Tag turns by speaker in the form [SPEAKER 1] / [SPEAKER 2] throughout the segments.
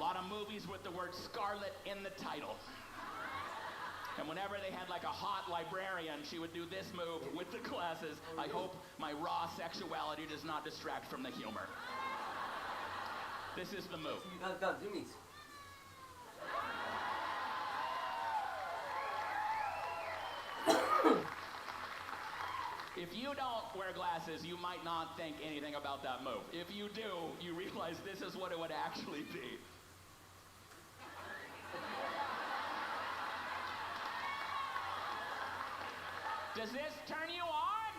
[SPEAKER 1] A lot of movies with the word Scarlet in the title. And whenever they had like a hot librarian, she would do this move with the glasses. I hope my raw sexuality does not distract from the humor. This is the move.
[SPEAKER 2] Zoomies.
[SPEAKER 1] If you don't wear glasses, you might not think anything about that move. If you do, you realize this is what it would actually be. Does this turn you on?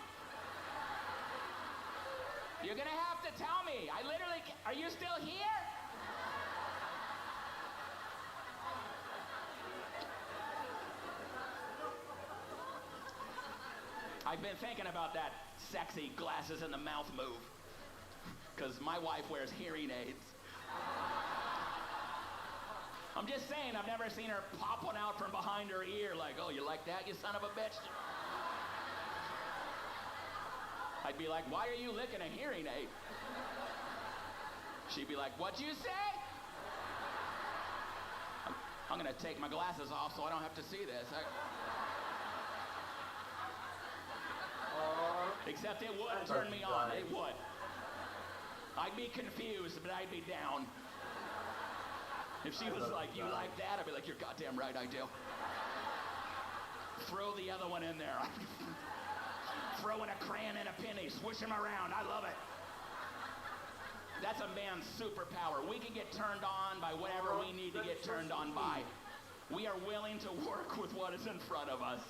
[SPEAKER 1] You're gonna have to tell me. I literally, are you still here? I've been thinking about that sexy glasses in the mouth move, because my wife wears hearing aids. I'm just saying, I've never seen her pop one out from behind her ear like, oh, you like that, you son of a bitch? I'd be like, why are you licking a hearing aid? She'd be like, what'd you say? I'm gonna take my glasses off so I don't have to see this. Except it would turn me on, it would. I'd be confused, but I'd be down. If she was like, you like that? I'd be like, you're goddamn right, I do. Throw the other one in there. Throw in a crayon and a penny, swish them around, I love it. That's a man's superpower. We can get turned on by whatever we need to get turned on by. We are willing to work with what is in front of us.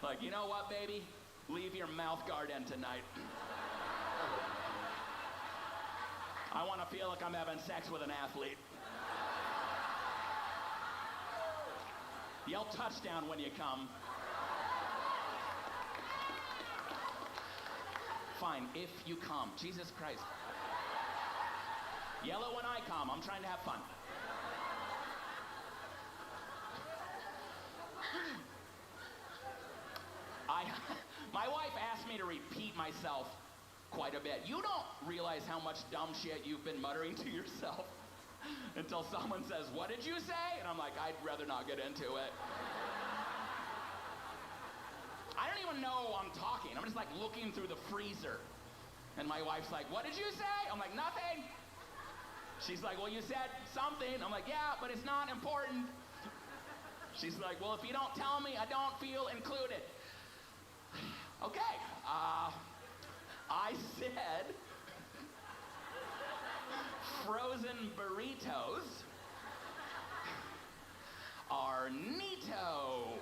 [SPEAKER 1] Like, you know what, baby? Leave your mouth guard in tonight. I want to feel like I'm having sex with an athlete. Yell touchdown when you come. Fine, if you come. Jesus Christ. Yell it when I come. I'm trying to have fun. My wife asked me to repeat myself quite a bit. You don't realize how much dumb shit you've been muttering to yourself until someone says, what did you say? And I'm like, I'd rather not get into it. I don't even know I'm talking. I'm just like looking through the freezer. And my wife's like, what did you say? I'm like, nothing. She's like, well, you said something. I'm like, yeah, but it's not important. She's like, well, if you don't tell me, I don't feel included. Okay, I said frozen burritos are neato.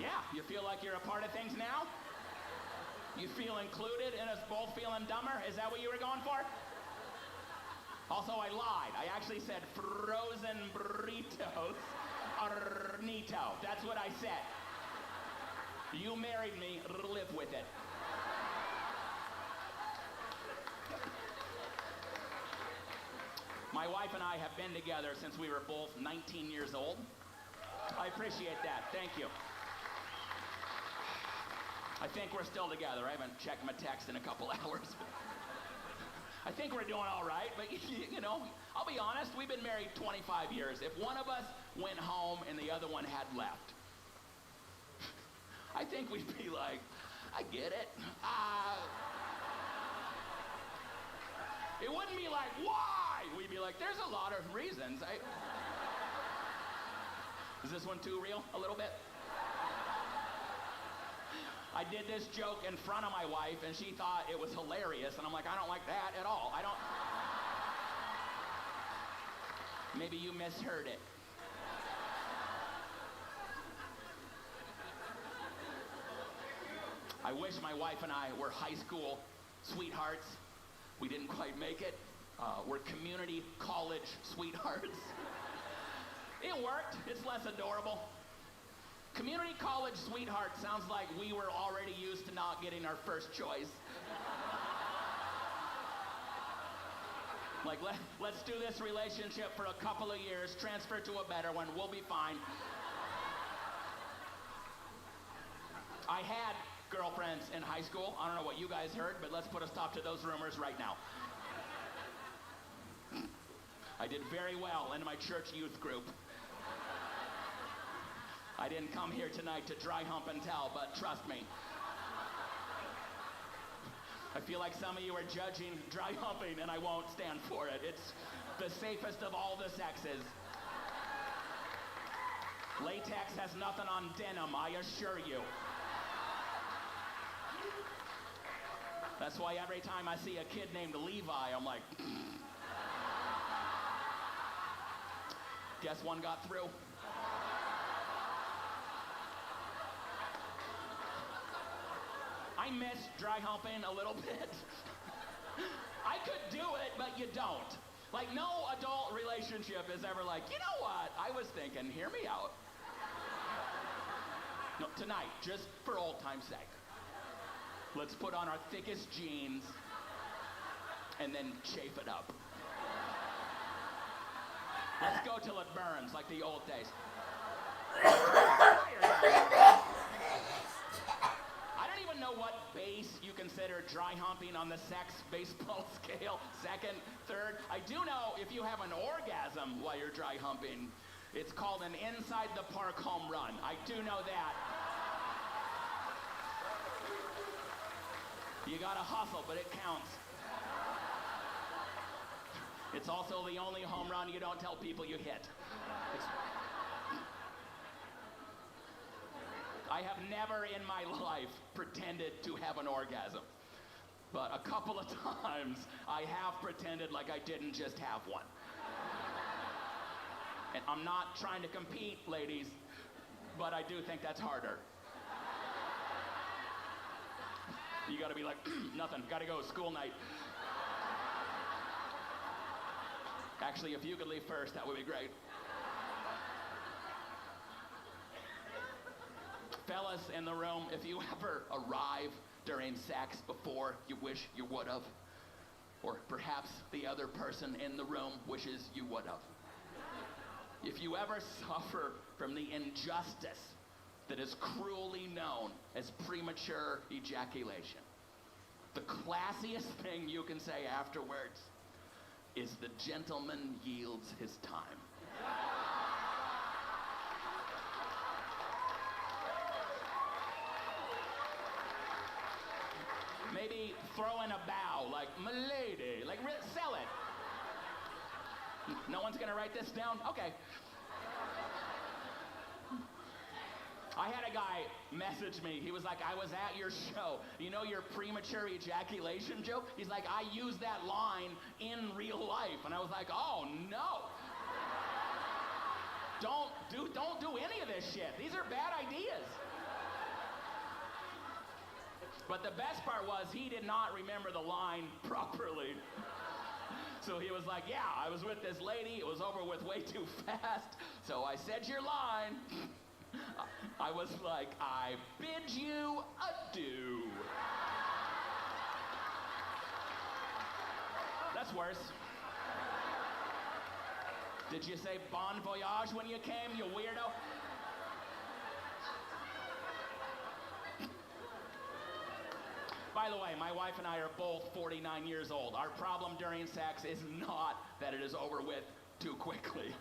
[SPEAKER 1] Yeah, you feel like you're a part of things now? You feel included in us both feeling dumber? Is that what you were going for? Also, I lied. I actually said frozen burritos are neato. That's what I said. You married me, live with it. My wife and I have been together since we were both 19 years old. I appreciate that, thank you. I think we're still together. I haven't checked my text in a couple hours. I think we're doing all right, but you know, I'll be honest, we've been married 25 years. If one of us went home and the other one had left, I think we'd be like, I get it. It wouldn't be like, why? We'd be like, there's a lot of reasons. Is this one too real, a little bit? I did this joke in front of my wife, and she thought it was hilarious, and I'm like, I don't like that at all. Maybe you misheard it. I wish my wife and I were high school sweethearts. We didn't quite make it. We're community college sweethearts. It worked. It's less adorable. Community college sweetheart sounds like we were already used to not getting our first choice. Like, let's do this relationship for a couple of years, transfer to a better one, we'll be fine. I had girlfriends in high school. I don't know what you guys heard, but let's put a stop to those rumors right now. I did very well in my church youth group. I didn't come here tonight to dry hump and tell, but trust me. I feel like some of you are judging dry humping, and I won't stand for it. It's the safest of all the sexes. Latex has nothing on denim, I assure you. That's why every time I see a kid named Levi, I'm like, guess one got through. I miss dry humping a little bit. I could do it, but you don't. Like, no adult relationship is ever like, you know what? I was thinking, hear me out. No, tonight, just for old time's sake, let's put on our thickest jeans and then chafe it up. Let's go till it burns, like the old days. I don't even know what base you consider dry humping on the sex baseball scale. Second, third. I do know if you have an orgasm while you're dry humping, it's called an inside the park home run. I do know that. You gotta hustle, but it counts. It's also the only home run you don't tell people you hit. I have never in my life pretended to have an orgasm. But a couple of times, I have pretended like I didn't just have one. And I'm not trying to compete, ladies, but I do think that's harder. You gotta be like, nothing, gotta go, school night. Actually, if you could leave first, that would be great. Fellas in the room, if you ever arrive during sex before you wish you would have, or perhaps the other person in the room wishes you would have, if you ever suffer from the injustice that is cruelly known as premature ejaculation, the classiest thing you can say afterwards is the gentleman yields his time. Maybe throw in a bow, like, "Milady," like, sell it. No one's gonna write this down? Okay. I had a guy message me. He was like, I was at your show. You know your premature ejaculation joke? He's like, I use that line in real life. And I was like, oh no. Don't do any of this shit. These are bad ideas. But the best part was he did not remember the line properly. So he was like, yeah, I was with this lady. It was over with way too fast. So I said your line. I was like, I bid you adieu. That's worse. Did you say bon voyage when you came, you weirdo? By the way, my wife and I are both 49 years old. Our problem during sex is not that it is over with too quickly.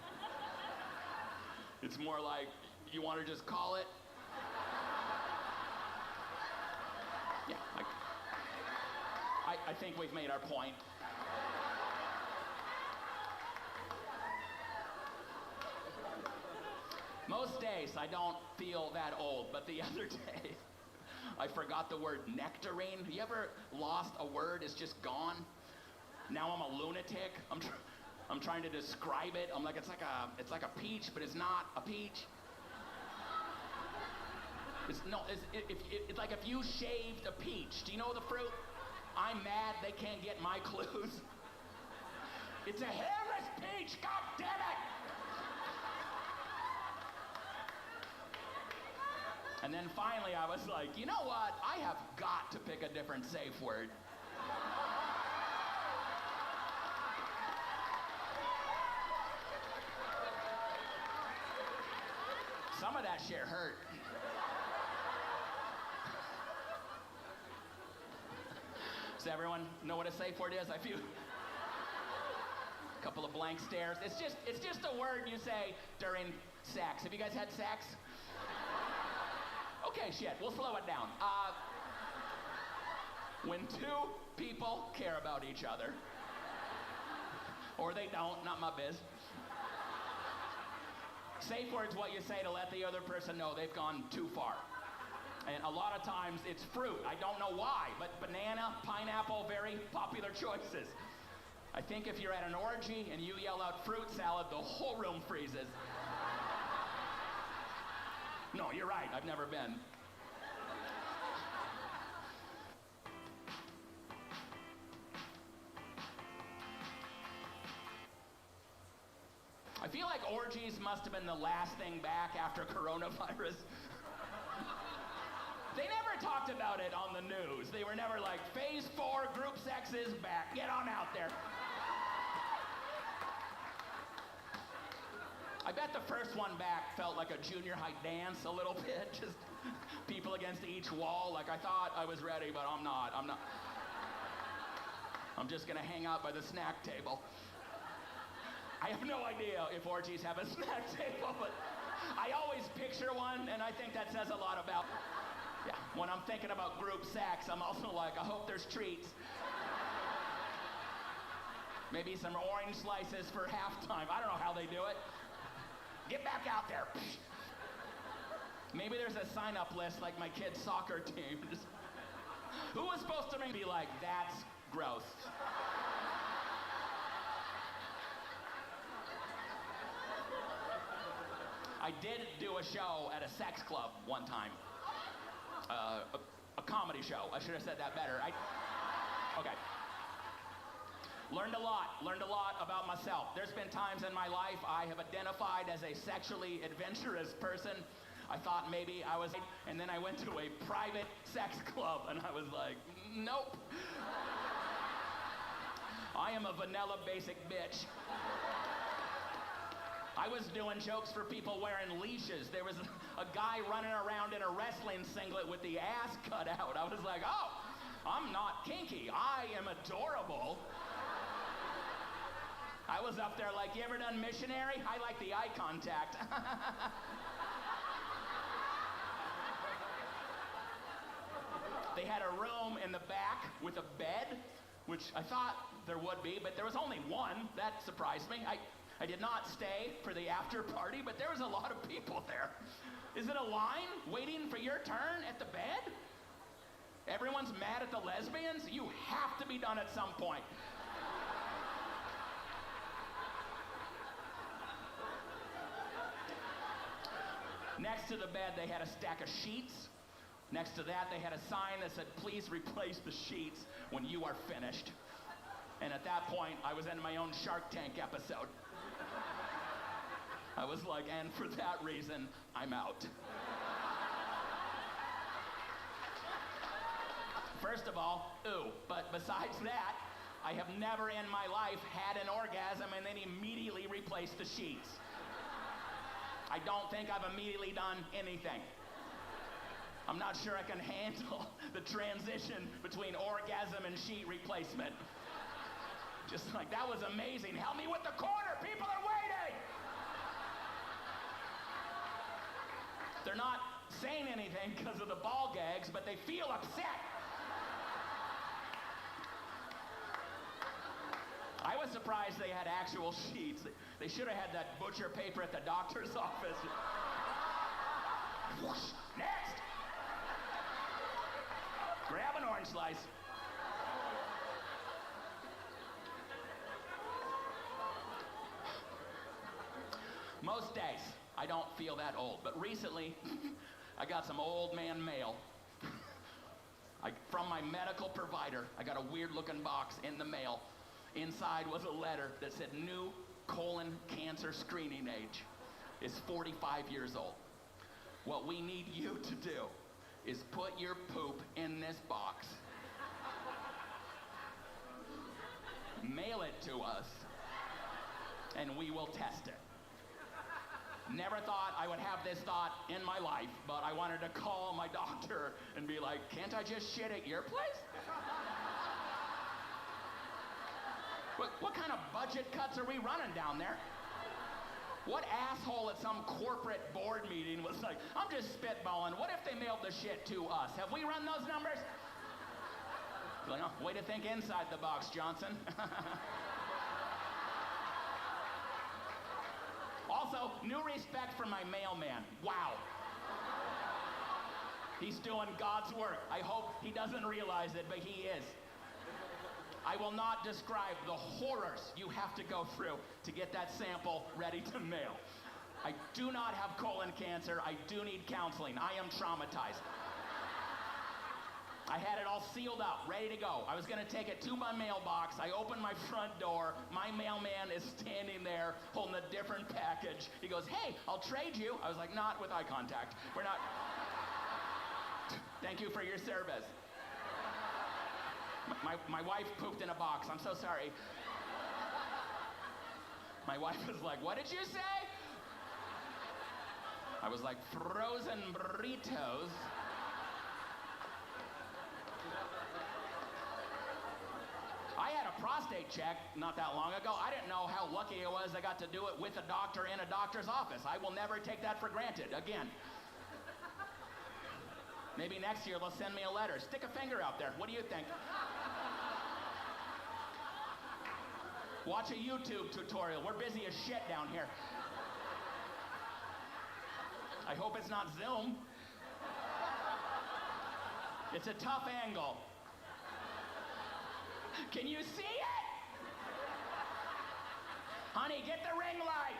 [SPEAKER 1] It's more like, you want to just call it? Yeah, I think we've made our point. Most days I don't feel that old, but the other day I forgot the word nectarine. You ever lost a word, it's just gone? Now I'm a lunatic. I'm trying to describe it. I'm like, it's like a peach, but it's not a peach. It's like if you shaved a peach. Do you know the fruit? I'm mad they can't get my clues. It's a hairless peach, god damn it! And then finally I was like, you know what? I have got to pick a different safe word. Some of that shit hurt. Does everyone know what a safe word is? A couple of blank stares. It's just a word you say during sex. Have you guys had sex? Okay, shit, we'll slow it down. When two people care about each other, or they don't, not my biz. Safe word's what you say to let the other person know they've gone too far. And a lot of times it's fruit. I don't know why, but banana, pineapple, very popular choices. I think if you're at an orgy and you yell out fruit salad, the whole room freezes. No, you're right, I've never been. I feel like orgies must have been the last thing back after coronavirus. They never talked about it on the news. They were never like, phase 4, group sex is back. Get on out there. I bet the first one back felt like a junior high dance a little bit. Just people against each wall. Like, I thought I was ready, but I'm not. I'm just gonna hang out by the snack table. I have no idea if orgies have a snack table, but I always picture one, and I think that says a lot about... Yeah, when I'm thinking about group sex, I'm also like, I hope there's treats. Maybe some orange slices for halftime. I don't know how they do it. Get back out there. Maybe there's a sign-up list like my kid's soccer team. Who was supposed to be like, that's gross? I did do a show at a sex club one time. A comedy show. I should have said that better. Okay. Learned a lot about myself. There's been times in my life I have identified as a sexually adventurous person. I thought maybe I was, and then I went to a private sex club and I was like, nope. I am a vanilla basic bitch. I was doing jokes for people wearing leashes. There was a guy running around in a wrestling singlet with the ass cut out. I was like, oh, I'm not kinky. I am adorable. I was up there like, you ever done missionary? I like the eye contact. They had a room in the back with a bed, which I thought there would be, but there was only one. That surprised me. I did not stay for the after party, but there was a lot of people there. Is it a line waiting for your turn at the bed? Everyone's mad at the lesbians? You have to be done at some point. Next to the bed, they had a stack of sheets. Next to that, they had a sign that said, please replace the sheets when you are finished. And at that point, I was in my own Shark Tank episode. I was like, and for that reason, I'm out. First of all, ooh, but besides that, I have never in my life had an orgasm and then immediately replaced the sheets. I don't think I've immediately done anything. I'm not sure I can handle the transition between orgasm and sheet replacement. Just like, that was amazing. Help me with the corner, people are waiting! They're not saying anything because of the ball gags, but they feel upset. I was surprised they had actual sheets. They should have had that butcher paper at the doctor's office. Whoosh, next! Grab an orange slice. Most days, I don't feel that old, but recently, I got some old man mail. From my medical provider, I got a weird-looking box in the mail. Inside was a letter that said, new colon cancer screening age is 45 years old. What we need you to do is put your poop in this box, mail it to us, and we will test it. Never thought I would have this thought in my life, but I wanted to call my doctor and be like, can't I just shit at your place? What kind of budget cuts are we running down there? What asshole at some corporate board meeting was like, I'm just spitballing. What if they mailed the shit to us? Have we run those numbers? Like, oh, way to think inside the box, Johnson. Also, new respect for my mailman. Wow. He's doing God's work. I hope he doesn't realize it, but he is. I will not describe the horrors you have to go through to get that sample ready to mail. I do not have colon cancer. I do need counseling. I am traumatized. I had it all sealed up, ready to go. I was going to take it to my mailbox. I opened my front door. My mailman is standing there holding a different package. He goes, hey, I'll trade you. I was like, not with eye contact. We're not. Thank you for your service. My wife pooped in a box. I'm so sorry. My wife was like, what did you say? I was like, frozen burritos. I had a prostate check not that long ago. I didn't know how lucky I was I got to do it with a doctor in a doctor's office. I will never take that for granted again. Maybe next year they'll send me a letter. Stick a finger out there. What do you think? Watch a YouTube tutorial. We're busy as shit down here. I hope it's not Zoom. It's a tough angle. Can you see it? Honey, get the ring light.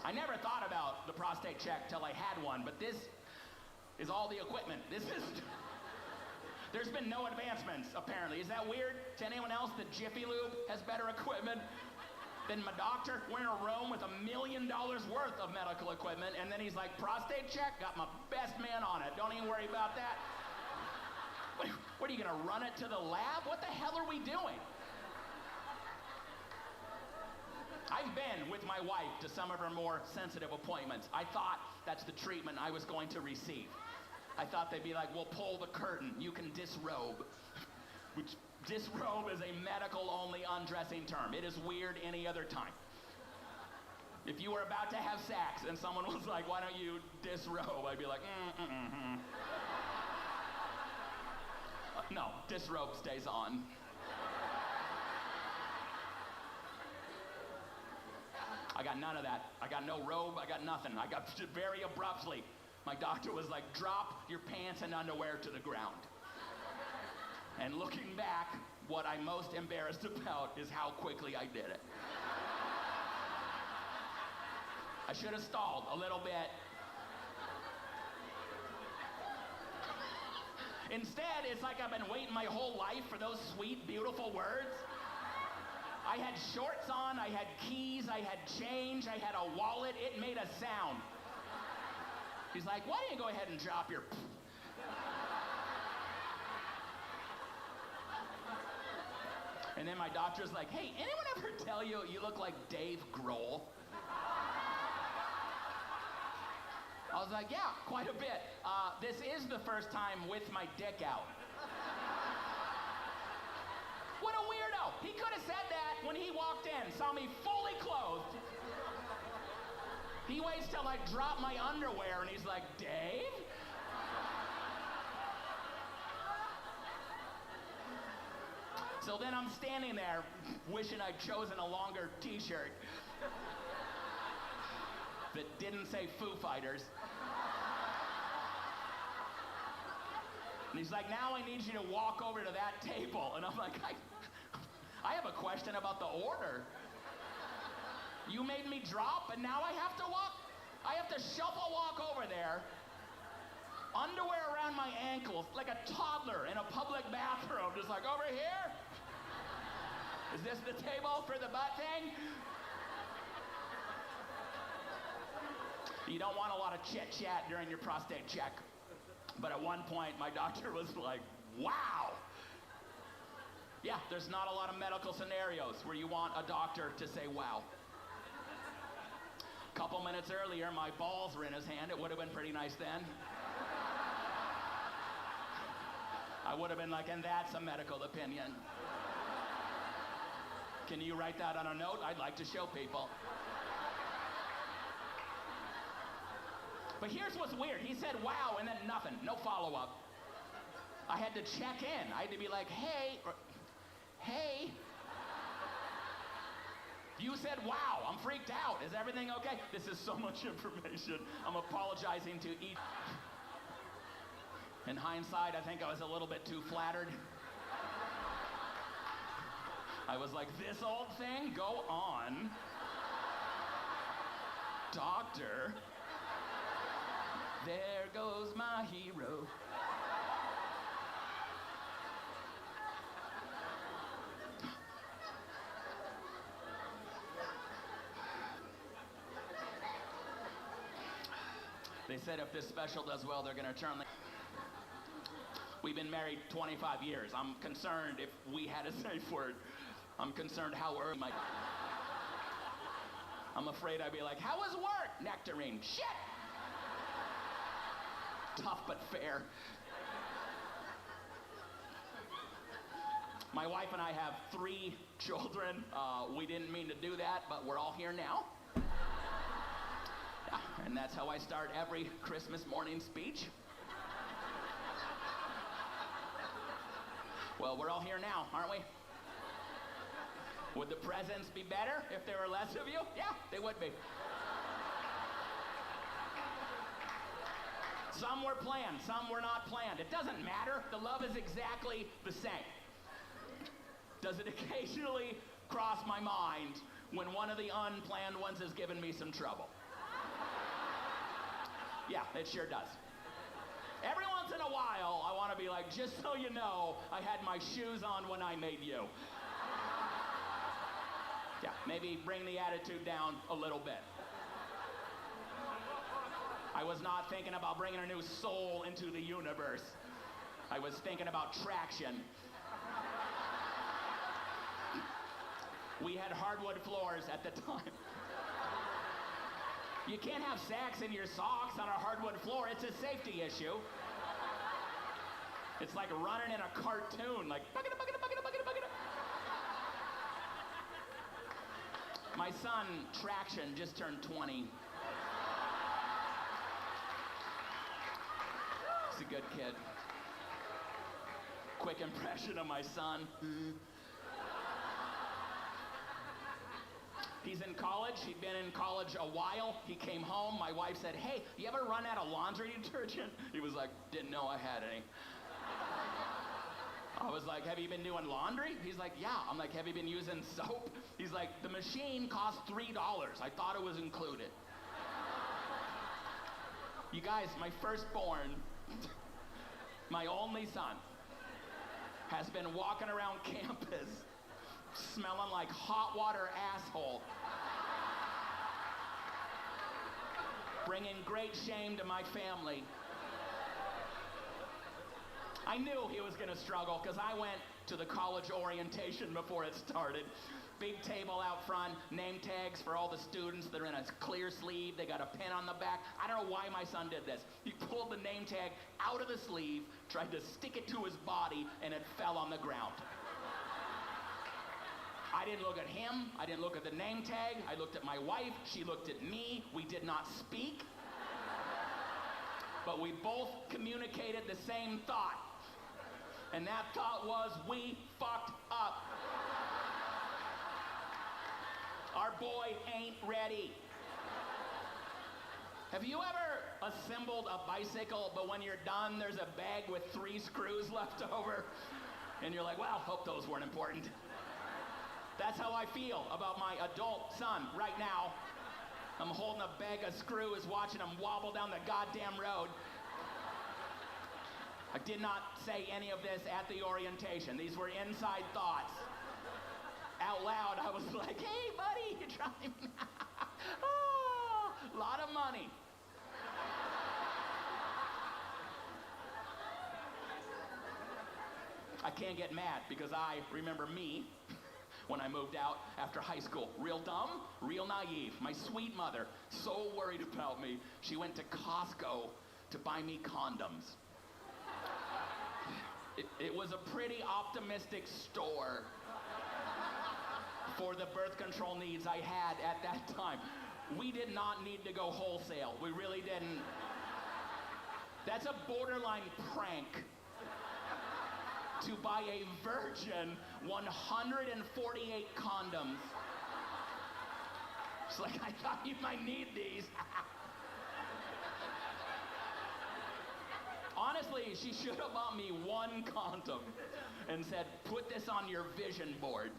[SPEAKER 1] I never thought about the prostate check till I had one, but this is all the equipment. There's been no advancements, apparently. Is that weird to anyone else that Jiffy Lube has better equipment than my doctor? We're in a room with $1 million worth of medical equipment, and then he's like, prostate check? Got my best man on it. Don't even worry about that. What are you gonna run it to the lab? What the hell are we doing? I've been with my wife to some of her more sensitive appointments. I thought that's the treatment I was going to receive. I thought they'd be like, we'll pull the curtain, you can disrobe. Which, disrobe is a medical-only undressing term. It is weird any other time. If you were about to have sex and someone was like, why don't you disrobe? I'd be like, No, disrobe stays on. I got none of that. I got no robe, I got nothing. I got very abruptly. My doctor was like, drop your pants and underwear to the ground. And looking back, what I'm most embarrassed about is how quickly I did it. I should have stalled a little bit. Instead, it's like I've been waiting my whole life for those sweet, beautiful words. I had shorts on, I had keys, I had change, I had a wallet. It made a sound. He's like, why don't you go ahead and drop your... And then my doctor's like, hey, anyone ever tell you you look like Dave Grohl? I was like, yeah, quite a bit. This is the first time with my dick out. What a weirdo. He could have said that when he walked in, saw me fully clothed. He waits till I drop my underwear and he's like, Dave? So then I'm standing there wishing I'd chosen a longer t-shirt that didn't say Foo Fighters. And he's like, now I need you to walk over to that table. And I'm like, I have a question about the order. You made me drop, and now I have to walk? I have to shuffle walk over there, underwear around my ankles, like a toddler in a public bathroom, just like, over here? Is this the table for the butt thing? You don't want a lot of chit-chat during your prostate check. But at one point, my doctor was like, wow. Yeah, there's not a lot of medical scenarios where you want a doctor to say, wow. A couple minutes earlier, my balls were in his hand. It would have been pretty nice then. I would have been like, and that's a medical opinion. Can you write that on a note? I'd like to show people. But here's what's weird. He said, wow, and then nothing. No follow-up. I had to check in. I had to be like, hey, hey. You said, wow, I'm freaked out. Is everything okay? This is so much information. I'm apologizing to each. In hindsight, I think I was a little bit too flattered. I was like, this old thing? Go on. Doctor. There goes my hero. They said if this special does well, they're gonna turn the... We've been married 25 years. I'm concerned if we had a safe word. I'm concerned how early my... I'm afraid I'd be like, how was work? Nectarine. Shit! Tough but fair. My wife and I have 3 children. We didn't mean to do that, but we're all here now. Yeah, and that's how I start every Christmas morning speech. Well, we're all here now, aren't we? Would the presents be better if there were less of you? Yeah, they would be. Some were planned, some were not planned. It doesn't matter. The love is exactly the same. Does it occasionally cross my mind when one of the unplanned ones has given me some trouble? Yeah, it sure does. Every once in a while, I want to be like, just so you know, I had my shoes on when I made you. Yeah, maybe bring the attitude down a little bit. I was not thinking about bringing a new soul into the universe. I was thinking about traction. We had hardwood floors at the time. You can't have sex in your socks on a hardwood floor. It's a safety issue. It's like running in a cartoon, like bucket, bucket, bucket, bucket, bucket. My son, Traction, just turned 20. He's a good kid. Quick impression of my son. He's in college. He'd been in college a while. He came home. My wife said, hey, you ever run out of laundry detergent? He was like, didn't know I had any. I was like, have you been doing laundry? He's like, yeah. I'm like, have you been using soap? He's like, the machine costs $3. I thought it was included. You guys, my firstborn, my only son, has been walking around campus smelling like hot water asshole, bringing great shame to my family. I knew he was going to struggle because I went to the college orientation before it started. Big table out front, name tags for all the students. They're in a clear sleeve. They got a pin on the back. I don't know why my son did this. He pulled the name tag out of the sleeve, tried to stick it to his body, and it fell on the ground. I didn't look at him. I didn't look at the name tag. I looked at my wife. She looked at me. We did not speak. But we both communicated the same thought. And that thought was, we fucked up. Our boy ain't ready. Have you ever assembled a bicycle, but when you're done, there's a bag with 3 screws left over? And you're like, well, hope those weren't important. That's how I feel about my adult son right now. I'm holding a bag of screws, watching him wobble down the goddamn road. I did not say any of this at the orientation. These were inside thoughts. Out loud, I was like, hey, buddy, you're driving. Oh, a lot of money. I can't get mad because I remember me when I moved out after high school. Real dumb, real naive. My sweet mother, so worried about me, she went to Costco to buy me condoms. It was a pretty optimistic store for the birth control needs I had at that time. We did not need to go wholesale. We really didn't. That's a borderline prank to buy a virgin 148 condoms. It's like, I thought you might need these. Honestly, she should have bought me one condom and said, put this on your vision board.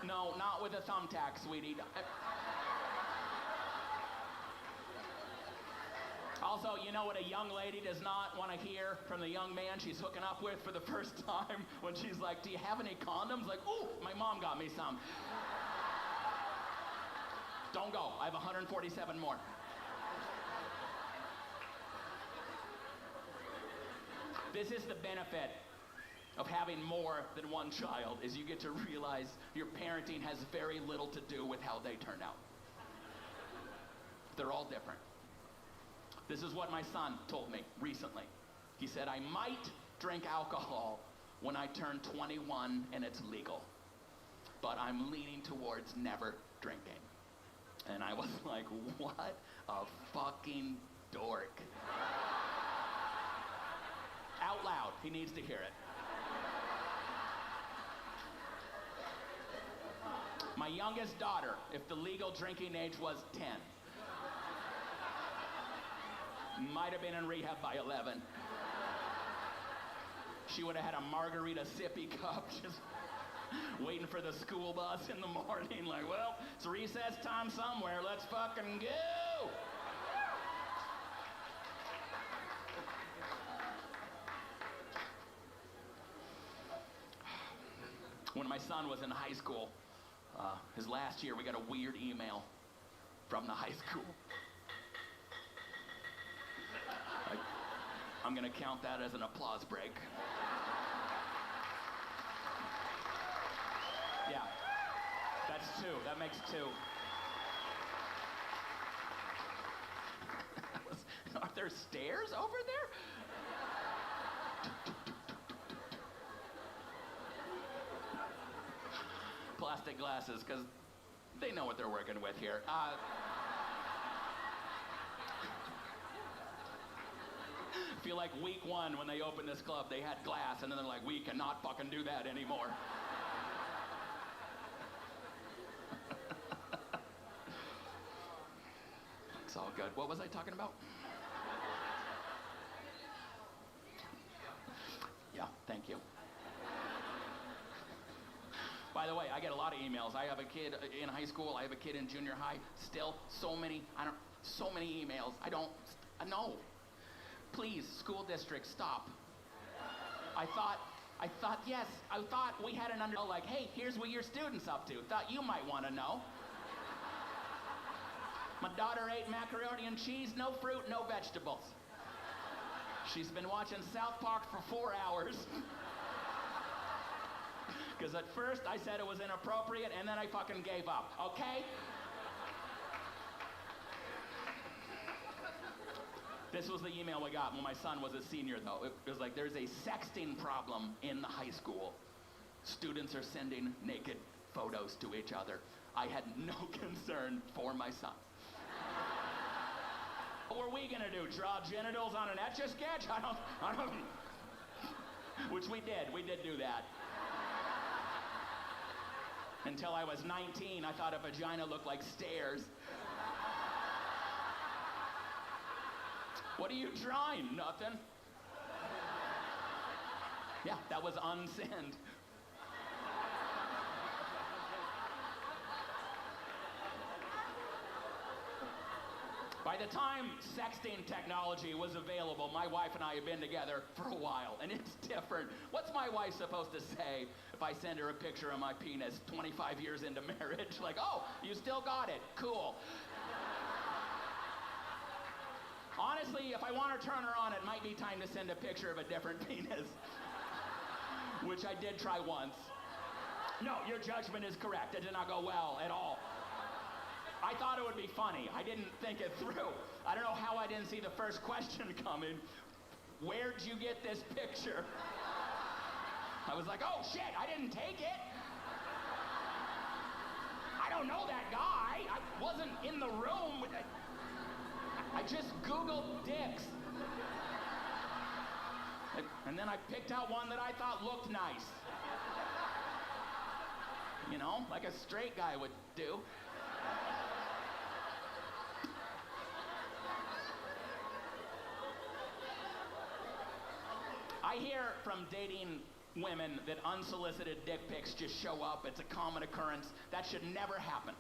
[SPEAKER 1] No, not with a thumbtack, sweetie. Also, you know what a young lady does not want to hear from the young man she's hooking up with for the first time? When she's like, do you have any condoms? Like, ooh, my mom got me some. Don't go. I have 147 more. This is the benefit of having more than one child, is you get to realize your parenting has very little to do with how they turn out. They're all different. This is what my son told me recently. He said, I might drink alcohol when I turn 21 and it's legal, but I'm leaning towards never drinking. And I was like, what a fucking dork. Out loud, he needs to hear it. My youngest daughter, if the legal drinking age was 10, might have been in rehab by 11. She would have had a margarita sippy cup just waiting for the school bus in the morning, like, well, it's recess time somewhere, let's fucking go! When my son was in high school, his last year, we got a weird email from the high school. I'm gonna count that as an applause break. Yeah, that's 2. That makes 2. Are there stairs over there? Plastic glasses, because they know what they're working with here. Feel like week 1 when they opened this club, they had glass, and then they're like, we cannot fucking do that anymore. It's all good. What was I talking about? Yeah, thank you. By the way, I get a lot of emails. I have a kid in high school. I have a kid in junior high. Still, so many emails. No. Please, school district, stop. I thought we had an like, hey, here's what your student's up to. Thought you might want to know. My daughter ate macaroni and cheese, no fruit, no vegetables. She's been watching South Park for 4 hours. Because at first I said it was inappropriate, and then I fucking gave up, okay? This was the email we got when my son was a senior, though. It was like, there's a sexting problem in the high school. Students are sending naked photos to each other. I had no concern for my son. What were we gonna do? Draw genitals on an Etch-a-Sketch? I don't. Which we did do that. Until I was 19, I thought a vagina looked like stairs. What are you drawing? Nothing. Yeah, that was unsend. By the time sexting technology was available, my wife and I had been together for a while, and it's different. What's my wife supposed to say if I send her a picture of my penis 25 years into marriage? Like, oh, you still got it. Cool. Honestly, if I want to turn her on, it might be time to send a picture of a different penis. Which I did try once. No, your judgment is correct. It did not go well at all. I thought it would be funny. I didn't think it through. I don't know how I didn't see the first question coming. Where'd you get this picture? I was like, oh shit, I didn't take it. I don't know that guy. I wasn't in the room. I just Googled dicks. And then I picked out one that I thought looked nice. You know, like a straight guy would do. I hear from dating women that unsolicited dick pics just show up. It's a common occurrence. That should never happen.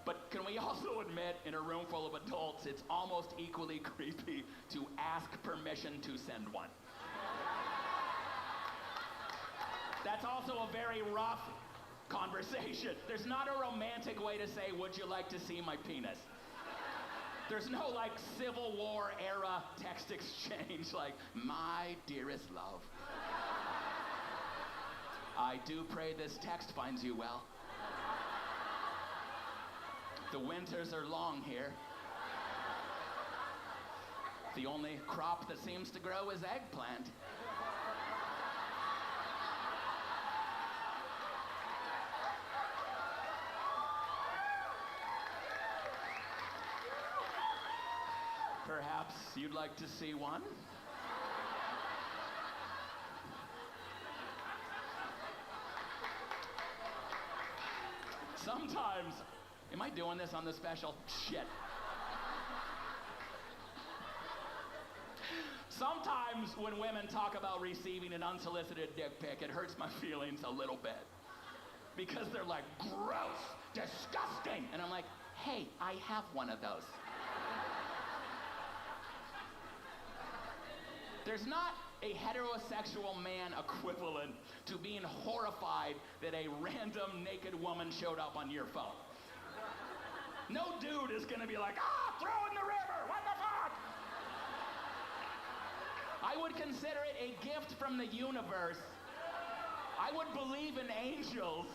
[SPEAKER 1] But can we also admit, in a room full of adults, it's almost equally creepy to ask permission to send one. That's also a very rough conversation. There's not a romantic way to say, would you like to see my penis? There's no like Civil War era text exchange like, my dearest love. I do pray this text finds you well. The winters are long here. The only crop that seems to grow is eggplant. Perhaps you'd like to see one? Sometimes, am I doing this on the special? Shit. Sometimes when women talk about receiving an unsolicited dick pic, it hurts my feelings a little bit. Because they're like, gross, disgusting. And I'm like, hey, I have one of those. There's not a heterosexual man equivalent to being horrified that a random naked woman showed up on your phone. No dude is gonna be like, throw in the river, what the fuck? I would consider it a gift from the universe. I would believe in angels.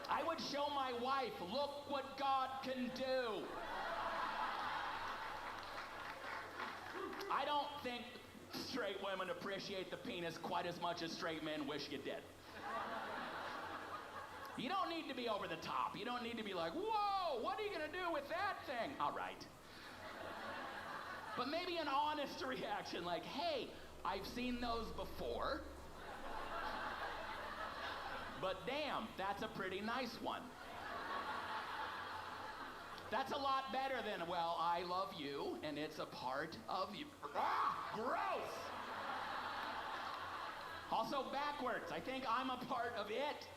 [SPEAKER 1] I would show my wife, look what God can do. I don't think straight women appreciate the penis quite as much as straight men wish you did. You don't need to be over the top. You don't need to be like, whoa, what are you gonna do with that thing? All right. But maybe an honest reaction like, hey, I've seen those before. But damn, that's a pretty nice one. That's a lot better than, well, I love you, and it's a part of you. Gross! Also backwards. I think I'm a part of it.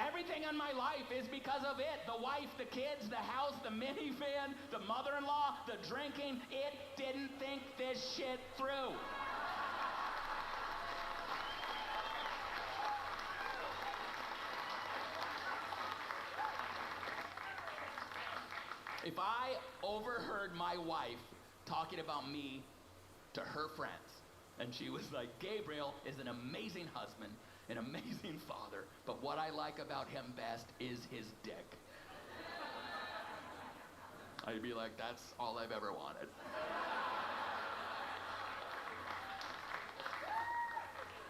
[SPEAKER 1] Everything in my life is because of it. The wife, the kids, the house, the minivan, the mother-in-law, the drinking. It didn't think this shit through. If I overheard my wife talking about me to her friends, and she was like, Gabriel is an amazing husband, an amazing father, but what I like about him best is his dick. I'd be like, that's all I've ever wanted.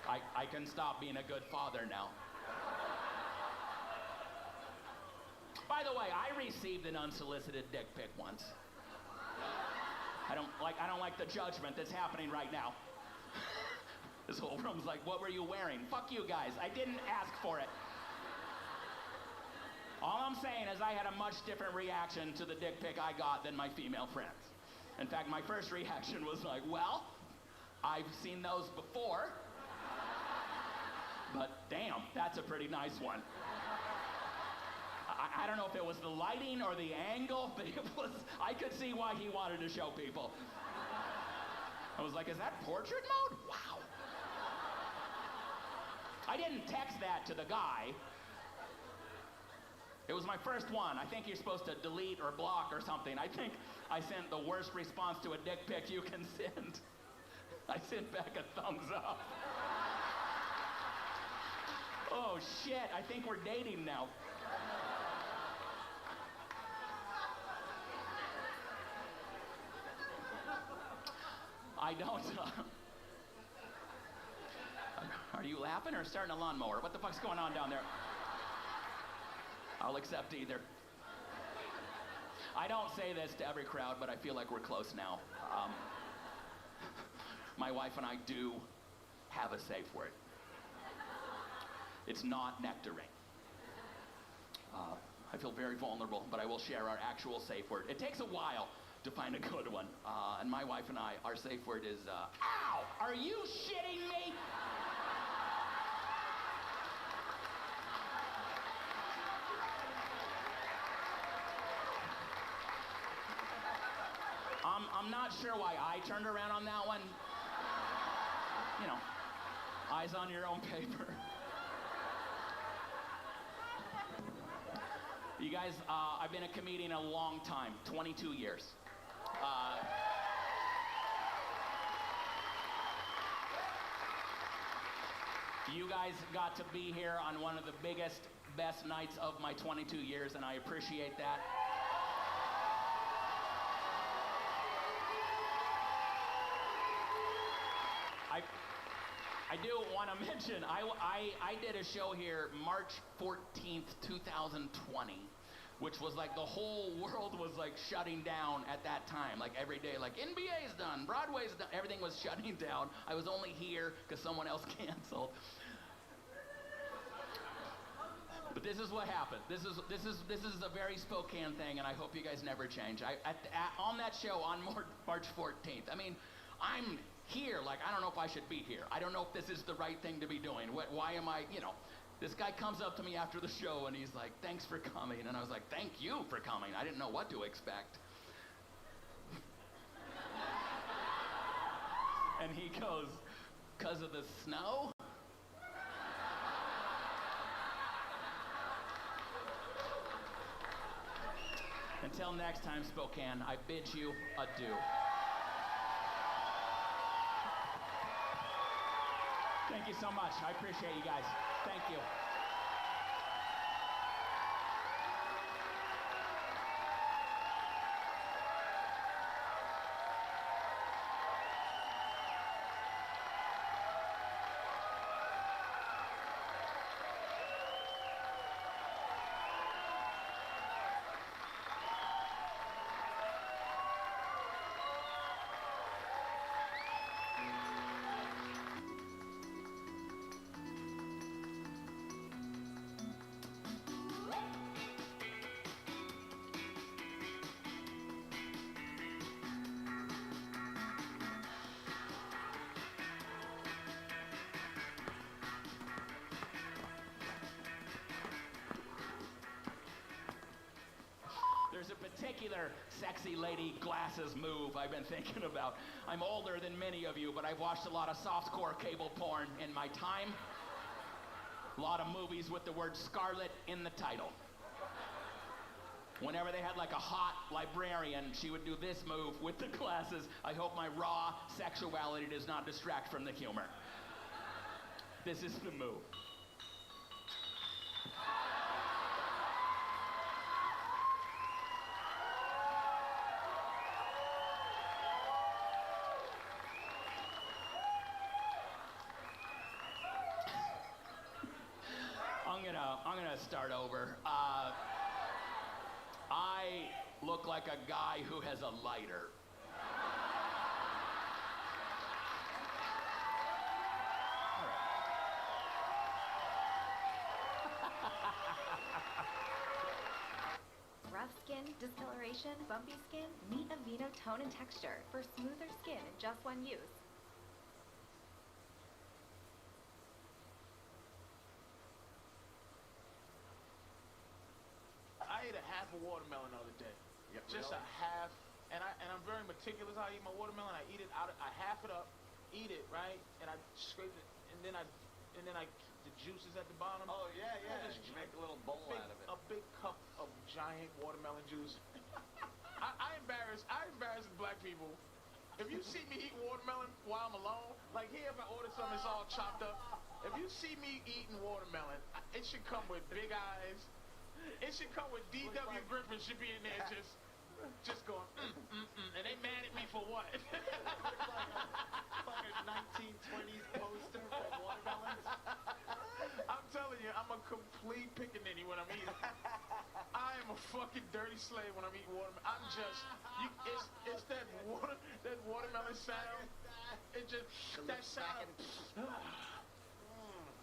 [SPEAKER 1] I can stop being a good father now. By the way, I received an unsolicited dick pic once. I don't like the judgment that's happening right now. This whole room's like, what were you wearing? Fuck you guys, I didn't ask for it. All I'm saying is I had a much different reaction to the dick pic I got than my female friends. In fact, my first reaction was like, well, I've seen those before, but damn, that's a pretty nice one. I don't know if it was the lighting or the angle, but I could see why he wanted to show people. I was like, is that portrait mode? Wow. I didn't text that to the guy. It was my first one. I think you're supposed to delete or block or something. I think I sent the worst response to a dick pic you can send. I sent back a thumbs up. Oh shit, I think we're dating now. I don't. Are you laughing or starting a lawnmower? What the fuck's going on down there? I'll accept either. I don't say this to every crowd, but I feel like we're close now. My wife and I do have a safe word. It's not nectarine. I feel very vulnerable, but I will share our actual safe word. It takes a while to find a good one. And my wife and I, our safe word is, ow! Are you shitting me? I'm not sure why I turned around on that one. You know, eyes on your own paper. You guys, I've been a comedian a long time, 22 years. You guys got to be here on one of the biggest, best nights of my 22 years, and I appreciate that. I do want to mention, I did a show here March 14th, 2020, which was like the whole world was like shutting down at that time. Like every day, like NBA's done, Broadway's done, everything was shutting down. I was only here because someone else canceled. But this is what happened. This is a very Spokane thing, and I hope you guys never change. On that show on March 14th, I mean, I'm here, like, I don't know if I should be here. I don't know if this is the right thing to be doing. Why am I, you know, this guy comes up to me after the show and he's like, thanks for coming. And I was like, thank you for coming. I didn't know what to expect. And he goes, 'cause of the snow? Until next time, Spokane, I bid you adieu. Thank you so much. I appreciate you guys. Thank you. There's a particular sexy lady glasses move I've been thinking about. I'm older than many of you, but I've watched a lot of softcore cable porn in my time. A lot of movies with the word Scarlet in the title. Whenever they had like a hot librarian, she would do this move with the glasses. I hope my raw sexuality does not distract from the humor. This is the move. I'm gonna start over. I look like a guy who has a lighter.
[SPEAKER 2] Rough skin, discoloration, bumpy skin, meet Aveeno tone and texture for smoother skin in just one use.
[SPEAKER 3] I ate a half a watermelon the other day. Yep, just really? A half, and I'm very meticulous how I eat my watermelon. I eat it out, I half it up, eat it right, and I scrape it, and then I the juice is at the bottom.
[SPEAKER 4] Oh yeah, yeah. You make a little bowl out of it.
[SPEAKER 3] A big cup of giant watermelon juice. I embarrass black people. If you see me eat watermelon while I'm alone, like here if I order something, it's all chopped up. If you see me eating watermelon, it should come with big eyes. It should come with D.W. Griffin should be in there just just going, and they mad at me for what?
[SPEAKER 4] Looks like a fucking 1920s poster for watermelons.
[SPEAKER 3] I'm telling you, I'm a complete pickaninny when I'm eating. I am a fucking dirty slave when I'm eating watermelon. I'm just, it's that watermelon sound. It just, that sound.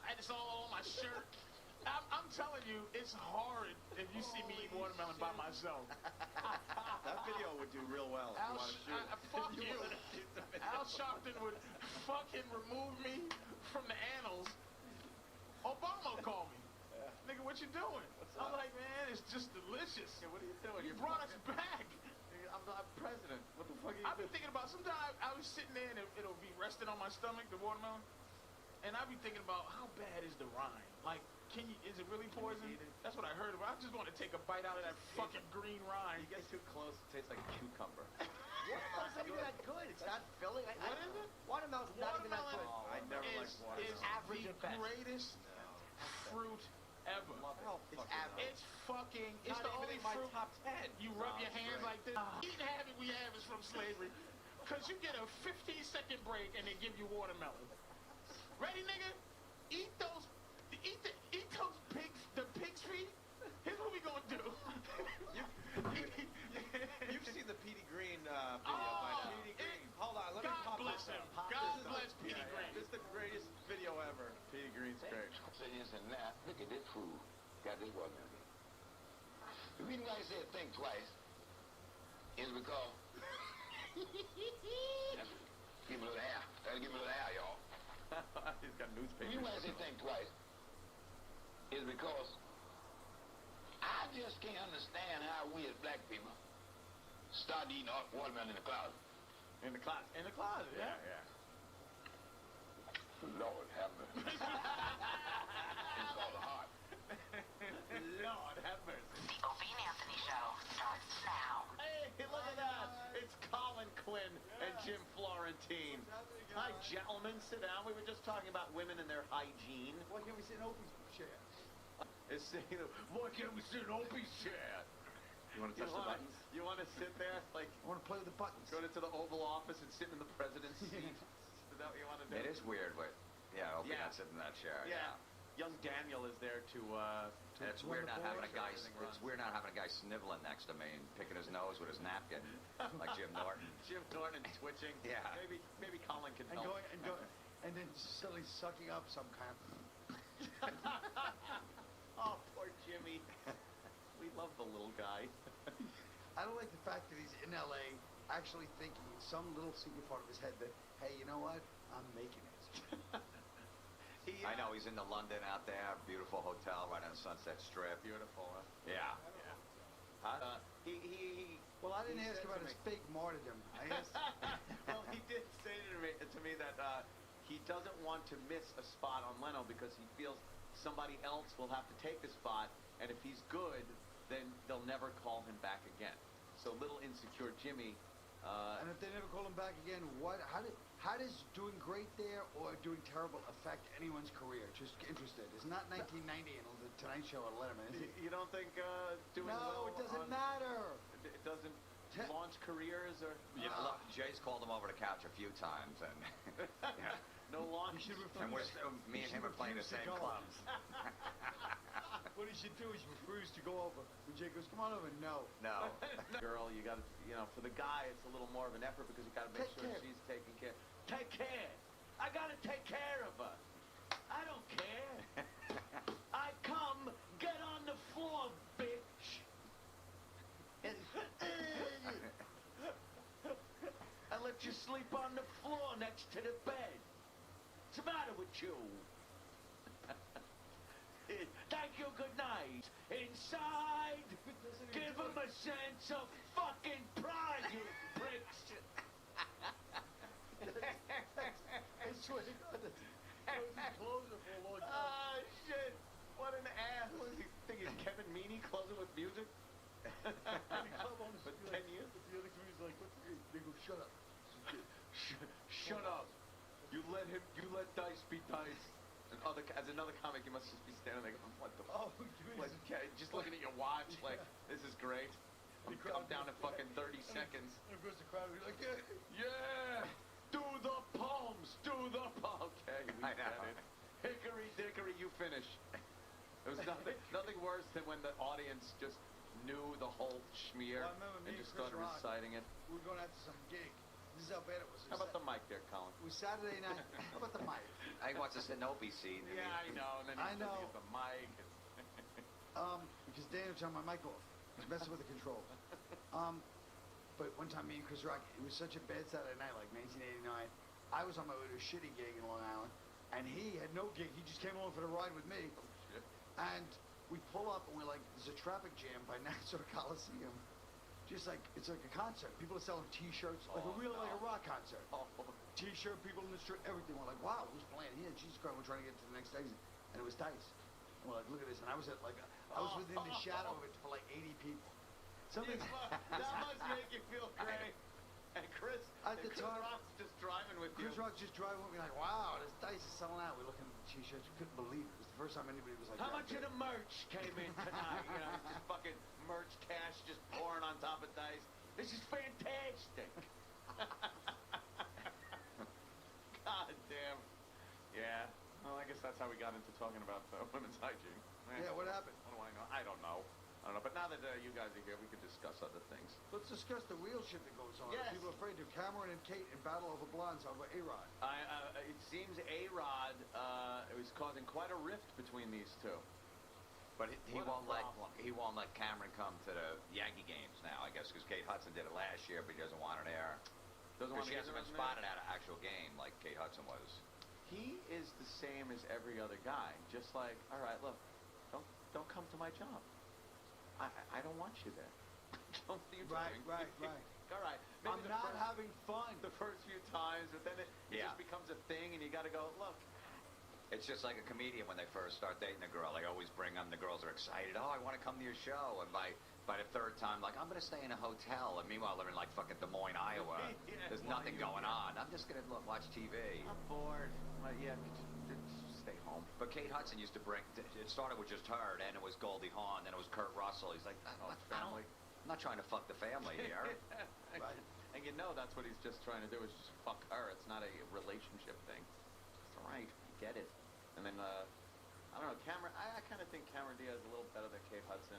[SPEAKER 3] And it's all on my shirt. I'm telling you, it's horrid if you see me eat watermelon by myself.
[SPEAKER 4] That video would do real well if you want to shoot.
[SPEAKER 3] Fuck you. Al Sharpton would fucking remove me from the annals. Obama called me. Nigga, what you doing? I'm like, man, it's just delicious.
[SPEAKER 4] Yeah, what are you doing?
[SPEAKER 3] You brought us back.
[SPEAKER 4] I'm president. What the fuck are you
[SPEAKER 3] I've been
[SPEAKER 4] doing?
[SPEAKER 3] thinking about, sometimes I was sitting there and it'll be resting on my stomach, the watermelon, and I'd be thinking about how bad is the rind? Like, is it really poison? That's what I heard about. I just want to take a bite out of that fucking green rind.
[SPEAKER 4] You get too close, it tastes like a cucumber.
[SPEAKER 5] Watermelon's not even that good. It's not filling.
[SPEAKER 3] What is it?
[SPEAKER 5] Watermelon's not even that good.
[SPEAKER 4] I never liked watermelon.
[SPEAKER 3] Is
[SPEAKER 5] average
[SPEAKER 3] the
[SPEAKER 5] at best.
[SPEAKER 3] greatest fruit ever.
[SPEAKER 5] It's average.
[SPEAKER 3] It's fucking, it's
[SPEAKER 4] Not
[SPEAKER 3] the
[SPEAKER 4] even
[SPEAKER 3] only
[SPEAKER 4] in my
[SPEAKER 3] fruit.
[SPEAKER 4] top 10.
[SPEAKER 3] You rub your
[SPEAKER 4] it's
[SPEAKER 3] hands
[SPEAKER 4] great.
[SPEAKER 3] like this. Eating habit we have is from slavery. Because you get a 15-second break and they give you watermelon. Ready, nigga? Eat those pig's feet. Here's what we gonna do.
[SPEAKER 4] You've seen the Petey Green video by now. Petey Green. Hold on, let me
[SPEAKER 3] God
[SPEAKER 4] pop
[SPEAKER 3] bless
[SPEAKER 4] this
[SPEAKER 3] him.
[SPEAKER 4] up.
[SPEAKER 3] God bless Petey Green.
[SPEAKER 4] This is the greatest video ever. Petey Green's great.
[SPEAKER 6] So yes and now, look at this fool. Got this watermelon. The reason why I said think twice is because give me a little air. Gotta give me a little air, y'all.
[SPEAKER 4] He's got
[SPEAKER 6] The
[SPEAKER 4] newspapers.
[SPEAKER 6] reason why I say think twice is because I just can't understand how we as black people start eating watermelon in the closet.
[SPEAKER 3] In the closet. In the closet, yeah.
[SPEAKER 6] Lord have mercy. It's called a heart.
[SPEAKER 4] Lord have mercy.
[SPEAKER 7] The Opie and Anthony Show starts now.
[SPEAKER 4] Hey, look at that. It's Colin Quinn and Jim Florentine. Hi, gentlemen. Sit down. We were just talking about women and their hygiene.
[SPEAKER 5] Why can't we sit in Opie's chair?
[SPEAKER 4] It's saying, why can't we sit in Opie's chair? You want to touch the buttons? You want to sit there? Like,
[SPEAKER 5] I want to play with the buttons.
[SPEAKER 4] go to the Oval Office and sit in the president's seat? Is that what you want to do?
[SPEAKER 8] It is weird, but yeah, I hope you're
[SPEAKER 4] Yeah.
[SPEAKER 8] not sitting in that chair.
[SPEAKER 4] Yeah. Young Daniel is there to
[SPEAKER 8] And it's weird not having a guy. It's weird not having a guy sniveling next to me and picking his nose with his napkin, like Jim Norton.
[SPEAKER 4] Jim Norton twitching.
[SPEAKER 8] Yeah.
[SPEAKER 4] Maybe Colin can
[SPEAKER 5] And
[SPEAKER 4] help.
[SPEAKER 5] and then suddenly sucking up some kind of.
[SPEAKER 4] Oh, poor Jimmy. We love the little guy.
[SPEAKER 5] I don't like the fact that he's in LA actually thinking in some little secret part of his head that, hey, you know what? I'm making it.
[SPEAKER 8] I know he's in the London out there, beautiful hotel right on Sunset Strip.
[SPEAKER 4] Beautiful, huh?
[SPEAKER 8] Yeah. Huh?
[SPEAKER 5] Well, I didn't
[SPEAKER 4] He
[SPEAKER 5] ask
[SPEAKER 4] said
[SPEAKER 5] about
[SPEAKER 4] to
[SPEAKER 5] his
[SPEAKER 4] me-
[SPEAKER 5] fake martyrdom. I asked.
[SPEAKER 4] Well, he did say to me that he doesn't want to miss a spot on Leno because he feels somebody else will have to take the spot, and if he's good, then they'll never call him back again. So little insecure Jimmy.
[SPEAKER 5] And if they never call him back again, how does doing great there or doing terrible affect anyone's career? Just interested. It's not 1990 and the Tonight Show or Letterman, is it?
[SPEAKER 4] You don't think doing well?
[SPEAKER 5] No, it doesn't
[SPEAKER 4] on-
[SPEAKER 5] matter.
[SPEAKER 4] It doesn't
[SPEAKER 5] Te-
[SPEAKER 4] launch careers or
[SPEAKER 8] You know, look, Jay's called him over to couch a few times, and yeah.
[SPEAKER 4] no launch.
[SPEAKER 8] And me and him are playing the same clubs.
[SPEAKER 5] What he should do is refuse to go over. When Jay goes, come on over. No.
[SPEAKER 8] No.
[SPEAKER 4] Girl, you got to, for the guy, it's a little more of an effort because you got to make
[SPEAKER 5] Take
[SPEAKER 4] sure
[SPEAKER 5] care.
[SPEAKER 4] she's taken care. Take care. I got to take care of her. I don't care. I come, get on the floor, bitch. I let you sleep on the floor next to the bed. What's the matter with you? Thank you, good night. Inside, give him a sense of fucking pride, you pricks.
[SPEAKER 5] I swear to God, his clothes are for a long time.
[SPEAKER 4] Ah, shit. What an ass. What is he thinking? Kevin Meaney closing with music? For 10 years?
[SPEAKER 5] The other comedian's like, what's the They go, shut up.
[SPEAKER 4] Shut up. You let Dice be Dice. As another comic, you must just be standing there going, what the
[SPEAKER 5] Oh,
[SPEAKER 4] like, just looking at your watch like, this is great.
[SPEAKER 5] The
[SPEAKER 4] Come
[SPEAKER 5] crowd
[SPEAKER 4] down in
[SPEAKER 5] goes,
[SPEAKER 4] fucking 30 seconds.
[SPEAKER 5] And of course the crowd would be like, yeah.
[SPEAKER 4] Yeah! Do the palms! Do the palms! Okay, we
[SPEAKER 8] I
[SPEAKER 4] get
[SPEAKER 8] know.
[SPEAKER 4] it. Hickory dickory, you finish. There was nothing worse than when the audience just knew the whole schmear
[SPEAKER 5] Well, I remember me
[SPEAKER 4] and
[SPEAKER 5] and
[SPEAKER 4] just
[SPEAKER 5] Chris
[SPEAKER 4] started
[SPEAKER 5] Rock.
[SPEAKER 4] reciting it.
[SPEAKER 5] We were going out to some gig. This is how bad it was.
[SPEAKER 4] How about the mic there, Colin?
[SPEAKER 5] It was Saturday night. How about the mic?
[SPEAKER 8] He wants to sit in Opie seat.
[SPEAKER 4] Yeah, I know. And then
[SPEAKER 5] I
[SPEAKER 4] he's
[SPEAKER 5] know.
[SPEAKER 4] busy at the mic.
[SPEAKER 5] Because Dan turned my mic off. He's messing with the control. But one time, me and Chris Rock, it was such a bad Saturday night, like 1989. I was on my way to a shitty gig in Long Island, and he had no gig. He just came along for the ride with me.
[SPEAKER 4] Shit.
[SPEAKER 5] And we pull up, and we're like, there's a traffic jam by Nassau Coliseum. Just like, it's like a concert. People are selling T-shirts, like
[SPEAKER 4] Oh,
[SPEAKER 5] like a
[SPEAKER 4] no.
[SPEAKER 5] rock concert.
[SPEAKER 4] Oh,
[SPEAKER 5] T-shirt, people in the street, everything. We're like, wow, who's playing here? Jesus Christ, we're trying to get to the next exit. And it was Dice. And we're like, look at this. And I was within the shadow of it for like 80 people. Something
[SPEAKER 4] that must make you feel great. And Chris Rock's just driving with you.
[SPEAKER 5] Chris Rock's just driving with me like, wow, this Dice is selling out. We're looking at the T-shirts. We couldn't believe it. It was the first time anybody was like,
[SPEAKER 4] How
[SPEAKER 5] that
[SPEAKER 4] much of
[SPEAKER 5] big.
[SPEAKER 4] the merch came in tonight? You know, just fucking merch cash just pouring on top of Dice. This is fantastic. God damn. Yeah. Well, I guess that's how we got into talking about women's hygiene.
[SPEAKER 5] Yeah, what happened?
[SPEAKER 4] What do I know? I don't know. But now that you guys are here, we can discuss other things.
[SPEAKER 5] Let's discuss the real shit that goes on.
[SPEAKER 4] Yes.
[SPEAKER 5] People are afraid of Cameron and Kate in battle over blondes over A-Rod.
[SPEAKER 4] It seems A-Rod is causing quite a rift between these two.
[SPEAKER 8] But he
[SPEAKER 4] What a
[SPEAKER 8] won't let Cameron come to the Yankee games now, I guess, because Kate Hudson did it last year, but he doesn't want it there.
[SPEAKER 4] Doesn't want
[SPEAKER 8] Because she
[SPEAKER 4] to
[SPEAKER 8] hasn't been spotted at an actual game like Kate Hudson was.
[SPEAKER 4] He is the same as every other guy. Just like, all right, look, don't come to my job. I don't want you there. Don't you
[SPEAKER 5] Right.
[SPEAKER 4] All right.
[SPEAKER 5] I'm not having fun.
[SPEAKER 4] The first few times, but then it
[SPEAKER 8] Yeah.
[SPEAKER 4] just becomes a thing, and you got to go, look.
[SPEAKER 8] It's just like a comedian when they first start dating a girl. They always bring them. The girls are excited. Oh, I want to come to your show. And by the third time, like, I'm going to stay in a hotel. And meanwhile, they're in, like, fucking Des Moines, Iowa.
[SPEAKER 4] Yeah.
[SPEAKER 8] There's nothing going on. I'm just going to watch TV.
[SPEAKER 4] I'm bored. Well, yeah, just stay home.
[SPEAKER 8] But Kate Hudson used to bring, it started with just her, then it was Goldie Hawn, then it was Kurt Russell. He's like,
[SPEAKER 4] Family.
[SPEAKER 8] I'm not trying to fuck the family here.
[SPEAKER 5] Right.
[SPEAKER 4] And you know that's what he's just trying to do is just fuck her. It's not a relationship thing. It's all right. I get it. And then, I don't know, Cameron, I kind of think Cameron Diaz is a little better than Kate Hudson,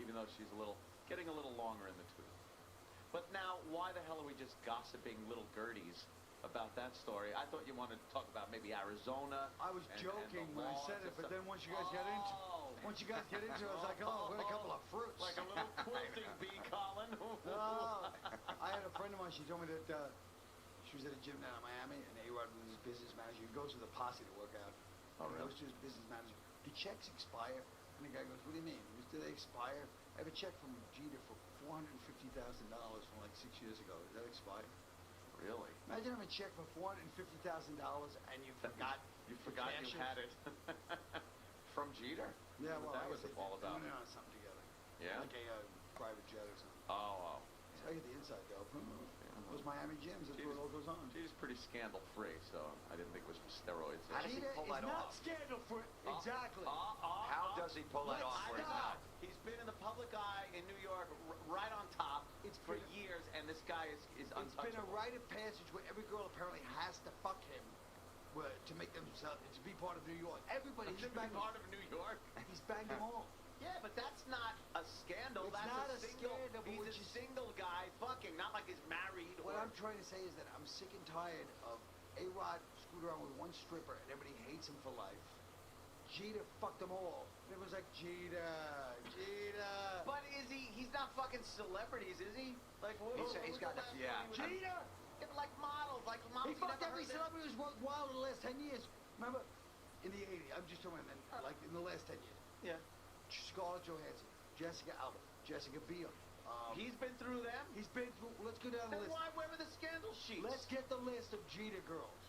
[SPEAKER 4] even though she's getting a little longer in the tooth. But now, why the hell are we just gossiping little Gerties about that story? I thought you wanted to talk about maybe Arizona.
[SPEAKER 5] I was
[SPEAKER 4] and
[SPEAKER 5] joking
[SPEAKER 4] the
[SPEAKER 5] when I
[SPEAKER 4] laws
[SPEAKER 5] said
[SPEAKER 4] and
[SPEAKER 5] it, but
[SPEAKER 4] stuff.
[SPEAKER 5] then once you guys get into it, I was like, oh, what a couple of fruits.
[SPEAKER 4] Like a little quilting bee, Colin.
[SPEAKER 5] Oh, I had a friend of mine, she told me that she was at a gym down in Miami, and A-Rod was his business manager. He goes with a posse to work out.
[SPEAKER 4] Oh,
[SPEAKER 5] He
[SPEAKER 4] really?
[SPEAKER 5] goes to his business manager. The checks expire. And the guy goes, what do you mean? He goes, do they expire? I have a check from Jeter for $450,000 from like 6 years ago. Does that expire?
[SPEAKER 4] Really?
[SPEAKER 5] Imagine having a check for $450,000 and you forgot.
[SPEAKER 4] You forgot you had it. From Jeter?
[SPEAKER 5] Yeah, well,
[SPEAKER 4] That
[SPEAKER 5] I
[SPEAKER 4] was
[SPEAKER 5] guess
[SPEAKER 4] all
[SPEAKER 5] they
[SPEAKER 4] about.
[SPEAKER 5] went on something together.
[SPEAKER 4] Yeah?
[SPEAKER 5] Like a private jet or something.
[SPEAKER 4] Oh.
[SPEAKER 5] So I get the inside though. Those Miami gyms, that's where it all goes on.
[SPEAKER 4] Jeter's pretty scandal-free, so I didn't think it was for steroids.
[SPEAKER 8] How does he
[SPEAKER 5] Jeter
[SPEAKER 8] pull
[SPEAKER 5] is
[SPEAKER 8] that
[SPEAKER 5] not
[SPEAKER 8] off?
[SPEAKER 5] scandal for exactly.
[SPEAKER 8] How does he pull that
[SPEAKER 5] Let's
[SPEAKER 8] off where he's
[SPEAKER 5] stop.
[SPEAKER 8] not?
[SPEAKER 4] He's been in the public eye in New York, right on top,
[SPEAKER 5] It's
[SPEAKER 4] for
[SPEAKER 5] been-
[SPEAKER 4] years, and this guy is
[SPEAKER 5] It's
[SPEAKER 4] untouchable.
[SPEAKER 5] been a rite of passage where every girl apparently has to fuck him to make themselves to be part of New York. Everybody, he's
[SPEAKER 4] To be
[SPEAKER 5] banged
[SPEAKER 4] part of New York.
[SPEAKER 5] He's banged them all.
[SPEAKER 4] Yeah, but that's not a scandal.
[SPEAKER 5] It's
[SPEAKER 4] That's
[SPEAKER 5] not
[SPEAKER 4] a
[SPEAKER 5] a
[SPEAKER 4] single.
[SPEAKER 5] scandal, but
[SPEAKER 4] He's
[SPEAKER 5] what
[SPEAKER 4] a
[SPEAKER 5] you-
[SPEAKER 4] single guy fucking, not like he's married.
[SPEAKER 5] What
[SPEAKER 4] or,
[SPEAKER 5] I'm trying to say is that I'm sick and tired of A-Rod screwed around with one stripper and everybody hates him for life. Jeter fucked them all. And everyone's like, Jeter.
[SPEAKER 4] But is he? He's not fucking celebrities, is he? Like,
[SPEAKER 8] He's got the- yeah.
[SPEAKER 4] Jeter. Yeah, but like models,
[SPEAKER 5] He
[SPEAKER 4] you
[SPEAKER 5] fucked
[SPEAKER 4] never
[SPEAKER 5] every
[SPEAKER 4] heard that-
[SPEAKER 5] celebrity who's worked wild in the last 10 years. Remember? In the 80s. I'm just talking about like in the last 10 years.
[SPEAKER 4] Yeah.
[SPEAKER 5] Scarlett Johansson, Jessica Alba, Jessica Biel.
[SPEAKER 4] He's been through them.
[SPEAKER 5] He's been through. Let's go down the
[SPEAKER 4] Then
[SPEAKER 5] list.
[SPEAKER 4] where were the scandal sheets?
[SPEAKER 5] Let's get the list of Jeter girls.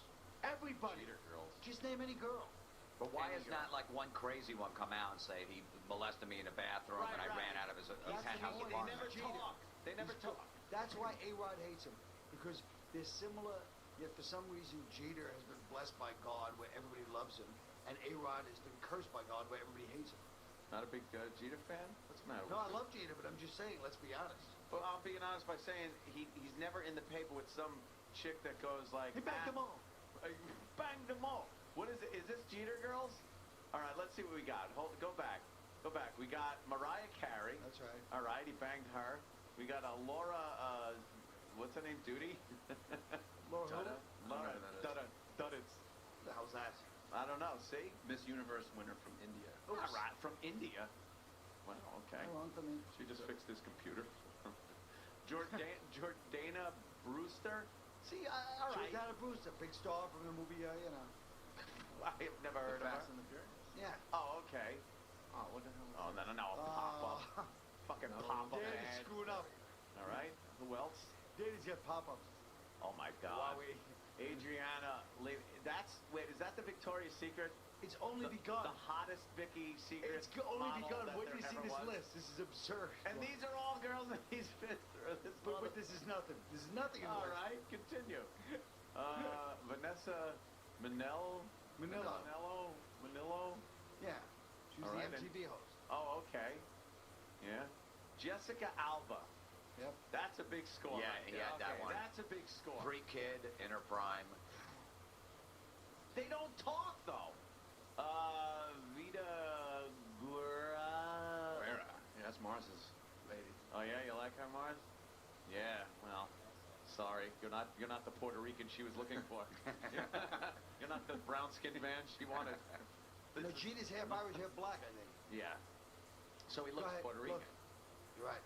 [SPEAKER 5] Everybody.
[SPEAKER 4] Jeter girls.
[SPEAKER 5] Just name any girl.
[SPEAKER 8] But why
[SPEAKER 4] Any
[SPEAKER 8] has
[SPEAKER 4] girl.
[SPEAKER 8] not like one crazy one come out and say he molested me in the bathroom and I ran out of his
[SPEAKER 5] That's
[SPEAKER 8] penthouse
[SPEAKER 5] the
[SPEAKER 4] They
[SPEAKER 5] one.
[SPEAKER 8] apartment?
[SPEAKER 4] never
[SPEAKER 5] Jeter.
[SPEAKER 4] talk. They never
[SPEAKER 5] He's-
[SPEAKER 4] talk.
[SPEAKER 5] That's why A-Rod hates him. Because they're similar, yet for some reason Jeter has been blessed by God where everybody loves him. And A-Rod has been cursed by God where everybody hates him.
[SPEAKER 4] Not a big Jeter fan? What's the matter
[SPEAKER 5] No, I
[SPEAKER 4] with you?
[SPEAKER 5] love Jeter, but I'm just saying, let's be honest.
[SPEAKER 4] Well, I'm being honest by saying he's never in the paper with some chick that goes like...
[SPEAKER 5] He banged them all.
[SPEAKER 4] Banged them all. What is it? Is this Jeter girls? All right, let's see what we got. Go back. Go back. We got Mariah Carey.
[SPEAKER 5] That's right.
[SPEAKER 4] All right, he banged her. We got Laura, what's her name? Duty?
[SPEAKER 5] Laura who?
[SPEAKER 4] Laura
[SPEAKER 9] I don't know who that is.
[SPEAKER 4] Duddits.
[SPEAKER 5] The hell's that?
[SPEAKER 4] I don't know. See?
[SPEAKER 9] Miss Universe winner from India.
[SPEAKER 4] All right, from India. Well, okay.
[SPEAKER 5] Well, I mean,
[SPEAKER 4] She just fixed his computer. Jordana Brewster. See, all right.
[SPEAKER 5] Jordana Brewster, big star from the movie,
[SPEAKER 4] I've never heard of
[SPEAKER 9] Fast
[SPEAKER 4] her.
[SPEAKER 9] and the Furious.
[SPEAKER 5] Yeah.
[SPEAKER 4] Oh, okay.
[SPEAKER 9] Oh, what the hell?
[SPEAKER 4] Oh, no, pop-up. Fucking pop-up
[SPEAKER 5] Dana's
[SPEAKER 4] ad.
[SPEAKER 5] screwed up.
[SPEAKER 4] All right. Who else?
[SPEAKER 5] Dana's got pop-ups.
[SPEAKER 4] Oh, my God.
[SPEAKER 5] Huawei.
[SPEAKER 4] Adriana. Wait, is that the Victoria's Secret?
[SPEAKER 5] It's only begun.
[SPEAKER 4] The hottest Vicky Secret
[SPEAKER 5] It's only
[SPEAKER 4] model
[SPEAKER 5] begun.
[SPEAKER 4] that
[SPEAKER 5] Wait till
[SPEAKER 4] there
[SPEAKER 5] you see
[SPEAKER 4] ever
[SPEAKER 5] this
[SPEAKER 4] was.
[SPEAKER 5] list. This is absurd.
[SPEAKER 4] And these are all girls that he's been through.
[SPEAKER 5] But this is nothing. This is nothing in the
[SPEAKER 4] All
[SPEAKER 5] list.
[SPEAKER 4] right, continue. Vanessa Manillo. Manillo.
[SPEAKER 5] Yeah. She was
[SPEAKER 4] All
[SPEAKER 5] the
[SPEAKER 4] right,
[SPEAKER 5] MTV host.
[SPEAKER 4] Oh, okay. Yeah. Jessica Alba.
[SPEAKER 5] Yep.
[SPEAKER 4] That's a big score.
[SPEAKER 8] Yeah,
[SPEAKER 4] right
[SPEAKER 8] he
[SPEAKER 4] there.
[SPEAKER 8] had that
[SPEAKER 4] Okay,
[SPEAKER 8] one.
[SPEAKER 4] That's a big score.
[SPEAKER 8] Pre-kid, in her prime.
[SPEAKER 4] They don't talk though. Vida Guerra.
[SPEAKER 9] Guerra. Yeah, that's Mars's lady.
[SPEAKER 4] Oh yeah, you like her, Mars? Yeah. Well, sorry, you're not the Puerto Rican she was looking for. You're not the brown-skinned man she wanted.
[SPEAKER 5] No, Jeter's half Irish, half black, I think.
[SPEAKER 4] Yeah. So he
[SPEAKER 5] Go
[SPEAKER 4] looks
[SPEAKER 5] ahead,
[SPEAKER 4] Puerto
[SPEAKER 5] look.
[SPEAKER 4] Rican.
[SPEAKER 5] You're right.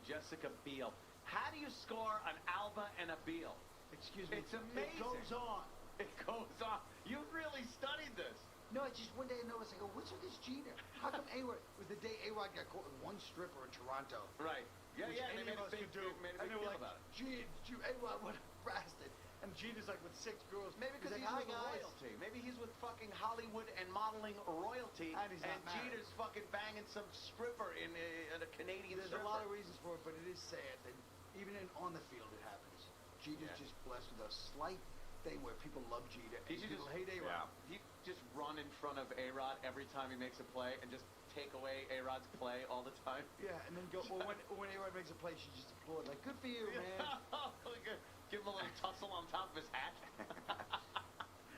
[SPEAKER 4] Jessica Biel. How do you score an Alba and a Biel?
[SPEAKER 5] Excuse me.
[SPEAKER 4] It's amazing.
[SPEAKER 5] It goes on.
[SPEAKER 4] It goes on. You really studied this.
[SPEAKER 5] No, it's just one day I noticed, I go, what's with this Jeter? How come A-Rod, it was the day A-Rod got caught with one stripper in Toronto.
[SPEAKER 4] Right. Yeah,
[SPEAKER 5] which
[SPEAKER 4] yeah.
[SPEAKER 5] any
[SPEAKER 4] They made
[SPEAKER 5] of
[SPEAKER 4] a
[SPEAKER 5] us
[SPEAKER 4] big,
[SPEAKER 5] could do.
[SPEAKER 4] made a
[SPEAKER 5] And
[SPEAKER 4] big
[SPEAKER 5] they were
[SPEAKER 4] deal
[SPEAKER 5] like,
[SPEAKER 4] about it.
[SPEAKER 5] gee, A-Rod, what a bastard. And Jeter's like with 6 girls.
[SPEAKER 4] Maybe because
[SPEAKER 5] like,
[SPEAKER 4] he's
[SPEAKER 5] hi,
[SPEAKER 4] with
[SPEAKER 5] guys.
[SPEAKER 4] royalty. Maybe he's with fucking Hollywood and modeling royalty.
[SPEAKER 5] And he's not married.
[SPEAKER 4] Jeter's fucking banging some stripper in a Canadian
[SPEAKER 5] There's
[SPEAKER 4] stripper.
[SPEAKER 5] a lot of reasons for it, but it is sad that even on the field it happens. Jeter's
[SPEAKER 4] Yeah.
[SPEAKER 5] just blessed with a slight thing where people love Jeter and
[SPEAKER 4] He should
[SPEAKER 5] people
[SPEAKER 4] just
[SPEAKER 5] hate A-Rod.
[SPEAKER 4] He just run in front of A-Rod every time he makes a play and just take away A-Rod's play all the time.
[SPEAKER 5] Yeah, and then go, well, when A-Rod makes a play, she just applaud, like, good for you, man.
[SPEAKER 4] Give him a little tussle on top of his hat.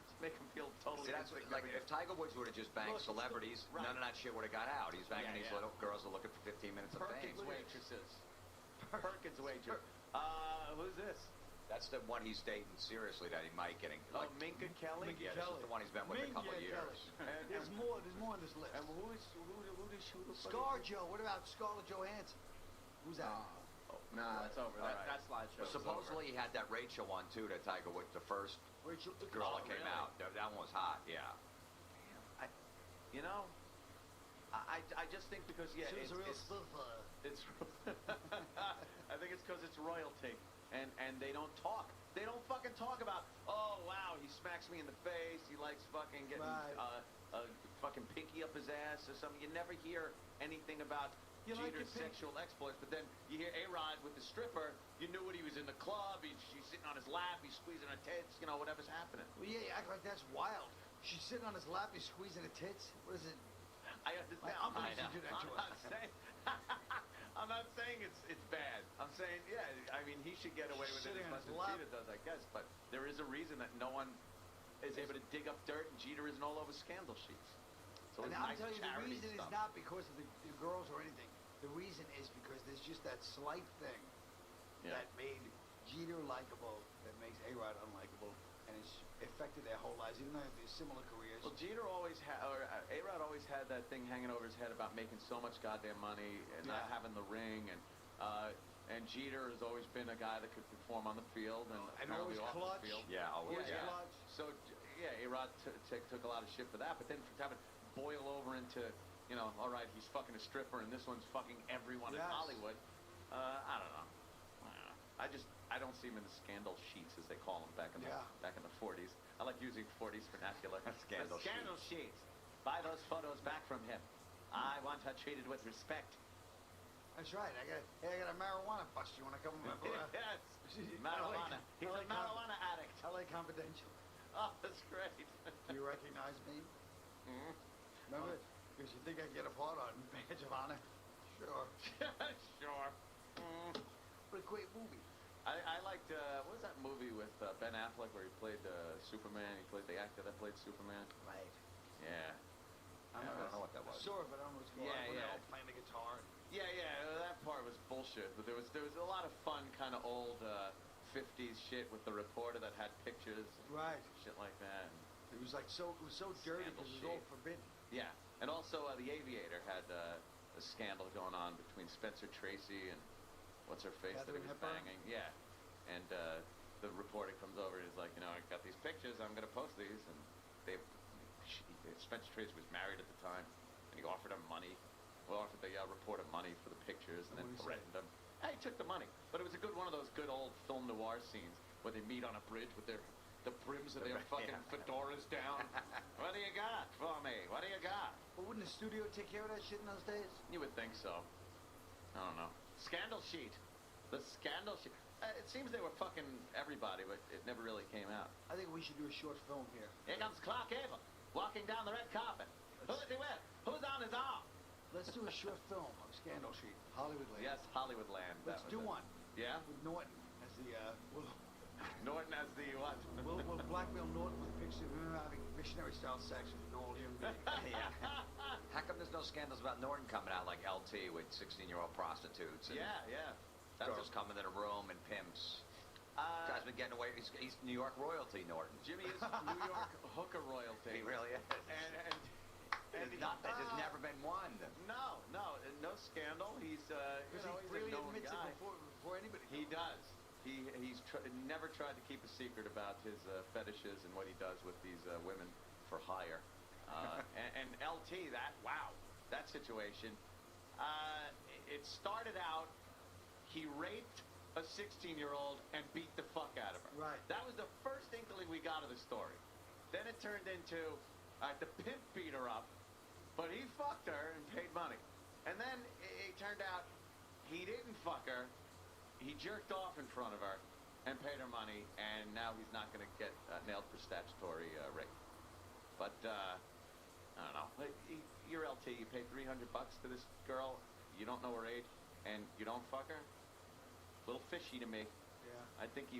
[SPEAKER 4] Just make him feel totally
[SPEAKER 8] See, that's what, like if Tiger Woods would have just banged
[SPEAKER 4] Look, it's the-
[SPEAKER 8] celebrities,
[SPEAKER 4] right.
[SPEAKER 8] none of that shit would have got out. He's banging
[SPEAKER 4] Yeah,
[SPEAKER 8] these
[SPEAKER 4] yeah.
[SPEAKER 8] little girls that are looking for 15 minutes of fame.
[SPEAKER 4] Perkins waitresses. Perkins waitress. Who's this?
[SPEAKER 8] That's the one he's dating seriously that he might getting.
[SPEAKER 4] Oh,
[SPEAKER 8] Like,
[SPEAKER 4] Minka Kelly?
[SPEAKER 8] yeah, this is the one he's been with a couple of
[SPEAKER 5] Minka
[SPEAKER 8] years.
[SPEAKER 5] Kelly.
[SPEAKER 4] And-
[SPEAKER 5] There's more on this list.
[SPEAKER 4] And who the fuck is
[SPEAKER 5] ScarJo, what about Scarlett Johansson? Who's that?
[SPEAKER 9] Nah, that's over.
[SPEAKER 4] All right.
[SPEAKER 9] That slideshow.
[SPEAKER 8] But supposedly he had that Rachel one too, that Tiger Woods, the first
[SPEAKER 5] Rachel
[SPEAKER 8] girl
[SPEAKER 4] Oh,
[SPEAKER 8] that came
[SPEAKER 4] really?
[SPEAKER 8] out. That one was hot, yeah.
[SPEAKER 4] You know, I just think because
[SPEAKER 5] She was a real spoofer.
[SPEAKER 4] it's I think it's because it's royalty, and they don't talk. They don't fucking talk about. Oh wow, he smacks me in the face. He likes fucking getting
[SPEAKER 5] Right.
[SPEAKER 4] a fucking pinky up his ass or something. You never hear anything about
[SPEAKER 5] You like
[SPEAKER 4] Jeter's
[SPEAKER 5] your pink-
[SPEAKER 4] sexual exploits, but then you hear A-Rod with the stripper. You knew when he was in the club. She's sitting on his lap. He's squeezing her tits. You know, whatever's happening.
[SPEAKER 5] Well, yeah, you act like that's wild. She's sitting on his lap, he's squeezing her tits. What is it?
[SPEAKER 4] I understand.
[SPEAKER 5] I'm
[SPEAKER 4] I
[SPEAKER 5] gonna
[SPEAKER 4] know.
[SPEAKER 5] do that to
[SPEAKER 4] I'm
[SPEAKER 5] her.
[SPEAKER 4] not saying. I'm not saying it's bad. I'm saying, yeah. I mean, he should get away with it
[SPEAKER 5] Sitting
[SPEAKER 4] as
[SPEAKER 5] on
[SPEAKER 4] much
[SPEAKER 5] his
[SPEAKER 4] as
[SPEAKER 5] lap.
[SPEAKER 4] Jeter does, I guess. But there is a reason that no one is able to dig up dirt, and Jeter isn't all over scandal sheets. So
[SPEAKER 5] And
[SPEAKER 4] it's
[SPEAKER 5] I'm
[SPEAKER 4] nice
[SPEAKER 5] telling you, the
[SPEAKER 4] charity
[SPEAKER 5] reason
[SPEAKER 4] stuff.
[SPEAKER 5] is not because of the girls or anything. The reason is because there's just that slight thing
[SPEAKER 4] Yeah.
[SPEAKER 5] that made Jeter likable, that makes A-Rod unlikable, and it's affected their whole lives, even though they have similar careers.
[SPEAKER 4] Well, Jeter always had, or A-Rod always had that thing hanging over his head about making so much goddamn money and not
[SPEAKER 5] Yeah.
[SPEAKER 4] having the ring, and Jeter has always been a guy that could perform on the field and apparently
[SPEAKER 5] always
[SPEAKER 4] off
[SPEAKER 5] clutch.
[SPEAKER 4] the field.
[SPEAKER 8] Yeah, always.
[SPEAKER 5] Always
[SPEAKER 8] Yeah.
[SPEAKER 5] clutch.
[SPEAKER 4] So yeah, A-Rod took a lot of shit for that, but then to have it boil over into, you know, all right, he's fucking a stripper and this one's fucking everyone in
[SPEAKER 5] Yes.
[SPEAKER 4] Hollywood. I don't know. I don't see him in the scandal sheets as they call them back in
[SPEAKER 5] Yeah.
[SPEAKER 4] the 40s. I like using 40s vernacular.
[SPEAKER 8] Scandal
[SPEAKER 4] The scandal sheets. Buy those photos back from him. I want her treated with respect.
[SPEAKER 5] That's right. I got a marijuana bust. You want to come with my boy?
[SPEAKER 4] Yes.
[SPEAKER 5] I
[SPEAKER 4] Marijuana.
[SPEAKER 5] like-
[SPEAKER 4] He's
[SPEAKER 5] I
[SPEAKER 4] a
[SPEAKER 5] like
[SPEAKER 4] marijuana addict.
[SPEAKER 5] I like confidential.
[SPEAKER 4] Oh, that's great.
[SPEAKER 5] Do you recognize me?
[SPEAKER 4] Mhm.
[SPEAKER 5] Remember? Because you think I get a part on Badge of Honor? Sure.
[SPEAKER 4] Sure.
[SPEAKER 5] What a great movie.
[SPEAKER 4] I liked, what was that movie with Ben Affleck where he played Superman? He played the actor that played Superman.
[SPEAKER 5] Right.
[SPEAKER 4] Yeah.
[SPEAKER 8] I don't know what that was.
[SPEAKER 5] Sort of, but I don't know what's going on.
[SPEAKER 4] Yeah,
[SPEAKER 5] When they're
[SPEAKER 4] yeah.
[SPEAKER 5] all playing the guitar.
[SPEAKER 4] Yeah, that part was bullshit. But there was a lot of fun kind of old 50s shit with the reporter that had pictures.
[SPEAKER 5] Right.
[SPEAKER 4] Shit like that.
[SPEAKER 5] It was like so dirty
[SPEAKER 4] Scandal
[SPEAKER 5] because it was all
[SPEAKER 4] sheet.
[SPEAKER 5] forbidden.
[SPEAKER 4] Yeah. And also The Aviator had a scandal going on between Spencer Tracy and what's her face that he
[SPEAKER 5] Katharine
[SPEAKER 4] was
[SPEAKER 5] Hepburn?
[SPEAKER 4] banging. Yeah. And the reporter comes over and is like, I got these pictures. I'm gonna post these. And Spencer Tracy was married at the time, and he offered him money. Well, offered the reporter money for the pictures, and then
[SPEAKER 5] What did he say?
[SPEAKER 4] threatened him. Hey, he took the money, but it was one of those good old film noir scenes where they meet on a bridge with the brims of their fucking fedoras down. What do you got for me? What do you got?
[SPEAKER 5] But wouldn't the studio take care of that shit in those days?
[SPEAKER 4] You would think so. I don't know. Scandal sheet. The scandal sheet. It seems they were fucking everybody, but it never really came out.
[SPEAKER 5] I think we should do a short film here.
[SPEAKER 4] Here comes Clark Gable, walking down the red carpet. Who is he with? Who's on his arm?
[SPEAKER 5] Let's do a short film of Scandal Sheet, Hollywoodland.
[SPEAKER 4] Yes, Hollywoodland.
[SPEAKER 5] Let's do one.
[SPEAKER 4] Yeah?
[SPEAKER 5] With Norton as the,
[SPEAKER 4] Norton as the what?
[SPEAKER 5] we'll blackmail Norton with pictures of him having missionary-style sex with an old human being.
[SPEAKER 8] Yeah. How come there's no scandals about Norton coming out like LT with 16-year-old prostitutes? And
[SPEAKER 4] Yeah.
[SPEAKER 8] girls coming in a room and pimps. Guy's been getting away. He's New York royalty, Norton.
[SPEAKER 4] Jimmy is New York hooker royalty.
[SPEAKER 8] He really is.
[SPEAKER 4] And
[SPEAKER 8] There's never been one.
[SPEAKER 4] No scandal. He's
[SPEAKER 5] Because he
[SPEAKER 4] he's
[SPEAKER 5] freely
[SPEAKER 4] a known
[SPEAKER 5] admits
[SPEAKER 4] guy.
[SPEAKER 5] it before anybody.
[SPEAKER 4] He does. He's never tried to keep a secret about his fetishes and what he does with these women for hire. And LT, that situation. It started out. He raped a 16-year-old and beat the fuck out of her.
[SPEAKER 5] Right.
[SPEAKER 4] That was the first inkling we got of the story. Then it turned into the pimp beat her up, but he fucked her and paid money. And then it turned out he didn't fuck her. He jerked off in front of her and paid her money, and now he's not going to get nailed for statutory rape. But I don't know. You're LT. You paid $300 to this girl. You don't know her age, and you don't fuck her. Little fishy to me.
[SPEAKER 5] Yeah.
[SPEAKER 4] I think he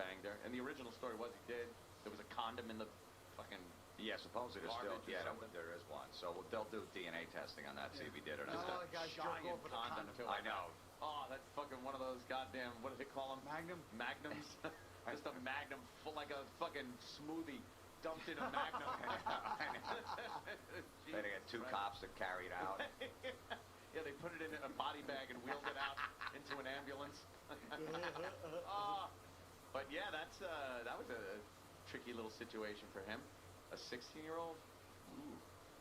[SPEAKER 4] banged her. And the original story was he did. There was a condom in the fucking.
[SPEAKER 8] Yeah, supposedly there's still.
[SPEAKER 4] Garbage or
[SPEAKER 8] Yeah,
[SPEAKER 4] something.
[SPEAKER 8] there is one. So they'll do DNA testing on that, see if he did or
[SPEAKER 5] No,
[SPEAKER 8] not.
[SPEAKER 5] the guys jerk
[SPEAKER 4] giant
[SPEAKER 5] off with a
[SPEAKER 4] condom
[SPEAKER 5] condom.
[SPEAKER 4] too.
[SPEAKER 8] I know.
[SPEAKER 4] Oh, that's fucking one of those goddamn. What do they call them?
[SPEAKER 5] Magnum?
[SPEAKER 4] Magnums. Just a magnum full like a fucking smoothie dumped in a magnum.
[SPEAKER 8] They get two cops that carry it out.
[SPEAKER 4] Yeah, they put it in a body bag and wheeled it out into an ambulance. But yeah, that was a tricky little situation for him. A 16-year-old? Ooh,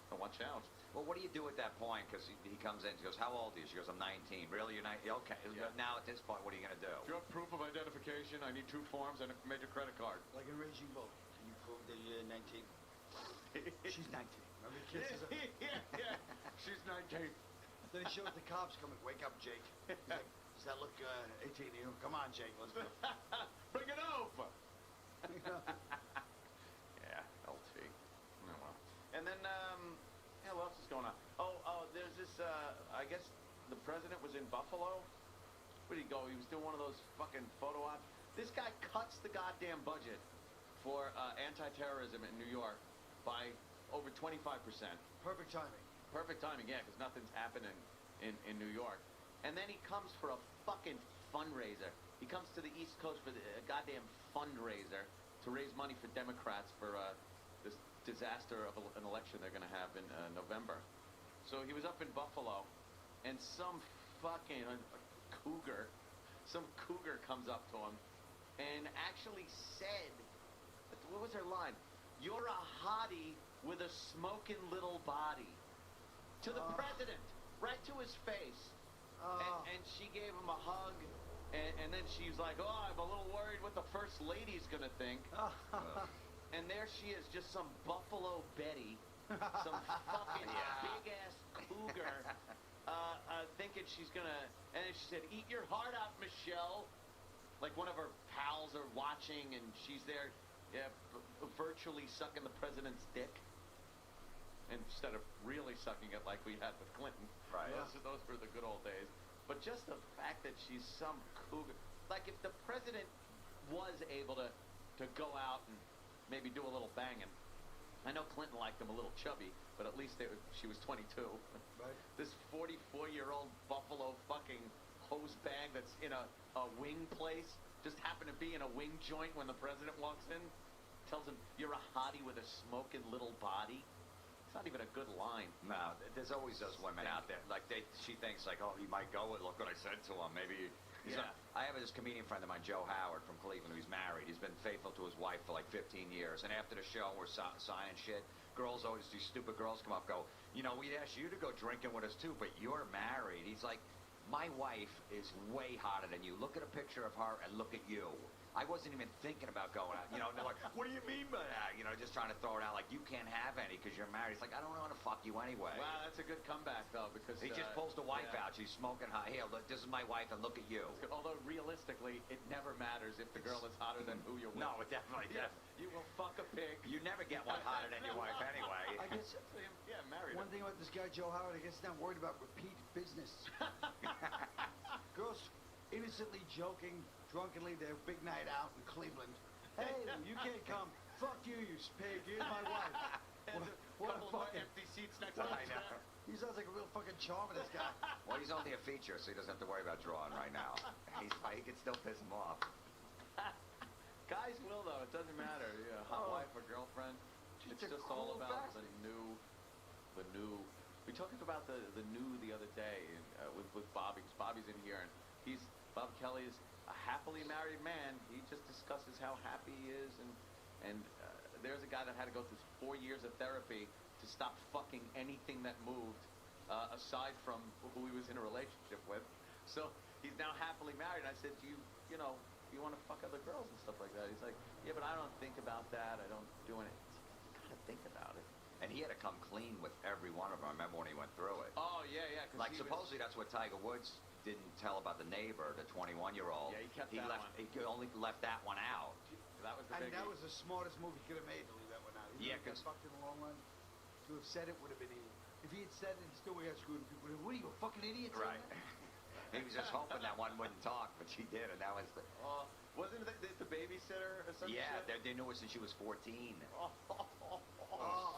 [SPEAKER 4] so watch out.
[SPEAKER 8] Well, what do you do at that point? Because he comes in, he goes, how old are you? She goes, I'm 19. Really? You're 19? Okay.
[SPEAKER 4] Yeah.
[SPEAKER 8] Now at this point, what are you going to do?
[SPEAKER 4] If you have proof of identification, I need 2 forms and a major credit card.
[SPEAKER 5] Like in Raging Bull. Can you prove that you're 19? She's 19. Remember the kids?
[SPEAKER 4] yeah. She's 19.
[SPEAKER 5] Then he shows the cops coming. Wake up, Jake. He's like, does that look 18 to you? Come on, Jake. Let's go.
[SPEAKER 4] Bring it over.
[SPEAKER 5] You know?
[SPEAKER 4] Yeah, LT. Oh, well. And then, what else is going on? Oh, there's this, I guess the president was in Buffalo. Where'd he go? He was doing one of those fucking photo ops. This guy cuts the goddamn budget for anti-terrorism in New York by over 25%.
[SPEAKER 5] Perfect timing.
[SPEAKER 4] Perfect timing, yeah, because nothing's happening in New York. And then he comes for a fucking fundraiser. He comes to the East Coast for a goddamn fundraiser to raise money for Democrats for this disaster of an election they're going to have in November. So he was up in Buffalo, and some fucking cougar comes up to him and actually said, what was her line? You're a hottie with a smoking little body. To the president, right to his face. And she gave him a hug, and then she's like, oh, I'm a little worried what the first lady's gonna think. And there she is, just some Buffalo Betty, some fucking big-ass cougar, thinking she's gonna, and then she said, eat your heart out, Michelle. Like one of her pals are watching, and she's there virtually sucking the president's dick. instead of really sucking it like we had with Clinton.
[SPEAKER 8] Right.
[SPEAKER 4] Those were the good old days. But just the fact that she's some cougar. Like, if the president was able to go out and maybe do a little banging. I know Clinton liked him a little chubby, but at least she was 22.
[SPEAKER 5] Right.
[SPEAKER 4] This 44-year-old buffalo fucking hose bag that's in a wing place just happened to be in a wing joint when the president walks in. Tells him, you're a hottie with a smoking little body. It's not even a good line.
[SPEAKER 8] No, there's always those women out there. Like, she thinks, like, oh, he might go with, look what I said to him. Maybe he's
[SPEAKER 4] Yeah.
[SPEAKER 8] not. I have this comedian friend of mine, Joe Howard from Cleveland, who's married. He's been faithful to his wife for like 15 years. And after the show, we're signing shit. Girls always, these stupid girls come up, go, you know, we'd ask you to go drinking with us too, but you're married. He's like, my wife is way hotter than you. Look at a picture of her and look at you. I wasn't even thinking about going out. You know, and they're like, what do you mean by that? You know, just trying to throw it out like, you can't have any because you're married. It's like, I don't want to fuck you anyway.
[SPEAKER 4] Wow, that's a good comeback, though, because...
[SPEAKER 8] He just pulls the wife out. She's smoking hot. Here, look, this is my wife, and look at you.
[SPEAKER 4] Although, realistically, it never matters if the girl is hotter than who you're with.
[SPEAKER 8] No, it definitely.
[SPEAKER 4] You will fuck a pig.
[SPEAKER 8] You never get one hotter than your wife anyway.
[SPEAKER 5] I guess
[SPEAKER 4] married
[SPEAKER 5] one
[SPEAKER 4] him.
[SPEAKER 5] thing about this guy, Joe Howard, I guess he's not worried about repeat business. Girls innocently joking, drunkenly, their big night out in Cleveland. Hey, you can't come. Fuck you, you pig. Here's my wife. What a fucking...
[SPEAKER 4] empty seats next to
[SPEAKER 8] I know.
[SPEAKER 5] He sounds like a real fucking charmer, this guy.
[SPEAKER 8] Well, he's only a feature, so he doesn't have to worry about drawing right now. He can still piss him off.
[SPEAKER 4] Guys will, though. It doesn't matter. Hot wife or girlfriend. It's just all about the new. We talked about the new the other day with Bobby. 'Cause Bobby's in here, and Bob Kelly is a happily married man. He just discusses how happy he is, and there's a guy that had to go through 4 years of therapy to stop fucking anything that moved, aside from who he was in a relationship with. So he's now happily married. And I said, do you want to fuck other girls and stuff like that? He's like, yeah, but I don't think about that. I don't do it. You gotta think about it.
[SPEAKER 8] And he had to come clean with every one of them. I remember when he went through it.
[SPEAKER 4] Oh, yeah.
[SPEAKER 8] Like, supposedly that's what Tiger Woods didn't tell about the neighbor, the 21-year-old.
[SPEAKER 4] Yeah, he kept that one.
[SPEAKER 8] He only left that one out.
[SPEAKER 4] That was the
[SPEAKER 5] And
[SPEAKER 4] biggie.
[SPEAKER 5] that was the smartest move he could have made to leave that one out.
[SPEAKER 8] Yeah,
[SPEAKER 5] because fucked in the long run. To have said it would have been easy. If he had said it, he still would have screwed people. What are you, a fucking idiot?
[SPEAKER 8] Right. He was just hoping that one wouldn't talk, but she did, and that was the...
[SPEAKER 4] Wasn't it the babysitter or something?
[SPEAKER 8] Yeah, they knew her since she was 14.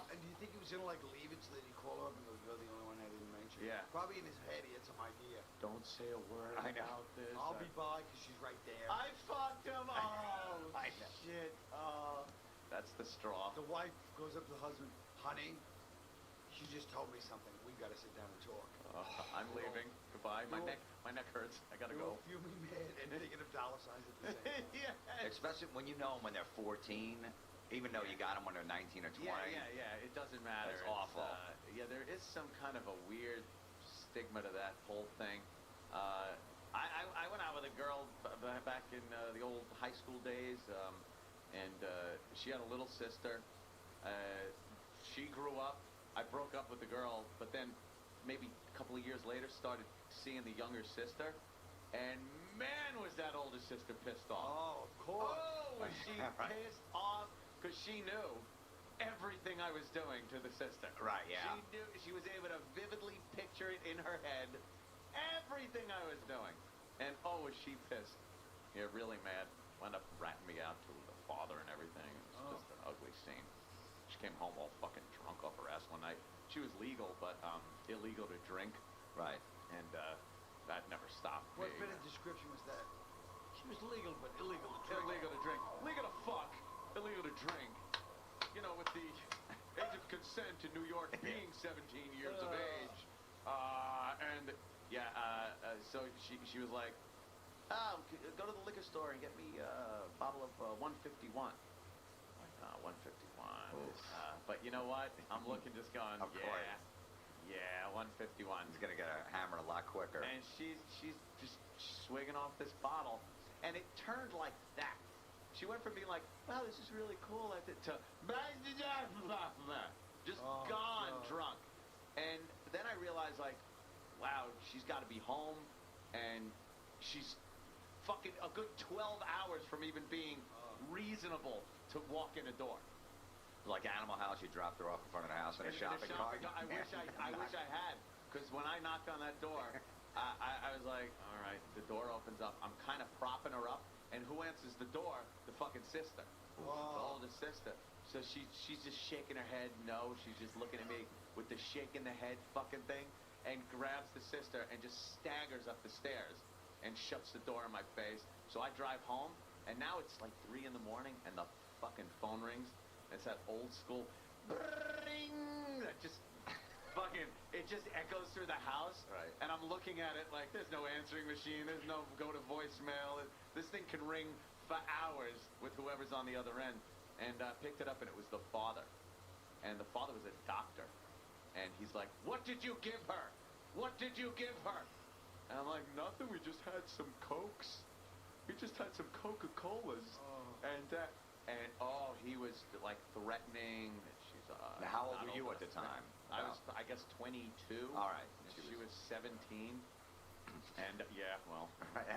[SPEAKER 5] And do you think he was gonna like leave it so that he called her up and go, you're the only one that didn't mention it?
[SPEAKER 4] Yeah.
[SPEAKER 5] Probably in his head he had some idea.
[SPEAKER 4] Don't say a word
[SPEAKER 8] I know.
[SPEAKER 4] about this.
[SPEAKER 5] I'll be by because she's right there.
[SPEAKER 4] I fucked him. Oh,
[SPEAKER 8] I know.
[SPEAKER 4] shit. That's the straw.
[SPEAKER 5] The wife goes up to the husband, honey, she just told me something. We gotta sit down and talk.
[SPEAKER 4] I'm leaving. Goodbye. My neck hurts. I gotta go.
[SPEAKER 5] Fuming mad and thinking of dollar signs at the same time.
[SPEAKER 4] Yeah.
[SPEAKER 8] Especially when you know them when they're 14, even though you got them when they're 19 or 20.
[SPEAKER 4] Yeah. It doesn't matter.
[SPEAKER 8] It's awful.
[SPEAKER 4] There is some kind of a weird stigma to that whole thing. I went out with a girl back in the old high school days, and she had a little sister. She grew up. I broke up with the girl, but then maybe a couple of years later started seeing the younger sister, and man, was that older sister pissed off.
[SPEAKER 5] Oh, of course.
[SPEAKER 4] Oh, was she
[SPEAKER 8] Right.
[SPEAKER 4] pissed off because she knew everything I was doing to the sister.
[SPEAKER 8] Right, yeah.
[SPEAKER 4] She knew. She was able to vividly picture it in her head, everything I was doing. And oh, was she pissed. Yeah, really mad. Wound up ratting me out to the father and everything. It was just an ugly scene. She came home all fucking drunk off her ass one night. She was legal, but illegal to drink.
[SPEAKER 8] Right.
[SPEAKER 4] And that never stopped
[SPEAKER 5] What
[SPEAKER 4] me.
[SPEAKER 5] bit of description was that? She was legal, but illegal to drink.
[SPEAKER 4] Illegal to drink. Legal to fuck. Illegal to drink. You know, with the age of consent in New York being 17 years of age. So she was like, go to the liquor store and get me a bottle of 151. I'm like, 151. But you know what? I'm looking, just going,
[SPEAKER 8] Of course.
[SPEAKER 4] Yeah, 151.
[SPEAKER 8] He's going to get hammered a lot quicker.
[SPEAKER 4] And she's just swigging off this bottle, and it turned like that. She went from being like, wow, this is really cool, to just gone drunk. And then I realized, like, wow, she's got to be home, and she's fucking a good 12 hours from even being reasonable to walk in a door.
[SPEAKER 8] Like Animal House, you dropped her off in front of the house in a shopping cart.
[SPEAKER 4] I wish I had, because when I knocked on that door, I was like, all right, the door opens up. I'm kind of propping her up, and who answers the door? The fucking sister, the oldest sister. So she's just shaking her head. No, she's just looking at me with the shaking the head fucking thing, and grabs the sister and just staggers up the stairs and shuts the door in my face. So I drive home, and now it's like 3 in the morning, and the fucking phone rings. It's that old school ring that just fucking, it just echoes through the house.
[SPEAKER 8] Right.
[SPEAKER 4] And I'm looking at it like there's no answering machine, there's no go to voicemail. This thing can ring for hours with whoever's on the other end. And picked it up, and it was the father. And the father was a doctor. And he's like, what did you give her? What did you give her? And I'm like, nothing, we just had some Cokes. We just had some Coca-Colas. And he was like threatening. She's
[SPEAKER 8] Now, how old
[SPEAKER 4] not
[SPEAKER 8] were you
[SPEAKER 4] old
[SPEAKER 8] at the
[SPEAKER 4] enough.
[SPEAKER 8] time?
[SPEAKER 4] I was, I guess, 22.
[SPEAKER 8] All right.
[SPEAKER 4] She was 17. And yeah, well,
[SPEAKER 8] Right.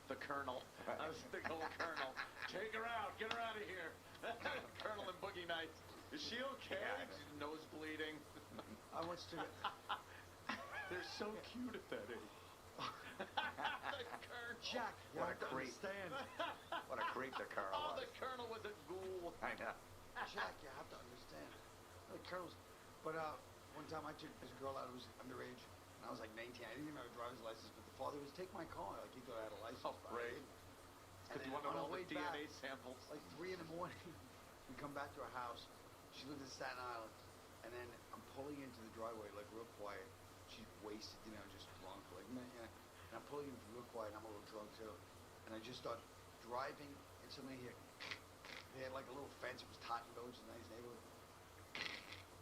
[SPEAKER 4] the colonel. I was the old colonel. Take her out. Get her out of here. Colonel and Boogie Nights. Is she okay?
[SPEAKER 8] Yeah.
[SPEAKER 4] She's nose bleeding.
[SPEAKER 5] I once took it.
[SPEAKER 4] They're so cute at that age. The colonel.
[SPEAKER 5] Jack, you
[SPEAKER 8] What
[SPEAKER 5] have
[SPEAKER 8] a
[SPEAKER 5] to
[SPEAKER 8] creep.
[SPEAKER 5] understand.
[SPEAKER 8] What a creep the Colonel
[SPEAKER 4] Oh,
[SPEAKER 8] was.
[SPEAKER 4] the colonel was a ghoul.
[SPEAKER 8] I know.
[SPEAKER 5] Jack, you have to understand. The colonels. But one time I took this girl out who was underage, and I was like 19. I didn't even have a driver's license, but the father was take my car. Like he thought I had a license.
[SPEAKER 4] Oh,
[SPEAKER 5] but I
[SPEAKER 4] great.
[SPEAKER 5] didn't.
[SPEAKER 4] Because
[SPEAKER 5] And
[SPEAKER 4] you
[SPEAKER 5] then
[SPEAKER 4] wanted
[SPEAKER 5] on
[SPEAKER 4] all
[SPEAKER 5] our
[SPEAKER 4] the
[SPEAKER 5] way back,
[SPEAKER 4] DNA samples.
[SPEAKER 5] like 3 in the morning, we come back to her house. She lived in Staten Island, and then I'm pulling into the driveway like real quiet. She's wasted, you know, just drunk, like yeah. And I'm pulling in real quiet. And I'm a little drunk too, and I just start driving, and suddenly I hear. They had like a little fence. It was Tottenville, which is a nice neighborhood.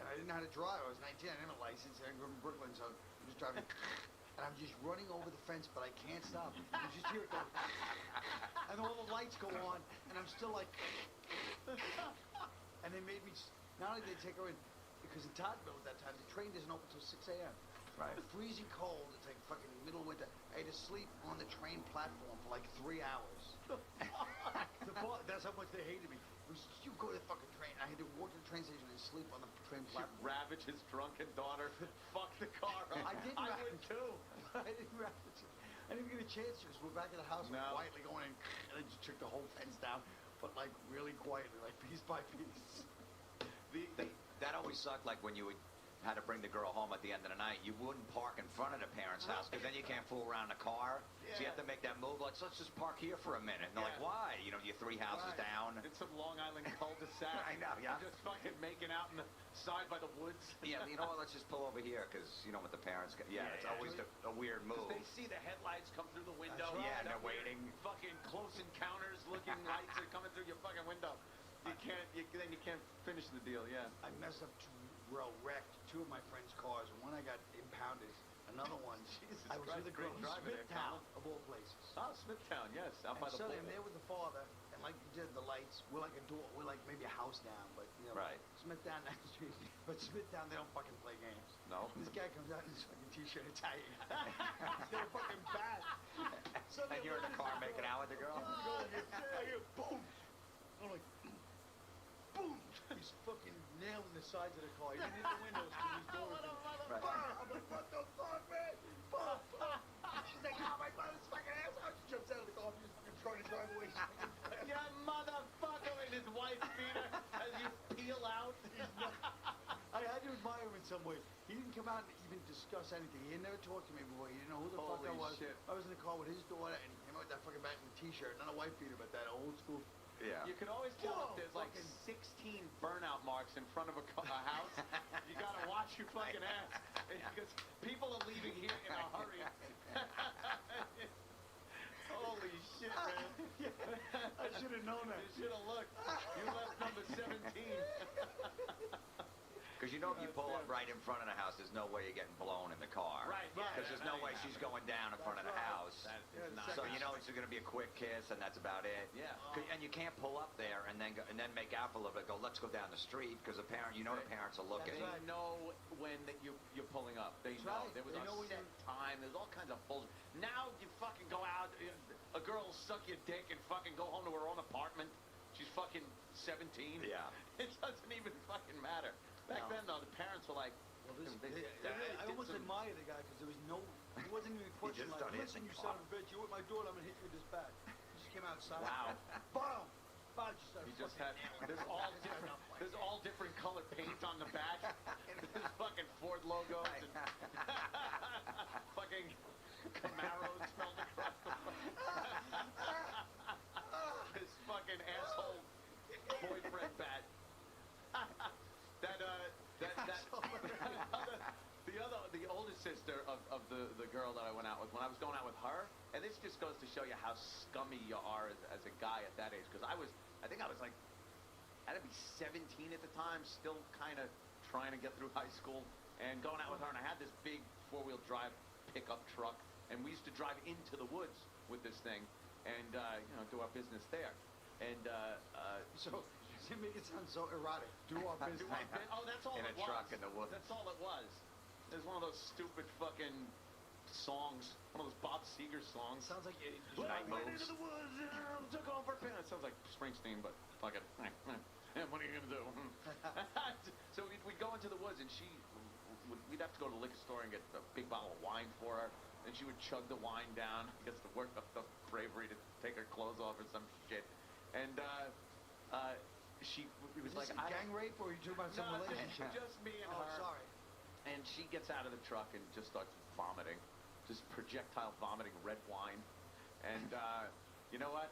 [SPEAKER 5] And I didn't know how to drive. I was 19. I didn't have a license. I grew up in Brooklyn, so I'm just driving. And I'm just running over the fence, but I can't stop. You just hear it go. And all the lights go on, and I'm still like. And they made me. Not only did they take her in, because in Tottenville at that time, the train doesn't open until 6 a.m.
[SPEAKER 8] Right.
[SPEAKER 5] Freezing cold. It's like fucking middle of winter. I had to sleep on the train platform for like 3 hours. That's how much they hated me. It was, you go to the fucking train. I had to walk to the train station and sleep on the train
[SPEAKER 4] Should
[SPEAKER 5] platform.
[SPEAKER 4] ravage his drunken daughter. Fuck the car up.
[SPEAKER 5] I did
[SPEAKER 4] I
[SPEAKER 5] ravage
[SPEAKER 4] would too.
[SPEAKER 5] I didn't ravage it. I didn't even get a chance to. So we're back at the house,
[SPEAKER 4] No.
[SPEAKER 5] quietly going in, and I just took the whole fence down, but like really quietly, like piece by piece.
[SPEAKER 8] That always sucked, like when you had to bring the girl home at the end of the night. You wouldn't park in front of the parents' house, because then you can't fool around the car. So you have to make that move. Let's just park here for a minute. And they're like, why? You know, you're 3 houses down.
[SPEAKER 4] In some Long Island cul-de-sac.
[SPEAKER 8] I know, yeah.
[SPEAKER 4] Just fucking making out in the side by the woods.
[SPEAKER 8] Yeah, you know what? Let's just pull over here, because you know what the parents get. Yeah, it's always a weird move.
[SPEAKER 4] They see the headlights come through the window.
[SPEAKER 5] That's right.
[SPEAKER 8] Yeah, and
[SPEAKER 4] That
[SPEAKER 8] they're
[SPEAKER 4] weird
[SPEAKER 8] waiting.
[SPEAKER 4] Fucking close encounters looking lights are coming through your fucking window. You can't, then you can't finish the deal, yeah.
[SPEAKER 5] I messed up wrecked 2 of my friends' cars. One I got impounded. Another one,
[SPEAKER 4] Jesus
[SPEAKER 5] I was
[SPEAKER 4] Christ,
[SPEAKER 5] with a girl
[SPEAKER 4] great
[SPEAKER 5] in
[SPEAKER 4] driver there,
[SPEAKER 5] Smithtown,
[SPEAKER 4] Colin.
[SPEAKER 5] of all places.
[SPEAKER 4] Oh, Smithtown, yes, out
[SPEAKER 5] And
[SPEAKER 4] by the
[SPEAKER 5] so
[SPEAKER 4] pool.
[SPEAKER 5] I'm there with the father, and like you did, the lights, we're like a door, we're like maybe a house down, but you know,
[SPEAKER 8] Right.
[SPEAKER 5] Smithtown next to street. But Smithtown, they don't fucking play games.
[SPEAKER 4] No.
[SPEAKER 5] This guy comes out in his fucking t-shirt, Italian guy. They're fucking bad. So
[SPEAKER 8] And you're in the car making out with the girl?
[SPEAKER 5] I hear boom. I'm like, boom. He's fucking nailing the sides of the car. He didn't hit the windows because his doors.
[SPEAKER 8] Right.
[SPEAKER 5] I'm like, what the fuck, man? Boom, boom. She's like, oh, my mother's fucking asshole. She jumps out of the car. She's fucking trying to drive away.
[SPEAKER 4] Yeah, motherfucker, and his wife beater as you peel out.
[SPEAKER 5] I had to admire him in some ways. He didn't come out and even discuss anything. He had never talked to me before. He didn't know who the fuck I
[SPEAKER 4] Holy
[SPEAKER 5] was.
[SPEAKER 4] shit.
[SPEAKER 5] I was in the car with his daughter, and he came out with that fucking back in the t-shirt, not a white beater, but that old school.
[SPEAKER 8] Yeah.
[SPEAKER 4] You can always tell
[SPEAKER 5] Whoa,
[SPEAKER 4] if there's like
[SPEAKER 5] fucking-
[SPEAKER 4] 16 burnout marks in front of a house. You gotta watch your fucking ass. Because people are leaving here in a hurry. Holy shit, man.
[SPEAKER 5] I should have known that.
[SPEAKER 4] You should have looked. You left number 17.
[SPEAKER 8] Because you know if you pull up right in front of the house, there's no way you're getting blown in the car.
[SPEAKER 4] Right, yeah,
[SPEAKER 8] Because there's no way
[SPEAKER 4] that
[SPEAKER 8] she's going down in front of the house.
[SPEAKER 4] That
[SPEAKER 5] Yeah,
[SPEAKER 4] is not.
[SPEAKER 8] So you know it's going to be a quick kiss, and that's about it.
[SPEAKER 4] Yeah.
[SPEAKER 8] And you can't pull up there and then make out for a little bit. Go, let's go down the street, because the parent, you know, the parents are looking.
[SPEAKER 4] They know when that you're pulling up. They
[SPEAKER 5] That's
[SPEAKER 4] know.
[SPEAKER 5] right.
[SPEAKER 4] There was
[SPEAKER 5] They
[SPEAKER 4] a
[SPEAKER 5] know when
[SPEAKER 4] set
[SPEAKER 5] you-
[SPEAKER 4] time. There's all kinds of bullshit. Now you fucking go out. A girl will suck your dick and fucking go home to her own apartment. She's fucking 17.
[SPEAKER 8] Yeah.
[SPEAKER 4] It doesn't even fucking matter. Back then, though, the parents were like,
[SPEAKER 5] Well,
[SPEAKER 4] they
[SPEAKER 5] I almost admire the guy because there was he wasn't even pushing
[SPEAKER 8] just
[SPEAKER 5] like,
[SPEAKER 8] done
[SPEAKER 5] listen, you son of a bitch, you with my daughter, I'm gonna hit you with this bat. He just came outside.
[SPEAKER 4] Wow.
[SPEAKER 5] Boom! Boom!
[SPEAKER 4] He just had, there's all different colored paint on the back. There's fucking Ford logos and fucking Camaros spelled across the his fucking asshole boyfriend bat. The older sister of the girl that I went out with, when I was going out with her, and this just goes to show you how scummy you are as a guy at that age, because I think I was like, I had to be 17 at the time, still kind of trying to get through high school, and going out with her, and I had this big four-wheel drive pickup truck, and we used to drive into the woods with this thing, and do our business there, and
[SPEAKER 5] So, you make it sound so erotic. Do our business.
[SPEAKER 4] Oh, that's all
[SPEAKER 8] In
[SPEAKER 4] it
[SPEAKER 8] a
[SPEAKER 4] was.
[SPEAKER 8] truck in the woods.
[SPEAKER 4] That's all it was. It was one of those stupid fucking songs, one of those Bob Seger songs.
[SPEAKER 5] Sounds like you
[SPEAKER 4] Well, I
[SPEAKER 8] Night
[SPEAKER 4] went
[SPEAKER 8] moves.
[SPEAKER 4] into the woods and took off for a pin. It sounds like Springsteen, but fucking. What are you gonna do? So we'd go into the woods, and we'd have to go to the liquor store and get a big bottle of wine for her, and she would chug the wine down. Gets to work up the bravery to take her clothes off or some shit, and it was like
[SPEAKER 5] gang rape, or are you talking about some
[SPEAKER 4] no,
[SPEAKER 5] relationship?
[SPEAKER 4] just me and
[SPEAKER 5] Oh,
[SPEAKER 4] her.
[SPEAKER 5] sorry.
[SPEAKER 4] And she gets out of the truck and just starts vomiting, just projectile vomiting red wine. And you know what?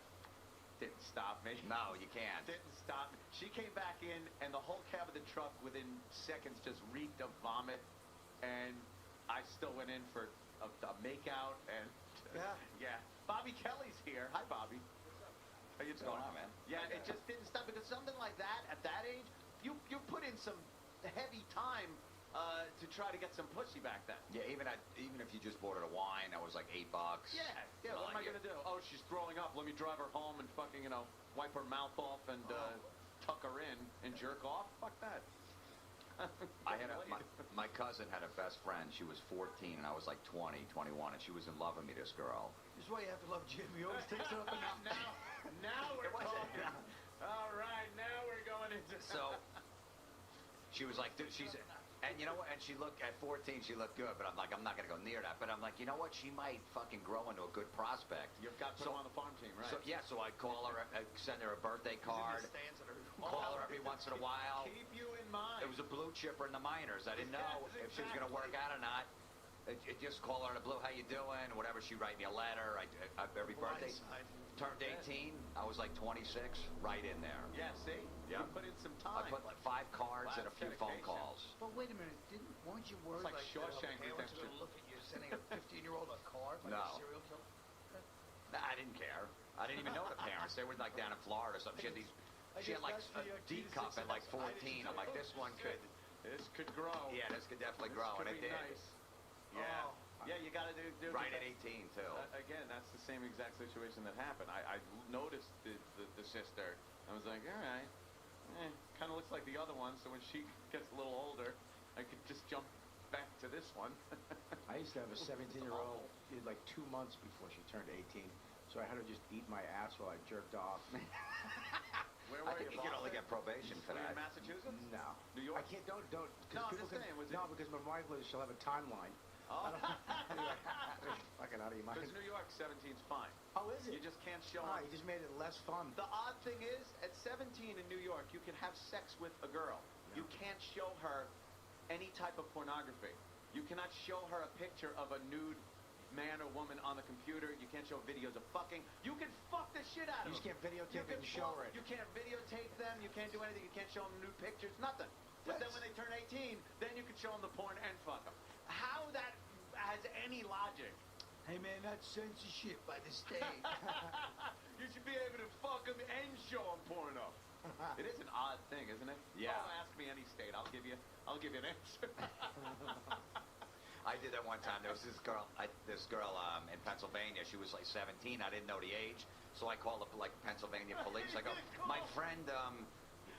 [SPEAKER 4] Didn't stop me.
[SPEAKER 8] No, you can't.
[SPEAKER 4] Didn't stop me. She came back in, and the whole cab of the truck within seconds just reeked of vomit. And I still went in for a makeout. And yeah. Bobby Kelly's here. Hi, Bobby. How you doing?
[SPEAKER 8] What's going on, man?
[SPEAKER 4] Yeah, it just didn't stop, because something like that at that age, you put in some heavy time to try to get some pussy back then.
[SPEAKER 8] Yeah, even if you just bought her a wine, that was like $8.
[SPEAKER 4] Yeah. What am I gonna do? Oh, she's throwing up. Let me drive her home and fucking wipe her mouth off and tuck her in and jerk off. Fuck that.
[SPEAKER 8] I had my cousin had a best friend. She was 14 and I was like 20, 21, and she was in love with me, this girl.
[SPEAKER 5] This is why you have to love Jim. He always takes it up a notch.
[SPEAKER 4] Now we're talking. All right, now we're going into.
[SPEAKER 8] So she was like, dude, and you know what? And she looked, at 14, she looked good, but I'm like, I'm not gonna go near that. But I'm like, you know what? She might fucking grow into a good prospect.
[SPEAKER 4] You've got to put her on the farm team, right?
[SPEAKER 8] So I'd call her, I'd send her a birthday card, call her every once in a while.
[SPEAKER 4] Keep you in mind.
[SPEAKER 8] It was a blue chipper in the minors. I didn't know if she was gonna work out or not. It just call her in the blue, how you doing? Whatever, she'd write me a letter. Every birthday. Turned 18, I was like 26, right in there.
[SPEAKER 4] Yeah, see?
[SPEAKER 8] Yeah.
[SPEAKER 4] You put in some
[SPEAKER 8] I
[SPEAKER 4] time.
[SPEAKER 8] put like 5 cards and a few phone
[SPEAKER 4] dedication.
[SPEAKER 8] calls.
[SPEAKER 5] But wait a minute, weren't you worried
[SPEAKER 4] It's like
[SPEAKER 5] like
[SPEAKER 4] Shawshank
[SPEAKER 5] the parents
[SPEAKER 4] Redemption.
[SPEAKER 5] are gonna look at you sending a 15-year-old a card like
[SPEAKER 8] No.
[SPEAKER 5] a serial killer?
[SPEAKER 8] Nah, I didn't care. I didn't even know the parents. They were like down in Florida or something. She had like a D cup at like 14. I'm like, this one could.
[SPEAKER 4] This could grow.
[SPEAKER 8] Yeah, this could definitely grow, and
[SPEAKER 4] Could
[SPEAKER 8] it
[SPEAKER 4] be
[SPEAKER 8] did.
[SPEAKER 4] nice. Yeah. Yeah, you got to do
[SPEAKER 8] Right at 18 too.
[SPEAKER 4] Again, that's the same exact situation that happened. I noticed the sister. I was like, all right, kind of looks like the other one. So when she gets a little older, I could just jump back to this one.
[SPEAKER 10] I used to have a 17-year-old like 2 months before she turned 18, so I had her just eat my ass while I jerked off.
[SPEAKER 4] Where
[SPEAKER 8] I
[SPEAKER 4] were
[SPEAKER 8] think you can only get probation for
[SPEAKER 4] Were you
[SPEAKER 8] that.
[SPEAKER 4] in Massachusetts?
[SPEAKER 10] No.
[SPEAKER 4] New York?
[SPEAKER 10] I can't, don't.
[SPEAKER 4] No, I'm just saying, was it-
[SPEAKER 10] No, because my wife lives, she'll have a timeline.
[SPEAKER 4] Oh.
[SPEAKER 10] Anyway, fucking out of your mind.
[SPEAKER 4] Because New York 17's fine.
[SPEAKER 10] Oh, is it?
[SPEAKER 4] You just can't show
[SPEAKER 10] Ah,
[SPEAKER 4] them.
[SPEAKER 10] you just made it less fun.
[SPEAKER 4] The odd thing is, at 17 in New York, you can have sex with a girl.
[SPEAKER 10] Yeah.
[SPEAKER 4] You can't show her any type of pornography. You cannot show her a picture of a nude man or woman on the computer. You can't show videos of fucking. You can fuck the shit out of
[SPEAKER 10] You just
[SPEAKER 4] them.
[SPEAKER 10] can't videotape it and show her it.
[SPEAKER 4] You can't videotape them. You can't do anything. You can't show them nude pictures. Nothing. But then when they turn 18, then you can show them the porn and fuck them. How that has any logic?
[SPEAKER 5] Hey man, that's censorship by the state.
[SPEAKER 4] You should be able to fuck them and show them porno. It is an odd thing, isn't it?
[SPEAKER 8] Yeah.
[SPEAKER 4] Oh, ask me any state. I'll give you an answer.
[SPEAKER 8] I did that one time. There was this girl in Pennsylvania. She was like 17. I didn't know the age, so I called up like Pennsylvania police. I go, my friend,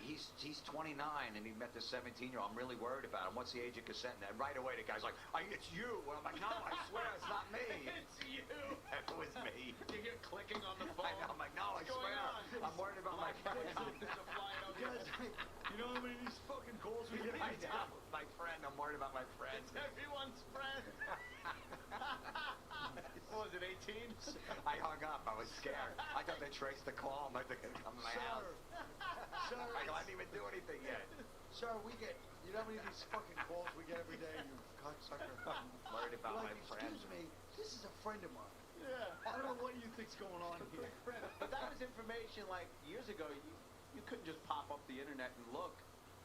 [SPEAKER 8] he's 29 and he met this 17-year-old. I'm really worried about him. What's the age of consent? And right away the guy's like, it's you. And I'm like, no, I swear it's not me.
[SPEAKER 3] It's you.
[SPEAKER 8] It was me.
[SPEAKER 3] You hear clicking on the phone.
[SPEAKER 8] I know. I'm like, no, I swear. I'm worried about my friend.
[SPEAKER 5] You know how many of these fucking calls we get?
[SPEAKER 8] I know. My friend. I'm worried about my friend.
[SPEAKER 3] It's everyone's friend. What was it, 18?
[SPEAKER 8] I hung up. I was scared. I thought they traced the call. I think they'd come to my house.
[SPEAKER 5] Sir,
[SPEAKER 8] I didn't even do anything yet.
[SPEAKER 5] sir, we get, you know how many of these fucking calls we get every day, you cocksucker?
[SPEAKER 8] I'm worried about
[SPEAKER 5] You're
[SPEAKER 8] my
[SPEAKER 5] like,
[SPEAKER 8] friend.
[SPEAKER 5] excuse me, this is a friend of mine.
[SPEAKER 3] Yeah.
[SPEAKER 5] I don't know what you think's going on here.
[SPEAKER 4] But that was information like years ago. You couldn't just pop up the internet and look.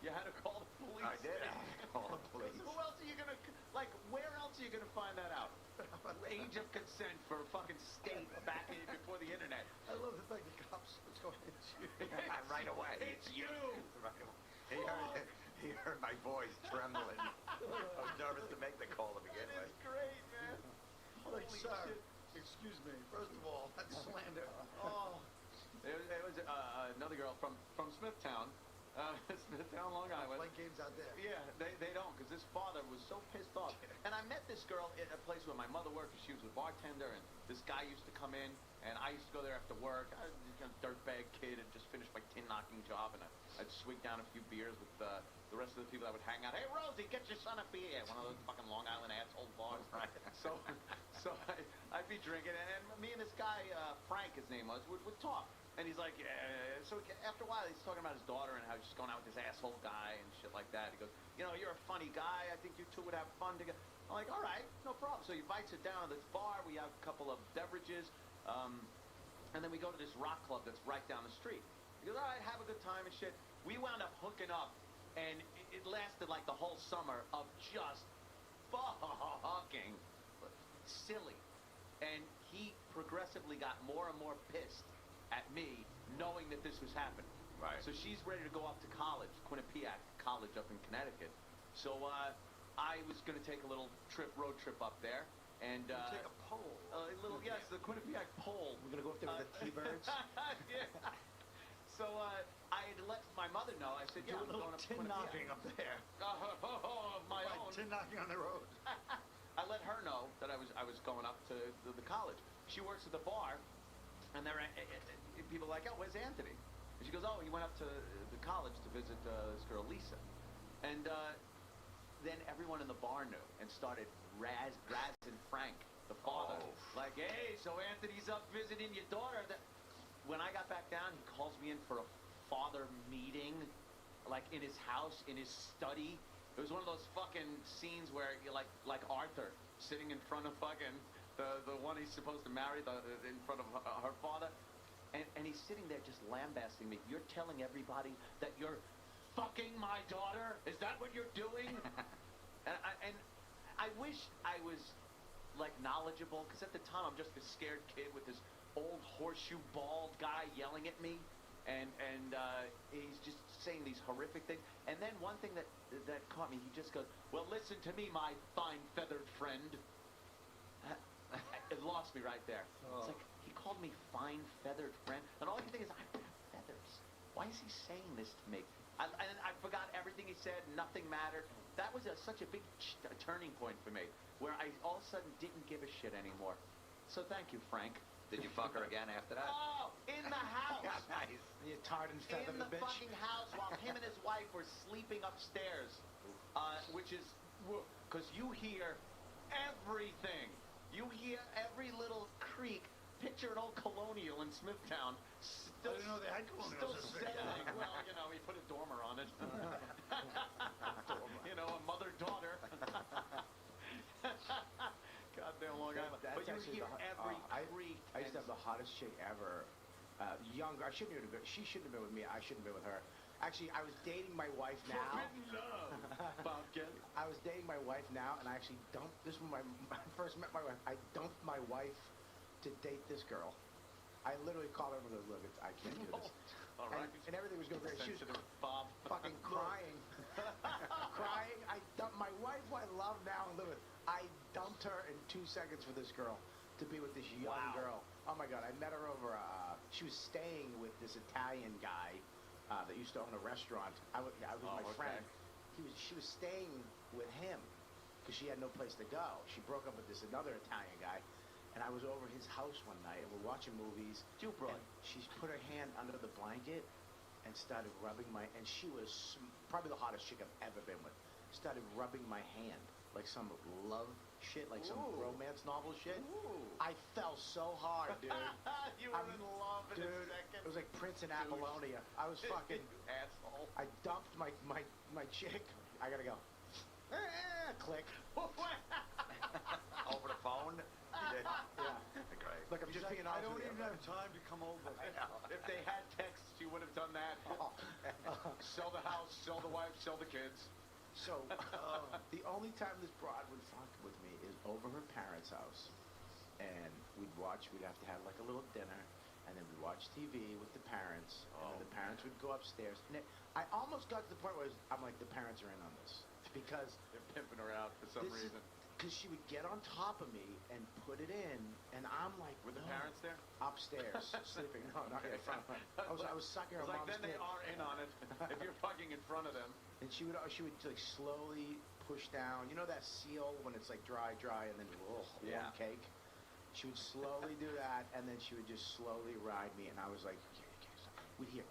[SPEAKER 4] You had to call the police.
[SPEAKER 8] I did. I had to call the police.
[SPEAKER 4] Who else are you gonna like? Where else are you gonna find that out? Age of consent for a fucking state back in before the internet.
[SPEAKER 5] I love the fact the cops was going to you.
[SPEAKER 8] Right away.
[SPEAKER 4] It's you.
[SPEAKER 8] Right away. He heard my voice trembling. I was nervous to make the call to begin
[SPEAKER 4] That
[SPEAKER 8] with.
[SPEAKER 4] is great, man.
[SPEAKER 5] Like,
[SPEAKER 4] Holy
[SPEAKER 5] sir,
[SPEAKER 4] shit.
[SPEAKER 5] excuse me, first of all, that's slander.
[SPEAKER 4] Oh. It was another girl from Smithtown. Smithtown, Long Island.
[SPEAKER 5] Playing games out there.
[SPEAKER 4] Yeah, they don't, because this father was so pissed off. And I met this girl in a place where my mother worked. She was a bartender, and this guy used to come in, and I used to go there after work. I was a dirtbag kid and just finished my tin knocking job, and I'd swig down a few beers with the rest of the people that would hang out. Hey, Rosie, get your son a beer. One of those fucking Long Island asshole bars.
[SPEAKER 8] Right.
[SPEAKER 4] So I'd be drinking, and me and this guy, Frank, his name was, would talk. And he's like, yeah. So after a while, he's talking about his daughter and how she's going out with this asshole guy and shit like that. He goes, you know, you're a funny guy. I think you two would have fun together. I'm like, all right, no problem. So he invites her down to this bar. We have a couple of beverages. And then we go to this rock club that's right down the street. He goes, all right, have a good time and shit. We wound up hooking up. And it lasted like the whole summer of just fucking silly. And he progressively got more and more pissed at me, knowing that this was happening.
[SPEAKER 8] Right.
[SPEAKER 4] So she's ready to go up to college, Quinnipiac College up in Connecticut. So I was going to take a little road trip up there, and
[SPEAKER 5] Take a poll.
[SPEAKER 4] yes, the Quinnipiac pole.
[SPEAKER 10] We're gonna go up there with the T-birds.
[SPEAKER 4] Yeah. So I had let my mother know. I said,
[SPEAKER 5] Do
[SPEAKER 4] yeah,
[SPEAKER 5] a
[SPEAKER 4] I'm
[SPEAKER 5] little
[SPEAKER 4] going up to
[SPEAKER 5] tin knocking
[SPEAKER 4] Quinnipiac.
[SPEAKER 5] up there.
[SPEAKER 4] Of my
[SPEAKER 5] Right,
[SPEAKER 4] own.
[SPEAKER 5] tin knocking on the road.
[SPEAKER 4] I let her know that I was going up to the college. She works at the bar, and there are people are like, oh, where's Anthony? And she goes, oh, he went up to the college to visit this girl, Lisa. And then everyone in the bar knew and started razzing Frank, the father.
[SPEAKER 8] Oh.
[SPEAKER 4] Like, hey, so Anthony's up visiting your daughter. When I got back down, he calls me in for a father meeting, like in his house, in his study. It was one of those fucking scenes where you're like Arthur sitting in front of fucking the one he's supposed to marry in front of her father. And he's sitting there just lambasting me. You're telling everybody that you're fucking my daughter? Is that what you're doing? and I wish I was like knowledgeable, because at the time I'm just a scared kid with this old horseshoe bald guy yelling at me, and he's just saying these horrific things. And then one thing that caught me, he just goes, well, listen to me, my fine feathered friend. It lost me right there.
[SPEAKER 8] Oh.
[SPEAKER 4] It's like, he called me fine feathered friend, and all I can think is, I have feathers. Why is he saying this to me? And I forgot everything he said. Nothing mattered. That was such a big turning point for me, where I all of a sudden didn't give a shit anymore. So thank you, Frank.
[SPEAKER 8] Did you fuck her again after that?
[SPEAKER 4] Oh, in the house.
[SPEAKER 8] Nice.
[SPEAKER 10] You tarred and feathered
[SPEAKER 4] In the
[SPEAKER 10] the bitch.
[SPEAKER 4] fucking house while him and his wife were sleeping upstairs, which is because you hear everything. You hear every little creak. Picture an old colonial in Smithtown. Still,
[SPEAKER 5] I didn't know they had colonials in
[SPEAKER 4] Still
[SPEAKER 5] Smithtown.
[SPEAKER 4] selling. Well, you know, he put a dormer on it. You know, a mother-daughter. Goddamn Long Island.
[SPEAKER 10] That's
[SPEAKER 4] But you
[SPEAKER 10] actually
[SPEAKER 4] hear every creak.
[SPEAKER 10] I used to have the hottest chick ever. Younger. She shouldn't have been with me. I shouldn't have been with her. Actually, I was dating my wife now.
[SPEAKER 4] Forbidden love. Pumpkin.
[SPEAKER 10] I was dating my wife now, and I actually dumped. This was when I first met my wife. I dumped my wife to date this girl. I literally called her and goes, look, I can't do this.
[SPEAKER 4] All right.
[SPEAKER 10] And everything was going great. She was
[SPEAKER 4] Sensitive Bob.
[SPEAKER 10] fucking crying. Crying. I dumped my wife who I love now and live with. I dumped her in 2 seconds for this girl to be with this young girl. Oh my God, I met her over, she was staying with this Italian guy that used to own a restaurant. I was
[SPEAKER 3] Oh,
[SPEAKER 10] my
[SPEAKER 3] okay.
[SPEAKER 10] friend. She was staying with him because she had no place to go. She broke up with this another Italian guy, and I was over his house one night, and we're watching movies.
[SPEAKER 4] Jupron.
[SPEAKER 10] And she's put her hand under the blanket and started rubbing my. And she was probably the hottest chick I've ever been with. Started rubbing my hand like some love shit, like some
[SPEAKER 4] Ooh.
[SPEAKER 10] romance novel shit.
[SPEAKER 4] Ooh.
[SPEAKER 10] I fell so hard, dude.
[SPEAKER 4] You were in love in a
[SPEAKER 10] Dude,
[SPEAKER 4] second.
[SPEAKER 10] it was like Prince in
[SPEAKER 4] Douche.
[SPEAKER 10] Apollonia. I was fucking.
[SPEAKER 4] Asshole.
[SPEAKER 10] I dumped my chick. I gotta go. Click.
[SPEAKER 8] Over the phone? You did?
[SPEAKER 10] Yeah.
[SPEAKER 8] Great.
[SPEAKER 10] Look, I'm
[SPEAKER 5] He's
[SPEAKER 10] just
[SPEAKER 5] like,
[SPEAKER 10] being
[SPEAKER 5] I
[SPEAKER 10] honest
[SPEAKER 5] don't
[SPEAKER 10] with
[SPEAKER 5] even
[SPEAKER 10] you.
[SPEAKER 5] have time to come over.
[SPEAKER 4] If they had texts, you would have done that. Sell the house, sell the wife, sell the kids.
[SPEAKER 10] So, the only time this broad would fuck with me is over her parents' house. And we'd have to have like a little dinner, and then we'd watch TV with the parents, and then the parents would go upstairs. And I almost got to the point where I'm like, the parents are in on this. Because
[SPEAKER 4] They're pimping her out for some reason.
[SPEAKER 10] Because she would get on top of me and put it in, and I'm like,
[SPEAKER 4] Were the
[SPEAKER 10] "No."
[SPEAKER 4] parents there?
[SPEAKER 10] Upstairs, sleeping. No, not in front of her. I was sucking her
[SPEAKER 4] It's like
[SPEAKER 10] mom's
[SPEAKER 4] then they
[SPEAKER 10] dick.
[SPEAKER 4] are in on it if you're fucking in front of them.
[SPEAKER 10] And she would like slowly push down. You know that seal when it's like dry, and then warm
[SPEAKER 4] Yeah.
[SPEAKER 10] cake? She would slowly do that, and then she would just slowly ride me, and I was like, we'd hear,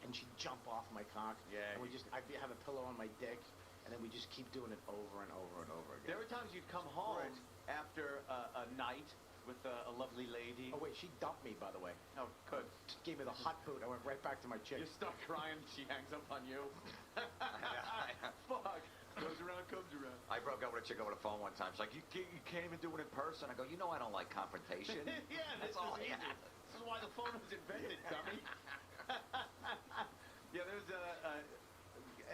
[SPEAKER 10] and she'd jump off my cock.
[SPEAKER 4] Yeah.
[SPEAKER 10] And I'd have a pillow on my dick, and then we just keep doing it over and over and over again.
[SPEAKER 4] There were times you'd come home
[SPEAKER 10] Right.
[SPEAKER 4] after a night with a lovely lady.
[SPEAKER 10] Oh wait, she dumped me, by the way.
[SPEAKER 4] Oh, good.
[SPEAKER 10] Just gave me the hot boot. I went right back to my chick.
[SPEAKER 4] You start crying, she hangs up on you. Fuck. Goes around, comes around.
[SPEAKER 8] I broke up with a chick over the phone one time. She's like, you can't even do it in person. I go, you know I don't like confrontation.
[SPEAKER 4] Yeah,
[SPEAKER 8] That's
[SPEAKER 4] this
[SPEAKER 8] all
[SPEAKER 4] is
[SPEAKER 8] I
[SPEAKER 4] easy.
[SPEAKER 8] have.
[SPEAKER 4] This is why the phone was invented, dummy. Yeah, there's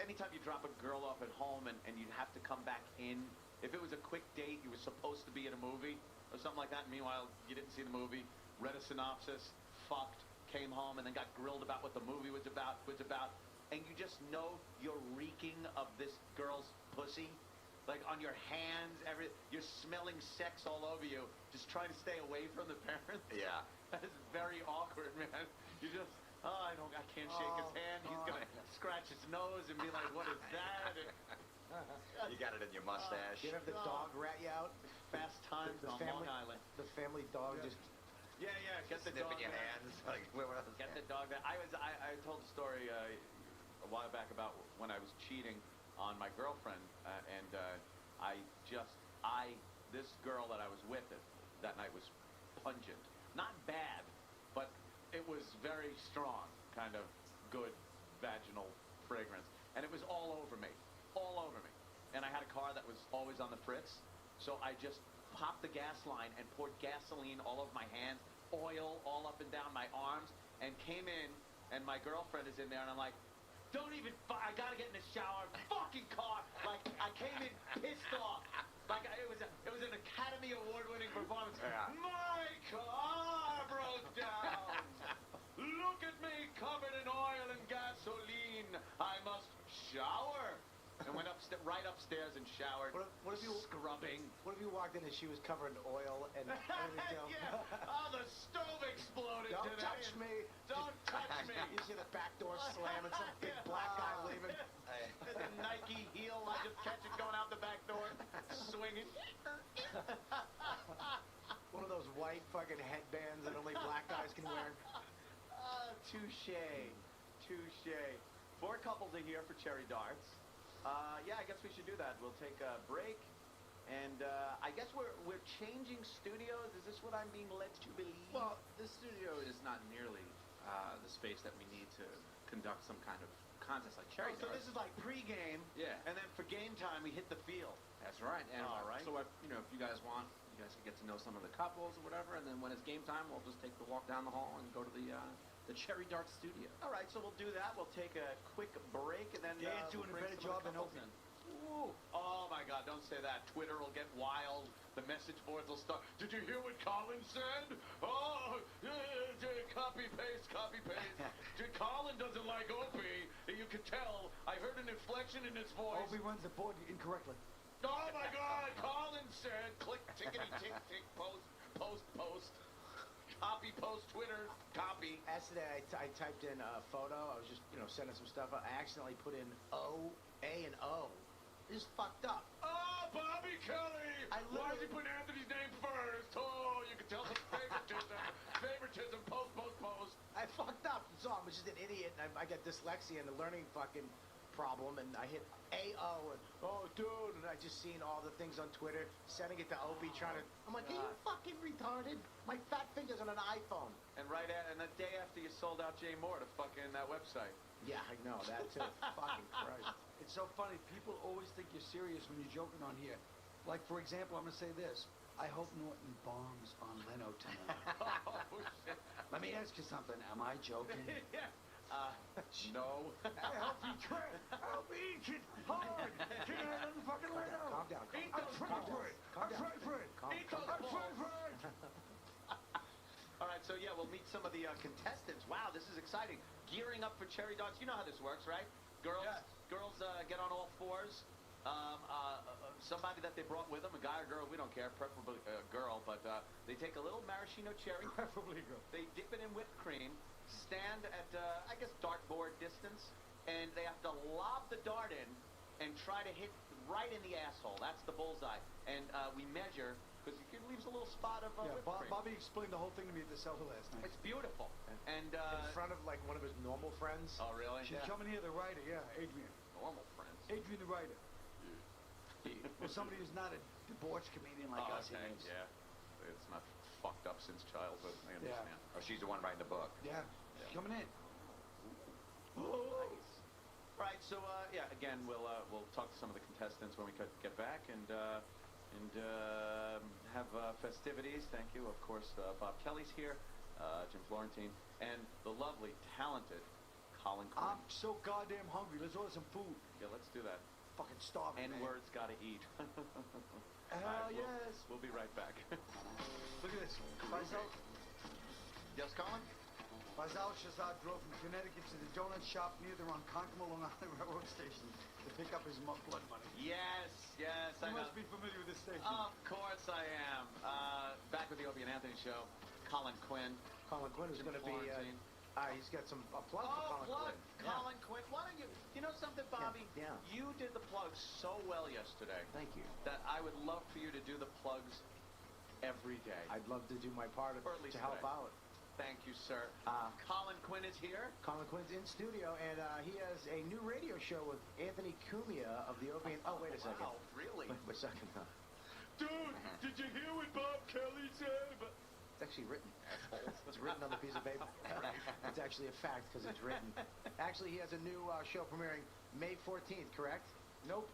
[SPEAKER 4] anytime you drop a girl off at home and you'd have to come back in, if it was a quick date, you were supposed to be in a movie or something like that, and meanwhile, you didn't see the movie, read a synopsis, fucked, came home, and then got grilled about what the movie was about, and you just know you're reeking of this girl's pussy, like on your hands, you're smelling sex all over you, just trying to stay away from the parents.
[SPEAKER 8] Yeah.
[SPEAKER 4] That is very awkward, man. You just, I can't shake his hand. He's gonna scratch his nose and be like, what is that?
[SPEAKER 8] You got it in your mustache.
[SPEAKER 10] You ever have the dog rat you out?
[SPEAKER 4] Fast times on Long Island.
[SPEAKER 10] The family dog just.
[SPEAKER 4] Yeah, get the dog
[SPEAKER 8] Sniffing your
[SPEAKER 4] there.
[SPEAKER 8] hands. Like, where else?
[SPEAKER 4] Get the dog there. I told a story a while back about when I was cheating on my girlfriend, and this girl that I was with that night was pungent. Not bad, but it was very strong, kind of good vaginal fragrance. And it was all over me. And I had a car that was always on the fritz, so I just popped the gas line and poured gasoline all over my hands, oil all up and down my arms, and came in, and my girlfriend is in there, and I'm like, I gotta get in the shower, fucking car. Like, I came in pissed off. Like, it was an Academy Award-winning performance.
[SPEAKER 8] Yeah.
[SPEAKER 4] My car broke down. Look at me, covered in oil and gasoline. I must shower. And went right upstairs and showered.
[SPEAKER 10] What if you
[SPEAKER 4] scrubbing?
[SPEAKER 10] What if you walked in and she was covered in oil and everything else?
[SPEAKER 4] Yeah. Oh, the stove exploded
[SPEAKER 10] Don't
[SPEAKER 4] today.
[SPEAKER 10] touch me.
[SPEAKER 4] Don't touch me.
[SPEAKER 10] You see the back door slam and some big black guy leaving.
[SPEAKER 4] The Nike heel, I just catch it going out the back door, swinging.
[SPEAKER 10] One of those white fucking headbands that only black guys can wear.
[SPEAKER 4] Touche. 4 couples are here for cherry darts. Yeah, I guess we should do that. We'll take a break. And I guess we're changing studios. Is this what I'm being led to believe?
[SPEAKER 9] Well, this studio is not nearly the space that we need to conduct some kind of contest like cherry
[SPEAKER 4] so
[SPEAKER 9] darts.
[SPEAKER 4] this is like pre-game.
[SPEAKER 9] Yeah.
[SPEAKER 4] And then for game time, we hit the field.
[SPEAKER 9] That's right. And
[SPEAKER 4] All right.
[SPEAKER 9] So if you guys want, you guys can get to know some of the couples or whatever, and then when it's game time, we'll just take the walk down the hall and go to the cherry dart studio.
[SPEAKER 4] All right, so we'll do that. We'll take a quick break, and then
[SPEAKER 5] Dan's
[SPEAKER 4] we'll
[SPEAKER 5] doing a
[SPEAKER 4] bring
[SPEAKER 5] better
[SPEAKER 4] some of
[SPEAKER 5] job
[SPEAKER 4] the
[SPEAKER 5] than
[SPEAKER 4] couples
[SPEAKER 5] Opie.
[SPEAKER 4] in. Ooh. Oh my God! Don't say that. Twitter will get wild. The message boards will start. Did you hear what Colin said? Oh, copy paste. Colin doesn't like Opie. You can tell. I heard an inflection in his voice.
[SPEAKER 5] Opie runs the board incorrectly.
[SPEAKER 4] Oh my God! Colin said, click, tickety, tick, tick, post. copy, post Twitter, copy.
[SPEAKER 10] Yesterday, I typed in a photo. I was just, sending some stuff. I accidentally put in O, A, and O. It's fucked up.
[SPEAKER 3] Oh, Bobby Kelly! Why'd you put Anthony's name first? Oh, you can tell some favoritism. Favoritism, post.
[SPEAKER 10] I fucked up. So I'm just an idiot, and I got dyslexia and the learning fucking problem, and I hit A-O, and, oh, dude, and I just seen all the things on Twitter, sending it to Opie, trying to, I'm like, are you fucking retarded? My fat finger's on an iPhone.
[SPEAKER 4] And the day after you sold out Jay Moore to fucking that website.
[SPEAKER 10] Yeah, I know, that too. Fucking Christ.
[SPEAKER 5] It's so funny. People always think you're serious when you're joking on here. Like, for example, I'm going to say this. I hope Norton bombs on Leno tonight.
[SPEAKER 4] Oh, shit.
[SPEAKER 5] Let me ask you something. Am I joking?
[SPEAKER 4] Yeah. No.
[SPEAKER 5] I hope he tries. I hope he eats it hard. Get out of the fucking Leno.
[SPEAKER 10] Calm down.
[SPEAKER 5] I'm trying for it. I'm trying for it.
[SPEAKER 4] Eat those
[SPEAKER 5] I'm
[SPEAKER 4] balls.
[SPEAKER 5] trying for it.
[SPEAKER 4] All right, so yeah, we'll meet some of the contestants. Wow, this is exciting. Gearing up for Cherry Dogs. You know how this works, right? Girls,
[SPEAKER 5] Yes.
[SPEAKER 4] girls get on all fours. Somebody that they brought with them, a guy or girl, we don't care, preferably a girl, but they take a little maraschino cherry.
[SPEAKER 5] Preferably go.
[SPEAKER 4] They dip it in whipped cream, stand at, I guess, dartboard distance, and they have to lob the dart in and try to hit right in the asshole. That's the bullseye. And we measure, because it leaves a little spot of whipped cream.
[SPEAKER 5] Bobby explained the whole thing to me at the cellar last night.
[SPEAKER 4] It's beautiful. And
[SPEAKER 10] In front of, like, one of his normal friends.
[SPEAKER 4] oh, really?
[SPEAKER 5] She's coming here, the writer, yeah, Adrian.
[SPEAKER 4] Normal friends.
[SPEAKER 5] Adrian the writer. Well, somebody who's not a debauched comedian like
[SPEAKER 4] Oh,
[SPEAKER 5] us. he
[SPEAKER 4] okay,
[SPEAKER 5] is.
[SPEAKER 4] yeah. It's not fucked up since childhood. I
[SPEAKER 5] Yeah.
[SPEAKER 4] understand.
[SPEAKER 8] Oh, she's the one writing the book.
[SPEAKER 5] Yeah. She's coming in.
[SPEAKER 4] Nice. All right, so yeah, again, we'll talk to some of the contestants when we get back and have festivities. Thank you, of course. Bob Kelly's here, Jim Florentine, and the lovely, talented Colin Quinn.
[SPEAKER 5] I'm so goddamn hungry. Let's order some food.
[SPEAKER 4] Yeah, let's do that.
[SPEAKER 5] Fucking starving, man.
[SPEAKER 4] N-words gotta eat.
[SPEAKER 5] Hell yes.
[SPEAKER 4] We'll be right back.
[SPEAKER 5] Look at this. Faisal
[SPEAKER 4] Yes, Colin?
[SPEAKER 5] Shazad drove from Connecticut to the donut shop near the Ronkonkoma Long Island Railroad station to pick up his blood money.
[SPEAKER 4] Yes,
[SPEAKER 5] You
[SPEAKER 4] I know.
[SPEAKER 5] must be familiar with this station.
[SPEAKER 4] Of course I am. Back with the Opie and Anthony show. Colin Quinn.
[SPEAKER 10] Colin Quinn is
[SPEAKER 4] Jim
[SPEAKER 10] going to be,
[SPEAKER 4] Florentine.
[SPEAKER 10] he's got a plug for Colin
[SPEAKER 4] plug.
[SPEAKER 10] Quinn.
[SPEAKER 4] Colin Quinn. Why don't you know something, Bobby?
[SPEAKER 10] Yeah.
[SPEAKER 4] You did the plugs so well yesterday
[SPEAKER 10] Thank you.
[SPEAKER 4] that I would love for you to do the plugs every day.
[SPEAKER 10] I'd love to do my part
[SPEAKER 4] Or at least
[SPEAKER 10] to help
[SPEAKER 4] today.
[SPEAKER 10] out.
[SPEAKER 4] Thank you, sir. Colin Quinn is here.
[SPEAKER 10] Colin Quinn's in studio, and he has a new radio show with Anthony Cumia of the Opie. Oh, wait a second.
[SPEAKER 4] Wow, really?
[SPEAKER 10] Wait a second.
[SPEAKER 3] Dude, did you hear what Bob Kelly said?
[SPEAKER 10] It's actually written. It's written on the piece of paper. It's actually a fact because it's written. Actually, he has a new show premiering May 14th, correct? Nope.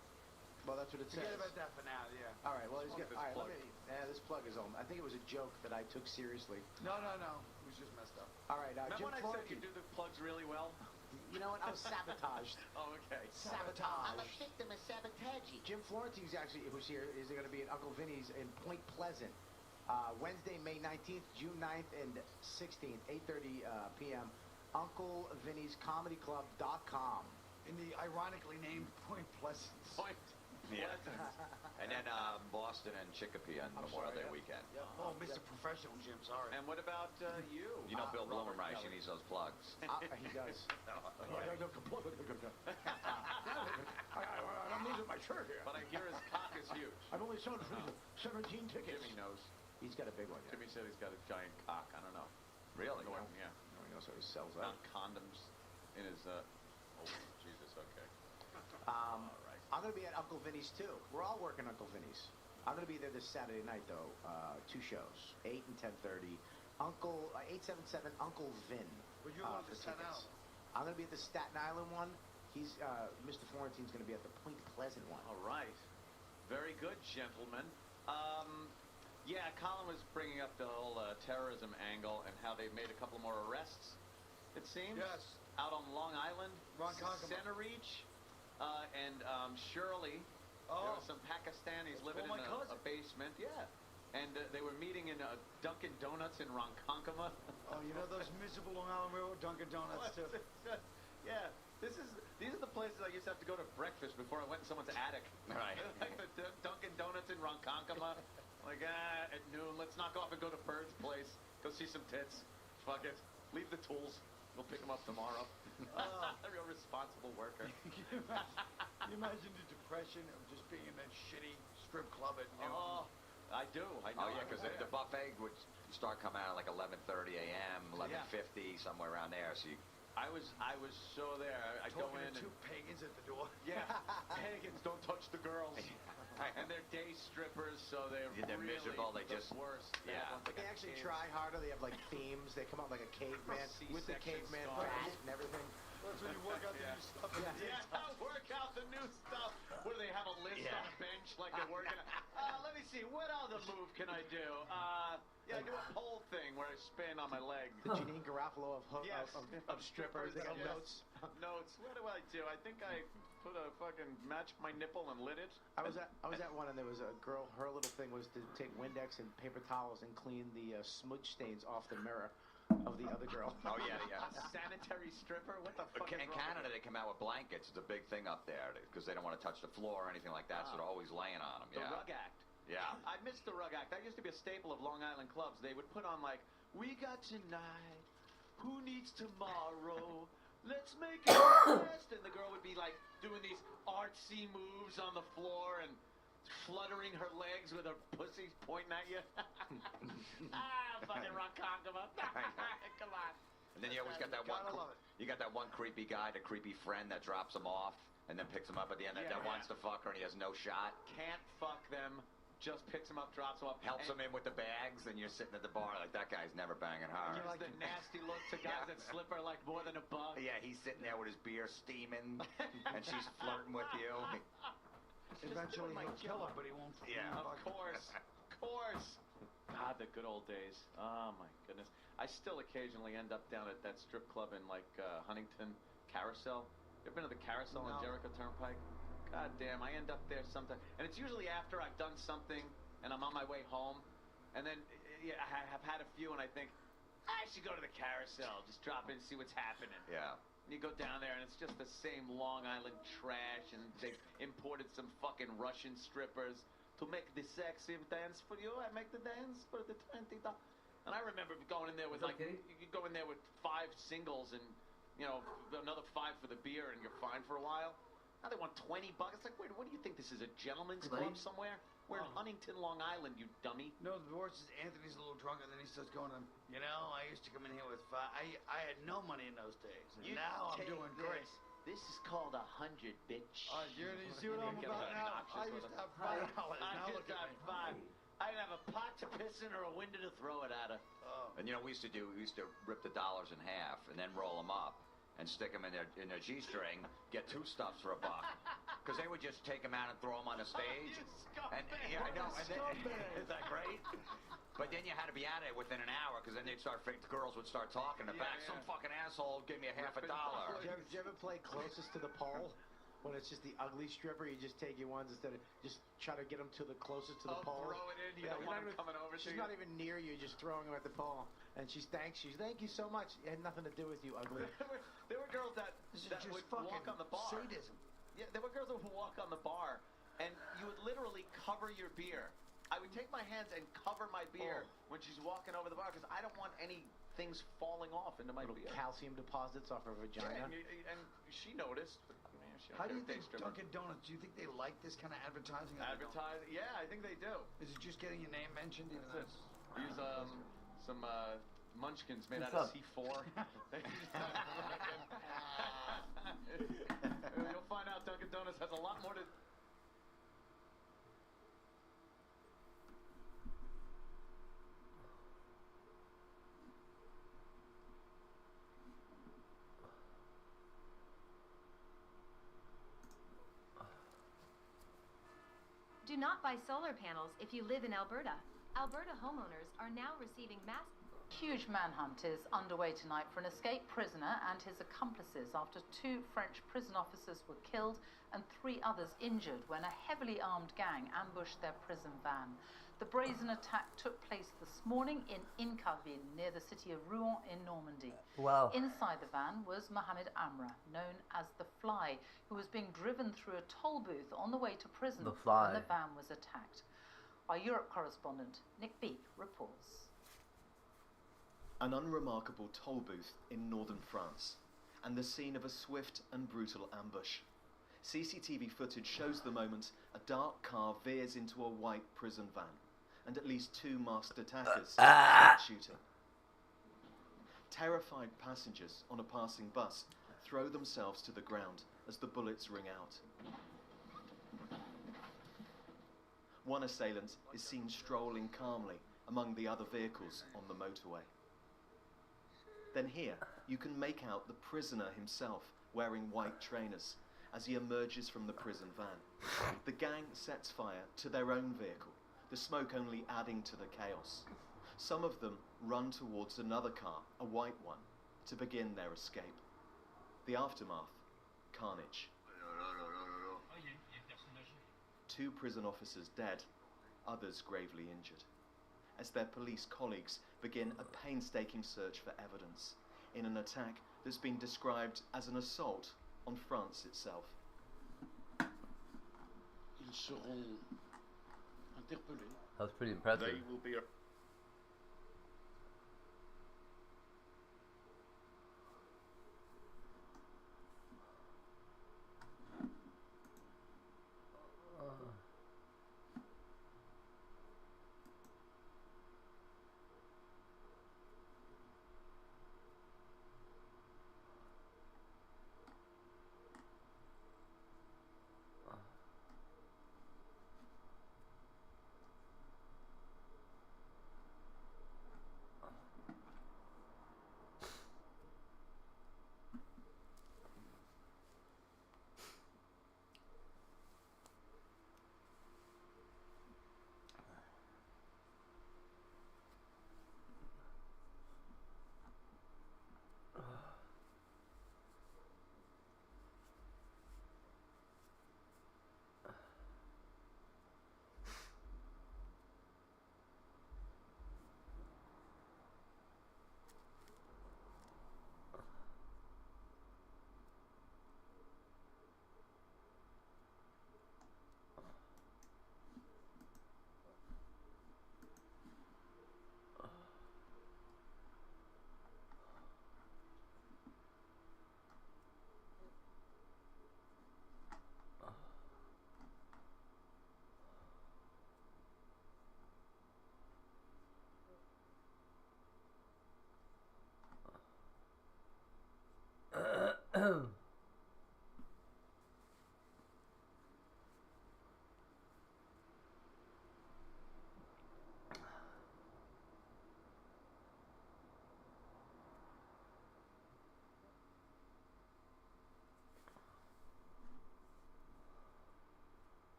[SPEAKER 10] Well, that's what it says.
[SPEAKER 5] Forget about that for now, yeah.
[SPEAKER 10] All right, well, he's
[SPEAKER 4] As long
[SPEAKER 10] got...
[SPEAKER 4] as
[SPEAKER 10] All
[SPEAKER 4] it's
[SPEAKER 10] right, this plug is on. I think it was a joke that I took seriously.
[SPEAKER 5] No. It was just messed up.
[SPEAKER 10] All right,
[SPEAKER 4] Remember
[SPEAKER 10] Jim
[SPEAKER 4] when I said
[SPEAKER 10] Florentine.
[SPEAKER 4] you do the plugs really well?
[SPEAKER 10] You know what? I was sabotaged.
[SPEAKER 4] Oh, okay.
[SPEAKER 10] Sabotage.
[SPEAKER 7] victim of sabotage.
[SPEAKER 10] Jim Florentine's actually, who's here, is going to be at Uncle Vinny's in Point Pleasant. Wednesday, May 19th, June 9th, and 16th, 8:30 p.m. UncleVinny'sComedyClub.com.
[SPEAKER 5] In the ironically named Point Pleasant.
[SPEAKER 4] Point.
[SPEAKER 8] Yeah. And then Boston and Chicopee on Memorial Day weekend.
[SPEAKER 5] Oh, Mr. Professional, Jim, sorry.
[SPEAKER 4] And what about you?
[SPEAKER 8] You know Bill
[SPEAKER 4] Robert
[SPEAKER 8] Blumenreich, he
[SPEAKER 4] Kelly.
[SPEAKER 8] needs those plugs.
[SPEAKER 10] He does. I'm losing my shirt here.
[SPEAKER 4] But I hear his cock is huge.
[SPEAKER 10] I've only sold 17 tickets.
[SPEAKER 4] Jimmy knows.
[SPEAKER 10] He's got a big one.
[SPEAKER 4] Jimmy said he's got a giant cock. I don't know.
[SPEAKER 8] Really?
[SPEAKER 4] Go on, yeah.
[SPEAKER 10] No, he knows how he sells
[SPEAKER 4] Not
[SPEAKER 10] out.
[SPEAKER 4] condoms in his. Oh, Jesus. Okay.
[SPEAKER 10] Um,
[SPEAKER 4] All right.
[SPEAKER 10] I'm going to be at Uncle Vinny's too. We're all working Uncle Vinny's. I'm going to be there this Saturday night though. 2 shows, 8 and 10:30. 877 Uncle Vin.
[SPEAKER 5] But you're going
[SPEAKER 10] for
[SPEAKER 5] to Staten
[SPEAKER 10] tickets.
[SPEAKER 5] Island.
[SPEAKER 10] I'm going to be at the Staten Island one. He's Mr. Florentine's going to be at the Point Pleasant one.
[SPEAKER 4] All right. Very good, gentlemen. Yeah, Colin was bringing up the whole terrorism angle and how they've made a couple more arrests, it seems.
[SPEAKER 5] Yes.
[SPEAKER 4] Out on Long Island,
[SPEAKER 5] Ronkonkoma.
[SPEAKER 4] Center Reach, and Shirley. There
[SPEAKER 5] Oh.
[SPEAKER 4] were some Pakistanis living
[SPEAKER 5] Oh, my
[SPEAKER 4] in
[SPEAKER 5] cousin.
[SPEAKER 4] a basement. Yeah. And they were meeting in Dunkin' Donuts in Ronkonkoma.
[SPEAKER 5] Oh, you know those miserable Long Island Railroad Dunkin' Donuts, too?
[SPEAKER 4] Yeah. These are the places I used to have to go to breakfast before I went in someone's attic.
[SPEAKER 8] Right.
[SPEAKER 4] Like the Dunkin' Donuts in Ronkonkoma. Like, at noon, let's knock off and go to Bird's place. Go see some tits. Fuck it. Leave the tools. We'll pick them up tomorrow. A real responsible worker.
[SPEAKER 5] Can you imagine the depression of just being in that shitty strip club at noon?
[SPEAKER 4] Oh, I do. I know.
[SPEAKER 8] Oh yeah, because the buffet would start coming out at like 11:30 a.m., 11:50, somewhere around there. So you,
[SPEAKER 4] I was so there. I go
[SPEAKER 5] Talking
[SPEAKER 4] in
[SPEAKER 5] to two pagans at the door.
[SPEAKER 4] yeah, pagans don't touch the girls, and they're day strippers, so they're really
[SPEAKER 8] miserable. They
[SPEAKER 4] the
[SPEAKER 8] just
[SPEAKER 4] worst.
[SPEAKER 8] yeah.
[SPEAKER 10] They actually try harder. They have like themes. They come out like a caveman with the
[SPEAKER 4] C-section
[SPEAKER 10] caveman
[SPEAKER 4] scars.
[SPEAKER 10] fat and everything.
[SPEAKER 5] That's when you work out the new stuff in the
[SPEAKER 4] Yeah,
[SPEAKER 5] daytime.
[SPEAKER 4] work out the new stuff. Where they have a list on a bench like they're working. Let me see. What other move can I do? Yeah, I do a pole thing where I spin on my leg.
[SPEAKER 10] The Janine Garofalo
[SPEAKER 4] Yes,
[SPEAKER 10] of strippers. They got
[SPEAKER 4] yes.
[SPEAKER 10] notes.
[SPEAKER 4] Notes. What do I do? I think I put a fucking match my nipple and lit it.
[SPEAKER 10] I was at one and there was a girl. Her little thing was to take Windex and paper towels and clean the smudge stains off the mirror of the other girl.
[SPEAKER 8] Oh yeah, yeah.
[SPEAKER 4] A sanitary stripper? What the fuck
[SPEAKER 8] In
[SPEAKER 4] is wrong
[SPEAKER 8] Canada,
[SPEAKER 4] with
[SPEAKER 8] they come out with blankets. It's a big thing up there because they don't want to touch the floor or anything like that, so they're always laying on them.
[SPEAKER 4] the
[SPEAKER 8] Yeah.
[SPEAKER 4] Rug Act?
[SPEAKER 8] Yeah.
[SPEAKER 4] I missed the Rug Act. That used to be a staple of Long Island clubs. They would put on like, we got tonight, who needs tomorrow? Let's make it fast. And the girl would be like doing these artsy moves on the floor and fluttering her legs with her pussy pointing at you. Fucking Ronkonkoma. Come on.
[SPEAKER 8] And then you always got that one.
[SPEAKER 5] Gotta love it.
[SPEAKER 8] You got that one creepy guy, the creepy friend that drops him off and then picks him up at the end. That wants to fuck her and he has no shot.
[SPEAKER 4] Can't fuck them. Just picks him up, drops him off.
[SPEAKER 8] Helps him in with the bags, and you're sitting at the bar like that guy's never banging her.
[SPEAKER 4] Gives the nasty look to guys that slip her like more than a buck.
[SPEAKER 8] Yeah, he's sitting there with his beer steaming, and she's flirting with you.
[SPEAKER 5] Eventually
[SPEAKER 4] my
[SPEAKER 5] he'll kill her,
[SPEAKER 4] job.
[SPEAKER 5] but he won't.
[SPEAKER 8] Yeah.
[SPEAKER 4] Of course. Of course. God, the good old days. Oh, my goodness. I still occasionally end up down at that strip club in, like, Huntington Carousel. You ever been to the Carousel on Jericho Turnpike? God damn, I end up there sometime. And it's usually after I've done something and I'm on my way home. And then I have had a few and I think, I should go to the Carousel. Just drop in and see what's happening.
[SPEAKER 8] Yeah.
[SPEAKER 4] And you go down there and it's just the same Long Island trash, and they've imported some fucking Russian strippers to make the sexy dance for you. I make the dance for the $20. And I remember going in there with like, you go in there with 5 singles and, you know, another 5 for the beer, and you're fine for a while. Now they want $20. It's like, wait, what do you think this is, a gentleman's club somewhere? We're in Huntington, Long Island, you dummy.
[SPEAKER 5] No, the worst is Anthony's a little drunk, and then he starts going to, you know, I used to come in here with I had no money in those days. And now I'm doing great.
[SPEAKER 4] This is called 100, bitch.
[SPEAKER 5] You see what I'm about now? I used to have $5. Now look at me.
[SPEAKER 4] I didn't have a pot to piss in or a window to throw it at her.
[SPEAKER 8] And you know, we used to rip the dollars in half and then roll them up and stick them in their G-string, get 2 stuffs for $1. Because they would just take them out and throw them on the stage. And yeah, I know. And then, is that great? But then you had to be out of it within an hour, because then the girls would start talking in the back. Some fucking asshole gave me a half $1.
[SPEAKER 10] Did you ever play closest to the pole? When it's just the ugly stripper, you just take your ones instead of just try to get them to the closest to the pole.
[SPEAKER 4] Throw it in. You don't want them coming over to you.
[SPEAKER 10] She's not even near you, just throwing them at the pole. And she thanks you. Thank you so much. It had nothing to do with you, ugly.
[SPEAKER 4] There were girls that would walk on the bar.
[SPEAKER 5] Sadism.
[SPEAKER 4] Yeah, there were girls that would walk on the bar, and you would literally cover your beer. I would take my hands and cover my beer when she's walking over the bar, because I don't want any things falling off into my beer.
[SPEAKER 10] Calcium deposits off her vagina.
[SPEAKER 4] Yeah, and she noticed.
[SPEAKER 5] How do you think Dunkin' Donuts, do you think they like this kind of advertising?
[SPEAKER 4] Advertising? Yeah, I think they do.
[SPEAKER 5] Is it just getting your name mentioned? Even though
[SPEAKER 4] Use some munchkins made out of C4. You'll find out Dunkin' Donuts has a lot more to...
[SPEAKER 2] Do not buy solar panels if you live in Alberta. Alberta homeowners are now receiving mass...
[SPEAKER 11] Huge manhunt is underway tonight for an escaped prisoner and his accomplices after 2 French prison officers were killed and 3 others injured when a heavily armed gang ambushed their prison van. The brazen attack took place this morning in Incarville, near the city of Rouen in Normandy.
[SPEAKER 12] Wow.
[SPEAKER 11] Inside the van was Mohamed Amra, known as the Fly, who was being driven through a toll booth on the way to prison
[SPEAKER 12] The Fly.
[SPEAKER 11] when the van was attacked. Our Europe correspondent, Nick Beek, reports.
[SPEAKER 12] An unremarkable toll booth in northern France, and the scene of a swift and brutal ambush. CCTV footage shows the moment a dark car veers into a white prison van, and at least 2 masked attackers start shooting. Terrified passengers on a passing bus throw themselves to the ground as the bullets ring out. One assailant is seen strolling calmly among the other vehicles on the motorway. Then here, you can make out the prisoner himself wearing white trainers as he emerges from the prison van. The gang sets fire to their own vehicle, the smoke only adding to the chaos. Some of them run towards another car, a white one, to begin their escape. The aftermath, carnage. 2 prison officers dead, others gravely injured, as their police colleagues begin a painstaking search for evidence in an attack that's been described as an assault on France itself.
[SPEAKER 13] Ils seront interpellés.
[SPEAKER 14] That was pretty impressive.
[SPEAKER 13] They will be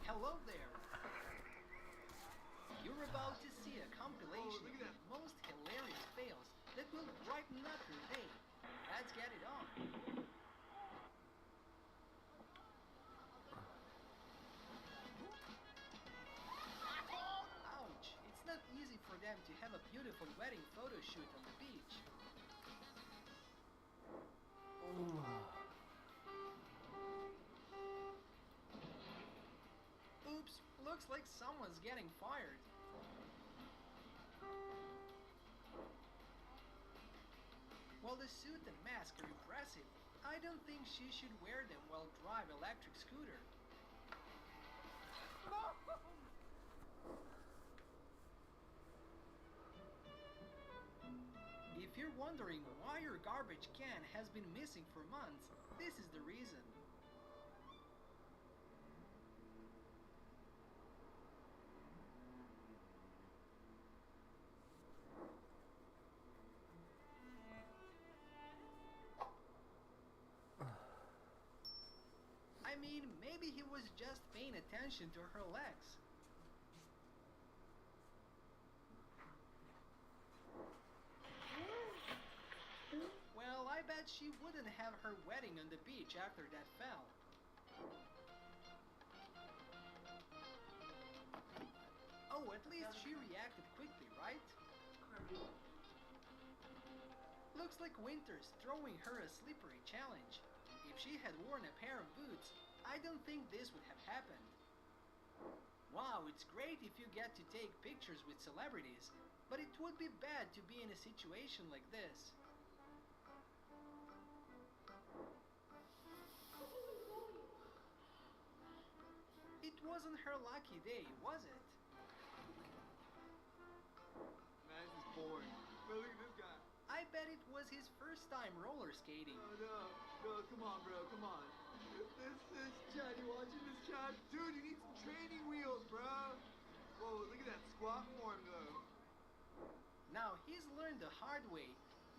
[SPEAKER 15] Hello there. You're about to see a compilation of the most hilarious fails that will brighten up your day. Let's get it on. Ouch! It's not easy for them to have a beautiful wedding photo shoot on the beach. Oops, looks like someone's getting fired. While the suit and mask are impressive, I don't think she should wear them while drive electric scooter. If you're wondering why your garbage can has been missing for months, this is the reason. I mean, maybe he was just paying attention to her legs. Well, I bet but she wouldn't have her wedding on the beach after that fell. Oh, at least she reacted quickly, right? Looks like Winter's throwing her a slippery challenge. If she had worn a pair of boots, I don't think this would have happened. Wow, it's great if you get to take pictures with celebrities, but it would be bad to be in a situation like this. It wasn't her lucky day, was it?
[SPEAKER 14] Man, this is boring. Bro, look at this guy.
[SPEAKER 15] I bet it was his first time roller skating.
[SPEAKER 14] No, come on, bro, come on. This Chad, you watching this, Chad? Dude, you need some training wheels, bro. Whoa, look at that squat form, though.
[SPEAKER 15] Now he's learned the hard way.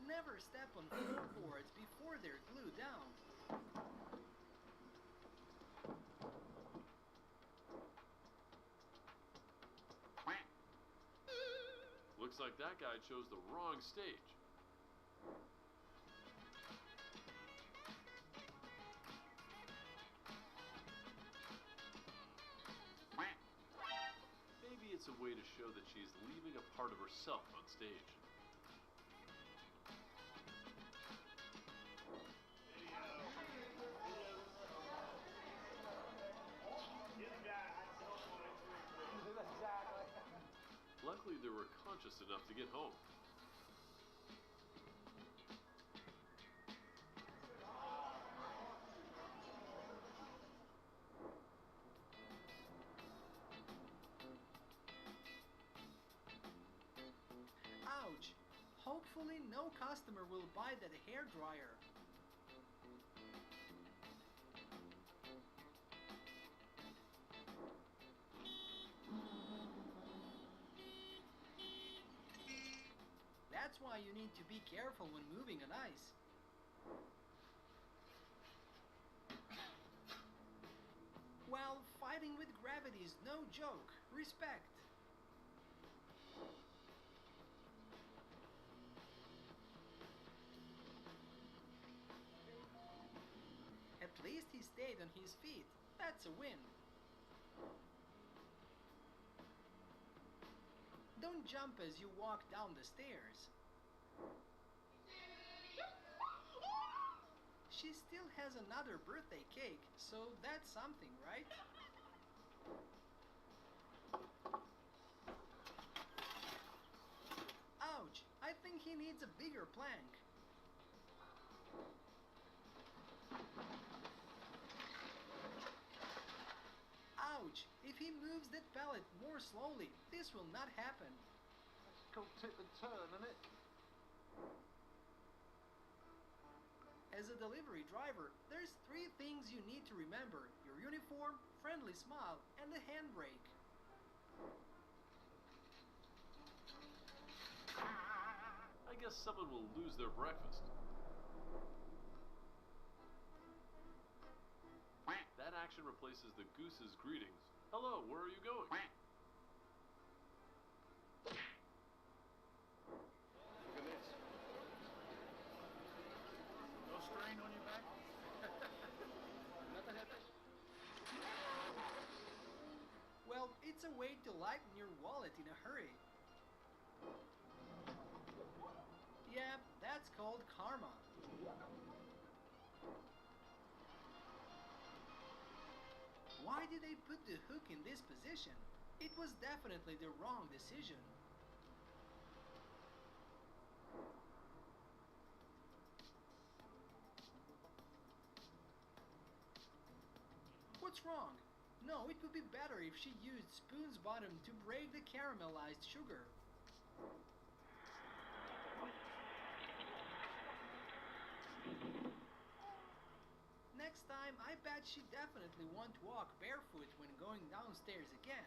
[SPEAKER 15] Never step on floorboards before they're glued down.
[SPEAKER 16] Looks like that guy chose the wrong stage. Maybe it's a way to show that she's leaving a part of herself on stage. Luckily, they were conscious enough to get home.
[SPEAKER 15] Ouch! Hopefully no customer will buy that hairdryer. That's why you need to be careful when moving on ice. Well, fighting with gravity is no joke. Respect. At least he stayed on his feet. That's a win. Don't jump as you walk down the stairs. She still has another birthday cake, so that's something, right? Ouch! I think he needs a bigger plank. Ouch! If he moves that pallet more slowly, this will not happen.
[SPEAKER 10] It's called tip and turn, isn't it?
[SPEAKER 15] As a delivery driver, there's 3 things you need to remember: your uniform, friendly smile, and the handbrake.
[SPEAKER 16] I guess someone will lose their breakfast. That action replaces the goose's greetings. Hello, where are you going?
[SPEAKER 14] Look at this. No strain on your back? Nothing happened?
[SPEAKER 15] Well, it's a way to lighten your wallet in a hurry. Yeah, that's called karma. Why did they put the hook in this position? It was definitely the wrong decision. What's wrong? No, it would be better if she used spoon's bottom to break the caramelized sugar. Next time, I bet she definitely won't walk barefoot when going downstairs again.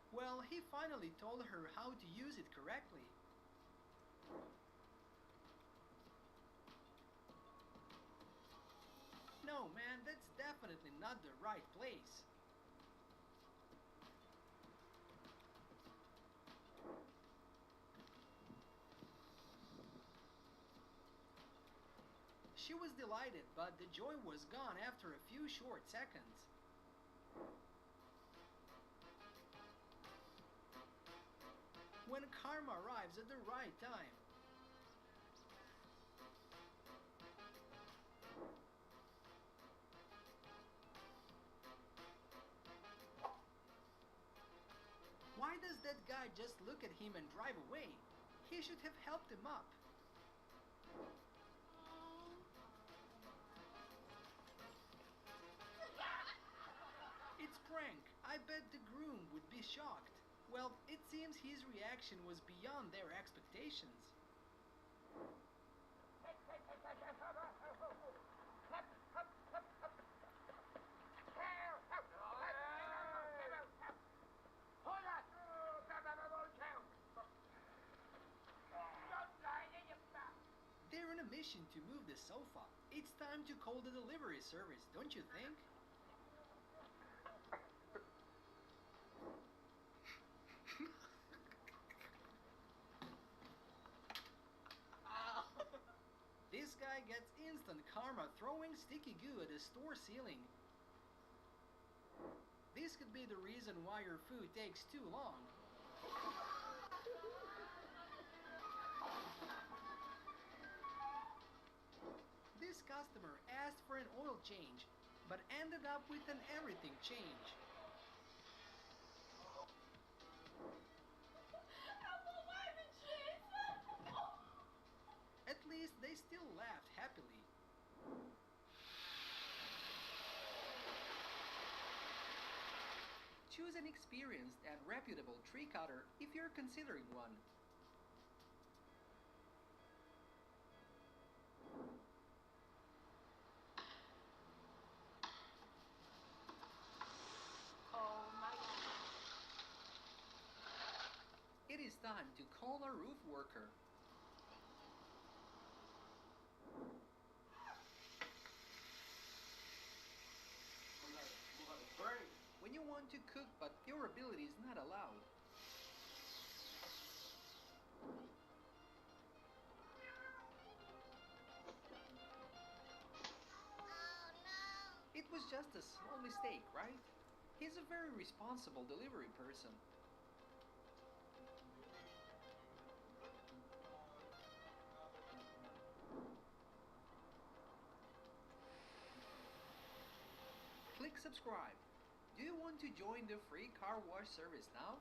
[SPEAKER 15] Well, he finally told her how to use it correctly. No, man, that's definitely not the right place. She was delighted, but the joy was gone after a few short seconds. When karma arrives at the right time. Why does that guy just look at him and drive away? He should have helped him up. It's prank. I bet the groom would be shocked. Well, it seems his reaction was beyond their expectations. They're on a mission to move the sofa. It's time to call the delivery service, don't you think? This guy gets instant karma throwing sticky goo at the store ceiling. This could be the reason why your food takes too long. This customer asked for an oil change, but ended up with an everything change. At least they still laughed happily. Choose an experienced and reputable tree cutter if you're considering one. It is time to call a roof worker. When you want to cook but your ability is not allowed. It was just a small mistake, right? He's a very responsible delivery person. Click subscribe. Do you want to join the free car wash service now?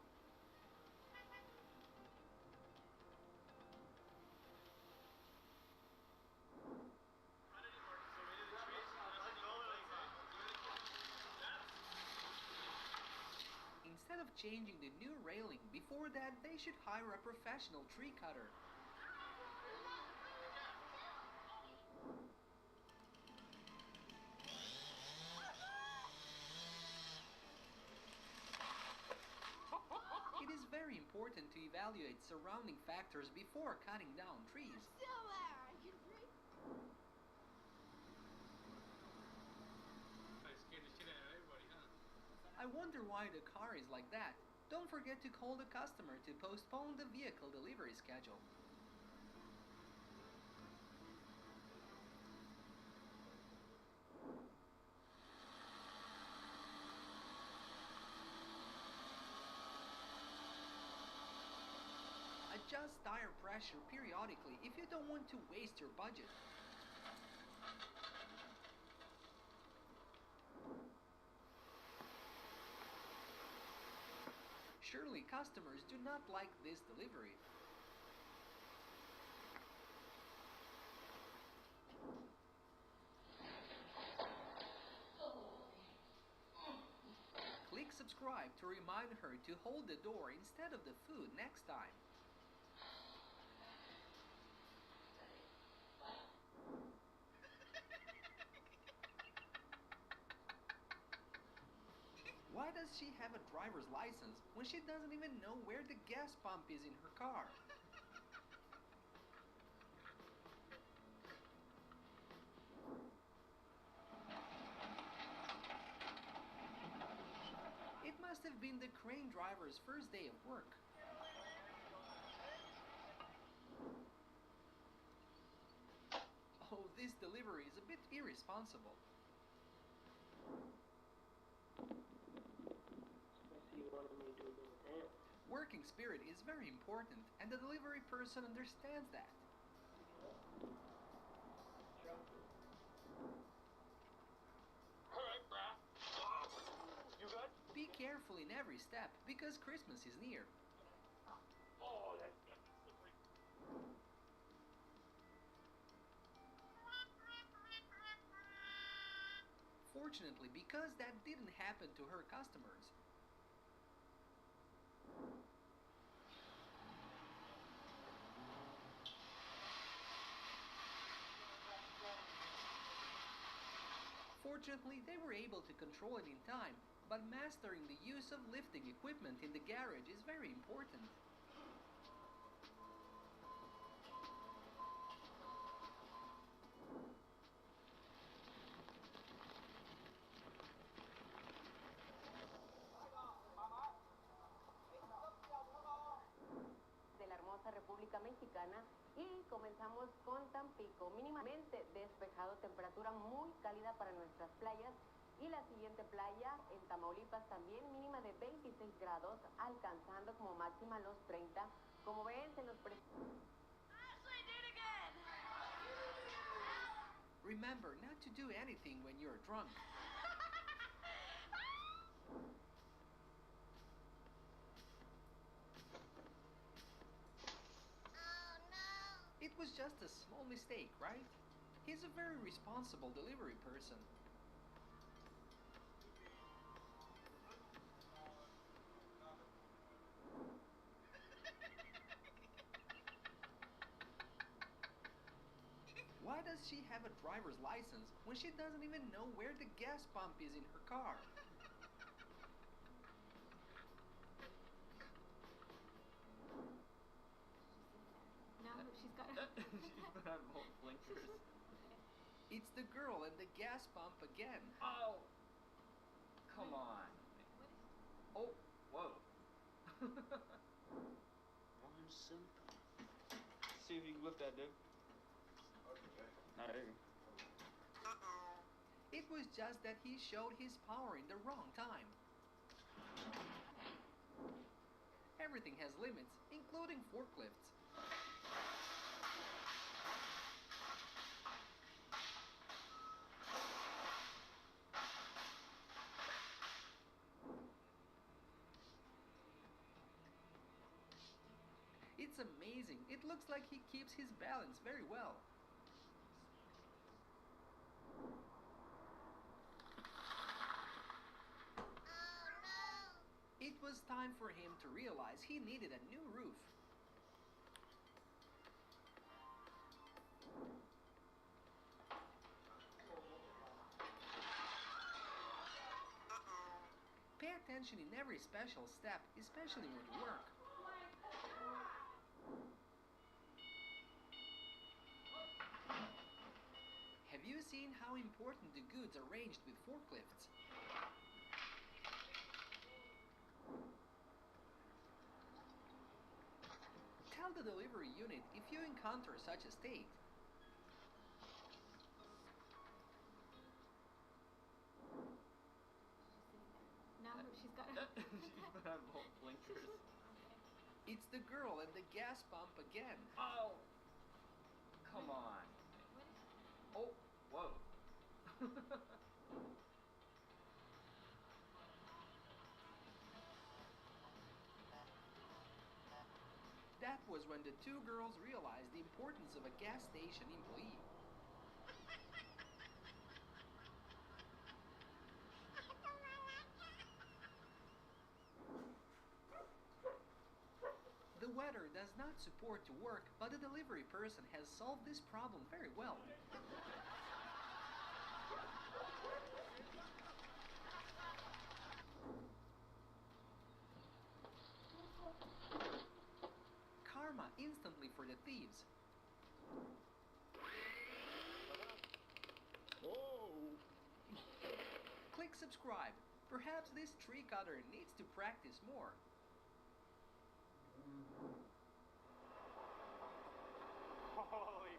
[SPEAKER 15] Instead of changing the new railing, before that they should hire a professional tree cutter. It is very important to evaluate surrounding factors before cutting down trees. I wonder why the car is like that. Don't forget to call the customer to postpone the vehicle delivery schedule. Adjust tire pressure periodically if you don't want to waste your budget. Surely customers do not like this delivery. Click subscribe to remind her to hold the door instead of the food next time. Why does she have a driver's license when she doesn't even know where the gas pump is in her car? It must have been the crane driver's first day of work. Oh, this delivery is a bit irresponsible. Working spirit is very important, and the delivery person understands that.
[SPEAKER 6] Alright, brah. You good?
[SPEAKER 15] Be careful in every step, because Christmas is near.
[SPEAKER 6] Oh, that's slippery.
[SPEAKER 15] Fortunately, because that didn't happen to her customers. Fortunately, they were able to control it in time, but mastering the use of lifting equipment in the garage is very important.
[SPEAKER 17] De la hermosa República Mexicana y comenzamos con Tampico, mínimamente despejado, temperatura muy cálida para nuestras playas y la siguiente playa en Tamaulipas también mínima de 26 grados, alcanzando como máxima los 30. Como ven, se nos
[SPEAKER 15] Remember not to do anything when you're drunk. It was just a small mistake, right? He's a very responsible delivery person. Why does she have a driver's license when she doesn't even know where the gas pump is in her car?
[SPEAKER 2] Now that she's got her...
[SPEAKER 9] She's put on both blinkers.
[SPEAKER 15] It's the girl at the gas pump again.
[SPEAKER 9] Oh! Come on. Oh, whoa.
[SPEAKER 13] One simple.
[SPEAKER 9] See if you can lift that, dude. Nah, there you go.
[SPEAKER 15] It was just that he showed his power in the wrong time. Everything has limits, including forklifts. It's amazing. It looks like he keeps his balance very well. It was time for him to realize he needed a new roof. Pay attention in every special step, especially when you work. Have you seen how important the goods are arranged with forklifts? Tell the delivery unit if you encounter such a state.
[SPEAKER 2] Now that she's got her...
[SPEAKER 9] She's put on both blinkers.
[SPEAKER 15] It's the girl at the gas pump again.
[SPEAKER 9] Oh! Come on. Oh, whoa.
[SPEAKER 15] That was when the two girls realized the importance of a gas station employee. The weather does not support to work, but the delivery person has solved this problem very well. Karma instantly for the thieves.
[SPEAKER 9] Oh!
[SPEAKER 15] Click subscribe. Perhaps this tree cutter needs to practice more.
[SPEAKER 9] Holy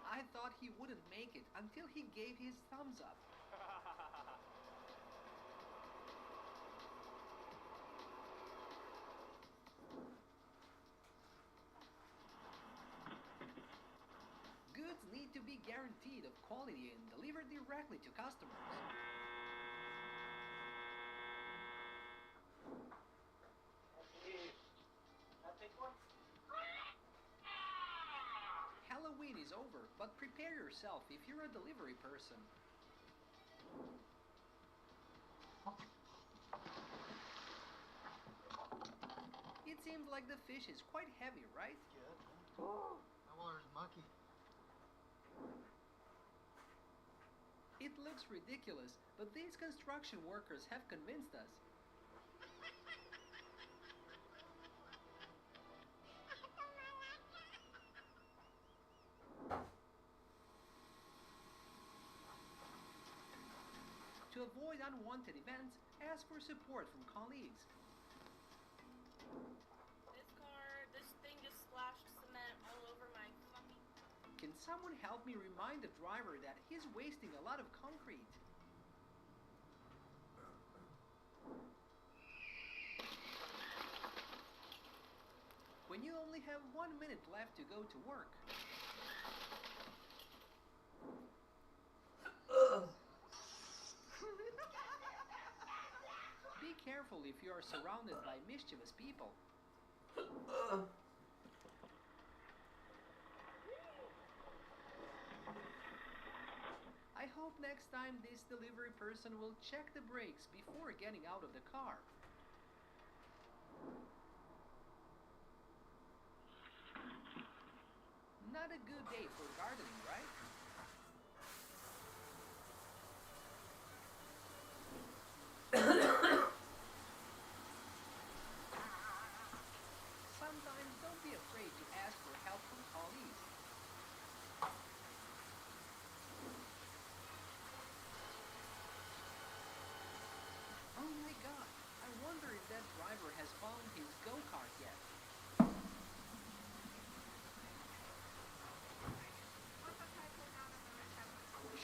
[SPEAKER 15] I I thought he wouldn't make it until he gave his thumbs up. Goods need to be guaranteed of quality and delivered directly to customers. Halloween is over, but prepare yourself if you're a delivery person. It seems like the fish is quite heavy, right?
[SPEAKER 14] That water's mucky.
[SPEAKER 15] It looks ridiculous, but these construction workers have convinced us. To avoid unwanted events, ask for support from colleagues.
[SPEAKER 18] This thing just splashed cement all over my fucking...
[SPEAKER 15] Can someone help me remind the driver that he's wasting a lot of concrete? When you only have 1 minute left to go to work. Be careful if you are surrounded by mischievous people. I hope next time this delivery person will check the brakes before getting out of the car. Not a good day for gardening, right? Sometimes don't be afraid to ask for help from colleagues. Oh my god, I wonder if that driver has found his go-kart yet.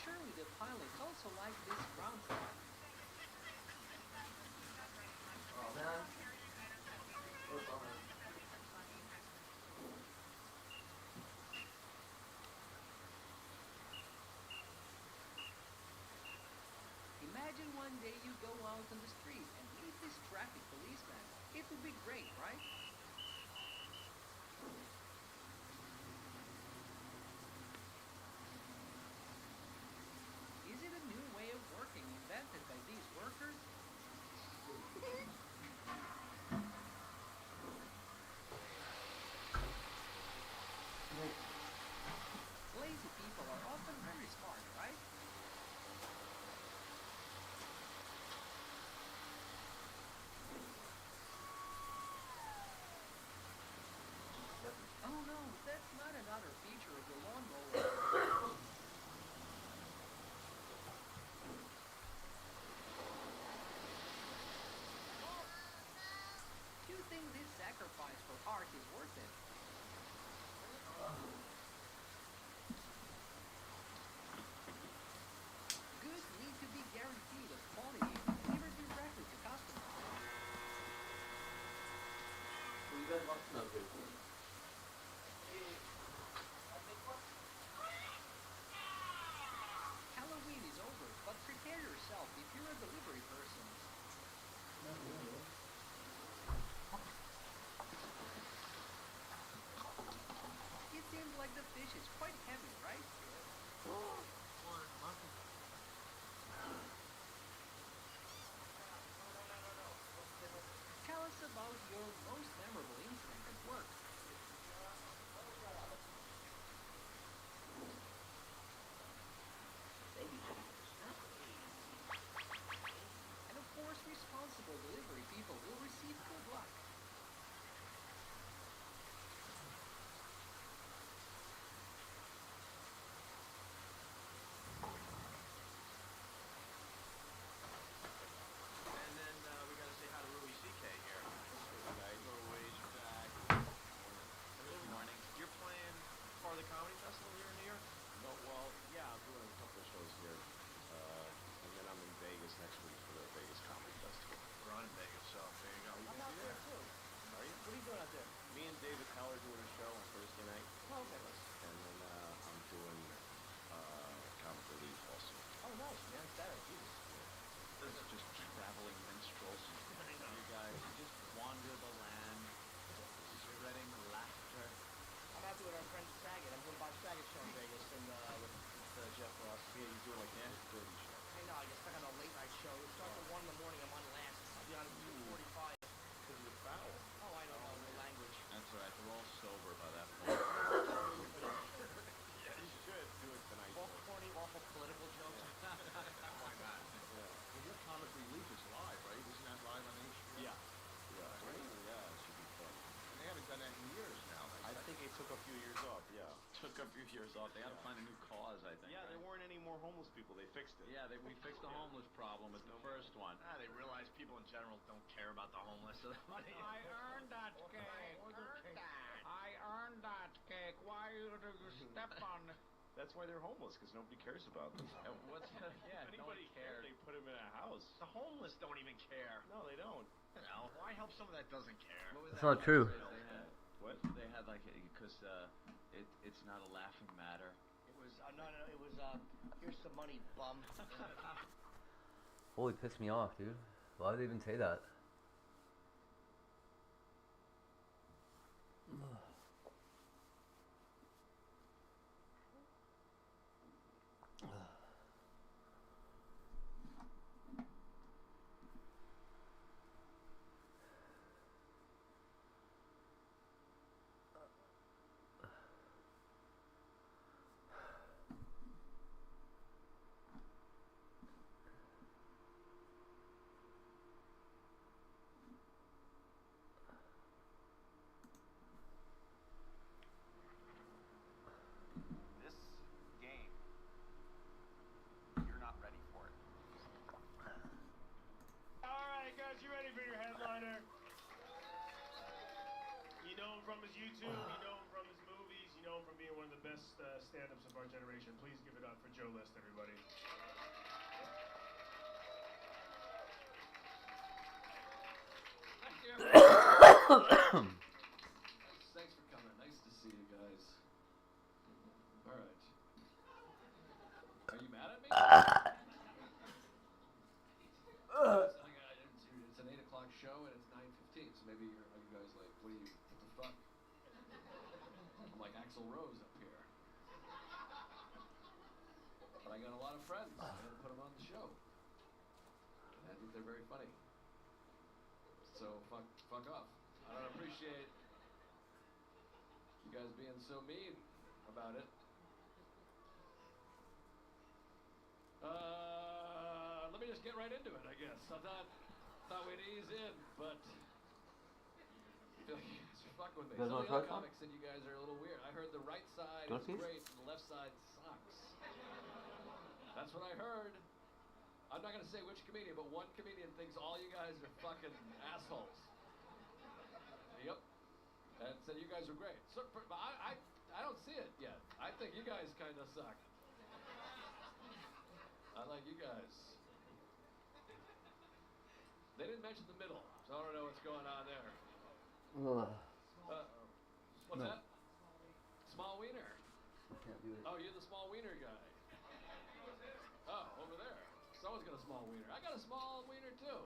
[SPEAKER 15] Surely the pilots also like this ground slide.
[SPEAKER 14] Oh man. What a bummer.
[SPEAKER 15] Imagine one day you go out on the street and meet this traffic policeman. It would be great, right? Is it a new way of working invented by these workers? Lazy people are often very smart, right? Oh no, that's not another feature of the lawnmower. Do you think this sacrifice for art is worth it? Goods need to be guaranteed of quality and delivered directly to customers.
[SPEAKER 14] Well, you guys want to know good.
[SPEAKER 15] Halloween is over, but prepare yourself if you're a delivery person. It seems like the fish is quite heavy, right?
[SPEAKER 14] Water's mucky.
[SPEAKER 15] Tell us about your most memorable incident at work. And of course, responsible delivery people will receive good luck.
[SPEAKER 9] What are you doing out there?
[SPEAKER 19] Me and David Hell are doing a show on Thursday night.
[SPEAKER 9] Oh, okay.
[SPEAKER 19] And then I'm doing comic relief also.
[SPEAKER 9] Oh, nice. You're on Saturday. Jesus.
[SPEAKER 19] This is just traveling minstrels.
[SPEAKER 4] You guys just wander the land, spreading laughter.
[SPEAKER 9] I'm out there with our friend Saget. I'm doing Bob Saget show in Vegas and with Jeff Ross.
[SPEAKER 19] Yeah, he's doing like a dirty show.
[SPEAKER 9] I know. I get stuck on a late night show. It starts at 1 in the morning. I'm on last. I'll be on at 2:45.
[SPEAKER 19] Because you're foul.
[SPEAKER 9] Oh, I don't know the language.
[SPEAKER 4] That's all right. They're all sober by that point.
[SPEAKER 19] Yeah, you should do it tonight.
[SPEAKER 9] All corny, awful political jokes.
[SPEAKER 19] Oh my God. Yeah.
[SPEAKER 3] Well, your comic relief is live, right? Isn't that live on HBO?
[SPEAKER 19] Yeah. Yeah.
[SPEAKER 3] Great.
[SPEAKER 19] Yeah, it should be fun.
[SPEAKER 3] And they haven't done that in years now.
[SPEAKER 19] I think they took a few years off, yeah.
[SPEAKER 4] Took a few years off. They had to find a new cause, I think.
[SPEAKER 19] Yeah,
[SPEAKER 4] right?
[SPEAKER 19] there weren't any more homeless people. They fixed it.
[SPEAKER 4] Yeah, we fixed the homeless problem with the first one.
[SPEAKER 3] They realize people in general don't care about the homeless. So
[SPEAKER 1] I earned that cake. I earned that cake. Why do you step on it?
[SPEAKER 19] That's why they're homeless, because nobody cares about them.
[SPEAKER 4] What's yeah,
[SPEAKER 19] If
[SPEAKER 4] nobody
[SPEAKER 19] anybody
[SPEAKER 4] cares.
[SPEAKER 19] They put them in a house.
[SPEAKER 3] the homeless don't even care.
[SPEAKER 19] No, they don't.
[SPEAKER 3] You know, why help someone that doesn't care?
[SPEAKER 4] What was
[SPEAKER 20] That's
[SPEAKER 4] that
[SPEAKER 20] not true.
[SPEAKER 4] catchphrase They had?
[SPEAKER 19] What?
[SPEAKER 4] They had like because it's not a laughing matter.
[SPEAKER 13] It was no. It was here's some money, bum.
[SPEAKER 20] Holy, pissed me off, dude. Why would they even say that?
[SPEAKER 4] This game, you're not ready for it.
[SPEAKER 21] All right, guys, you ready for your headliner? You know him from his YouTube, you know him from his movies, you know him from being one of the best stand-ups of our generation. Please give it up for Joe List, everybody.
[SPEAKER 22] Thanks for coming. Nice to see you guys. All right. Are you mad at me? It's an 8 o'clock show and it's 9:15, so maybe you guys like, what the fuck? I'm like Axl Rose up here. But I got a lot of friends. I had to put them on the show. And I think they're very funny. So fuck off. I don't appreciate you guys being so mean about it. Let me just get right into it, I guess. I thought we'd ease in, but I feel like you guys are fucking with me.
[SPEAKER 20] You guys
[SPEAKER 22] Some of
[SPEAKER 20] wanna
[SPEAKER 22] the other
[SPEAKER 20] try some?
[SPEAKER 22] comics said you guys are a little weird. I heard the right side
[SPEAKER 20] You
[SPEAKER 22] is
[SPEAKER 20] want these?
[SPEAKER 22] great and the left side sucks. That's what I heard. I'm not gonna say which comedian, but one comedian thinks all you guys are fucking assholes. Yep. And said you guys are great. So, but I don't see it yet. I think you guys kind of suck. I like you guys. They didn't mention the middle, so I don't know what's going on there. What's
[SPEAKER 20] No.
[SPEAKER 22] that? Small wiener.
[SPEAKER 20] Can't do it.
[SPEAKER 22] Oh, you're the small wiener guy. Oh, over there. Someone's got a small wiener. I got a small wiener too.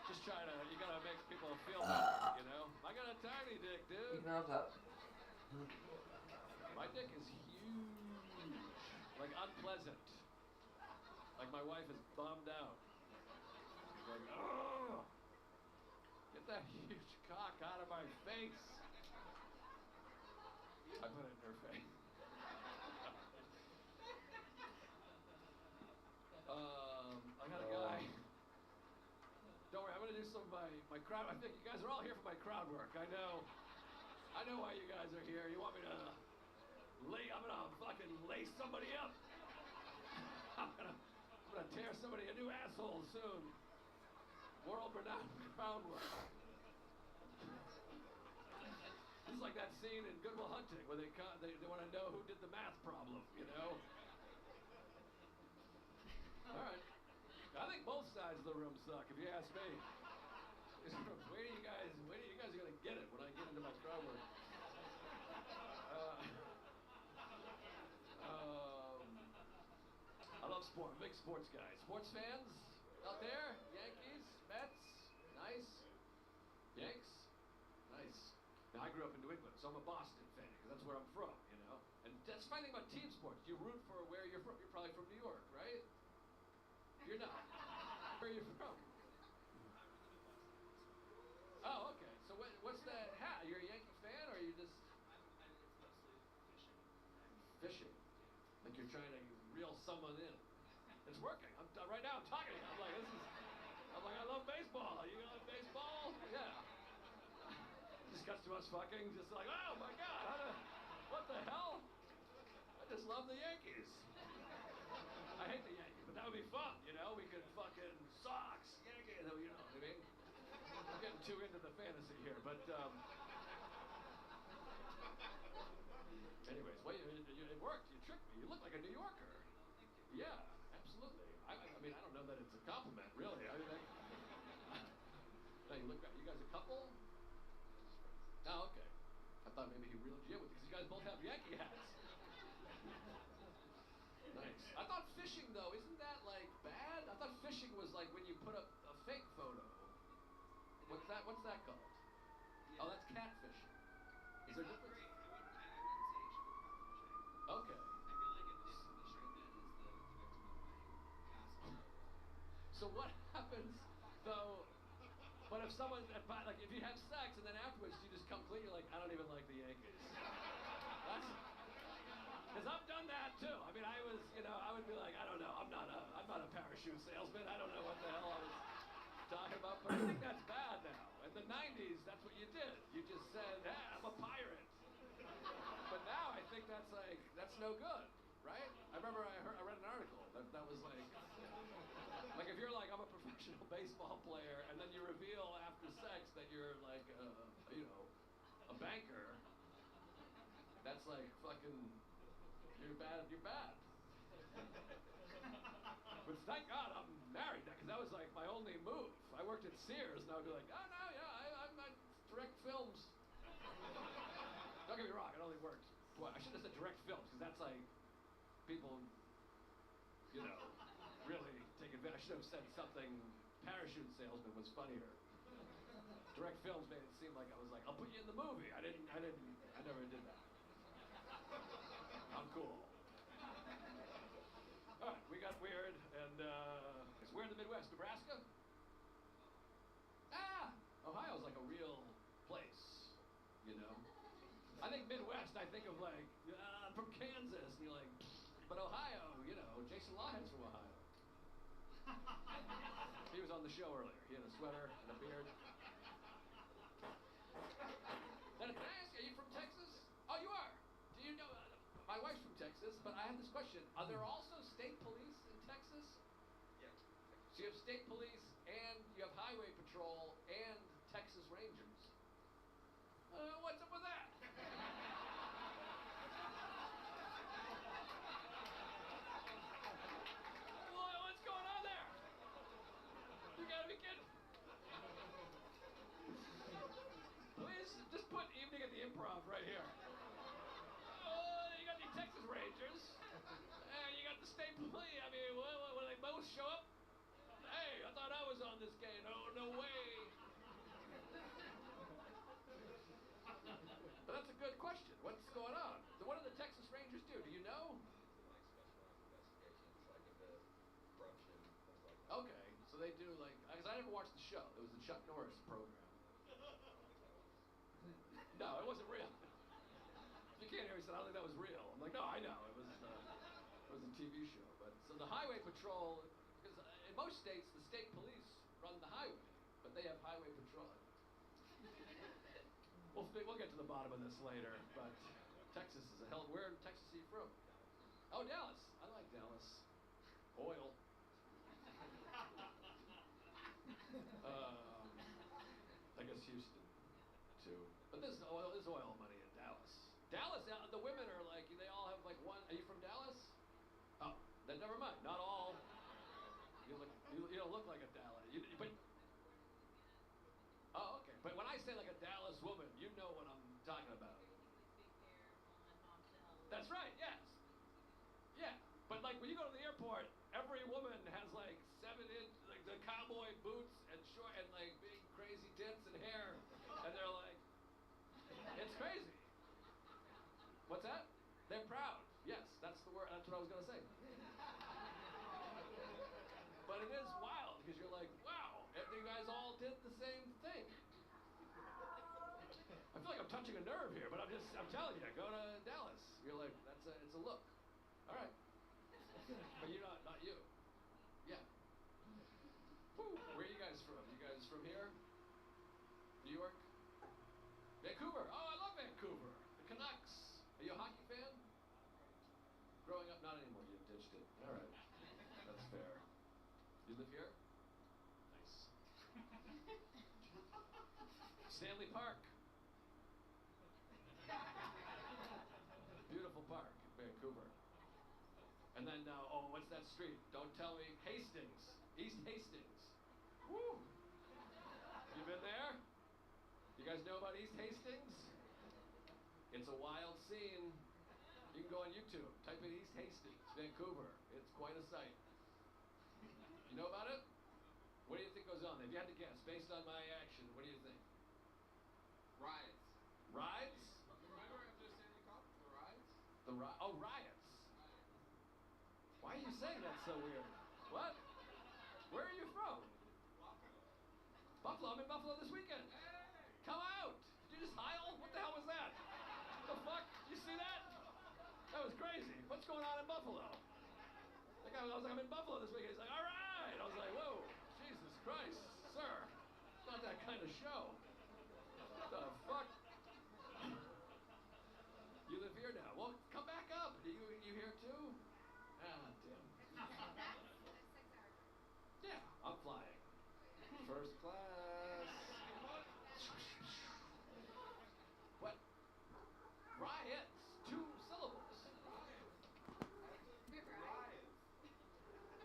[SPEAKER 22] Just trying to, you gotta make people feel better, you know? I got a tiny dick,
[SPEAKER 20] You
[SPEAKER 22] dude.
[SPEAKER 20] can have that.
[SPEAKER 22] My dick is huge. Like unpleasant. Like my wife is bummed out. She's like, oh, get that huge cock out of my face. I put it in her face. I got a guy. Don't worry, I'm gonna do some of my crowd. I think you guys are all here for my crowd work. I know why you guys are here. You want me to I'm gonna fucking lace somebody up. I'm gonna tear somebody a new asshole soon. World-renowned crowd work. This is like that scene in Good Will Hunting where they want to know who did the math problem, you know? All right. I think both sides of the room suck, if you ask me. Wait till you guys are gonna get it when I get into my crowd work. I love sport. I'm a big sports guy. Sports fans out there? Yankees, Mets, nice. Yanks, nice. Now I grew up in New England, so I'm a Boston fan because that's where I'm from, you know. And that's the funny thing about team sports. You root for where you're from. You're probably from New York, right? You're not. Where are you from? Oh, okay. So what's that hat? You're a Yankee fan, or are you just? Fishing. Like you're trying to reel someone in. It's working. Right now I'm talking to you. I'm like, I love baseball. You love baseball? Yeah. Just cuts to us fucking, just like, oh my God, what the hell? I just love the Yankees. I hate the Yankees, but that would be fun, you know? We could fucking Sox, Yankees, you know what I mean? I'm getting too into the fantasy here, but anyways, well, it worked. You tricked me. You look like a New Yorker. Yeah, absolutely. I mean, I don't know that it's a compliment, really. I mean, you look. You guys a couple? Oh, okay. I thought maybe he reeled you in with because you guys both have Yankee hats. Nice. I thought fishing though, isn't that like bad? I thought fishing was like when you put up a fake photo. What's that? What's that called? Oh, that's catfishing. Is there a difference? Okay. So what happens though? But if someone, like, if you have sex and then afterwards you just come clean, you're like, I don't even like the Yankees. Because I've done that too. I mean, I was, you know, I would be like, I don't know, I'm not a parachute salesman. I don't know what the hell I was talking about. But I think that's bad now. In the 90s, that's what you did. You just said, hey, I'm a pirate. But now I think that's like, that's no good, right? I remember I read an article that was like if you're like, I'm a professional baseball player, and then you reveal after sex that you're like, you know, a banker, that's like fucking, you're bad. But thank God I'm married, because that was like my only move. I worked at Sears, and I would be like, oh no, yeah, I direct films. Don't get me wrong, it only worked. Well, I should have said direct films, because that's like, people, you know, really take advantage. I should have said something, parachute salesman was funnier. Direct films made it seem like I was like, I'll put you in the movie. I never did that. I'm cool. All right, we got weird, and we're in the Midwest. Nebraska? Ohio's like a real place, you know? I think Midwest, I think of like, I'm from Kansas, and you're like, but Ohio, you know, Jason Lawhead's from Ohio. He was on the show earlier. He had a sweater and a beard. Then can I ask you, are you from Texas? Oh, you are? Do you know, my wife's from Texas, but I have this question. Are there also state police in Texas? Yeah. So you have state police, and you have highway patrol, and Texas Rangers. What's up with that? What's going on there? You gotta be kidding. Please, just put evening at the Improv right here. You got the Texas Rangers, and you got the state police. I mean, will they both show up? Hey, I thought I was on this game. No way. But that's a good question. What's going on? So what do the Texas Rangers do? Do you know? Okay, so they do like, because I never watched the show. It was the Chuck Norris program. No, it wasn't real. If you can't hear me, I don't think that was real. I'm like, no, I know. It was a TV show. But so the highway patrol, because in most states, the state police run the highway, but they have highway patrol. We'll get to the bottom of this later, but Texas is a hell. Where in Texas are you from? Oh, Dallas. I like Dallas. Oil. I guess Houston too. But there's oil money in Dallas. Dallas, the women are like, they all have like one. Are you from Dallas? Oh, then never mind. Not all. You don't look like a Dallas. But oh, okay. But when I say like a Dallas woman, airport, every woman has like 7-inch, like the cowboy boots and short and like big crazy tits and hair, and they're like, it's crazy. What's that? They're proud. Yes, that's the word. That's what I was gonna say. But it is wild because you're like, wow, you guys all did the same thing. I feel like I'm touching a nerve here, but I'm telling you, go to Dallas. You're like, it's a look. All right. But you're not you. Yeah. Woo. Where are you guys from? You guys from here? New York? Vancouver. Oh, I love Vancouver. The Canucks. Are you a hockey fan? Growing up, not anymore. You ditched it. All right. That's fair. You live here? Nice. Stanley Park. Beautiful park in Vancouver. And then, oh, what's that street? Don't tell me. Hastings. East Hastings. Woo! You been there? You guys know about East Hastings? It's a wild scene. You can go on YouTube. Type in East Hastings, Vancouver. It's quite a sight. You know about it? What do you think goes on? If you had to guess, based on my action, what do you think?
[SPEAKER 7] Riots.
[SPEAKER 22] Rides?
[SPEAKER 7] Remember after Stanley Cup? The riots?
[SPEAKER 22] Oh, riots. Why are you saying that so weird? What? Where are you from? Buffalo. I'm in Buffalo this weekend. Come out. Did you just heil? What the hell was that? The fuck? You see that? That was crazy. What's going on in Buffalo? The guy, I was like, I'm in Buffalo this weekend. He's like, all right. I was like, whoa, Jesus Christ, sir. It's not that kind of show. What the fuck? You live here now. Well, come back up. You here too? Ah, damn. Yeah, I'm flying. First class. What? Riots. 2 syllables.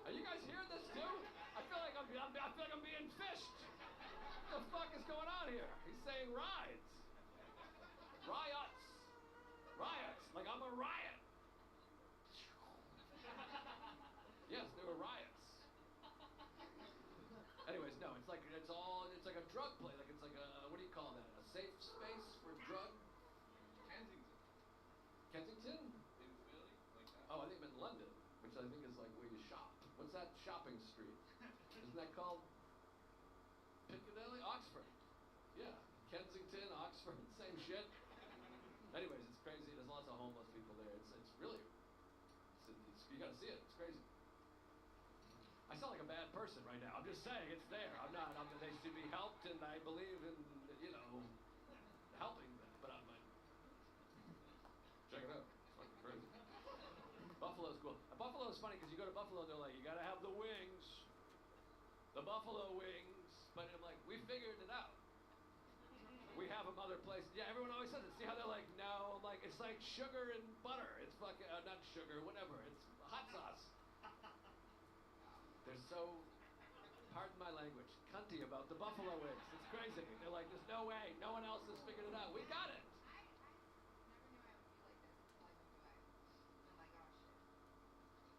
[SPEAKER 22] Are you guys hearing this too? I feel like I'm being fished. What the fuck is going on here? He's saying rides. Riots. Riots. Like I'm a riot. Yes, there were riots. Anyways, no, it's like a drug play. Like it's like a, what do you call that? A safe space for drug?
[SPEAKER 7] Kensington.
[SPEAKER 22] Kensington?
[SPEAKER 7] In Philly? Like that.
[SPEAKER 22] Oh, I think I'm in London, which I think is like where you shop. What's that shopping street? Isn't that called Piccadilly? Oxford. Yeah. Kensington, Oxford, same shit. Anyways, it's crazy. There's lots of homeless people there. It's really, you gotta see it. It's crazy. I sound like a bad person right now. I'm just saying it's there. They should be helped, and I believe in, helping them. But I'm like, check it out. It's fucking crazy. Buffalo's cool. Buffalo's funny because you go to Buffalo and they're like, you gotta have the wings. The buffalo wings. But I'm like, we figured it out. We have them other places. Yeah, everyone always says it. See how they're like, no, I'm like, it's like sugar and butter. It's fucking, not sugar, whatever. It's hot sauce. They're so, pardon my language, cunty about the buffalo wings. It's crazy. They're like, there's no way. No one else has figured it out. We got it.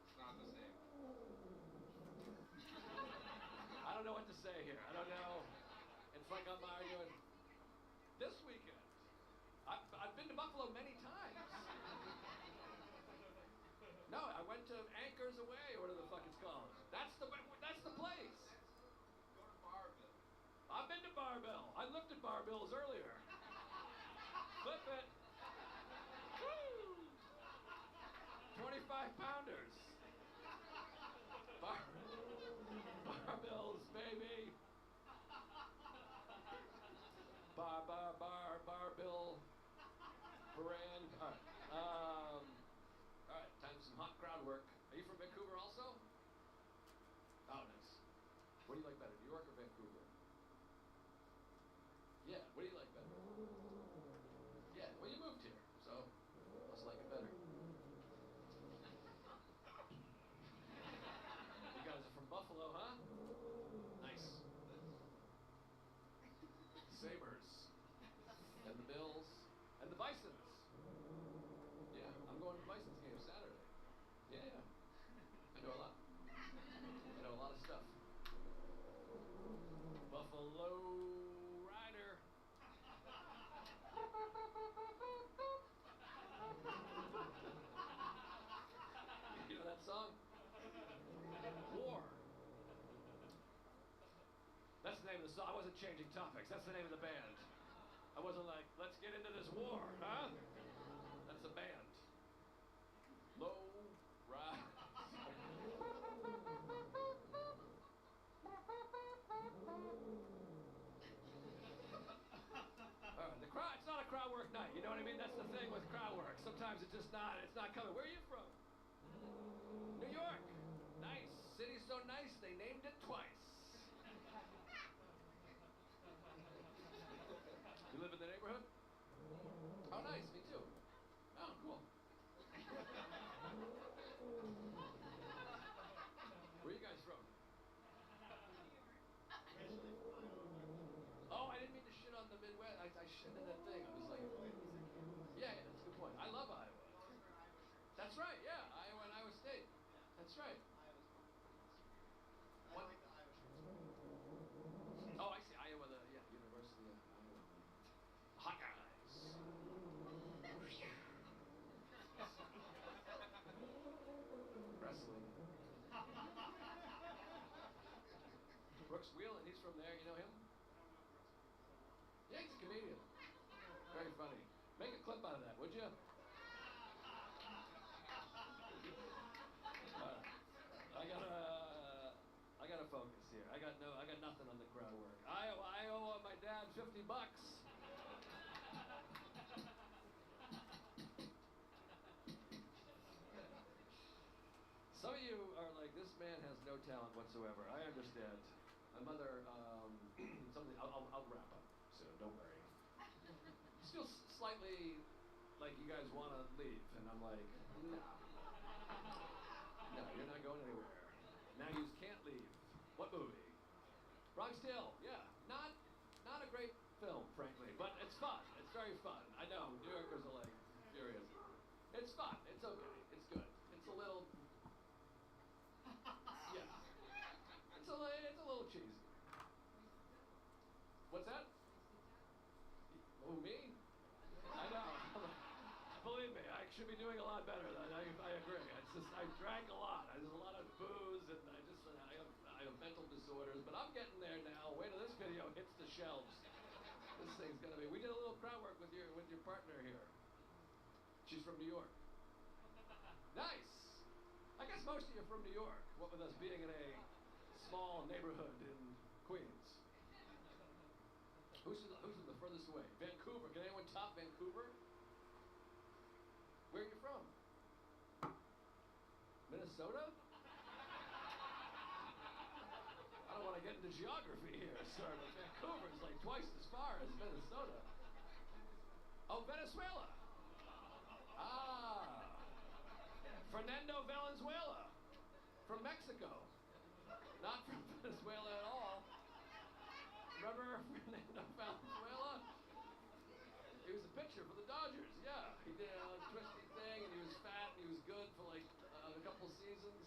[SPEAKER 7] It's not the same.
[SPEAKER 22] I don't know what to say here. I don't know. It's like I'm arguing. This weekend, I've been to Buffalo many times. No, I went to Anchors Away, or whatever the fuck it's called. That's the place.
[SPEAKER 7] Go to Barville.
[SPEAKER 22] I've been to Barbell. I lifted barbells earlier. Flip it. Woo! 25-pounders. Barbells, baby. Barbill. Brand. All right, time for some hot crowd work. Are you from Vancouver also? Oh, nice. What do you like better, New York or Vancouver? Yeah, what do you like better? Yeah, well, you moved here, so must like it better. You guys are from Buffalo, huh? Nice. Sabres. And the Bills. And the Bisons. Yeah, I'm going to the Bisons game Saturday. Yeah. I know a lot name of the song. I wasn't changing topics. That's the name of the band. I wasn't like, let's get into this war, huh? That's the band. Low rise. The crowd, it's not a crowd work night, you know what I mean? That's the thing with crowd work. Sometimes it's not coming. Where are you from? New York. Nice. City's so nice, they named it twice. You live in the neighborhood? Oh, nice. Me too. Oh, cool. Where are you guys from? Oh, I didn't mean to shit on the Midwest. I shit in that thing. I was like, yeah, that's a good point. I love Iowa. That's right, yeah. Iowa and Iowa State. That's right. What? Oh, I see. Iowa, University of Iowa. Hawkeyes. Wrestling. Brooks Wheelan, he's from there. You know him? Yeah, he's a comedian. Very funny. Make a clip out of that, would you? I gotta focus here. I got nothing on the crowd work. I owe my dad $50. Some of you are like, this man has no talent whatsoever. I understand. My mother, something. I'll wrap up soon. Don't worry. Still slightly like you guys want to leave, and I'm like, no, you're not going anywhere. Now you can't leave. What movie? Bronx Tale. Yeah, not a great film, frankly, but it's fun. It's very fun. I know New Yorkers are like furious. It's fun. It's okay. It's good. It's a little. Yeah. It's a little cheesy. What's that? Who, me? I know. Believe me, I should be doing a lot better. I agree. It's just I drank a lot. There's a lot of booze, and I have mental disorders. But I'm getting there now. Wait till this video hits the shelves. This thing's gonna be. We did a little crowd work with your partner here. She's from New York. Nice. I guess most of you are from New York. What with us being in a small neighborhood in Queens. Who's the furthest away? Vancouver. Can anyone top Vancouver? Where are you from? Minnesota? I don't want to get into geography here, sir, but Vancouver is like twice as far as Minnesota. Oh, Venezuela. Ah. Fernando Valenzuela. From Mexico. Not from Venezuela at all. Remember Fernando Valenzuela? He was a pitcher for the Dodgers, yeah. He did a twisty thing, and he was fat, and he was good for like a couple seasons.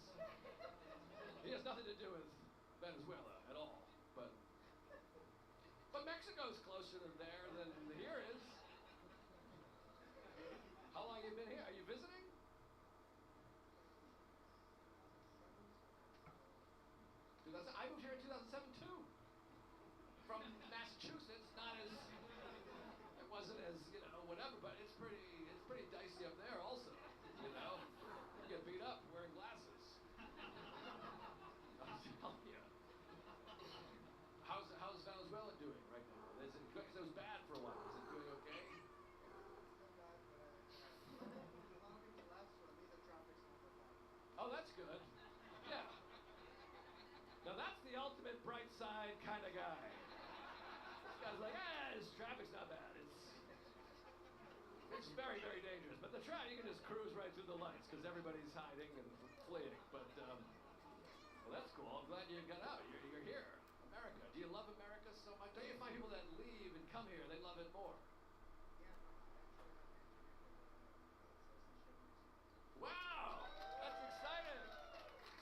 [SPEAKER 22] He has nothing to do with Venezuela at all, but Mexico's closer to there than here is. How long have you been here? Are you visiting? I moved here in 2007 too. From Massachusetts, it wasn't as, whatever, but it's pretty dicey up there also, You get beat up wearing glasses. I'm telling you. How's Venezuela doing right now? Is it good? 'Cause it was bad for a while. Is it doing okay? Oh, that's good. Yeah. Now that's the ultimate bright side kind of guy. This guy's like, this traffic's not bad. It's very, very dangerous. But you can just cruise right through the lights because everybody's hiding and fleeing. But, well, that's cool. I'm glad you got out. You're here. America. Do you love America so much? Don't you find people that leave and come here, they love it more? Wow! That's exciting!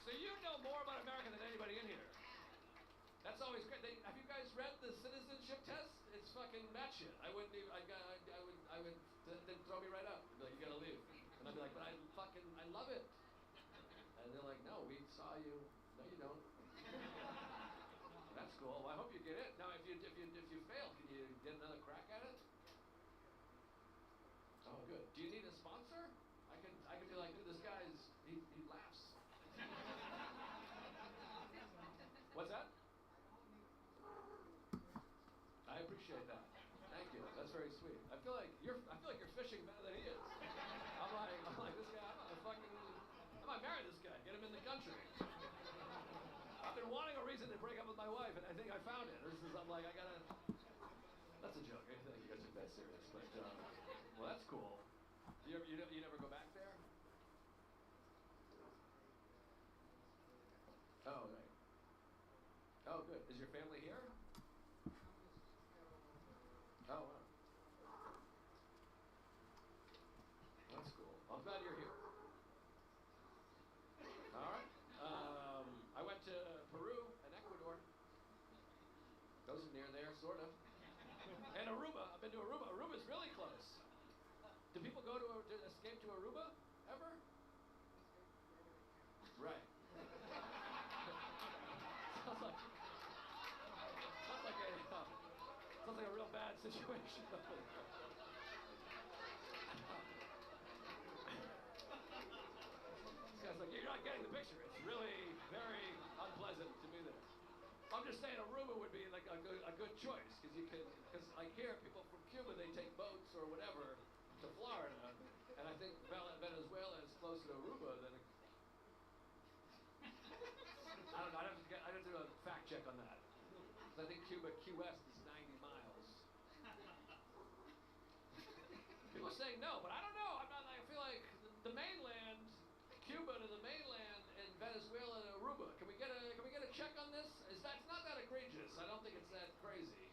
[SPEAKER 22] So you know more about America than anybody in here. That's always great. Have you guys read the citizenship test? It's fucking batshit. I would, they'd throw me right out. They'd be like, you gotta leave. And I'd be like, but I love it. And they're like, no, we saw you. No, you don't. That's cool. Well, I hope you get it. Now, appreciate that. Thank you. That's very sweet. I feel like you're fishing better than he is. I'm like this guy. I might marry this guy. Get him in the country. I've been wanting a reason to break up with my wife, and I think I found it. I'm like, I gotta. That's a joke. I think you guys took that serious, but well, that's cool. You never go back there? Oh, right. Oh, good. Is your family here? Oh, wow. That's cool. I'm glad you're here. All right. I went to Peru and Ecuador. Those are near there, sort of. And Aruba. I've been to Aruba. Aruba's really close. Do people go to escape to Aruba ever? Right. Sounds like a real bad situation. This guy's like, you're not getting the picture. It's really very unpleasant to be there. I'm just saying Aruba would be like a good choice because like here, people from Cuba, they take boats or whatever to Florida, and I think Venezuela is closer to Aruba than. I don't know. I'd have to do a fact check on that. I think Key West is 90 miles. People are saying no, but I don't know. I'm not. I feel like the mainland, Cuba to the mainland, and Venezuela to Aruba. Can we get a check on this? It's not that egregious. I don't think it's that crazy,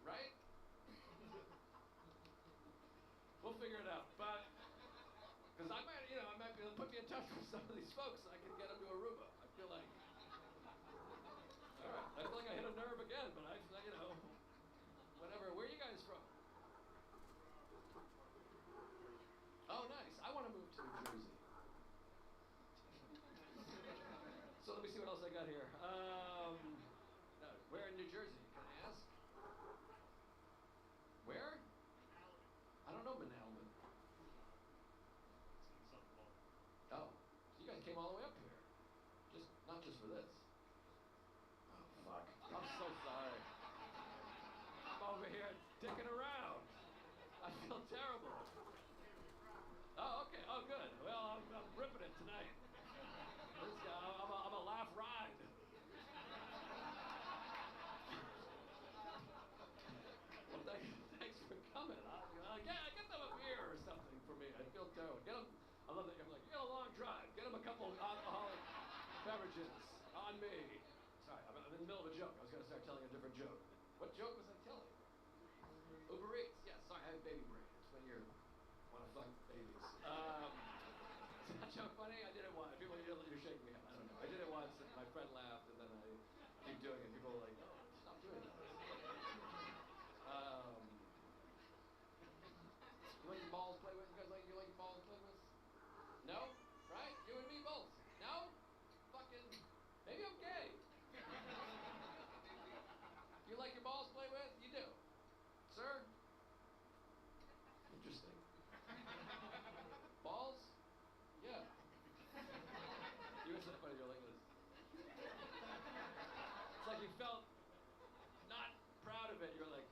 [SPEAKER 22] right? We'll figure it out. But because I might be able to put me in touch with some of these folks. I can get them to Aruba. I feel like. All right. I feel like I hit a nerve again, but whatever. Where are you guys from? Oh, nice. I want to move to New Jersey. So let me see what else I got here. No, where in New Jersey? Can I ask? Where? I don't know Manalaman. Oh, so you guys came all the way up here. Not just for this. Oh, fuck. I'm so sorry. I'm over here dicking around. I feel terrible. Oh, okay. Oh, good. Well, I'm ripping it tonight. This guy, I'm a laugh ride. Well, thanks for coming. Get them a beer or something for me. I feel terrible. Get them. I love that. I'm like, you got a long drive. Get them a couple alcoholic beverages on me. Sorry, I'm in the middle of a joke. I was going to start telling a different joke. What joke was I telling? Uber Eats. Yeah, sorry, I have baby brain. It's when you want to fuck babies. Is that joke funny? I did it once. People, you're shaking your head. I don't know. I did it once, and my friend laughed, and then I keep doing it. People were like, no, stop doing that. You like your balls play with? You like your balls play with? No? Right? You and me both. No? Fucking, maybe I'm gay. You like your balls play with? You do. Sir? Interesting. Balls? Yeah. You were so funny, you're like this. It's like you felt not proud of it. You're like,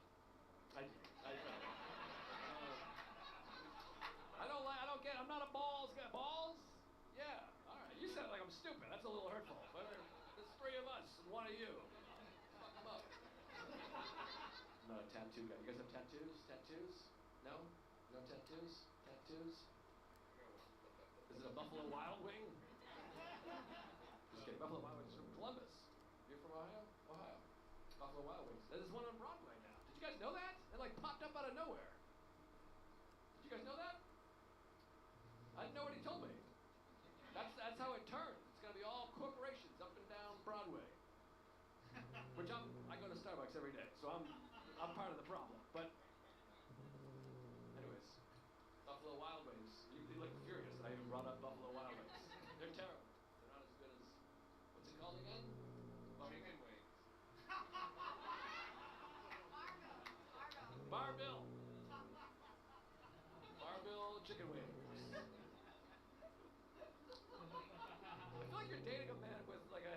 [SPEAKER 22] I felt it. I don't get it. I'm not a balls guy. Balls? Yeah. All right. You sound like I'm stupid. That's a little hurtful. But there's three of us and one of you. Fuck them up. I'm not a tattoo guy. You guys have tattoos? Tattoos? No? No tattoos? Tattoos? Is it a Buffalo Wild Wing? Just kidding. Buffalo Wild Wings from Columbus. You're from Ohio? Ohio. Buffalo Wild Wings. There's one on Broadway now. Did you guys know that? It like popped up out of nowhere. Did you guys know that? I didn't know what he told me. That's how it turns. It's gonna be all corporations up and down Broadway. Which I go to Starbucks every day, so I'm part of the problem. But anyways, Buffalo Wild Wings. You look furious that I even brought up Buffalo Wild Wings. They're terrible. They're not as good as what's it called again?
[SPEAKER 7] Chicken wings.
[SPEAKER 22] Barbill. Barbill chicken wings. I feel like you're dating a man with like a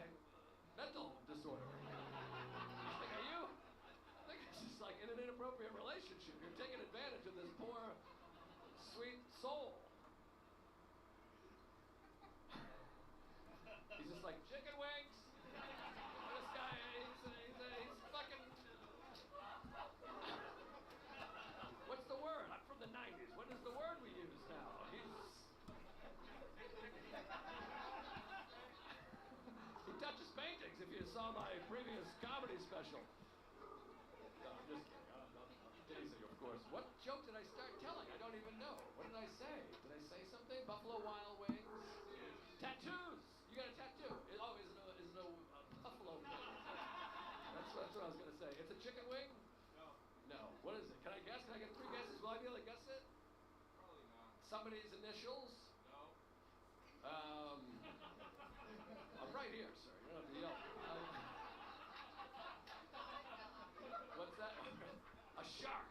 [SPEAKER 22] mental disorder. Like, are you? Like, inappropriate relationship. You're taking advantage of this poor, sweet soul. He's just like, chicken wings. This guy, he's fucking. What's the word? I'm from the 90s. What is the word we use now? He touches paintings, if you saw my previous comedy special. No, I'm just kidding. I'm teasing, of course. What joke did I start telling? I don't even know. What did I say? Did I say something? Buffalo Wild Wings? Tattoos! You got a tattoo. Is it a buffalo wing? That's what I was going to say. It's a chicken wing? No. What is it? Can I guess? Can I get 3 guesses? Will I be able to guess it?
[SPEAKER 7] Probably not.
[SPEAKER 22] Somebody's initials?
[SPEAKER 7] No.
[SPEAKER 22] I'm right here, sir. You don't have to yell. What's that? A shark.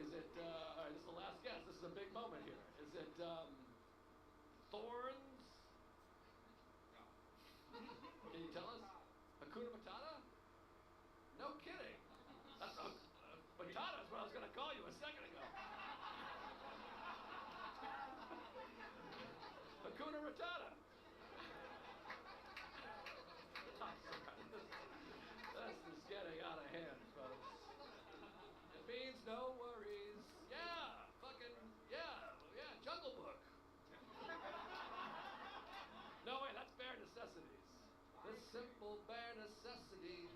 [SPEAKER 22] Is it, all right, this is the last guess. This is a big moment here. Is it, thorns? Can you tell us? Hakuna Matata? No kidding. That's Matata is what I was going to call you a second ago. Hakuna Matata. This is getting out of hand, folks. It means no worries. Yeah, fucking, yeah, Jungle Book. No, wait, that's Bare Necessities. The simple bare necessities.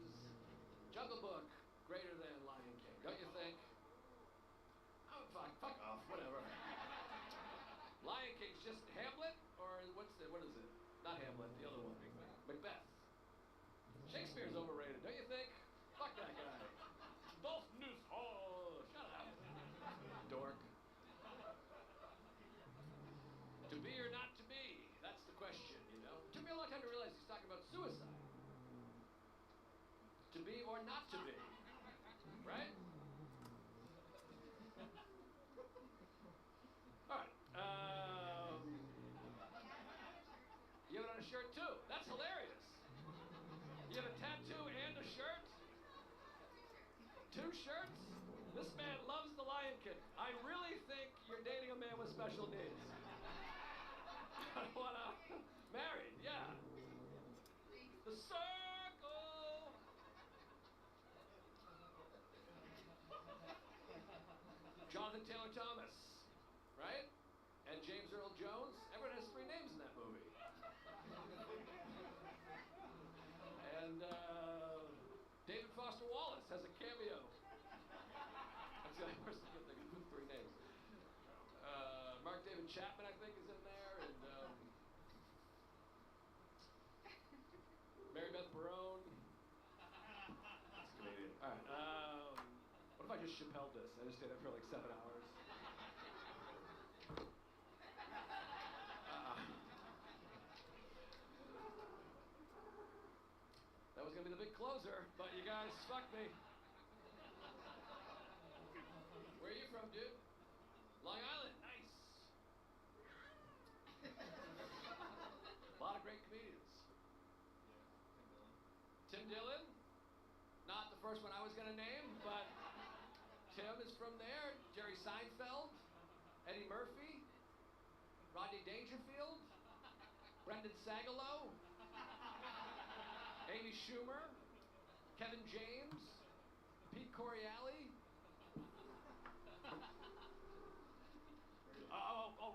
[SPEAKER 22] Jungle Book, greater than Lion King, don't you think? Oh, fuck off, whatever. Lion King's just Hamlet, or what is it? Not Hamlet, the other one. Macbeth. Shakespeare's overrated, don't you think? Fuck that guy. Both news. Oh, shut up. Dork. To be or not to be? That's the question, you know? It took me a long time to realize he's talking about suicide. To be or not to be. Right? Alright. You have it on a shirt too. That's hilarious. You have a tattoo and a shirt? 2 shirts? This man loves the Lion King. I really think you're dating a man with special needs. I wanna married, yeah. The circle. Jonathan Taylor Thomas, right? And James Earl Jones. Everyone has 3 names in that movie. And David Foster Wallace has a cameo. That's the only person I can think of with 3 names. Mark David Chapman, I think, is in there, and Mary Beth Barone. That's Canadian. All right. What if I just Chappelle this? I just stay there for like 7 hours. That was gonna be the big closer, but you guys fucked me. Where are you from, dude? Long Island, nice. A lot of great comedians. Tim Dillon, not the first one I was gonna name, but Tim is from there. Jerry Seinfeld, Eddie Murphy, Rodney Dangerfield, Brendan Sagalow, Amy Schumer, Kevin James, Pete Corielli.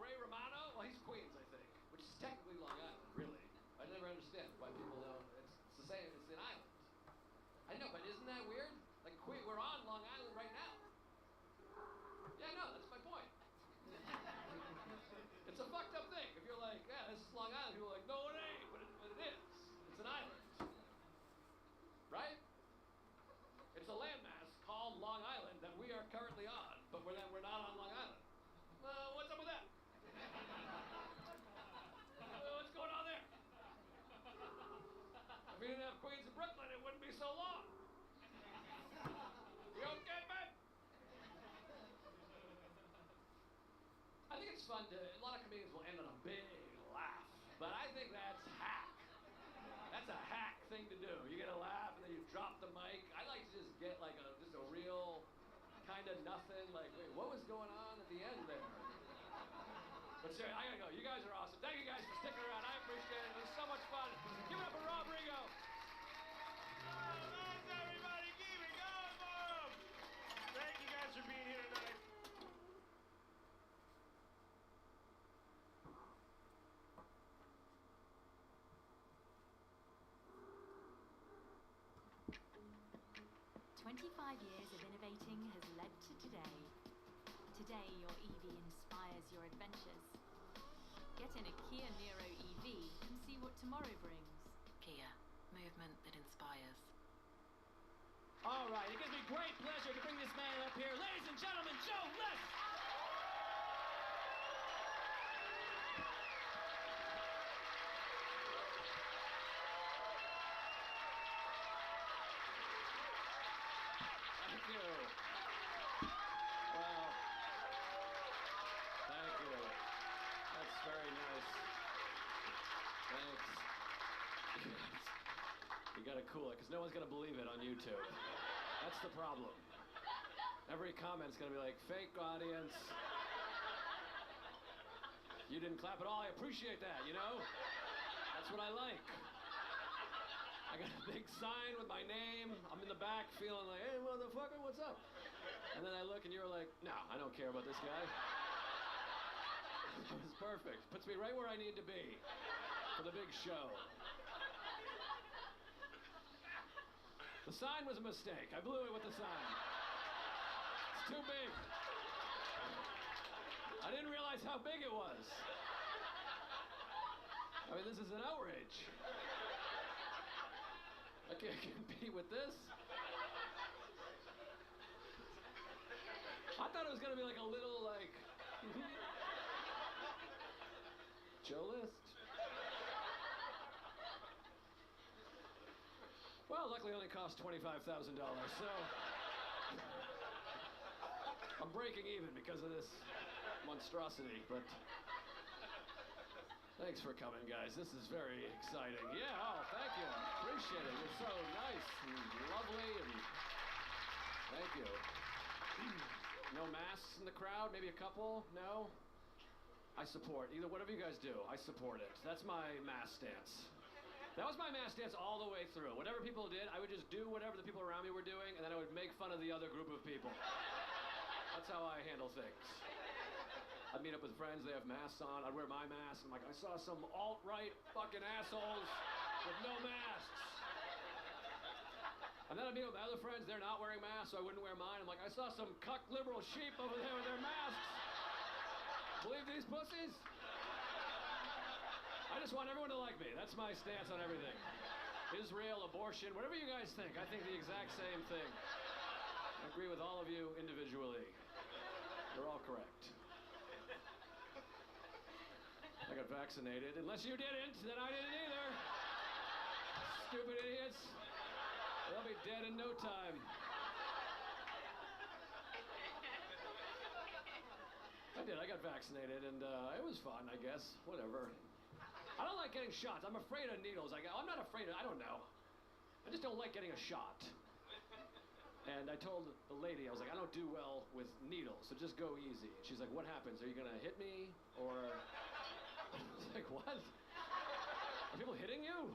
[SPEAKER 22] Ray Romano? Well, he's Queens, I think, which is technically Long Island, really. I never understand why people know it's the same. It's an island. I know, but isn't that weird? Like, we're on Long Island right now. Yeah, no, that's my point. It's a fucked up thing. If you're like, yeah, this is Long Island, people are like, no, it ain't, but it is. It's an island. Right? It's a landmass called Long Island that we are currently on, but we're not on Long Island. What's up with that? What's going on there? If we didn't have Queens and Brooklyn, it wouldn't be so long. You okay, man? I think it's fun a lot of comedians will end on a big laugh, but I think that's hack. That's a hack thing to do. You get a laugh and then you drop the mic. I like to just get like just a real kind of nothing. Like, wait, what was going on at the end there? But seriously, I gotta go. You guys are awesome. Thank you guys for sticking around. I appreciate it. It was so much fun. Give it up for Rob Rigo.
[SPEAKER 21] Everybody, keep it going for him! Thank you guys for being here tonight.
[SPEAKER 5] 25 years of innovating has led to today. Today, your EV inspires your adventures. Get in a Kia Niro EV and see what tomorrow brings.
[SPEAKER 11] Kia, movement that inspires.
[SPEAKER 22] All right, it gives me great pleasure to bring this man up here. Ladies and gentlemen, Joe List! Thank you. Wow. Thank you. That's very nice. Thanks. You gotta cool it, because no one's gonna believe it on YouTube. That's the problem. Every comment's gonna be like, fake audience. You didn't clap at all, I appreciate that, you know? That's what I like. I got a big sign with my name. I'm in the back feeling like, hey, motherfucker, what's up? And then I look and you're like, no, I don't care about this guy. That was perfect. Puts me right where I need to be for the big show. The sign was a mistake. I blew it with the sign. It's too big. I didn't realize how big it was. I mean, this is an outrage. I can't compete with this. I thought it was gonna be like a little like Joe List. Well, luckily it only cost $25,000, so I'm breaking even because of this monstrosity, but thanks for coming, guys. This is very exciting. Yeah, oh, thank you. Appreciate it. You're so nice and lovely, and thank you. No masks in the crowd? Maybe a couple? No? I support. Either whatever you guys do, I support it. That's my mask stance. That was my mask stance all the way through. Whatever people did, I would just do whatever the people around me were doing, and then I would make fun of the other group of people. That's how I handle things. I'd meet up with friends, they have masks on, I'd wear my mask, I'm like, I saw some alt-right fucking assholes with no masks. And then I'd meet up with other friends, they're not wearing masks, so I wouldn't wear mine. I'm like, I saw some cuck liberal sheep over there with their masks. Believe these pussies? I just want everyone to like me. That's my stance on everything. Israel, abortion, whatever you guys think, I think the exact same thing. I agree with all of you individually. You're all correct. I got vaccinated. Unless you didn't, then I didn't either. Stupid idiots. They'll be dead in no time. I did. I got vaccinated, and it was fun, I guess. Whatever. I don't like getting shots. I'm afraid of needles. I'm not afraid of, I don't know. I just don't like getting a shot. And I told the lady, I was like, I don't do well with needles, so just go easy. She's like, what happens? Are you gonna hit me? Or, I was like, what? Are people hitting you?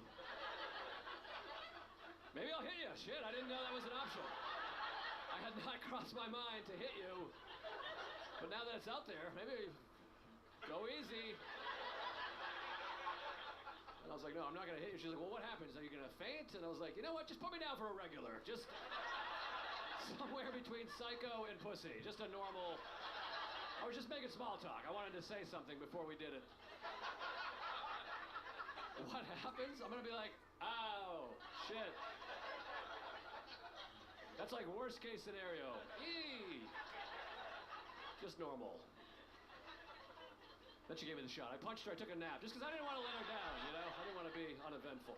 [SPEAKER 22] Maybe I'll hit you. Shit, I didn't know that was an option. I had not crossed my mind to hit you. But now that it's out there, maybe go easy. And I was like, no, I'm not gonna hit you. She's like, well, what happens? Are you gonna faint? And I was like, you know what? Just put me down for a regular. Just somewhere between psycho and pussy. Just a normal. I was just making small talk. I wanted to say something before we did it. What happens? I'm gonna be like, ow, shit. That's like worst case scenario. Eee. Just normal. Then she gave me the shot. I punched her, I took a nap, just because I didn't want to let her down, you know? I didn't want to be uneventful.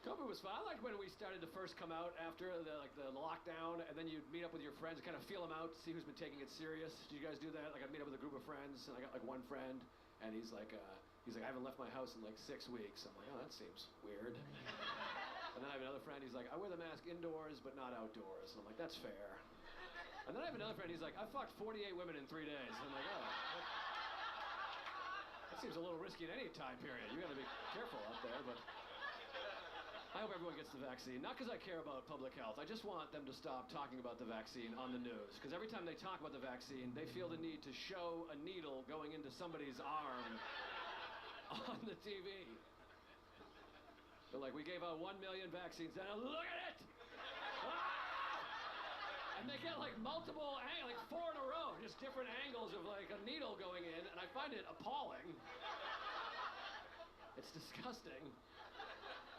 [SPEAKER 22] COVID was fun. I liked when we started to first come out after the lockdown, and then you'd meet up with your friends and kind of feel them out, see who's been taking it serious. Did you guys do that? Like I'd meet up with a group of friends, and I got like one friend, And he's like, I haven't left my house in like 6 weeks. I'm like, oh, that seems weird. And then I have another friend, he's like, I wear the mask indoors, but not outdoors. And I'm like, that's fair. And then I have another friend, he's like, I fucked 48 women in 3 days. And I'm like, oh, that seems a little risky in any time period. You gotta be careful out there, but I hope everyone gets the vaccine. Not because I care about public health. I just want them to stop talking about the vaccine on the news. Because every time they talk about the vaccine, they feel the need to show a needle going into somebody's arm on the TV. They're like, we gave out 1 million vaccines, and look at it! Ah! And they get like multiple, like 4 in a row, just different angles of like a needle going in, and I find it appalling. It's disgusting.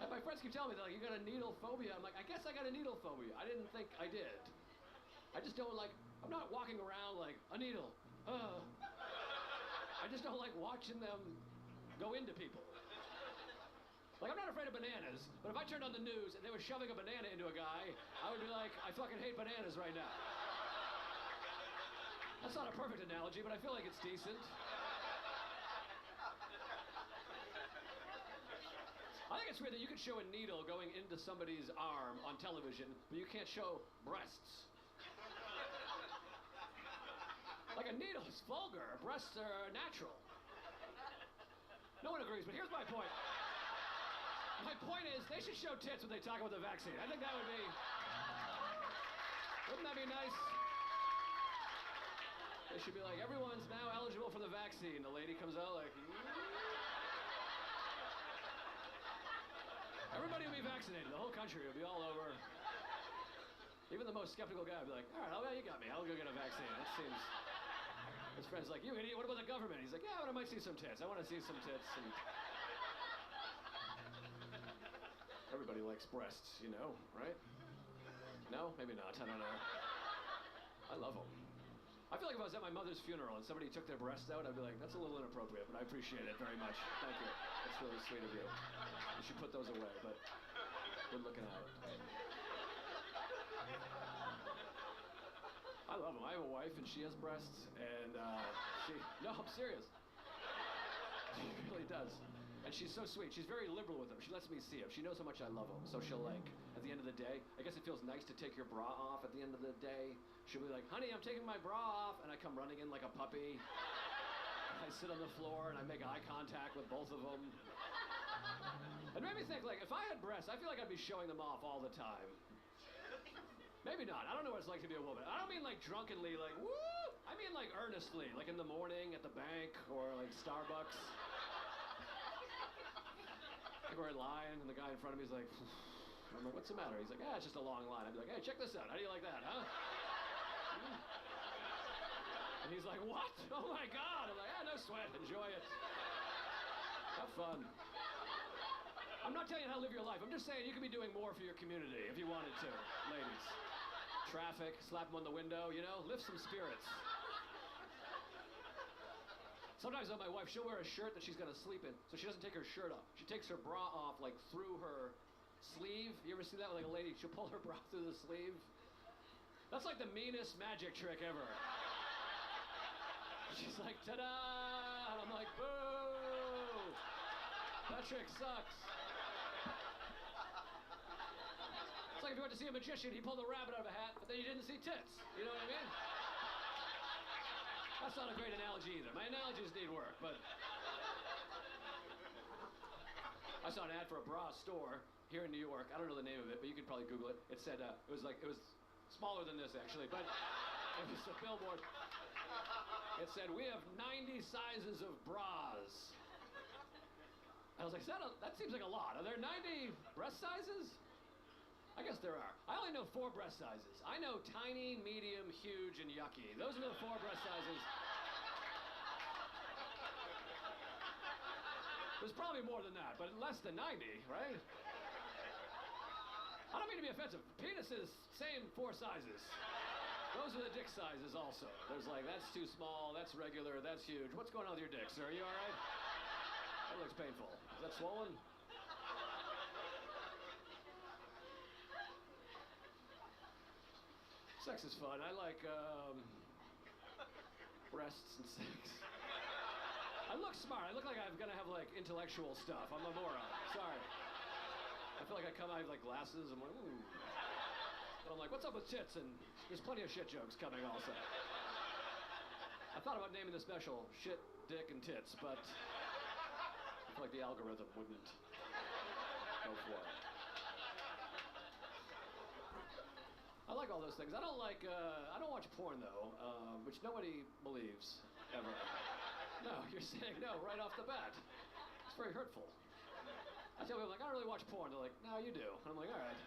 [SPEAKER 22] And my friends keep telling me, they're like, you got a needle phobia. I'm like, I guess I got a needle phobia. I didn't think I did. I just don't like, I'm not walking around like, a needle. I just don't like watching them go into people. Like, I'm not afraid of bananas, but if I turned on the news and they were shoving a banana into a guy, I would be like, I fucking hate bananas right now. That's not a perfect analogy, but I feel like it's decent. I think it's weird that you could show a needle going into somebody's arm on television, but you can't show breasts. Like, a needle is vulgar. Breasts are natural. No one agrees, but here's my point. My point is, they should show tits when they talk about the vaccine. I think that would be... Wouldn't that be nice? They should be like, everyone's now eligible for the vaccine. The lady comes out like... Everybody will be vaccinated. The whole country will be all over. Even the most skeptical guy will be like, all right, well, you got me. I'll go get a vaccine. That seems... His friend's like, you idiot, what about the government? He's like, yeah, but I might see some tits. I want to see some tits. And... Everybody likes breasts, you know, right? No? Maybe not. I don't know. I love them. I feel like if I was at my mother's funeral and somebody took their breasts out, I'd be like, that's a little inappropriate, but I appreciate it very much. Thank you. That's really sweet of you. You should put those away, but good looking out. I love them. I have a wife and she has breasts, and no, I'm serious. She really does. And she's so sweet. She's very liberal with them. She lets me see them. She knows how much I love them. So she'll like, at the end of the day, I guess it feels nice to take your bra off at the end of the day. She'll be like, honey, I'm taking my bra off. And I come running in like a puppy. I sit on the floor and I make eye contact with both of them. It made me think, like, if I had breasts, I feel like I'd be showing them off all the time. Maybe not. I don't know what it's like to be a woman. I don't mean like drunkenly, like, woo! I mean like earnestly, like in the morning at the bank or like Starbucks. We're in line, and the guy in front of me is like, I'm like, what's the matter? He's like, yeah, it's just a long line. I'd be like, hey, check this out. How do you like that, huh? And he's like, what? Oh my God. I'm like, no sweat. Enjoy it. Have fun. I'm not telling you how to live your life. I'm just saying you could be doing more for your community if you wanted to, ladies. Traffic, slap them on the window, you know, lift some spirits. Sometimes though, my wife, she'll wear a shirt that she's gonna sleep in, so she doesn't take her shirt off. She takes her bra off, like, through her sleeve. You ever see that? Like a lady, she'll pull her bra through the sleeve. That's like the meanest magic trick ever. She's like, ta-da! And I'm like, boo! That trick sucks. It's like if you went to see a magician, he pulled a rabbit out of a hat, but then you didn't see tits. You know what I mean? That's not a great analogy either. My analogies need work, but... I saw an ad for a bra store here in New York. I don't know the name of it, but you could probably Google it. It said, it was smaller than this, actually, but it was a billboard. It said, we have 90 sizes of bras. I was like, that seems like a lot. Are there 90 breast sizes? I guess there are. I only know 4 breast sizes. I know tiny, medium, huge, and yucky. Those are the 4 breast sizes. There's probably more than that, but less than 90, right? I don't mean to be offensive. Penises, same 4 sizes. Those are the dick sizes also. There's like, that's too small, that's regular, that's huge. What's going on with your dick, sir? Are you all right? That looks painful. Is that swollen? Sex is fun. I like breasts and sex. I look smart. I look like I'm gonna have like intellectual stuff. I'm a moron. Sorry. I feel like I come out with like glasses. I'm like, ooh. But I'm like, what's up with tits? And there's plenty of shit jokes coming also. I thought about naming the special Shit, Dick, and Tits, but I feel like the algorithm wouldn't go for it. I like all those things. I don't watch porn though, which nobody believes, ever. No, you're saying no right off the bat. It's very hurtful. I tell people, like, I don't really watch porn. They're like, no, you do. And I'm like, all right.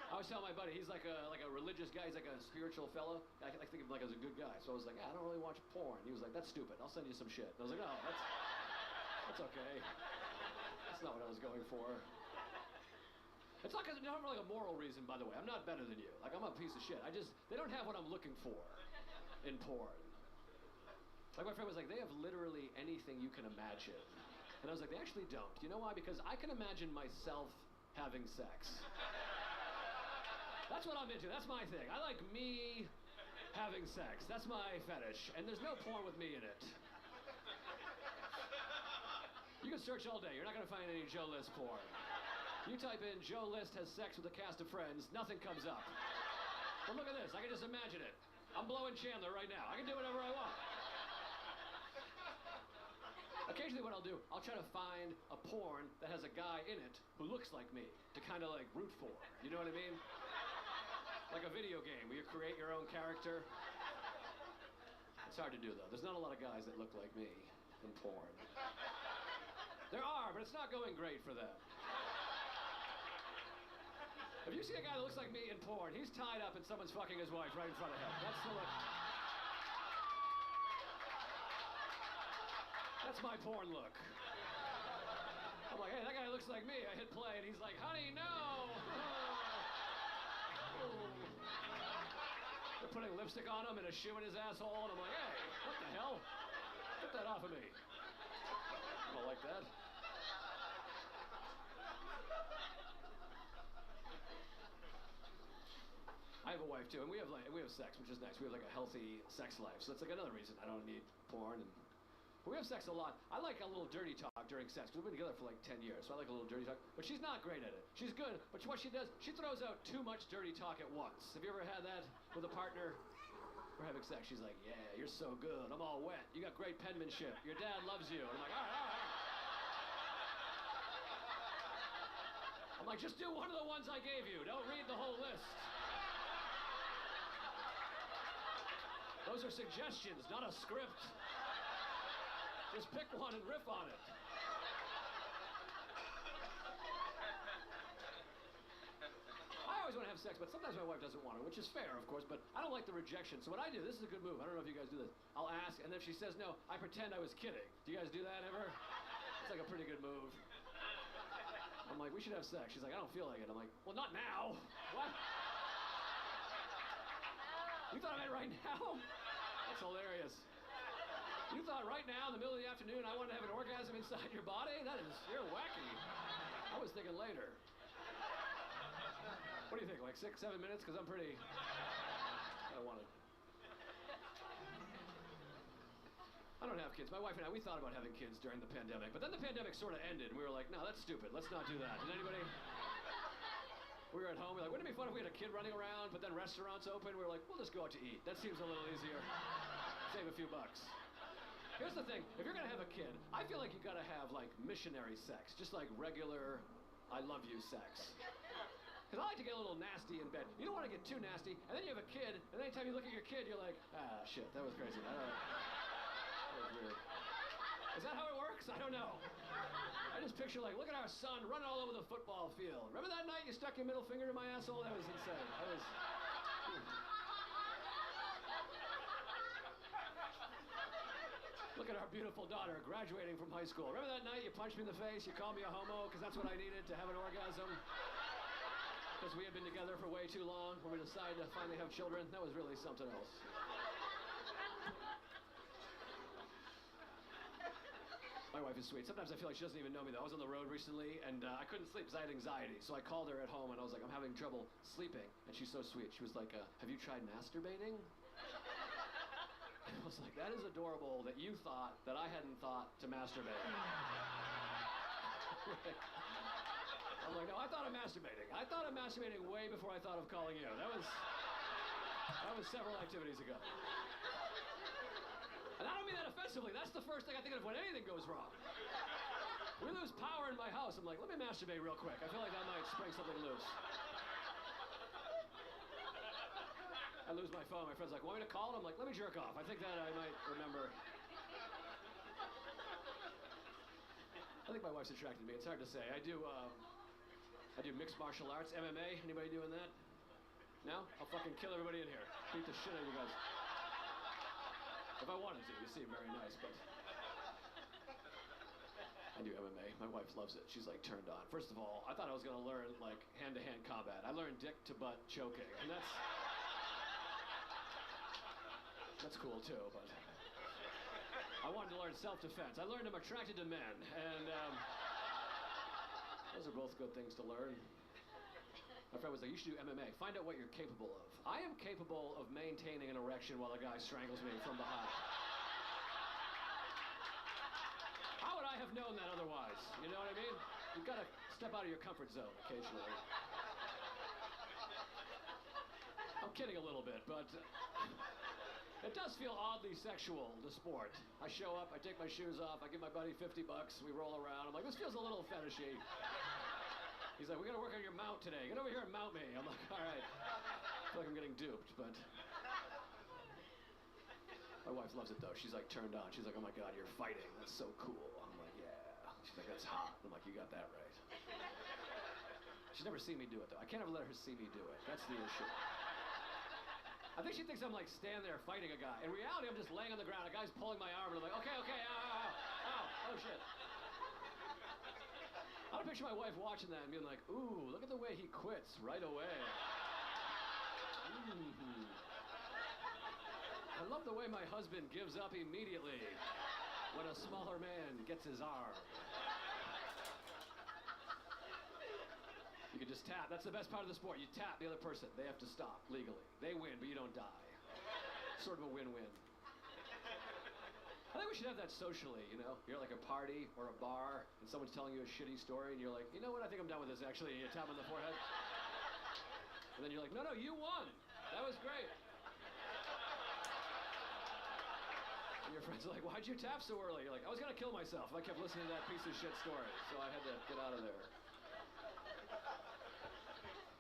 [SPEAKER 22] I was telling my buddy, he's like a religious guy. He's like a spiritual fellow. I think of him like as a good guy. So I was like, yeah, I don't really watch porn. He was like, that's stupid. I'll send you some shit. And I was like, no, that's okay. That's not what I was going for. It's not because not really a moral reason, by the way. I'm not better than you. Like, I'm a piece of shit. They don't have what I'm looking for in porn. Like, my friend was like, they have literally anything you can imagine. And I was like, they actually don't. You know why? Because I can imagine myself having sex. That's what I'm into. That's my thing. I like me having sex. That's my fetish. And there's no porn with me in it. You can search all day. You're not going to find any Joe List porn. You type in Joe List has sex with a cast of friends, nothing comes up. But look at this. I can just imagine it. I'm blowing Chandler right now. I can do whatever I want. Occasionally what I'll do, I'll try to find a porn that has a guy in it who looks like me to kind of like root for. You know what I mean? Like a video game where you create your own character. It's hard to do though. There's not a lot of guys that look like me in porn. There are, but it's not going great for them. If you see a guy that looks like me in porn, he's tied up and someone's fucking his wife right in front of him. That's the look. That's my porn look. I'm like, hey, that guy looks like me. I hit play and he's like, honey, no! They're putting lipstick on him and a shoe in his asshole, and I'm like, hey, what the hell? Get that off of me. I don't like that. I have a wife too, and we have sex, which is nice. We have like a healthy sex life, so that's like another reason I don't need porn. But we have sex a lot. I like a little dirty talk during sex. We've been together for like 10 years, so I like a little dirty talk. But she's not great at it. She's good, but what she does, she throws out too much dirty talk at once. Have you ever had that with a partner? We're having sex. She's like, yeah, you're so good. I'm all wet. You got great penmanship. Your dad loves you. And I'm like, all right, all right. I'm like, just do one of the ones I gave you. Don't read the whole list. Those are suggestions, not a script. Just pick one and riff on it. I always want to have sex, but sometimes my wife doesn't want it, which is fair, of course, but I don't like the rejection. So what I do, this is a good move. I don't know if you guys do this. I'll ask, and then if she says no, I pretend I was kidding. Do you guys do that ever? It's like a pretty good move. I'm like, we should have sex. She's like, I don't feel like it. I'm like, well, not now. What? You thought I meant right now? That's hilarious. You thought right now, in the middle of the afternoon, I wanted to have an orgasm inside your body? You're wacky. I was thinking later. What do you think, like 6, 7 minutes? Because I'm pretty... I want it. I don't have kids. My wife and I, we thought about having kids during the pandemic, but then the pandemic sort of ended, and we were like, no, that's stupid. Let's not do that. Did anybody... We were at home, we were like, wouldn't it be fun if we had a kid running around, but then restaurants open? We were like, we'll just go out to eat. That seems a little easier. Save a few bucks. Here's the thing, if you're gonna have a kid, I feel like you gotta have like missionary sex, just like regular, I love you sex. Because I like to get a little nasty in bed. You don't want to get too nasty, and then you have a kid, and anytime you look at your kid, you're like, ah, shit, that was crazy. That was weird. Is that how it works? I don't know. I just picture like, look at our son running all over the football field. Remember that night you stuck your middle finger in my asshole? That was insane. That was... Look at our beautiful daughter graduating from high school. Remember that night you punched me in the face, you called me a homo, because that's what I needed to have an orgasm? Because we had been together for way too long when we decided to finally have children. That was really something else. My wife is sweet. Sometimes I feel like she doesn't even know me though. I was on the road recently and I couldn't sleep because I had anxiety. So I called her at home and I was like, I'm having trouble sleeping. And she's so sweet. She was like, have you tried masturbating? I was like, that is adorable that you thought that I hadn't thought to masturbate. I'm like, no, I thought of masturbating. I thought of masturbating way before I thought of calling you. That was several activities ago. And I don't mean that offensively. That's the first thing I think of when anything goes wrong. We lose power in my house. I'm like, let me masturbate real quick. I feel like that might spring something loose. I lose my phone. My friend's like, want me to call it? I'm like, let me jerk off. I think that I might remember. I think my wife's attracted to me. It's hard to say. I do mixed martial arts, MMA. Anybody doing that? No? I'll fucking kill everybody in here. Beat the shit out of you guys. If I wanted to. You seem very nice, but I do MMA. My wife loves it. She's like turned on. First of all, I thought I was gonna learn like hand-to-hand combat. I learned dick to butt choking, and that's cool too, but I wanted to learn self-defense. I learned I'm attracted to men, and those are both good things to learn. My friend was like, you should do MMA. Find out what you're capable of. I am capable of maintaining an erection while a guy strangles me from behind. How would I have known that otherwise? You know what I mean? You've got to step out of your comfort zone occasionally. I'm kidding a little bit, but it does feel oddly sexual, the sport. I show up, I take my shoes off, I give my buddy $50, we roll around. I'm like, this feels a little fetishy. He's like, we gotta work on your mount today. Get over here and mount me. I'm like, all right. I feel like I'm getting duped, but my wife loves it though. She's like turned on. She's like, oh my God, you're fighting. That's so cool. I'm like, yeah. She's like, that's hot. I'm like, you got that right. She's never seen me do it though. I can't ever let her see me do it. That's the issue. I think she thinks I'm like standing there fighting a guy. In reality, I'm just laying on the ground. A guy's pulling my arm and I'm like, okay, ow, oh shit. I would picture my wife watching that and being like, ooh, look at the way he quits right away. I love the way my husband gives up immediately when a smaller man gets his arm. You can just tap. That's the best part of the sport. You tap the other person. They have to stop legally. They win, but you don't die. Sort of a win-win. I think we should have that socially, you know? You're at like a party or a bar, and someone's telling you a shitty story, and you're like, you know what? I think I'm done with this, actually. And you tap on the forehead. And then you're like, no, you won. That was great. And your friends are like, why'd you tap so early? You're like, I was gonna kill myself if I kept listening to that piece of shit story, so I had to get out of there.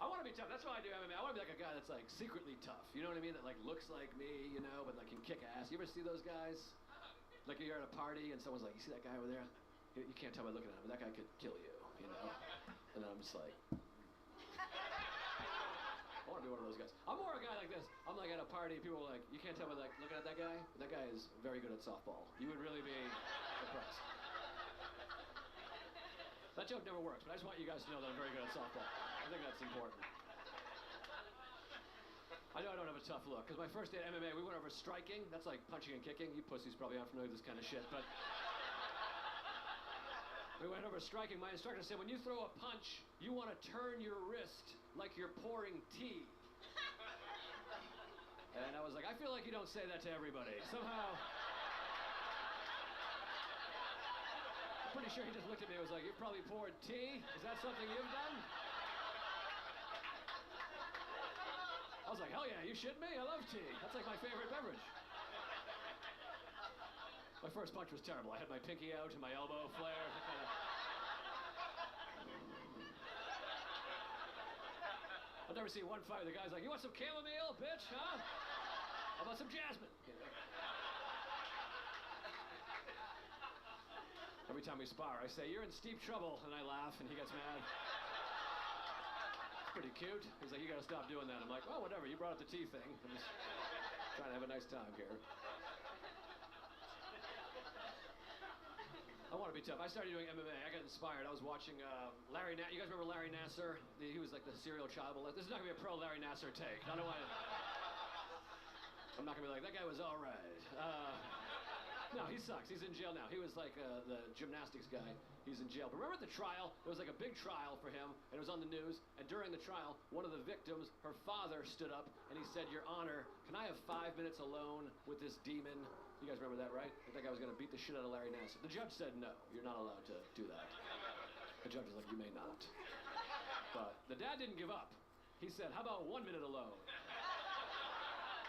[SPEAKER 22] I want to be tough. That's why I do MMA. I want to be like a guy that's like secretly tough. You know what I mean? That like looks like me, you know, but like can kick ass. You ever see those guys? Like you're at a party and someone's like, you see that guy over there? You can't tell by looking at him, but that guy could kill you, you know? And then I'm just like, I want to be one of those guys. I'm more a guy like this. I'm like at a party, people are like, you can't tell by like looking at that guy? But that guy is very good at softball. You would really be impressed. That joke never works, but I just want you guys to know that I'm very good at softball. I think that's important. I know I don't have a tough look, because my first day at MMA, we went over striking. That's like punching and kicking. You pussies probably aren't familiar with this kind of shit, but we went over striking. My instructor said, when you throw a punch, you want to turn your wrist like you're pouring tea. And I was like, I feel like you don't say that to everybody. Somehow, I'm pretty sure he just looked at me and was like, you've probably poured tea? Is that something you've done? I was like, hell yeah, you shitting me? I love tea. That's like my favorite beverage. My first punch was terrible. I had my pinky out and my elbow flared. I've never seen one fight where the guy's like, you want some chamomile, bitch, huh? How about some jasmine? Every time we spar, I say, you're in steep trouble, and I laugh, and he gets mad. Pretty cute. He's like, you gotta stop doing that. I'm like, well, whatever, you brought up the tea thing. I'm just trying to have a nice time here. I want to be tough. I started doing MMA. I got inspired. I was watching Larry Nassar. You guys remember Larry Nassar? He was like the serial child molester. This is not gonna be a pro Larry Nassar take. I don't want to... I'm not gonna be like, that guy was all right. No, he sucks. He's in jail now. He was like the gymnastics guy. He's in jail. But remember at the trial, there was like a big trial for him, and it was on the news. And during the trial, one of the victims, her father, stood up and he said, "Your Honor, can I have 5 minutes alone with this demon?" You guys remember that, right? I think I was going to beat the shit out of Larry Nassar. The judge said, "No, you're not allowed to do that." The judge was like, "You may not." But the dad didn't give up. He said, "How about 1 minute alone?"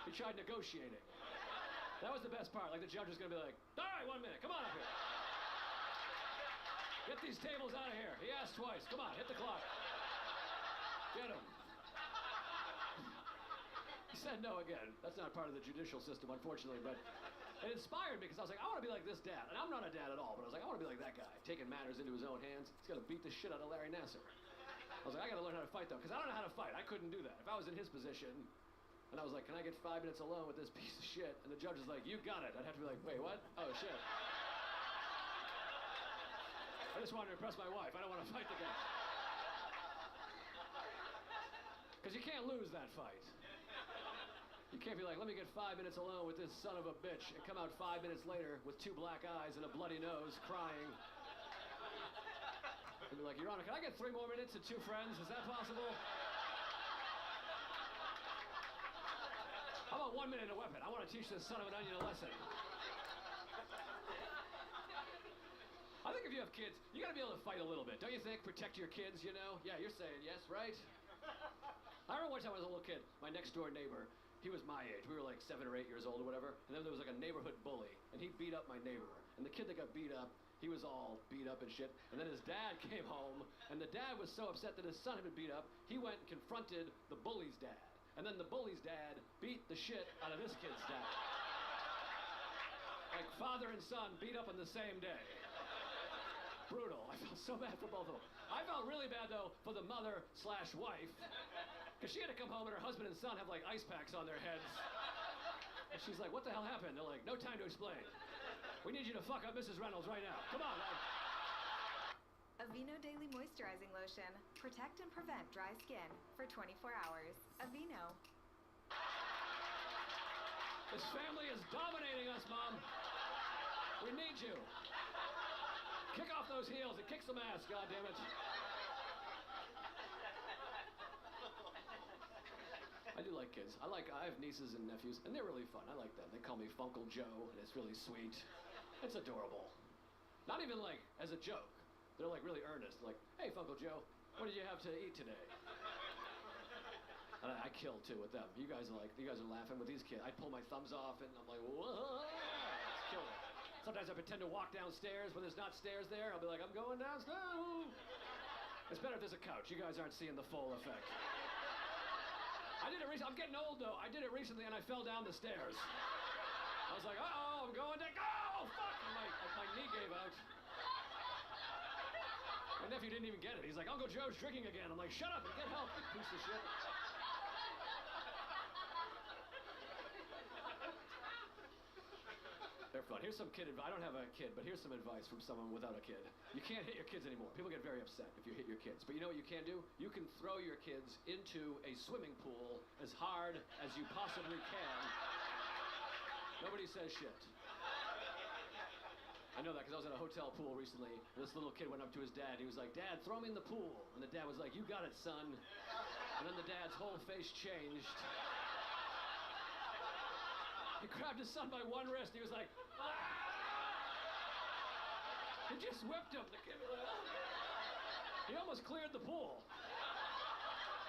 [SPEAKER 22] He tried negotiating. That was the best part. Like the judge was going to be like, "All right, 1 minute. Come on up here. Get these tables out of here. He asked twice. Come on, hit the clock. Get him." He said no again. That's not part of the judicial system, unfortunately, but it inspired me because I was like, I want to be like this dad. And I'm not a dad at all, but I was like, I want to be like that guy, taking matters into his own hands. He's going to beat the shit out of Larry Nassar. I was like, I got to learn how to fight, though, because I don't know how to fight. I couldn't do that. If I was in his position, and I was like, "Can I get 5 minutes alone with this piece of shit?" And the judge was like, "You got it." I'd have to be like, "Wait, what? Oh, shit. I just wanted to impress my wife. I don't want to fight the guy." Because you can't lose that fight. You can't be like, "Let me get 5 minutes alone with this son of a bitch," and come out 5 minutes later with 2 black eyes and a bloody nose, crying. And be like, "Your Honor, can I get 3 more minutes and 2 friends? Is that possible?" How about 1 minute and a weapon? I want to teach this son of an onion a lesson. I think if you have kids, you got to be able to fight a little bit, don't you think? Protect your kids, you know? Yeah, you're saying yes, right? I remember one time I was a little kid, my next door neighbor, he was my age. We were like 7 or 8 years old or whatever. And then there was like a neighborhood bully, and he beat up my neighbor. And the kid that got beat up, he was all beat up and shit. And then his dad came home, and the dad was so upset that his son had been beat up, he went and confronted the bully's dad. And then the bully's dad beat the shit out of this kid's dad. Like father and son beat up on the same day. Brutal. I felt so bad for both of them. I felt really bad, though, for the mother/wife. Because she had to come home and her husband and son have like ice packs on their heads. And she's like, "What the hell happened?" They're like, "No time to explain. We need you to fuck up Mrs. Reynolds right now. Come on, lad."
[SPEAKER 2] Aveeno Daily Moisturizing Lotion. Protect and prevent dry skin for 24 hours. Aveeno.
[SPEAKER 22] This family is dominating us, Mom. We need you. Kick off those heels and kick some ass, goddammit. I do like kids. I have nieces and nephews, and they're really fun. I like them. They call me Funkle Joe, and it's really sweet. It's adorable. Not even like as a joke. They're like really earnest. Like, "Hey, Funkle Joe, what did you have to eat today?" And I kill too with them. You guys are laughing with these kids. I pull my thumbs off, and I'm like, "Whoa!" It's killer. Sometimes I pretend to walk downstairs when there's not stairs there. I'll be like, "I'm going downstairs." It's better if there's a couch. You guys aren't seeing the full effect. I did it recently. I'm getting old, though. I did it recently, and I fell down the stairs. I was like, "Uh-oh, I'm going to go! Fuck!" And my knee gave out. My nephew didn't even get it. He's like, "Uncle Joe's drinking again." I'm like, "Shut up and get help, you piece of shit." They're fun. Here's some kid advice. I don't have a kid, but here's some advice from someone without a kid. You can't hit your kids anymore. People get very upset if you hit your kids. But you know what you can do? You can throw your kids into a swimming pool as hard as you possibly can. Nobody says shit. I know that because I was at a hotel pool recently. And this little kid went up to his dad. He was like, "Dad, throw me in the pool." And the dad was like, "You got it, son." And then the dad's whole face changed. He grabbed his son by one wrist. He was like, "Ah!" He just whipped him. The kid was like, "Oh." He almost cleared the pool.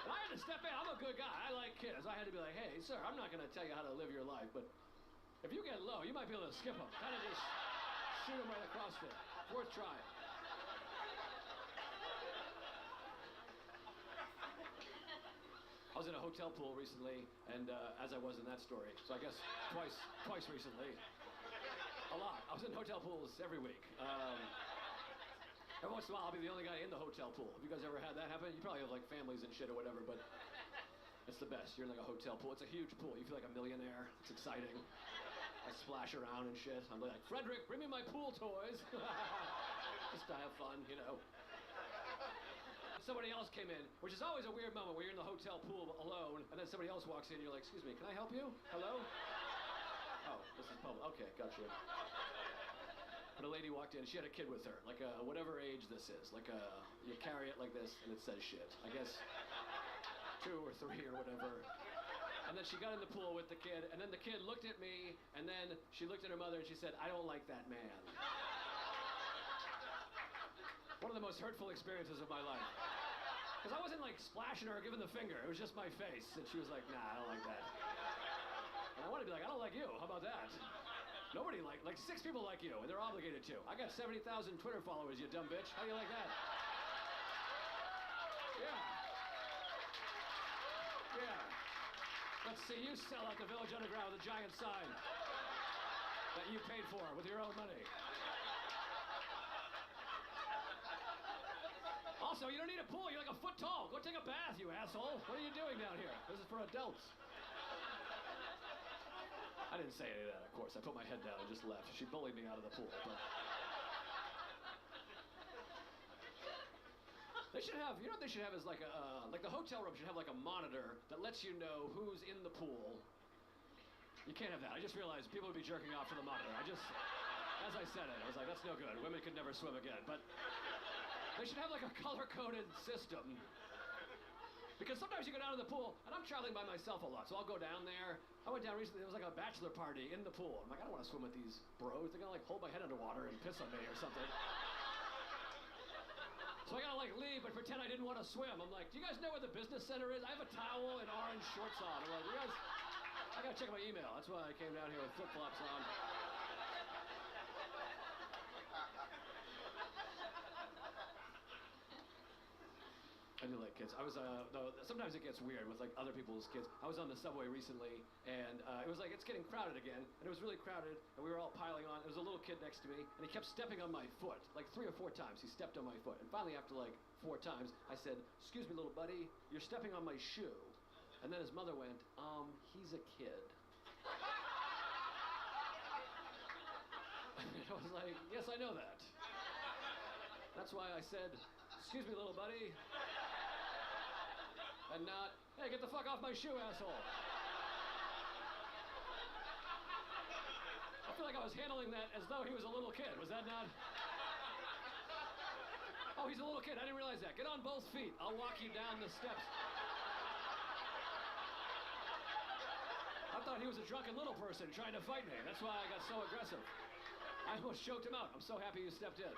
[SPEAKER 22] And I had to step in. I'm a good guy. I like kids. I had to be like, "Hey, sir, I'm not going to tell you how to live your life, but if you get low, you might be able to skip him." Kind of just shoot him right across there. It's worth trying. I was in a hotel pool recently, and as I was in that story, so I guess twice recently. A lot. I was in hotel pools every week. Every once in a while, I'll be the only guy in the hotel pool. Have you guys ever had that happen? You probably have like families and shit or whatever, but it's the best. You're in like a hotel pool. It's a huge pool. You feel like a millionaire. It's exciting. I splash around and shit. I'm like, "Frederick, bring me my pool toys." Just to have fun, you know. Somebody else came in, which is always a weird moment where you're in the hotel pool alone, and then somebody else walks in, and you're like, "Excuse me, can I help you? Hello?" Oh, this is public. Okay, gotcha. And a lady walked in. She had a kid with her, like whatever age this is. Like you carry it like this, and it says shit. I guess 2 or 3 or whatever. And then she got in the pool with the kid, and then the kid looked at me, and then she looked at her mother, and she said, "I don't like that man." One of the most hurtful experiences of my life. Because I wasn't like splashing her or giving the finger. It was just my face. And she was like, "Nah, I don't like that." And I wanted to be like, "I don't like you. How about that?" Nobody like 6 people like you, and they're obligated to. I got 70,000 Twitter followers, you dumb bitch. How do you like that? Yeah. Yeah. Let's see you sell out the Village Underground with a giant sign that you paid for with your own money. Also, you don't need a pool. You're like a foot tall. Go take a bath, you asshole. What are you doing down here? This is for adults. I didn't say any of that, of course. I put my head down and just left. She bullied me out of the pool. But... They should have, you know what they should have is like like the hotel room should have like a monitor that lets you know who's in the pool. You can't have that. I just realized people would be jerking off to the monitor. As I said it, I was like, that's no good. Women could never swim again. But they should have like a color-coded system. Because sometimes you go down to the pool, and I'm traveling by myself a lot, so I'll go down there. I went down recently, there was like a bachelor party in the pool. I'm like, I don't want to swim with these bros. They're gonna like hold my head underwater and piss on me or something. So I gotta like leave, but pretend I didn't want to swim. I'm like, do you guys know where the business center is? I have a towel and orange shorts on. I'm like, you guys, I gotta check my email. That's why I came down here with flip-flops on. I do like kids. I was, though, sometimes it gets weird with like other people's kids. I was on the subway recently, and it was like, it's getting crowded again, and it was really crowded, and we were all piling on. There was a little kid next to me, and he kept stepping on my foot, like 3 or 4 times. He stepped on my foot, and finally after like 4 times, I said, "Excuse me, little buddy, you're stepping on my shoe." And then his mother went, "He's a kid." And I was like, yes, I know that. That's why I said, "Excuse me, little buddy." And not, "Hey, get the fuck off my shoe, asshole." I feel like I was handling that as though he was a little kid. Was that not? Oh, he's a little kid. I didn't realize that. Get on both feet. I'll walk you down the steps. I thought he was a drunken little person trying to fight me. That's why I got so aggressive. I almost choked him out. I'm so happy you stepped in.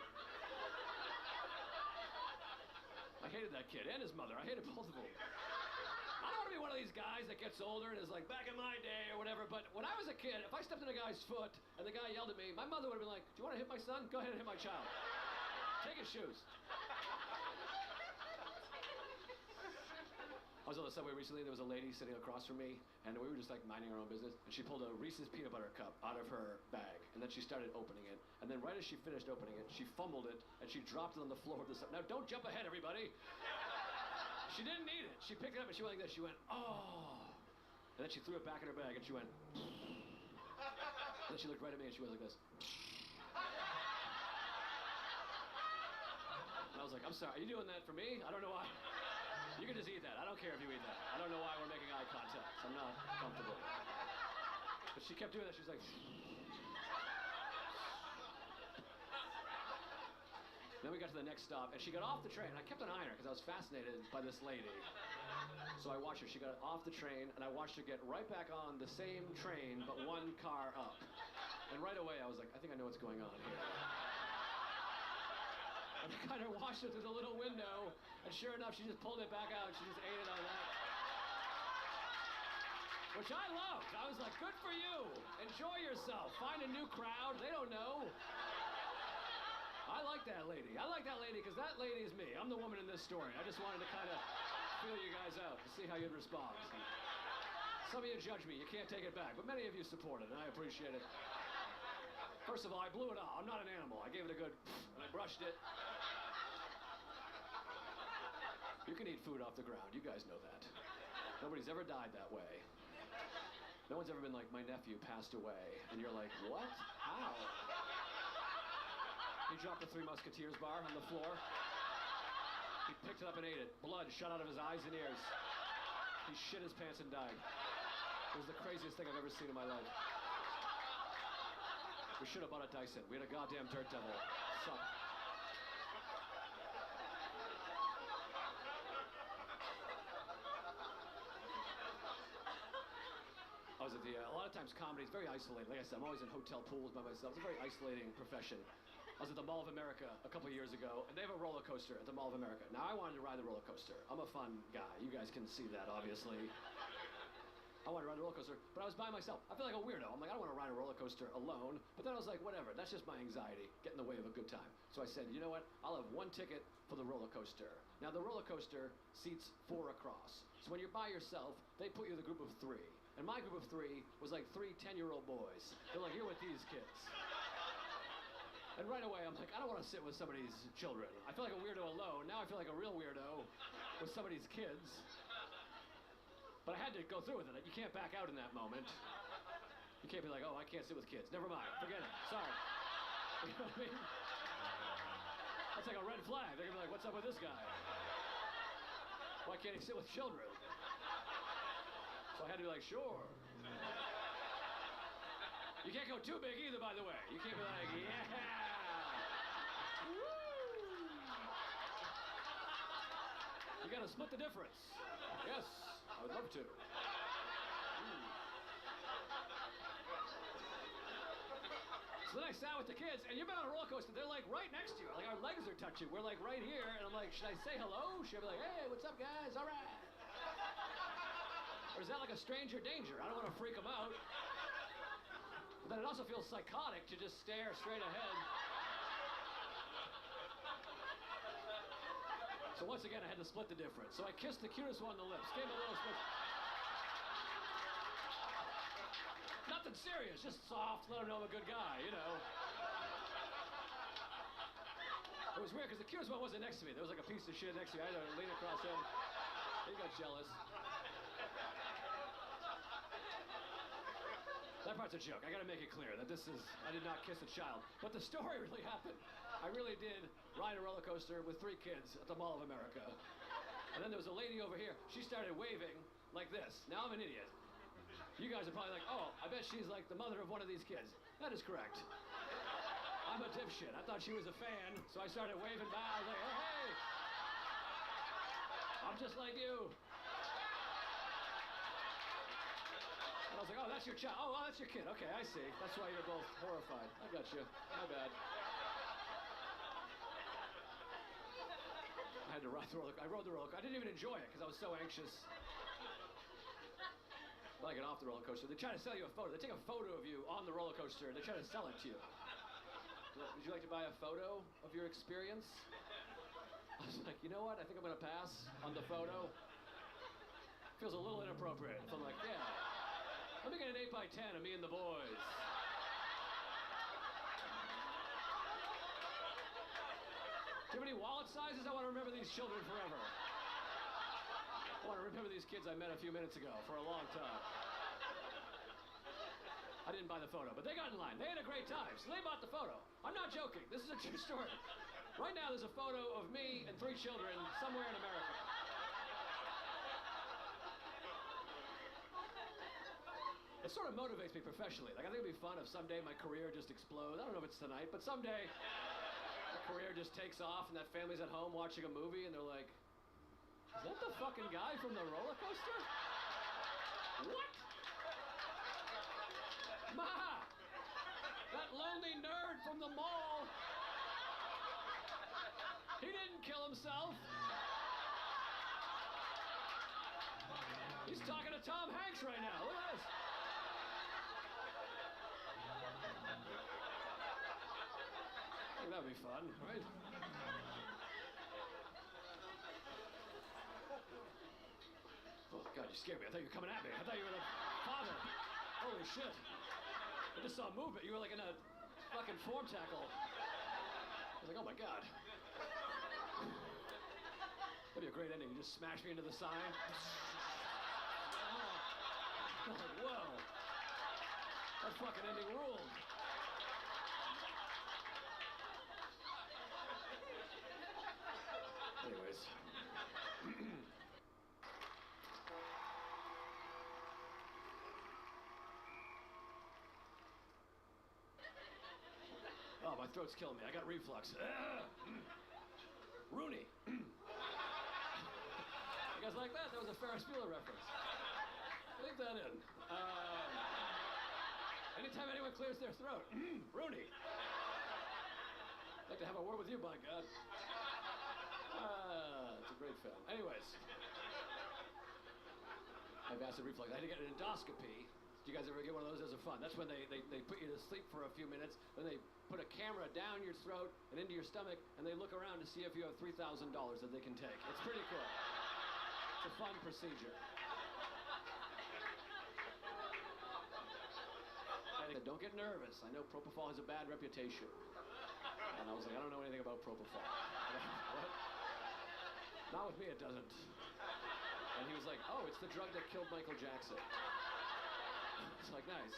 [SPEAKER 22] I hated that kid and his mother. I hated both of them. I don't want to be one of these guys that gets older and is like, back in my day or whatever, but when I was a kid, if I stepped on a guy's foot and the guy yelled at me, my mother would have been like, "Do you want to hit my son? Go ahead and hit my child. Take his shoes." I was on the subway recently. There was a lady sitting across from me, and we were just like minding our own business, and she pulled a Reese's peanut butter cup out of her bag, and then she started opening it, and then right as she finished opening it, she fumbled it, and she dropped it on the floor of the subway. Now, don't jump ahead, everybody. She didn't need it. She picked it up, and she went like this. She went, "Oh." And then she threw it back in her bag, and she went, and then she looked right at me, and she went like this. And I was like, "I'm sorry, are you doing that for me? I don't know why." You can just eat that. I don't care if you eat that. I don't know why we're making eye contact. I'm not comfortable. But she kept doing that. She was like... Then we got to the next stop, and she got off the train. And I kept an eye on her because I was fascinated by this lady. So I watched her. She got off the train, and I watched her get right back on the same train, but 1 car up. And right away, I was like, I think I know what's going on here. And I kind of watched her through the little window, and sure enough, she just pulled it back out, and she just ate it on that. Which I loved. I was like, good for you. Enjoy yourself. Find a new crowd. They don't know. I like that lady. I like that lady because that lady is me. I'm the woman in this story. I just wanted to kind of feel you guys out to see how you'd respond. Some of you judge me. You can't take it back. But many of you support it, and I appreciate it. First of all, I blew it out. I'm not an animal. I gave it a good and I brushed it. You can eat food off the ground. You guys know that. Nobody's ever died that way. No one's ever been like, my nephew passed away. And you're like, what? How? He dropped the Three Musketeers bar on the floor. He picked it up and ate it. Blood shot out of his eyes and ears. He shit his pants and died. It was the craziest thing I've ever seen in my life. We should have bought a Dyson. We had a goddamn Dirt Devil. Sucked. I was at the, a lot of times comedy is very isolated. Like I said, I'm always in hotel pools by myself. It's a very isolating profession. I was at the Mall of America a couple of years ago, and they have a roller coaster at the Mall of America. Now, I wanted to ride the roller coaster. I'm a fun guy. You guys can see that, obviously. I wanted to ride the roller coaster, but I was by myself. I feel like a weirdo. I'm like, I don't want to ride a roller coaster alone. But then I was like, whatever. That's just my anxiety. Get in the way of a good time. So I said, you know what? I'll have one ticket for the roller coaster. Now, the roller coaster seats 4 across. So when you're by yourself, they put you in the group of 3. And my group of 3 was like 3 10-year-old boys. They're like, you're with these kids. And right away, I'm like, I don't want to sit with somebody's children. I feel like a weirdo alone. Now I feel like a real weirdo with somebody's kids. But I had to go through with it. You can't back out in that moment. You can't be like, oh, I can't sit with kids. Never mind. Forget it. Sorry. You know what I mean? That's like a red flag. They're going to be like, what's up with this guy? Why can't he sit with children? So I had to be like, sure. You can't go too big either, by the way. You can't be like, yeah. Woo. You got to split the difference. Yes, I would love to. So then I sat with the kids, and you've been on a roller coaster. They're like right next to you. Like our legs are touching. We're like right here, and I'm like, should I say hello? Should I be like, hey, what's up, guys? All right. Or is that like a stranger danger? I don't want to freak them out. But then it also feels psychotic to just stare straight ahead. So once again, I had to split the difference. So I kissed the cutest one on the lips, gave him a little split. Nothing serious, just soft, let him know I'm a good guy, you know. It was weird because the cutest one wasn't next to me. There was like a piece of shit next to me. I had to lean across him. He got jealous. That part's a joke. I gotta make it clear that I did not kiss a child. But the story really happened. I really did ride a roller coaster with 3 kids at the Mall of America. And then there was a lady over here. She started waving like this. Now I'm an idiot. You guys are probably like, oh, I bet she's like the mother of one of these kids. That is correct. I'm a dipshit. I thought she was a fan, so I started waving by. I was like, oh, hey! I'm just like you. And I was like, oh, that's your child. Oh, well, that's your kid. Okay, I see. That's why you're both horrified. I got you. My bad. I had to ride the roller coaster. I rode the roller coaster. I didn't even enjoy it because I was so anxious. When I get off the roller coaster, they try to sell you a photo. They take a photo of you on the roller coaster and they try to sell it to you. Would you like to buy a photo of your experience? I was like, you know what? I think I'm going to pass on the photo. Feels a little inappropriate. So I'm like, yeah. Let me get an 8x10 of me and the boys. Do you have any wallet sizes? I want to remember these children forever. I want to remember these kids I met a few minutes ago for a long time. I didn't buy the photo, but they got in line. They had a great time, so they bought the photo. I'm not joking. This is a true story. Right now, there's a photo of me and 3 children somewhere in America. It sort of motivates me professionally. Like, I think it'd be fun if someday my career just explodes. I don't know if it's tonight, but someday my career just takes off and that family's at home watching a movie and they're like, is that the fucking guy from the roller coaster? What? Ma! That lonely nerd from the mall! He didn't kill himself! He's talking to Tom Hanks right now. Look at this. I think that'd be fun, right? Oh, God, you scared me. I thought you were coming at me. I thought you were the father. Holy shit. I just saw movement. You were like in a fucking form tackle. I was like, oh my God. That'd be a great ending. You just smash me into the sign. I'm like, whoa. That fucking ending ruled. Anyways. throat's killing me. I got reflux. Rooney. You guys like that? That was a Ferris Bueller reference. Leave that in. Anytime anyone clears their throat, Rooney. I'd like to have a word with you, by God. It's a great film. Anyways. I have acid reflux. I had to get an endoscopy. Do you guys ever get one of those? Those are fun. That's when they put you to sleep for a few minutes, then they put a camera down your throat and into your stomach, and they look around to see if you have $3,000 that they can take. It's pretty cool. It's a fun procedure. I said, don't get nervous. I know propofol has a bad reputation. And I was like, I don't know anything about propofol. What? Not with me, it doesn't. And he was like, oh, it's the drug that killed Michael Jackson. It's like, nice.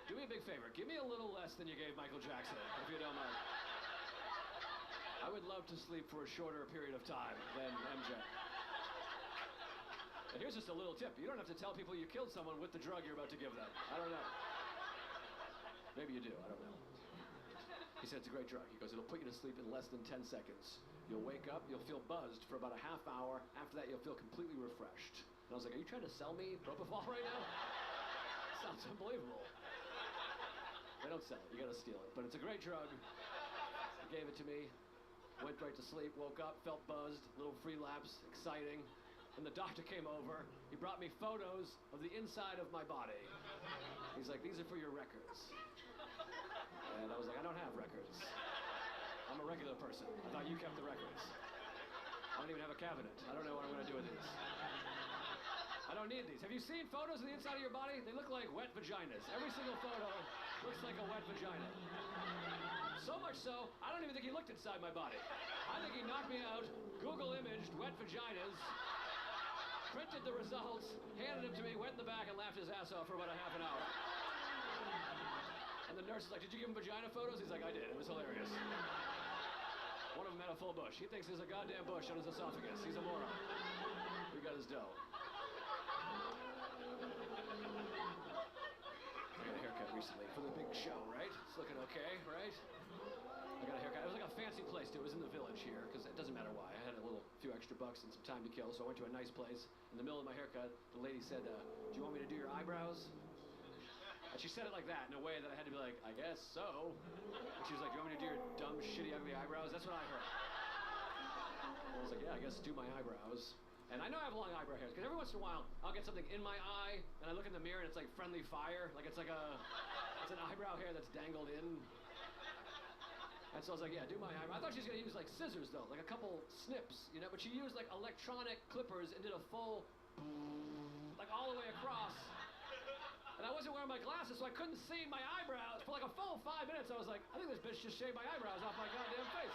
[SPEAKER 22] Do me a big favor. Give me a little less than you gave Michael Jackson, if you don't mind. I would love to sleep for a shorter period of time than MJ. And here's just a little tip. You don't have to tell people you killed someone with the drug you're about to give them. I don't know. Maybe you do. I don't know. He said it's a great drug. He goes, it'll put you to sleep in less than 10 seconds. You'll wake up, you'll feel buzzed for about a half hour. After that, you'll feel completely refreshed. And I was like, are you trying to sell me propofol right now? Sounds unbelievable. They don't sell it. You gotta steal it. But it's a great drug. He gave it to me. Went right to sleep, woke up, felt buzzed, little free lapse, exciting. And the doctor came over. He brought me photos of the inside of my body. He's like, these are for your records. And I was like, I don't have records. I'm a regular person. I thought you kept the records. I don't even have a cabinet. I don't know what I'm going to do with these. I don't need these. Have you seen photos of the inside of your body? They look like wet vaginas. Every single photo looks like a wet vagina. So much so, I don't even think he looked inside my body. I think he knocked me out, Google imaged wet vaginas, printed the results, handed them to me, went in the back and laughed his ass off for about a half an hour. And the nurse is like, did you give him vagina photos? He's like, I did. It was hilarious. One of them had a full bush. He thinks there's a goddamn bush on his esophagus. He's a moron. We got his dough. I got a haircut recently for the big show, right? It's looking okay, right? I got a haircut. It was like a fancy place, too. It was in the village here, because it doesn't matter why. I had a few extra bucks and some time to kill, so I went to a nice place. In the middle of my haircut, the lady said, do you want me to do your eyebrows? And she said it like that, in a way that I had to be like, I guess so. And she was like, do you want me to do your dumb, shitty, ugly eyebrows? That's what I heard. I was like, yeah, I guess do my eyebrows. And I know I have long eyebrow hairs, because every once in a while, I'll get something in my eye, and I look in the mirror, and it's like friendly fire. Like it's an eyebrow hair that's dangled in. And so I was like, yeah, do my eyebrow. I thought she was going to use like scissors, though, like a couple snips, you know, but she used like electronic clippers and did a full, like all the way across. And I wasn't wearing my glasses, so I couldn't see my eyebrows. For like a full 5 minutes, I was like, I think this bitch just shaved my eyebrows off my goddamn face.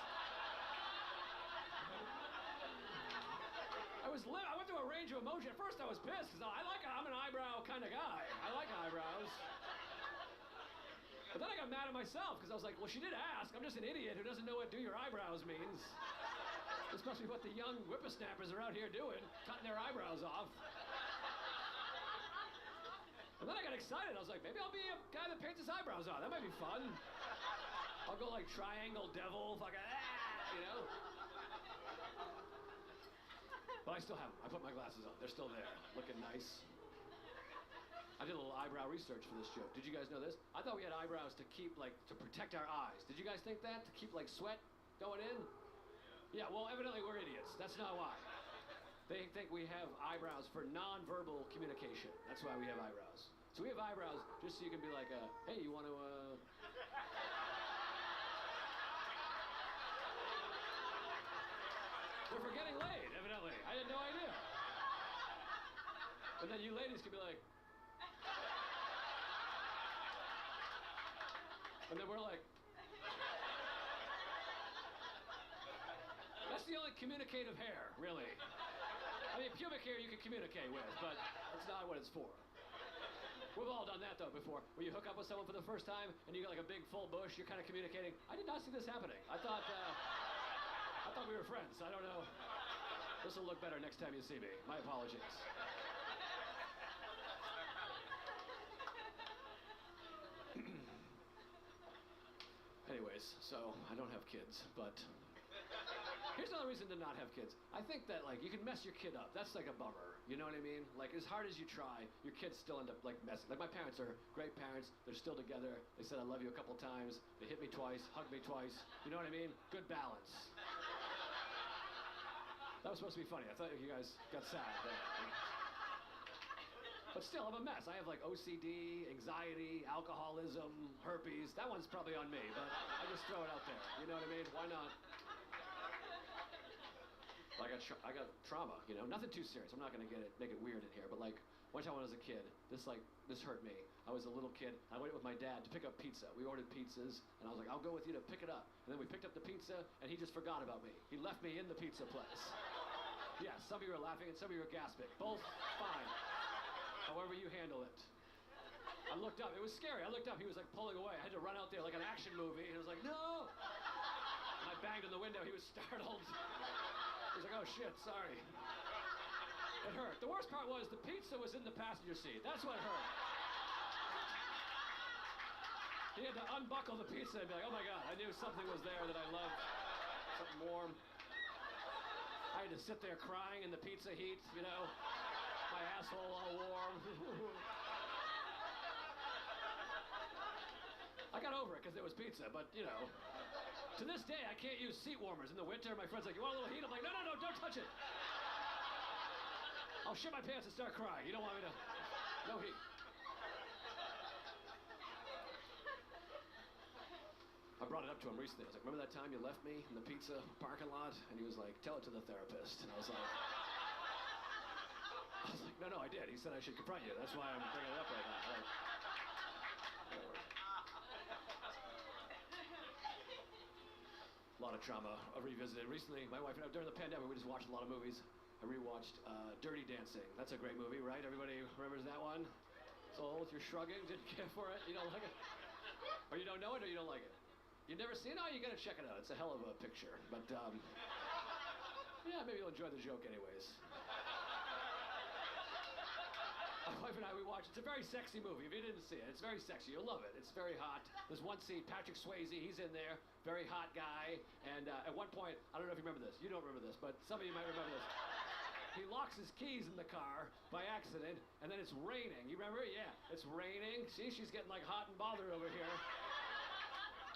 [SPEAKER 22] I went through a range of emotion. At first, I was pissed, because I'm an eyebrow kind of guy. I like eyebrows. But then I got mad at myself, because I was like, well, she did ask. I'm just an idiot who doesn't know what do your eyebrows means. This must be what the young whippersnappers are out here doing, cutting their eyebrows off. And then I got excited. I was like, maybe I'll be a guy that paints his eyebrows on. That might be fun. I'll go like triangle devil, fucking you know? But I still have them. I put my glasses on. They're still there, looking nice. I did a little eyebrow research for this joke. Did you guys know this? I thought we had eyebrows to keep, like, to protect our eyes. Did you guys think that? To keep, like, sweat going in? Yeah, well, evidently we're idiots. That's not why. They think we have eyebrows for non-verbal communication. That's why we have eyebrows. So we have eyebrows just so you can be like, hey, you want to, They're for getting laid, evidently. I had no idea. And then you ladies can be like... And then we're like... That's the only communicative hair, really. I mean, pubic hair you can communicate with, but that's not what it's for. We've all done that, though, before. When you hook up with someone for the first time, and you got like a big full bush, you're kind of communicating. I did not see this happening. I thought we were friends. I don't know. This will look better next time you see me. My apologies. Anyways, boys, so I don't have kids, but here's another reason to not have kids. I think that, like, you can mess your kid up. That's like a bummer. You know what I mean? Like, as hard as you try, your kids still end up, like, messy. Like, my parents are great parents. They're still together. They said I love you a couple times. They hit me twice, hugged me twice. You know what I mean? Good balance. That was supposed to be funny. I thought you guys got sad there. But still, I'm a mess. I have, like, OCD, anxiety, alcoholism, herpes. That one's probably on me, but I just throw it out there. You know what I mean? Why not? I got trauma, you know, nothing too serious. I'm not gonna make it weird in here, but like one time when I was a kid, this hurt me. I was a little kid. I went with my dad to pick up pizza. We ordered pizzas, and I was like, I'll go with you to pick it up. And then we picked up the pizza, and he just forgot about me. He left me in the pizza place. Yeah, some of you are laughing, and some of you are gasping. Both fine. However you handle it. I looked up. It was scary. I looked up. He was like pulling away. I had to run out there like an action movie, and I was like, no! And I banged on the window. He was startled. He was like, oh shit, sorry. It hurt. The worst part was the pizza was in the passenger seat. That's what hurt. He had to unbuckle the pizza and be like, oh my God, I knew something was there that I loved. Something warm. I had to sit there crying in the pizza heat, you know, my asshole all warm. I got over it because there was pizza, but you know. To this day, I can't use seat warmers in the winter. My friend's like, you want a little heat? I'm like, no, don't touch it. I'll shit my pants and start crying. You don't want me to... No heat. I brought it up to him recently. I was like, remember that time you left me in the pizza parking lot? And he was like, tell it to the therapist. And I was like, no, I did. He said I should confront you. That's why I'm bringing it up right now. Like, a lot of trauma revisited. Recently, my wife and I, during the pandemic, we just watched a lot of movies. I rewatched Dirty Dancing. That's a great movie, right? Everybody remembers that one? It's old, you're shrugging, didn't care for it, you don't like it? Or you don't know it, or you don't like it? You've never seen it? Oh, you gotta check it out. It's a hell of a picture. But, yeah, maybe you'll enjoy the joke anyways. My wife and I, we watched. It's a very sexy movie. If you didn't see it, it's very sexy. You'll love it. It's very hot. There's one scene, Patrick Swayze, he's in there, very hot guy. And at one point, I don't know if you remember this. You don't remember this, but some of you might remember this. He locks his keys in the car by accident, and then it's raining. You remember? Yeah, it's raining. See, she's getting like hot and bothered over here.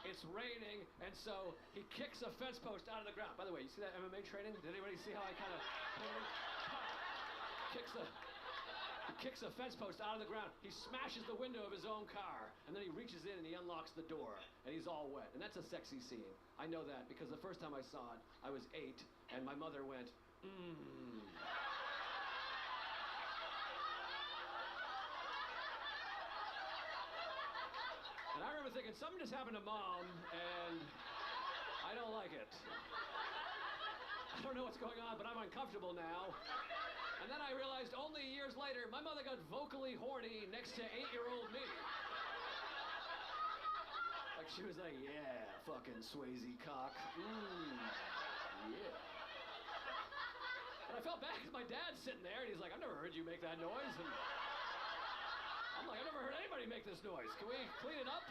[SPEAKER 22] It's raining, and so he kicks a fence post out of the ground. By the way, you see that MMA training? Did anybody see how I kind of kicks a fence post out of the ground. He smashes the window of his own car, and then he reaches in and he unlocks the door, and he's all wet. And that's a sexy scene. I know that because the first time I saw it, I was 8, and my mother went, And I remember thinking, something just happened to Mom, and I don't like it. I don't know what's going on, but I'm uncomfortable now. And then I realized only years later, my mother got vocally horny next to 8-year-old me. Like she was like, yeah, fucking Swayze cock. Yeah. And I felt bad because my dad's sitting there and he's like, I've never heard you make that noise. And I'm like, I've never heard anybody make this noise. Can we clean it up?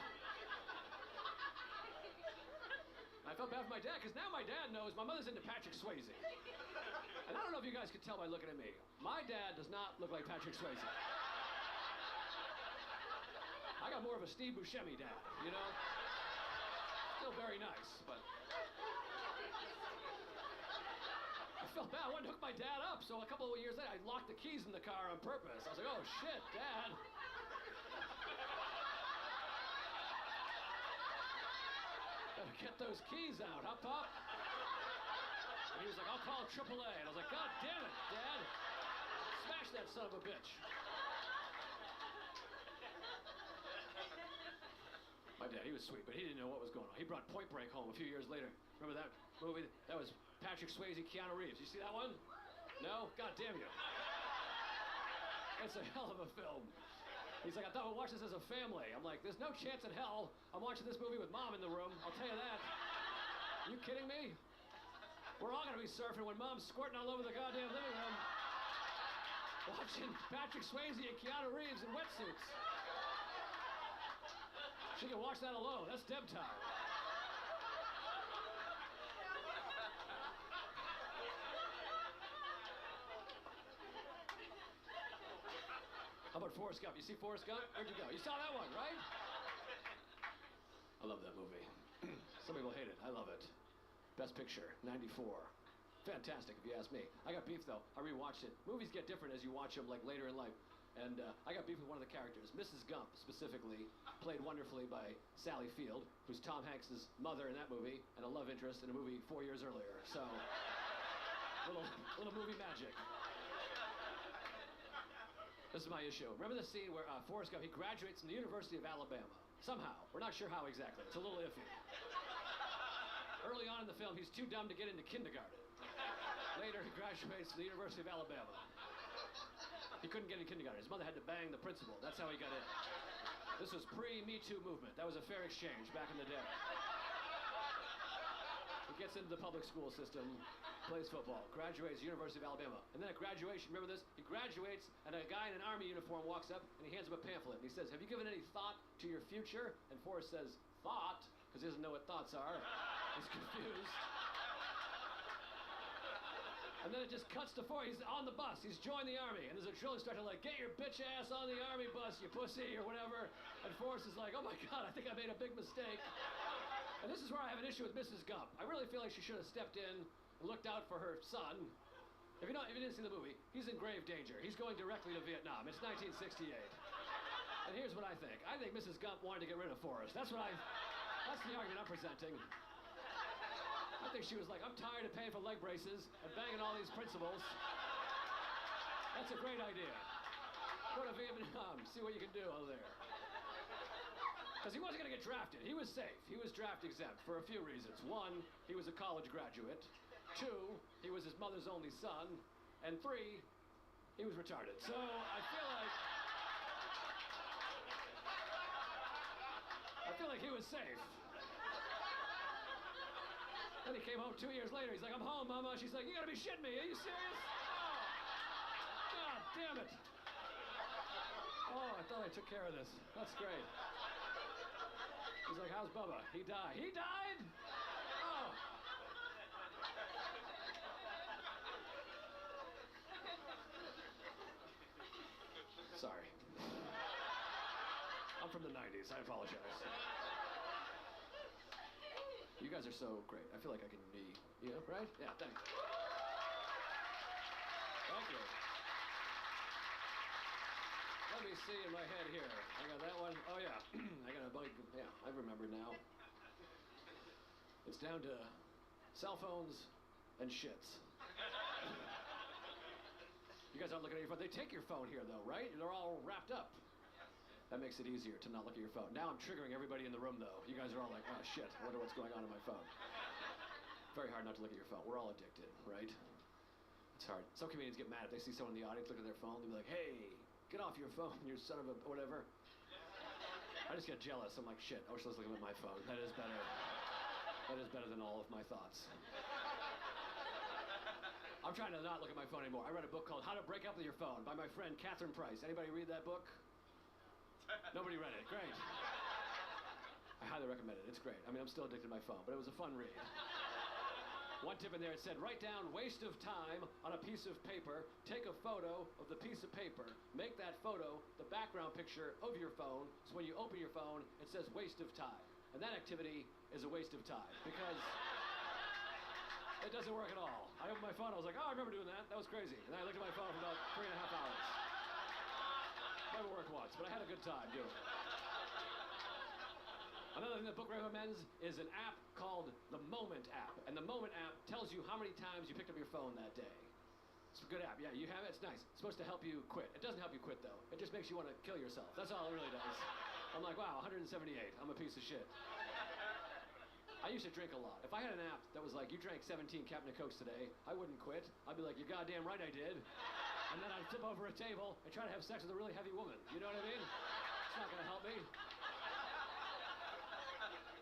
[SPEAKER 22] I felt bad for my dad, because now my dad knows my mother's into Patrick Swayze. And I don't know if you guys could tell by looking at me. My dad does not look like Patrick Swayze. I got more of a Steve Buscemi dad, you know? Still very nice, but... I felt bad. I wanted to hook my dad up, so a couple of years later, I locked the keys in the car on purpose. I was like, oh, shit, Dad. Better get those keys out, huh, Pop? And he was like, I'll call AAA. And I was like, God damn it, Dad. Smash that son of a bitch. My dad, he was sweet, but he didn't know what was going on. He brought Point Break home a few years later. Remember that movie? That was Patrick Swayze, Keanu Reeves. You see that one? No? God damn you. It's a hell of a film. He's like, I thought we'd watch this as a family. I'm like, there's no chance in hell I'm watching this movie with Mom in the room. I'll tell you that. Are you kidding me? We're all gonna be surfing when Mom's squirting all over the goddamn living room. Watching Patrick Swayze and Keanu Reeves in wetsuits. She can watch that alone. That's Deb time. How about Forrest Gump? You see Forrest Gump? Where'd you go? You saw that one, right? I love that movie. Some people hate it. I love it. Best Picture, 94. Fantastic, if you ask me. I got beef, though. I rewatched it. Movies get different as you watch them, like, later in life. And I got beef with one of the characters. Mrs. Gump, specifically, played wonderfully by Sally Field, who's Tom Hanks' mother in that movie, and a love interest in a movie 4 years earlier. So, little movie magic. This is my issue. Remember the scene where Forrest Gump, he graduates from the University of Alabama. Somehow. We're not sure how exactly. It's a little iffy. Early on in the film, he's too dumb to get into kindergarten. Later, he graduates from the University of Alabama. He couldn't get into kindergarten. His mother had to bang the principal. That's how he got in. This was pre-Me Too movement. That was a fair exchange back in the day. He gets into the public school system, plays football, graduates University of Alabama. And then at graduation, remember this? He graduates, and a guy in an army uniform walks up, and he hands him a pamphlet. And he says, "Have you given any thought to your future?" And Forrest says, "Thought?" Because he doesn't know what thoughts are. He's confused. And then it just cuts to Forrest. He's on the bus. He's joined the army. And there's a drill instructor like, "Get your bitch ass on the army bus, you pussy," or whatever. And Forrest is like, "Oh my God, I think I made a big mistake." And this is where I have an issue with Mrs. Gump. I really feel like she should have stepped in and looked out for her son. If you didn't see the movie, he's in grave danger. He's going directly to Vietnam. It's 1968. And here's what I think. I think Mrs. Gump wanted to get rid of Forrest. That's the argument I'm presenting. I think she was like, "I'm tired of paying for leg braces and banging all these principals. That's a great idea. Go to Vietnam, see what you can do over there." Because he wasn't going to get drafted. He was safe. He was draft exempt for a few reasons. One, he was a college graduate. Two, he was his mother's only son. And three, he was retarded. So I feel like he was safe. Then he came home 2 years later. He's like, "I'm home, Mama." She's like, "You gotta be shitting me. Are you serious?" Oh, God damn it. Oh, I thought I took care of this. That's great. He's like, "How's Bubba?" "He died." "He died?" Oh. Sorry. I'm from the 90s. I apologize. You guys are so great. I feel like I can be, right? Yeah, thanks. Thank you. Let me see in my head here. I got that one. Oh, yeah. I got a bug. Yeah, I remember now. It's down to cell phones and shits. You guys aren't looking at your phone. They take your phone here, though, right? They're all wrapped up. That makes it easier to not look at your phone. Now I'm triggering everybody in the room, though. You guys are all like, "Oh, shit, I wonder what's going on my phone." Very hard not to look at your phone. We're all addicted, right? It's hard. Some comedians get mad if they see someone in the audience look at their phone. They'll be like, "Hey, get off your phone, you son of a whatever." I just get jealous. I'm like, "Shit, I wish I was looking at my phone. That is better. That is better than all of my thoughts." I'm trying to not look at my phone anymore. I read a book called How to Break Up with Your Phone by my friend Catherine Price. Anybody read that book? Nobody read it. Great. I highly recommend it. It's great. I mean, I'm still addicted to my phone, but it was a fun read. One tip in there, it said, "Write down waste of time on a piece of paper, take a photo of the piece of paper, make that photo the background picture of your phone, so when you open your phone, it says waste of time." And that activity is a waste of time, because it doesn't work at all. I opened my phone, I was like, "Oh, I remember doing that. That was crazy." And then I looked at my phone for about 3.5 hours. Never worked once, but I had a good time doing it. Another thing the book recommends is an app called the Moment app. And the Moment app tells you how many times you picked up your phone that day. It's a good app. Yeah, you have it. It's nice. It's supposed to help you quit. It doesn't help you quit, though. It just makes you want to kill yourself. That's all it really does. I'm like, wow, 178. I'm a piece of shit. I used to drink a lot. If I had an app that was like, "You drank 17 Captain Cokes today," I wouldn't quit. I'd be like, "You're goddamn right I did." And then I'd flip over a table and try to have sex with a really heavy woman. You know what I mean? It's not going to help me.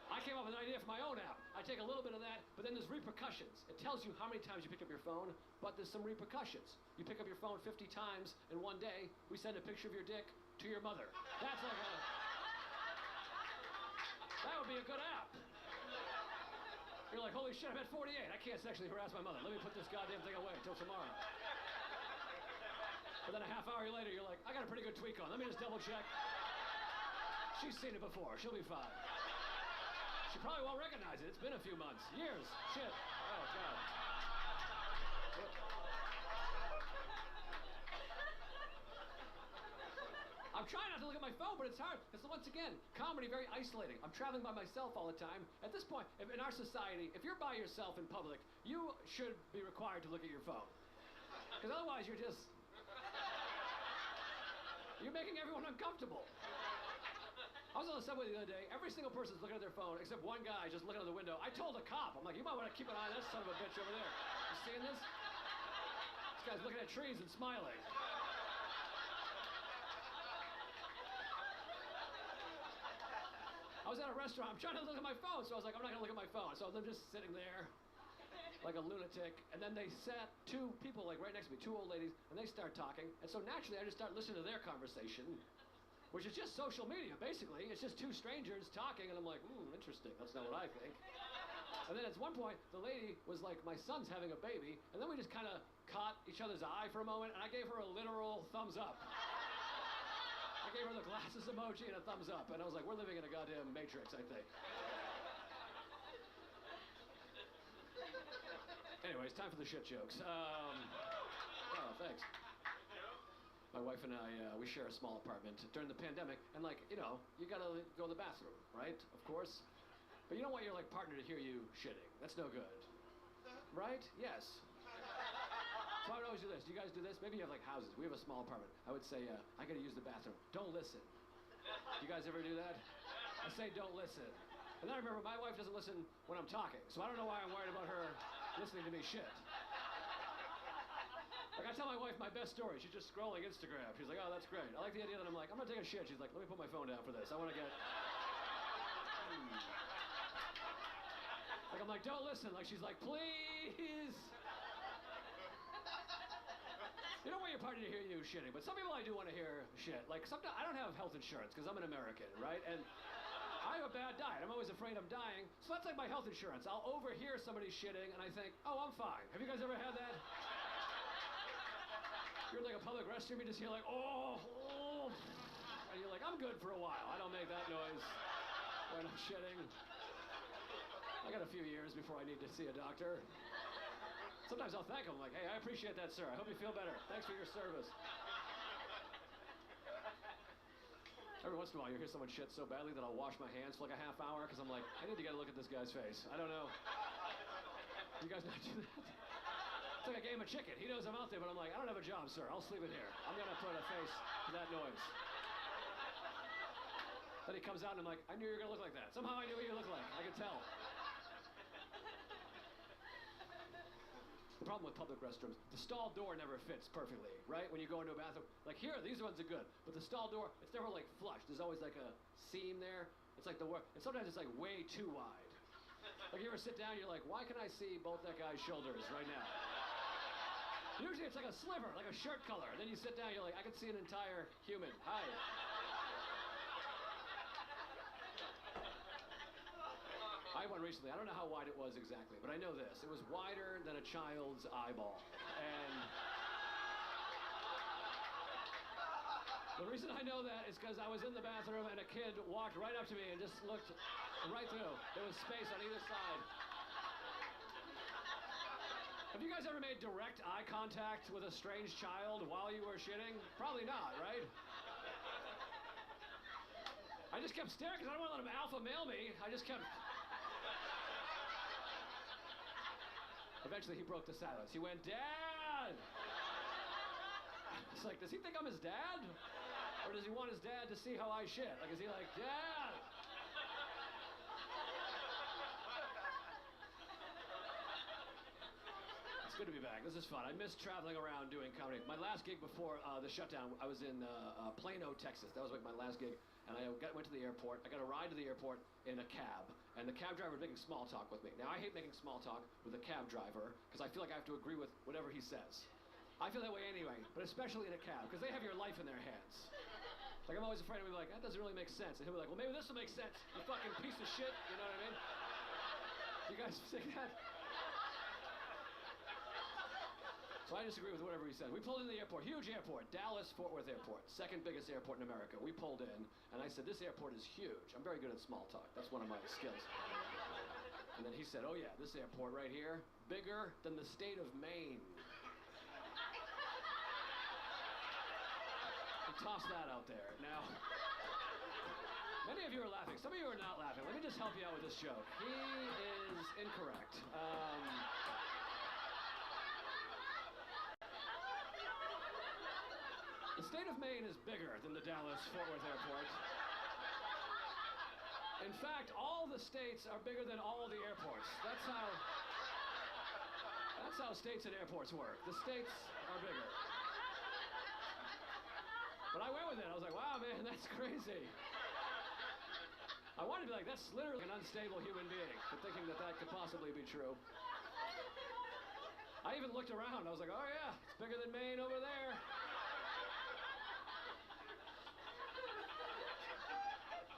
[SPEAKER 22] I came up with an idea for my own app. I take a little bit of that, but then there's repercussions. It tells you how many times you picked up your phone, but there's some repercussions. You pick up your phone 50 times in one day, we send a picture of your dick to your mother. That would be a good app. You're like, "Holy shit, I'm at 48. I can't sexually harass my mother. Let me put this goddamn thing away until tomorrow." If And then a half hour later, you're like, I got a pretty good tweak on. Let me just double check. She's seen it before. She'll be fine. She probably won't recognize it. It's been a few months. Years. Shit. Oh, God. I'm trying not to look at my phone, but it's hard. Because once again, comedy very isolating. I'm traveling by myself all the time. At this point, in our society, if you're by yourself in public, you should be required to look at your phone. Because otherwise, you're making everyone uncomfortable. I was on the subway the other day. Every single person's looking at their phone, except one guy just looking out the window. I told a cop, I'm like, you might want to keep an eye on that son of a bitch over there. You seeing this? This guy's looking at trees and smiling. I was at a restaurant. I'm trying to look at my phone, so I was like, I'm not going to look at my phone. So I'm just sitting there like a lunatic. And then they sat two people like right next to me, two old ladies, and they start talking. And so naturally, I just start listening to their conversation, which is just social media, basically. It's just two strangers talking, and I'm like, interesting. That's not what I think. And then at one point, the lady was like, my son's having a baby, and then we just kind of caught each other's eye for a moment, and I gave her a literal thumbs up. I gave her the glasses emoji and a thumbs up, and I was like, we're living in a goddamn matrix, I think. Anyways, time for the shit jokes. Oh, thanks. My wife and I, we share a small apartment during the pandemic, and like, you know, you gotta go to the bathroom, right? Of course. But you don't want your like partner to hear you shitting. That's no good. Right? Yes. So I would always do this. Do you guys do this? Maybe you have like houses. We have a small apartment. I would say, I gotta use the bathroom. Don't listen. You guys ever do that? I say don't listen. And then I remember my wife doesn't listen when I'm talking, so I don't know why I'm worried about her listening to me shit. Like I tell my wife my best story. She's just scrolling Instagram. She's like, oh, that's great. I like the idea that I'm like, I'm gonna take a shit. She's like, let me put my phone down for this. I wanna get... Like I'm like, don't listen. Like she's like, please. You don't want your partner to hear you shitting, but some people I do want to hear shit. Like sometimes I don't have health insurance because I'm an American, right? And I have a bad diet. I'm always afraid I'm dying. So that's like my health insurance. I'll overhear somebody shitting and I think, oh, I'm fine. Have you guys ever had that? You're in like a public restroom, you just hear like, oh, and you're like, I'm good for a while. I don't make that noise when I'm shitting. I got a few years before I need to see a doctor. Sometimes I'll thank them, like, hey, I appreciate that, sir. I hope you feel better. Thanks for your service. Every once in a while, you hear someone shit so badly that I'll wash my hands for like a half hour because I'm like, I need to get a look at this guy's face. I don't know. You guys not do that? It's like a game of chicken. He knows I'm out there, but I'm like, I don't have a job, sir. I'll sleep in here. I'm going to put a face to that noise. Then he comes out and I'm like, I knew you were going to look like that. Somehow I knew what you looked like. I could tell. The problem with public restrooms, the stall door never fits perfectly, right? When you go into a bathroom, like here, these ones are good, but the stall door, it's never like flush. There's always like a seam there. It's like and sometimes it's like way too wide. Like you ever sit down, you're like, why can I see both that guy's shoulders right now? Usually it's like a sliver, like a shirt color. And then you sit down, you're like, I can see an entire human. Hi. I had one recently. I don't know how wide it was exactly, but I know this. It was wider than a child's eyeball. And the reason I know that is because I was in the bathroom and a kid walked right up to me and just looked right through. There was space on either side. Have you guys ever made direct eye contact with a strange child while you were shitting? Probably not, right? I just kept staring because I don't want to let him alpha male me. I just kept... Eventually, he broke the silence. He went, Dad! It's like, does he think I'm his dad? Or does he want his dad to see how I shit? Like, is he like, Dad? It's good to be back. This is fun. I miss traveling around doing comedy. My last gig before the shutdown, I was in Plano, Texas. That was like my last gig. And I went to the airport. I got a ride to the airport in a cab. And the cab driver was making small talk with me. Now, I hate making small talk with a cab driver because I feel like I have to agree with whatever he says. I feel that way anyway, but especially in a cab because they have your life in their hands. Like, I'm always afraid of be like, that doesn't really make sense. And he'll be like, well, maybe this will make sense, you fucking piece of shit. You know what I mean? You guys say that? So Well, I disagree with whatever he said. We pulled in the airport, huge airport, Dallas-Fort Worth Airport, second biggest airport in America. We pulled in, and I said, this airport is huge. I'm very good at small talk. That's one of my skills. And then he said, oh yeah, this airport right here, bigger than the state of Maine. He tossed that out there. Now, many of you are laughing. Some of you are not laughing. Let me just help you out with this joke. He is incorrect. The state of Maine is bigger than the Dallas-Fort Worth Airport. In fact, all the states are bigger than all the airports. That's how states and airports work. The states are bigger. But I went with it. I was like, wow, man, that's crazy. I wanted to be like, that's literally an unstable human being, but thinking that that could possibly be true. I even looked around. I was like, oh yeah, it's bigger than Maine over there.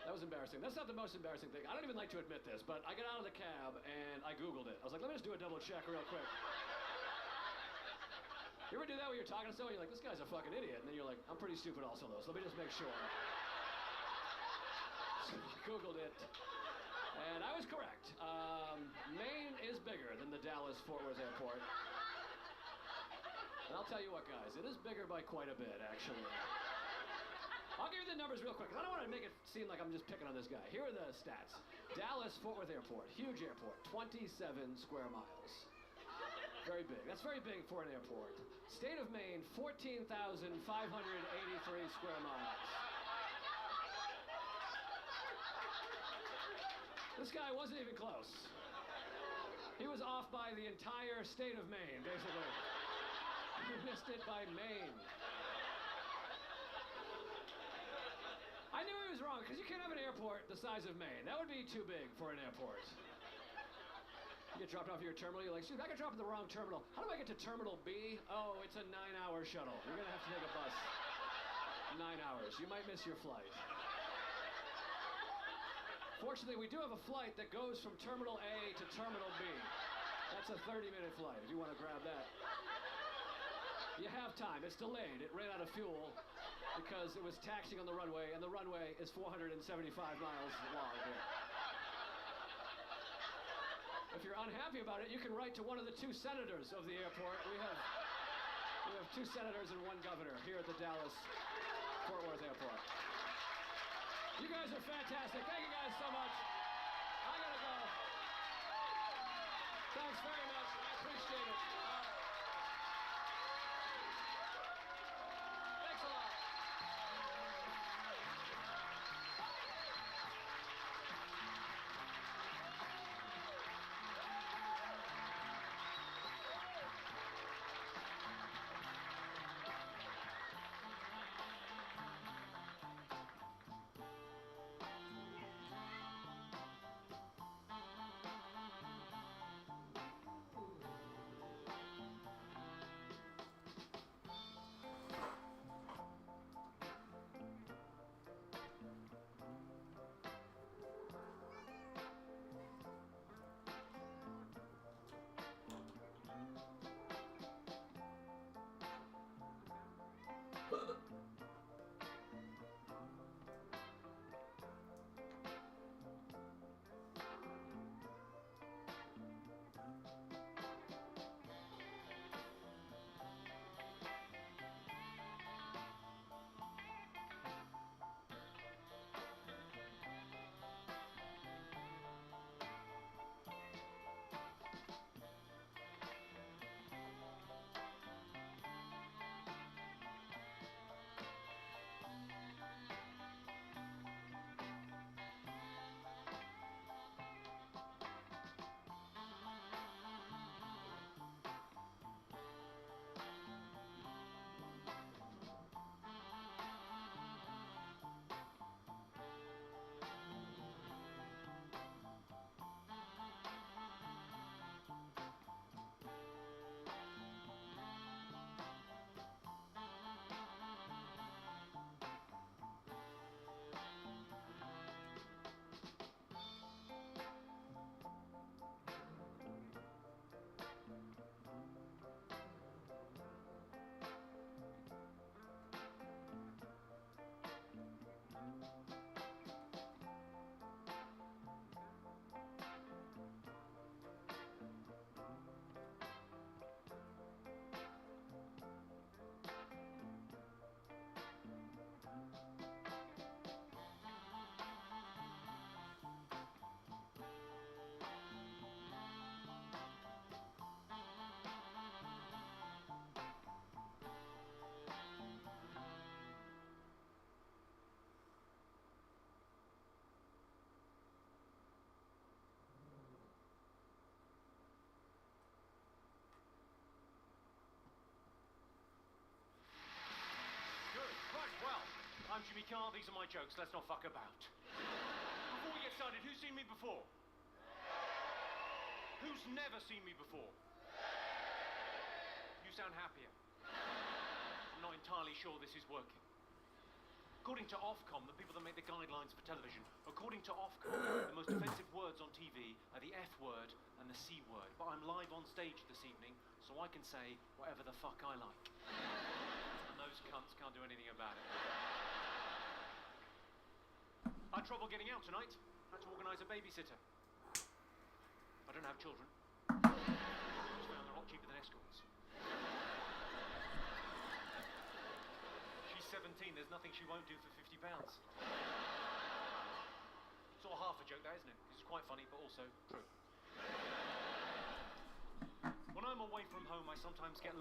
[SPEAKER 22] That was embarrassing. That's not the most embarrassing thing. I don't even like to admit this, but I got out of the cab and I Googled it. I was like, let me just do a double check real quick. You ever do that when you're talking to someone, you're like, this guy's a fucking idiot, and then you're like, I'm pretty stupid also though, so let me just make sure. So I Googled it, and I was correct. Maine is bigger than the Dallas-Fort Worth Airport. And I'll tell you what, guys, it is bigger by quite a bit, actually. I'll give you the numbers real quick, because I don't want to make it seem like I'm just picking on this guy. Here are the stats. Dallas-Fort Worth Airport, huge airport, 27 square miles. Very big. That's very big for an airport. State of Maine, 14,583 square miles. This guy wasn't even close. He was off by the entire state of Maine, basically. He missed it by Maine. I knew he was wrong, because you can't have an airport the size of Maine. That would be too big for an airport. You get dropped off at your terminal, you're like, shoot, I got dropped at the wrong terminal. How do I get to Terminal B? Oh, it's a 9-hour shuttle. You're gonna have to take a bus. 9 hours. You might miss your flight. Fortunately, we do have a flight that goes from Terminal A to Terminal B. That's a 30-minute flight, if you want to grab that. You have time. It's delayed. It ran out of fuel because it was taxiing on the runway, and the runway is 475 miles long here. If you're unhappy about it, you can write to one of the 2 senators of the airport. We have 2 senators and 1 governor here at the Dallas-Fort Worth Airport. You guys are fantastic. Thank you guys so much. I gotta go. Thanks very much. I appreciate it. Thanks a lot.
[SPEAKER 8] Jimmy Carr, these are my jokes. Let's not fuck about. Before we get started, who's seen me before? Who's never seen me before? You sound happier. I'm not entirely sure this is working. According to Ofcom, the people that make the guidelines for television, according to Ofcom, the most offensive words on TV are the F word and the C word. But I'm live on stage this evening, so I can say whatever the fuck I like. And those cunts can't do anything about it. I had trouble getting out tonight. Had to organise a babysitter. I don't have children. Just found they're a lot cheaper than escorts. She's 17, there's nothing she won't do for £50. Sort of half a joke that, isn't it? It's quite funny, but also true. When I'm away from home, I sometimes get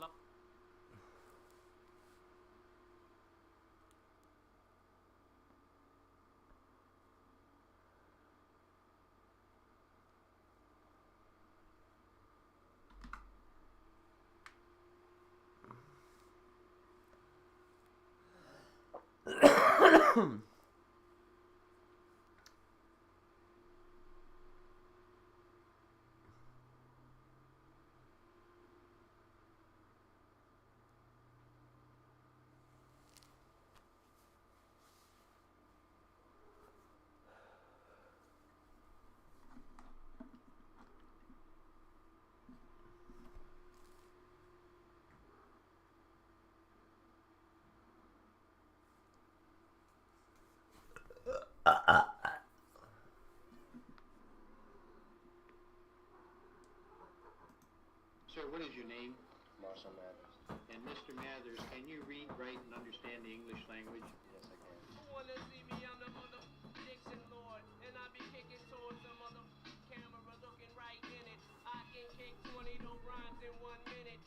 [SPEAKER 12] Sir, what is your name?
[SPEAKER 20] Marshall Mathers.
[SPEAKER 12] And Mr. Mathers, can you read, write, and understand the English language?
[SPEAKER 20] Yes, I can.
[SPEAKER 23] You wanna see me? I'm the mother Dixon Lord, and I be kicking towards the mother camera, looking right in it. I can kick 20 no rhymes in 1 minute.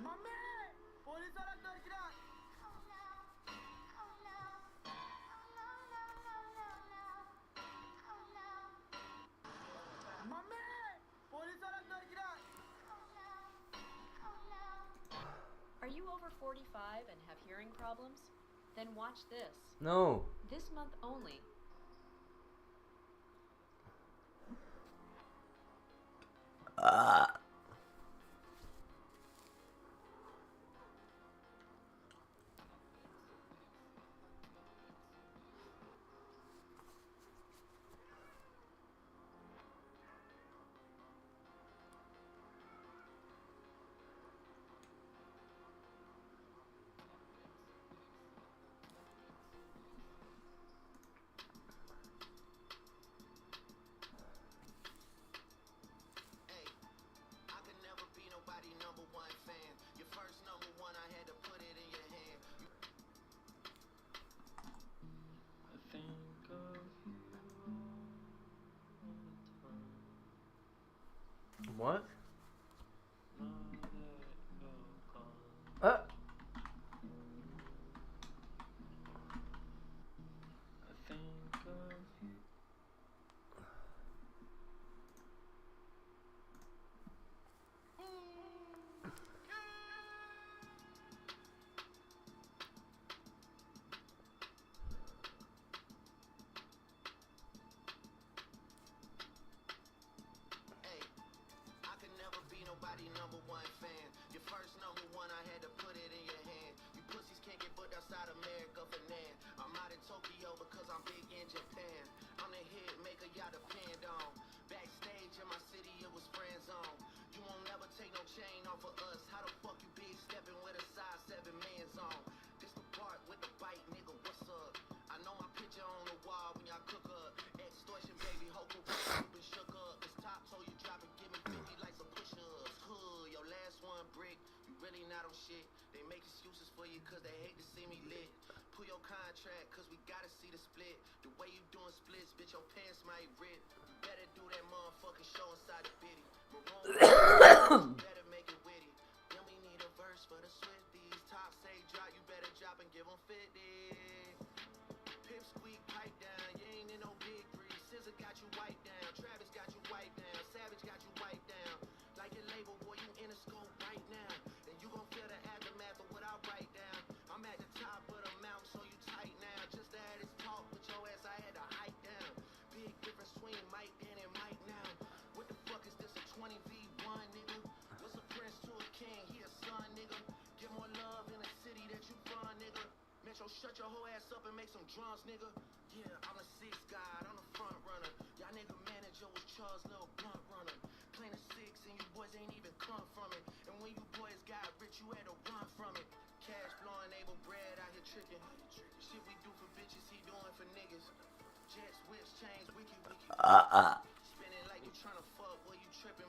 [SPEAKER 14] My man! Police are under ground! My man! Police are under ground!
[SPEAKER 2] Are you over 45 and have hearing problems? Then watch this.
[SPEAKER 20] No.
[SPEAKER 2] This month only.
[SPEAKER 20] What?
[SPEAKER 24] Shit. They make excuses for you cause they hate to see me lit. Pull your contract cause we gotta see the split. The way you doing splits, bitch, your pants might rip. You better do that motherfucking show inside the bitty. Maroon, better make it witty. Then we need a verse for the Swifties. Top say drop, you better drop and give them 50. Pip squeak, pipe down, you ain't in no big three. SZA got you wiped down, Travis got you wiped down, Savage got you wiped down. Like your label, boy, you in a scope right now. And you gon' feel the aftermath of what I write down. I'm at the top of the mountain, so you tight that you fun, nigga. Metro, shut your whole ass up and make some drums, nigga. Yeah, I'm the sixth guy, I'm the front runner. Y'all nigga manager was Charles' little blunt runner. Playing a six and you boys ain't even come from it. And when you boys got rich, you had to run from it. Cash flowing, able bread out here tricking. Shit we do for bitches, he doing for niggas. Jets, whips, chains, wiki. Spinning like you tryna fuck, boy you tripping,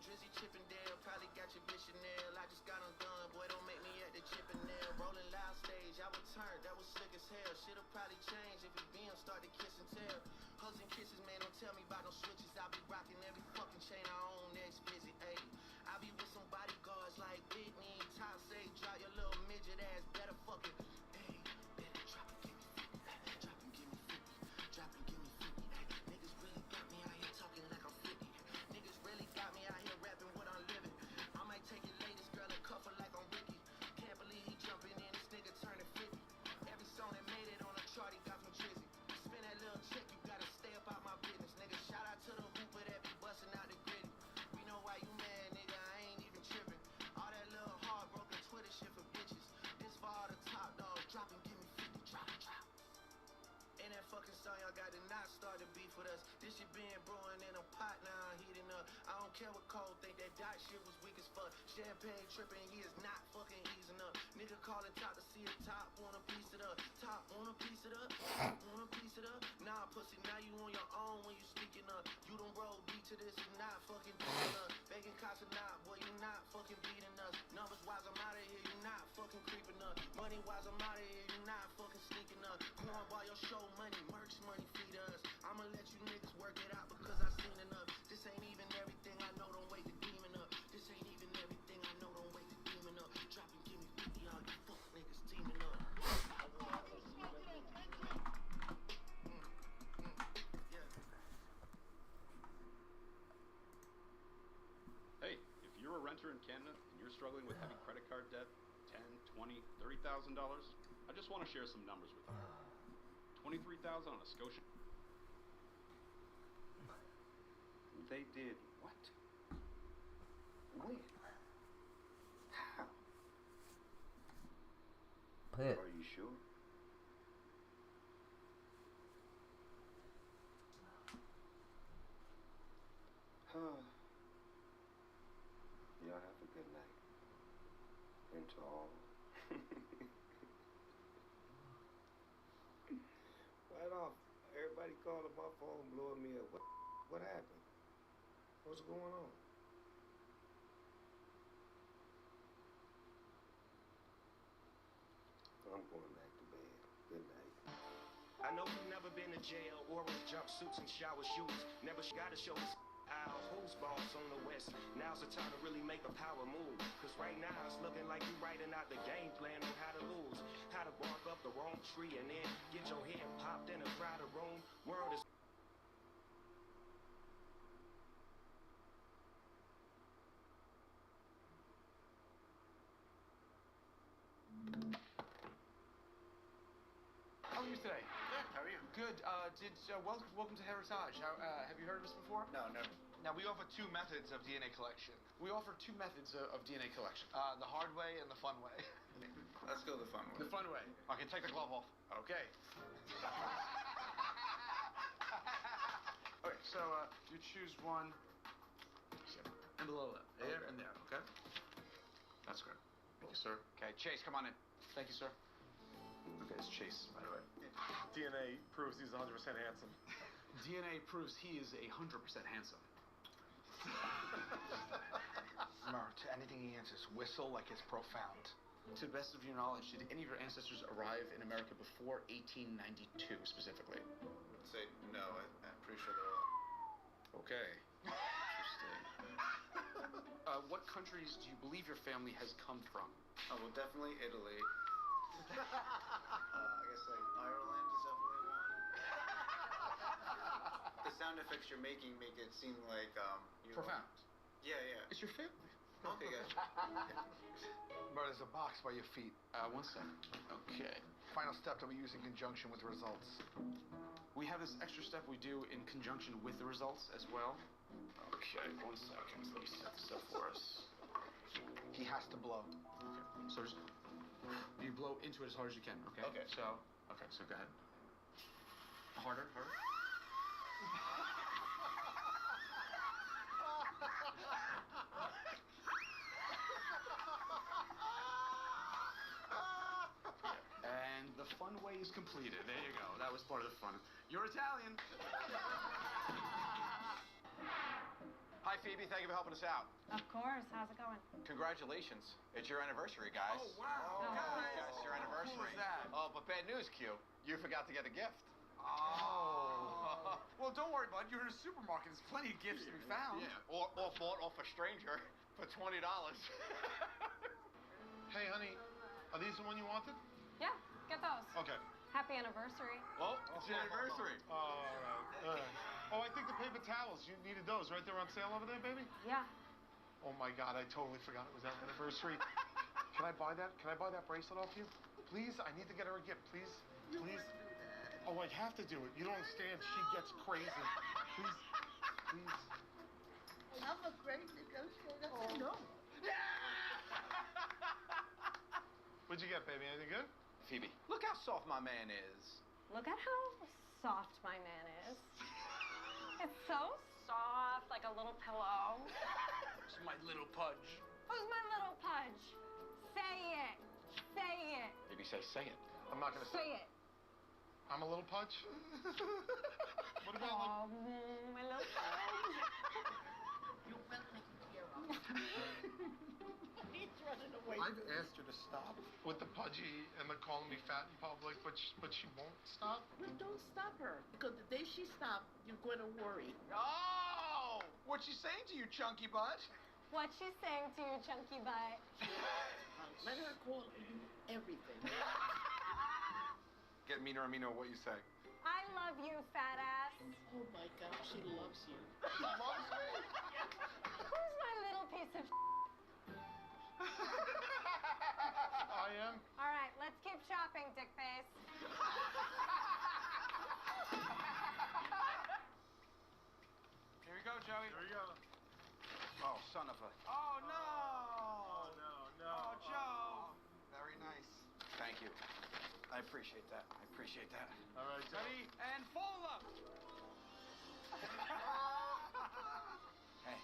[SPEAKER 24] Drizzy Chippendale, probably got your bitch Chanel. I just got undone, boy don't make me at the Chippendale. Rolling loud stage, I was turned, that was slick as hell. Shit'll probably change if his BM start to kiss and tell. Hugs and kisses, man, don't tell me about no switches. I be rocking every fucking chain I own next visit, ayy. I be with some bodyguards like Whitney. Top say, drop your little midget ass, better fucking. Ayy, better drop and give me 50. Drop and give me 50. Drop and give me 50. Ayy, niggas really got me out here talking like I'm 50. Niggas really got me out here rapping what I'm living. I might take your latest girl and cuff her like I'm Ricky. Can't believe he jumping in, this nigga turning 50. Every song that made it on a chart, he got from Drizzy. Spend that little check, you gotta stay up out my business, nigga. Shout out to the hooper that be busting out the gritty. We know why you mad, nigga, I ain't even tripping. All that little heartbroken Twitter shit for bitches. This for all the top dogs, drop and give me 50, drop. In that fucking song, y'all got to not start the beef with us. This shit been brewing in a pot, now I'm heating up. I don't care what Cole think, that dot shit was weak as fuck. Champagne tripping, he is not fucking easing up. Nigga calling top to see if top wanna piece it up. Top wanna piece it up, wanna piece it up. Nah, pussy, now you on your own when you speaking up. You don't roll beat to this, you not fucking beating us. Begging cops or not, boy, you not fucking beating us. Numbers wise, I'm out of here, you not fucking creeping up. Money wise, I'm out of here, you not fucking sneaking up. Cornball your show money, merch money feed us. I'ma let you niggas work it out because I seen enough. This ain't even everything I know, don't wake the demon up. This ain't even everything I know, don't wake the demon up. Drop and give me 50, all you fuck niggas teaming up.
[SPEAKER 6] Hey, if you're a renter in Canada and you're struggling with heavy credit card debt, $10, $20, $30,000, I just want to share some numbers with you. $23,000 on a Scotia.
[SPEAKER 19] They did what? When? How?
[SPEAKER 20] Yeah.
[SPEAKER 19] Are you sure? Y'all have a good night. And to all. Right off, everybody calling my phone, blowing me up. What happened? What's going on? I'm going back to bed. Good night.
[SPEAKER 24] I know you've never been to jail, orange jumpsuits and shower shoes. Never gotta show this out who's boss on the west. Now's the time to really make a power move. Cause right now it's looking like you writing out the game plan on how to lose. How to bark up the wrong tree and then get your head popped in a crowded room. World is
[SPEAKER 3] How are you today?
[SPEAKER 10] Good. How are you?
[SPEAKER 3] Good. Welcome to Heritage. Have you heard of us before?
[SPEAKER 10] No, never.
[SPEAKER 3] Now, we offer two methods of DNA collection. We offer two methods of DNA collection. The hard way and the fun way.
[SPEAKER 10] Let's go the fun way.
[SPEAKER 3] The fun way. Okay, take the glove off. Okay. Okay, so you choose one. And below that. There and there, okay? That's good. Thank you, sir. Okay, Chase, come on in. Thank you, sir. Okay, it's Chase, by the way.
[SPEAKER 16] DNA proves he's 100% handsome.
[SPEAKER 3] DNA proves he is 100% handsome. Mert, anything he answers, whistle like it's profound. To the best of your knowledge, did any of your ancestors arrive in America before 1892, specifically?
[SPEAKER 10] I'd say no. I'm pretty sure they're all.
[SPEAKER 3] Okay. Interesting. What countries do you believe your family has come from?
[SPEAKER 10] Oh, well, definitely Italy. I guess like Ireland is definitely one. The sound effects you're making make it seem like you're
[SPEAKER 3] Profound.
[SPEAKER 10] Yeah, yeah.
[SPEAKER 3] It's your family.
[SPEAKER 10] Okay, guys.
[SPEAKER 3] Bro, there's a box by your feet. 1 second. Okay. Final step that we use in conjunction with the results. We have this extra step we do in conjunction with the results as well. Okay, 1 second. Let me set this up for us. He has to blow. Okay. So just You blow into it as hard as you can, okay?
[SPEAKER 4] Okay.
[SPEAKER 3] So go ahead. Harder. And the fun way is completed. There you go. That was part of the fun. You're Italian.
[SPEAKER 4] Hi, Phoebe. Thank you for helping us out.
[SPEAKER 9] Of course. How's it going?
[SPEAKER 4] Congratulations. It's your anniversary, guys.
[SPEAKER 9] Oh, wow.
[SPEAKER 4] Guys, it's your anniversary.
[SPEAKER 3] Cool as that.
[SPEAKER 4] Oh, but bad news, Q. You forgot to get a gift.
[SPEAKER 3] Oh. Well, don't worry, bud. You're in a supermarket. There's plenty of gifts to be found.
[SPEAKER 4] Yeah, or bought off a stranger for $20.
[SPEAKER 16] Hey, honey, are these the one you wanted?
[SPEAKER 9] Yeah, get those.
[SPEAKER 16] Okay.
[SPEAKER 9] Happy anniversary.
[SPEAKER 4] Oh, it's your anniversary.
[SPEAKER 16] All right. Oh, I think the paper towels, you needed those, right? They're on sale over there, baby?
[SPEAKER 9] Yeah.
[SPEAKER 16] Oh my God, I totally forgot it was our anniversary. Can I buy that? Can I buy that bracelet off you? Please, I need to get her a gift, please. Please. Oh, I have to do it. You don't understand. She gets crazy. Please.
[SPEAKER 15] I'm a crazy negotiator.
[SPEAKER 16] Oh.
[SPEAKER 15] No.
[SPEAKER 16] What'd you get, baby? Anything good?
[SPEAKER 4] Phoebe, look how soft my man is.
[SPEAKER 9] Look at how soft my man is. It's so soft, like a little pillow.
[SPEAKER 3] It's my little Pudge.
[SPEAKER 9] Who's my little Pudge? Say it. Say it.
[SPEAKER 4] Maybe say it.
[SPEAKER 16] I'm not gonna
[SPEAKER 9] Say it.
[SPEAKER 16] I'm a little Pudge? What about
[SPEAKER 9] my little Pudge?
[SPEAKER 15] You better make it clear up. He's running away.
[SPEAKER 16] I've asked her to stop with the pudgy and the calling me fat in public, but she won't stop.
[SPEAKER 15] Well, don't stop her, because the day she stops, you're going to worry.
[SPEAKER 4] Oh! What's she saying to you, chunky butt?
[SPEAKER 9] What's she saying to you, chunky butt?
[SPEAKER 15] Let her call you everything.
[SPEAKER 16] Get meaner and meaner what you say.
[SPEAKER 9] I love you, fat ass.
[SPEAKER 15] Oh my God, she loves you.
[SPEAKER 16] She loves me?
[SPEAKER 9] Who's my little piece of
[SPEAKER 16] I am.
[SPEAKER 9] All right, let's keep shopping, dick face.
[SPEAKER 3] Here we go, Joey.
[SPEAKER 16] Here we go.
[SPEAKER 4] Oh, son of a...
[SPEAKER 3] Oh, no. Oh, Joe.
[SPEAKER 4] Very nice. Thank you. I appreciate that.
[SPEAKER 16] All right, Joe.
[SPEAKER 3] Ready? And fold up.
[SPEAKER 4] Hey.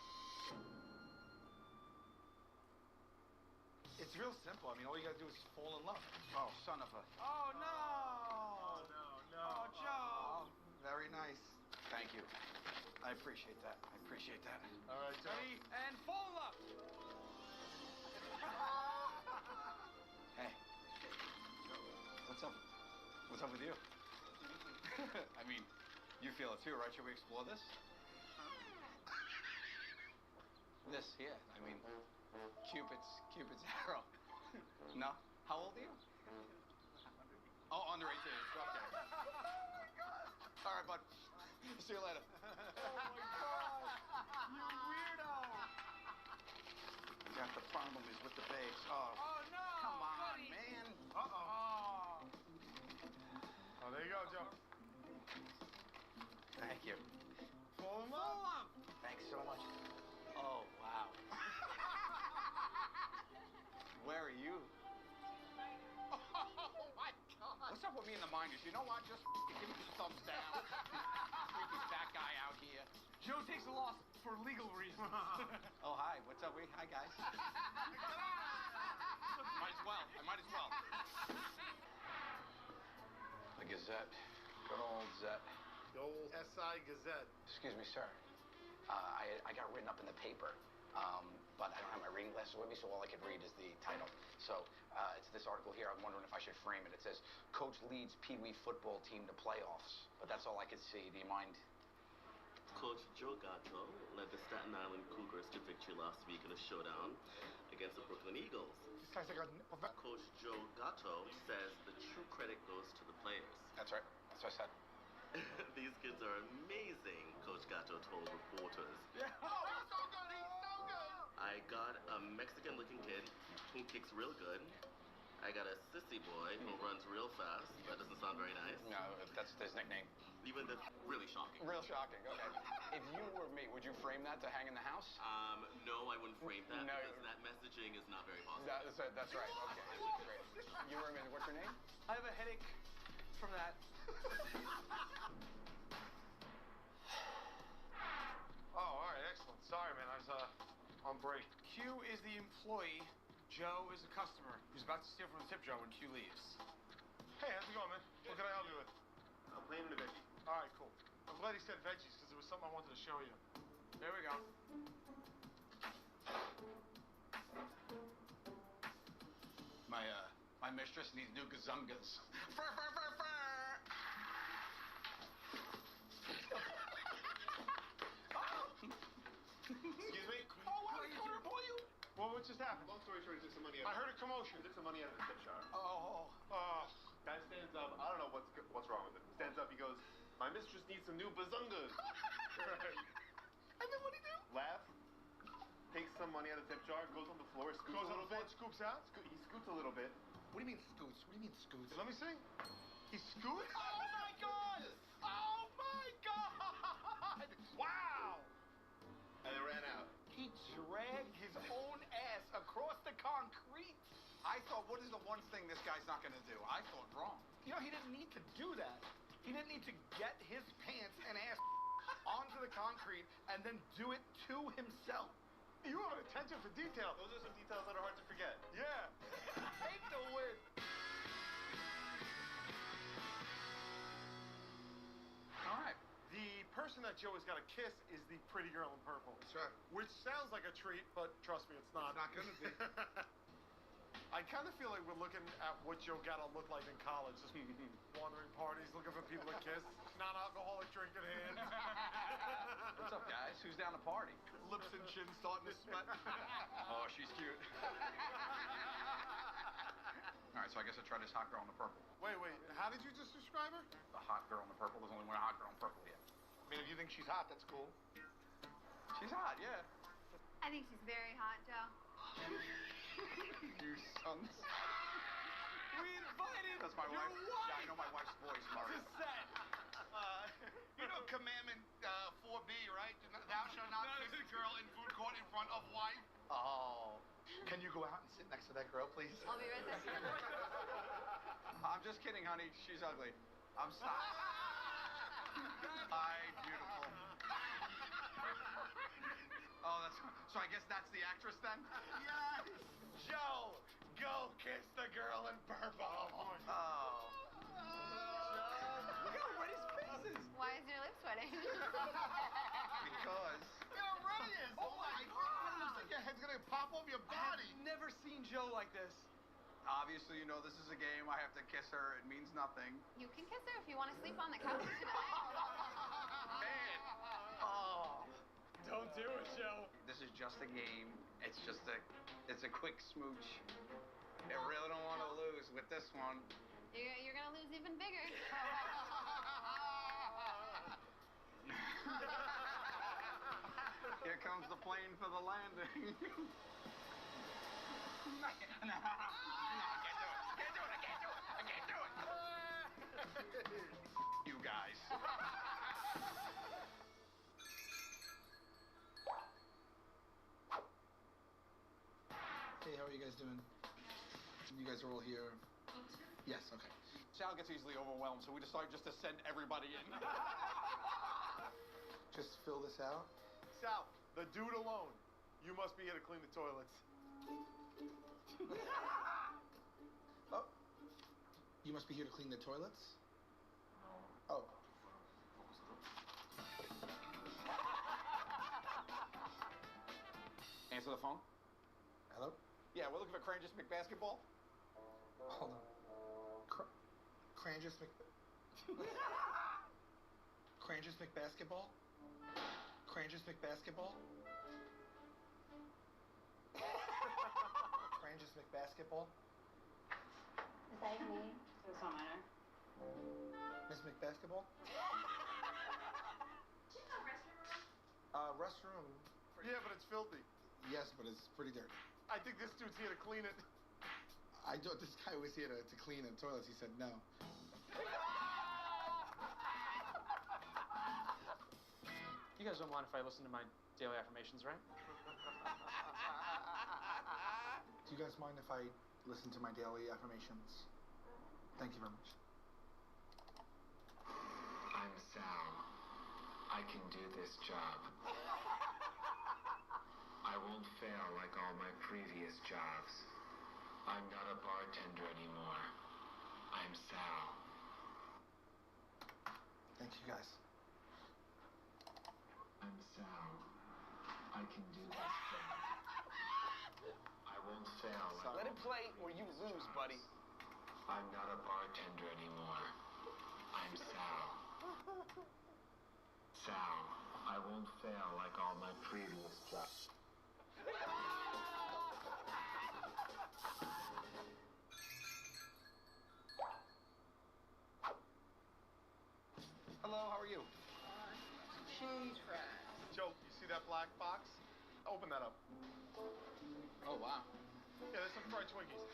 [SPEAKER 16] It's real simple. I mean, all you gotta do is fall in love.
[SPEAKER 4] Oh, son of a...
[SPEAKER 3] Oh, no.
[SPEAKER 16] No.
[SPEAKER 3] Oh, Joe.
[SPEAKER 4] Very nice. Thank you. I appreciate that.
[SPEAKER 16] All right, Joe.
[SPEAKER 3] Ready? And fold up.
[SPEAKER 4] Hey. What's up? What's up with you? I mean, you feel it too, right? Should we explore this? This here. I mean, Cupid's arrow. No? How old are you? Oh, under 18. Drop that. Oh my God. All right, bud. See you later.
[SPEAKER 3] Oh, my God. You weirdo.
[SPEAKER 4] Got the problem is with the babes. Oh.
[SPEAKER 3] Oh, no.
[SPEAKER 4] Come on,
[SPEAKER 3] buddy.
[SPEAKER 4] man.
[SPEAKER 3] Oh.
[SPEAKER 16] Oh, there you go, Joe.
[SPEAKER 4] Thank you.
[SPEAKER 16] Fall in love.
[SPEAKER 4] Thanks so much. Oh, wow. Where are you?
[SPEAKER 3] Oh, my God.
[SPEAKER 4] What's up with me and the minors? You know what? Just give me the thumbs down. Creepy fat guy out here.
[SPEAKER 3] Joe takes a loss for legal reasons.
[SPEAKER 4] Oh, hi. What's up? Hi, guys. Might as well. The Gazette. Good old Zet.
[SPEAKER 16] The old SI Gazette.
[SPEAKER 17] Excuse me, sir. I got written up in the paper, but I don't have my reading glasses with me, so all I could read is the title. So it's this article here. I'm wondering if I should frame it. It says, Coach leads Pee Wee football team to playoffs. But that's all I could see. Do you mind?
[SPEAKER 18] Coach Joe Gatto led the Staten Island Cougars to victory last week in a showdown against the Brooklyn Eagles.
[SPEAKER 16] Sounds like
[SPEAKER 18] Coach Joe Gatto says the true credit goes to the players.
[SPEAKER 17] That's right. That's what I said.
[SPEAKER 18] These kids are amazing, Coach Gatto told reporters.
[SPEAKER 3] Yeah. Oh, he's so good.
[SPEAKER 18] I got a Mexican-looking kid who kicks real good, I got a sissy boy who runs real fast. That doesn't sound very nice.
[SPEAKER 17] No, that's his nickname.
[SPEAKER 18] Even that's really shocking.
[SPEAKER 17] Real shocking, okay. If you were me, would you frame that to hang in the house?
[SPEAKER 18] No, I wouldn't frame that
[SPEAKER 17] No.
[SPEAKER 18] because that messaging is not very positive.
[SPEAKER 17] That's right, okay. Great. You were me. What's your name?
[SPEAKER 1] I have a headache from that.
[SPEAKER 16] Oh, all right, excellent. Sorry, man, I was on break.
[SPEAKER 1] Q is the employee. Joe is a customer. He's about to steal from the tip jar when Q leaves.
[SPEAKER 16] Hey, how's it going, man? What can I help you with?
[SPEAKER 10] I'm playing in a veggie.
[SPEAKER 16] All right, cool. I'm glad he said veggies because there was something I wanted to show you.
[SPEAKER 1] There we go.
[SPEAKER 17] My mistress needs new gazungas. Fur, fur, fur, fur!
[SPEAKER 10] Excuse me?
[SPEAKER 17] Oh, wow, you told her to pull you?
[SPEAKER 16] Well, what just happened?
[SPEAKER 10] Long story short, he took some money out.
[SPEAKER 16] I heard a commotion.
[SPEAKER 10] He took some money out of the tip jar.
[SPEAKER 17] Oh.
[SPEAKER 10] Guy stands up. I don't know what's wrong with him. Stands up. He goes, "My mistress needs some new bazungas."
[SPEAKER 17] And then what'd he do?
[SPEAKER 10] Laugh. Takes some money out of the tip jar. Goes on the floor. Scoots
[SPEAKER 16] Goes
[SPEAKER 10] a
[SPEAKER 16] on
[SPEAKER 10] little
[SPEAKER 16] the floor
[SPEAKER 10] bit.
[SPEAKER 16] and scoops out?
[SPEAKER 10] He scoots a little bit.
[SPEAKER 16] What do you mean scoots? What do you mean scoots? Let me see. He scoots?
[SPEAKER 17] Oh my God! Oh my God! Wow!
[SPEAKER 10] And then ran out.
[SPEAKER 17] He dragged his own ass across the concrete. I thought, what is the one thing this guy's not going to do? I thought wrong.
[SPEAKER 1] You know, he didn't need to do that. He didn't need to get his pants and ass onto the concrete and then do it to himself.
[SPEAKER 16] You have an attention for detail.
[SPEAKER 10] Those are some details that are hard to forget.
[SPEAKER 16] Yeah.
[SPEAKER 1] Take the win.
[SPEAKER 17] All right.
[SPEAKER 16] The person that Joe has got to kiss is the pretty girl in purple.
[SPEAKER 10] That's right.
[SPEAKER 16] Which sounds like a treat, but trust me, it's not.
[SPEAKER 10] It's not gonna be.
[SPEAKER 16] I kind of feel like we're looking at what Joe got to look like in college. Just wandering parties, looking for people to kiss. Non-alcoholic drink in hand.
[SPEAKER 17] What's up, guys? Who's down to party?
[SPEAKER 10] Lips and chin starting to sweat.
[SPEAKER 17] Oh, she's cute. All right, so I guess I try this hot girl in the purple.
[SPEAKER 16] Wait. How did you just describe her?
[SPEAKER 17] The hot girl in the purple. There's only one hot girl in purple yet.
[SPEAKER 16] I mean, if you think she's hot, that's cool.
[SPEAKER 17] She's hot, yeah.
[SPEAKER 9] I think she's very hot, Joe.
[SPEAKER 17] You sons.
[SPEAKER 1] We invited
[SPEAKER 17] That's my
[SPEAKER 1] your
[SPEAKER 17] wife.
[SPEAKER 1] wife.
[SPEAKER 17] Yeah, I know my wife's voice, Mario.
[SPEAKER 1] to set.
[SPEAKER 10] You know commandment 4B, right? Thou shalt not kiss a girl in food court in front of wife.
[SPEAKER 17] Oh. Can you go out and sit next to that girl, please?
[SPEAKER 9] I'll be right there.
[SPEAKER 17] I'm just kidding, honey. She's ugly. I'm sorry. Hi, beautiful. Oh, that's so. I guess that's the actress then.
[SPEAKER 16] Yes! Joe, go kiss the girl in purple.
[SPEAKER 17] Oh.
[SPEAKER 1] Look how red his face is.
[SPEAKER 9] Why is your lip sweating?
[SPEAKER 17] Because.
[SPEAKER 10] It already is. Oh my God! It looks like your head's gonna pop off your body.
[SPEAKER 1] I've never seen Joe like this.
[SPEAKER 17] Obviously, you know this is a game. I have to kiss her. It means nothing.
[SPEAKER 9] You can kiss her if you want to sleep on the couch tonight.
[SPEAKER 17] Man. Oh.
[SPEAKER 1] Don't do it, Joe.
[SPEAKER 17] This is just a game. It's a quick smooch. I really don't want to lose with this one.
[SPEAKER 9] You're gonna lose even bigger.
[SPEAKER 17] Here comes the plane for the landing. No, I can't do it. I can't do it. You guys.
[SPEAKER 1] Hey, how are you guys doing? You guys are all here. Yes, okay.
[SPEAKER 17] Sal gets easily overwhelmed, so we decided just to send everybody in.
[SPEAKER 1] Just fill this out.
[SPEAKER 16] Sal, the dude alone. You must be here to clean the toilets.
[SPEAKER 1] Oh. You must be here to clean the toilets? Oh.
[SPEAKER 17] Answer the phone.
[SPEAKER 1] Hello?
[SPEAKER 17] Yeah, we're looking for Crangis McBasketball.
[SPEAKER 1] Hold on. Crangis Crangis McBasketball? Crangis McBasketball? Crangis McBasketball?
[SPEAKER 9] Is that me? It's not matter.
[SPEAKER 1] Miss McBasketball? Restroom.
[SPEAKER 16] Yeah, but it's filthy.
[SPEAKER 1] Yes, but it's pretty dirty.
[SPEAKER 16] I think this dude's here to clean it.
[SPEAKER 1] I thought this guy was here to clean the toilets. He said no.
[SPEAKER 5] You guys don't mind if I listen to my daily affirmations, right?
[SPEAKER 1] Do you guys mind if I listen to my daily affirmations? Thank you very much.
[SPEAKER 7] I'm Sal. I can do this job. I won't fail like all my previous jobs. I'm not a bartender anymore. I'm Sal.
[SPEAKER 1] Thank you, guys.
[SPEAKER 7] I'm Sal. I can do this job. I won't fail like
[SPEAKER 13] Let it play or you lose, buddy.
[SPEAKER 7] I'm not a bartender anymore. I'm Sal. Sal, I won't fail like all my previous jobs.
[SPEAKER 1] Hello, how are you?
[SPEAKER 15] Cheese fries.
[SPEAKER 16] Joe, you see that black box? Open that up.
[SPEAKER 1] Oh, wow.
[SPEAKER 16] Yeah, there's some fried Twinkies.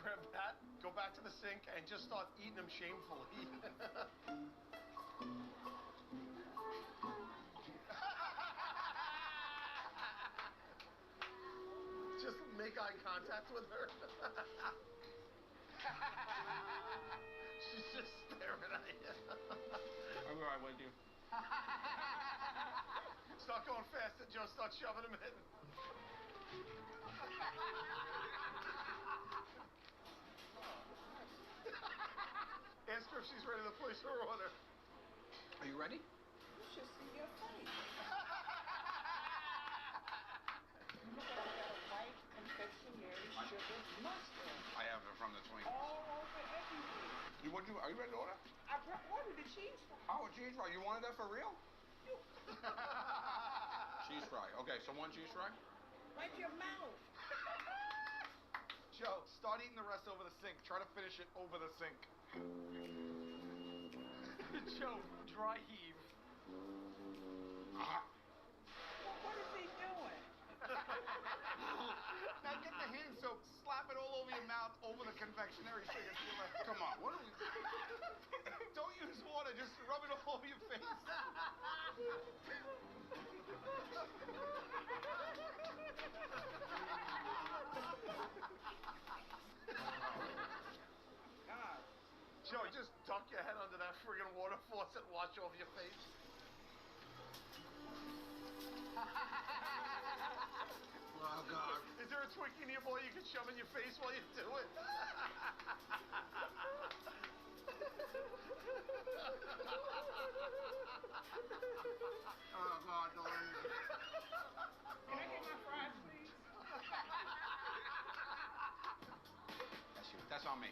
[SPEAKER 16] Grab that, go back to the sink, and just start eating them shamefully. Just make eye contact with her. She's just staring at you.
[SPEAKER 5] I'm right with you.
[SPEAKER 16] Start going faster, Joe. Start shoving them in. Ask her if she's ready to place her order.
[SPEAKER 5] Are you ready?
[SPEAKER 15] You should see your face. You look like you got a white confectionery sugar mustard
[SPEAKER 5] I have it from the Twinkies.
[SPEAKER 15] all over everything.
[SPEAKER 5] Are you ready to order?
[SPEAKER 15] I ordered the cheese fries.
[SPEAKER 5] Oh, a cheese fry. You wanted that for real? Cheese fry. Okay, so one cheese fry?
[SPEAKER 15] Wipe your mouth.
[SPEAKER 1] Joe, start eating the rest over the sink. Try to finish it over the sink.
[SPEAKER 5] Joe, dry heave.
[SPEAKER 15] What is he doing?
[SPEAKER 1] Now get the hand soap, slap it all over your mouth, over the confectionery sugar.
[SPEAKER 5] Come on, what are we...
[SPEAKER 1] Don't use water, just rub it all over your face.
[SPEAKER 15] God.
[SPEAKER 16] Joe, just duck your head under that friggin' water faucet and wash off your face.
[SPEAKER 1] Oh, God.
[SPEAKER 16] Is there a Twinkie nearby you can shove in your face while you do it?
[SPEAKER 1] Oh, God, don't let me.
[SPEAKER 15] Can I get my fries, please?
[SPEAKER 5] That's you. That's on me.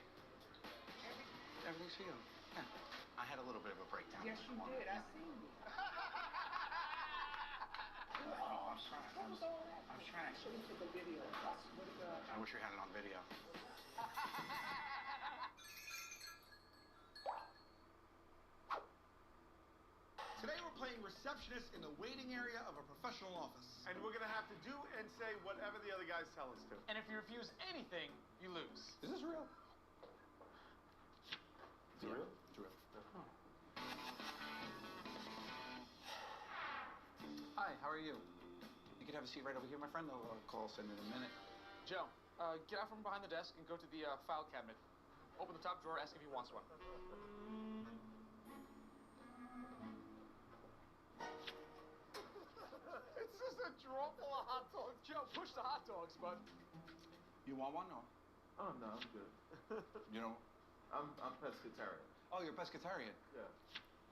[SPEAKER 5] Everything's for you. Yeah. I had a little bit of a breakdown.
[SPEAKER 15] Yes, you did. I seen you.
[SPEAKER 5] Oh, I'm sorry.
[SPEAKER 15] What was all that?
[SPEAKER 5] I was trying to...
[SPEAKER 15] Should have took a video of us. What did
[SPEAKER 5] I wish we had it on video.
[SPEAKER 1] Today we're playing receptionist in the waiting area of a professional office.
[SPEAKER 16] And we're gonna have to do and say whatever the other guys tell us to.
[SPEAKER 5] And if you refuse anything, you lose. Is this real?
[SPEAKER 16] Is it real?
[SPEAKER 1] It's real.
[SPEAKER 5] Hi, how are you? You could have a seat right over here, my friend. I'll call us in a minute. Joe, get out from behind the desk and go to the file cabinet. Open the top drawer, ask if he wants one.
[SPEAKER 16] It's just a drawer full of hot dogs.
[SPEAKER 5] Joe, push the hot dogs, bud. You want one, or?
[SPEAKER 21] Oh, no, I'm good.
[SPEAKER 5] You know?
[SPEAKER 21] I'm pescatarian.
[SPEAKER 5] Oh, you're a pescatarian?
[SPEAKER 21] Yeah.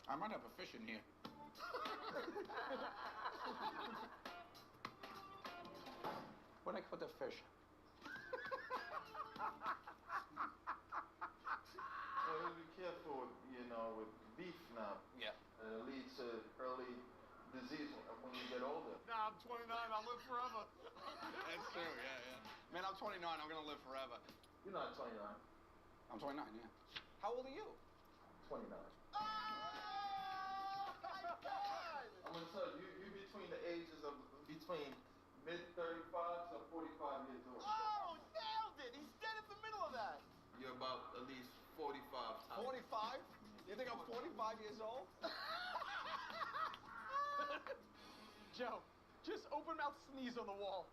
[SPEAKER 5] I might have a fish in here. Where'd I put the fish?
[SPEAKER 21] Be careful, you know, with beef now.
[SPEAKER 5] Yeah.
[SPEAKER 21] It leads to early disease when you get older.
[SPEAKER 16] Nah, I'm 29. I'll live forever.
[SPEAKER 5] That's true, yeah. Man, I'm 29. I'm gonna live forever.
[SPEAKER 21] You're not 29.
[SPEAKER 5] I'm 29, yeah. How old are you?
[SPEAKER 21] 29.
[SPEAKER 1] Oh, my God!
[SPEAKER 21] I'm gonna tell you, you're between the ages of between mid 35s and 45 years old.
[SPEAKER 1] Oh, nailed it! He's dead in the middle of that.
[SPEAKER 13] 5 years old?
[SPEAKER 3] Joe, just open mouth sneeze on the wall.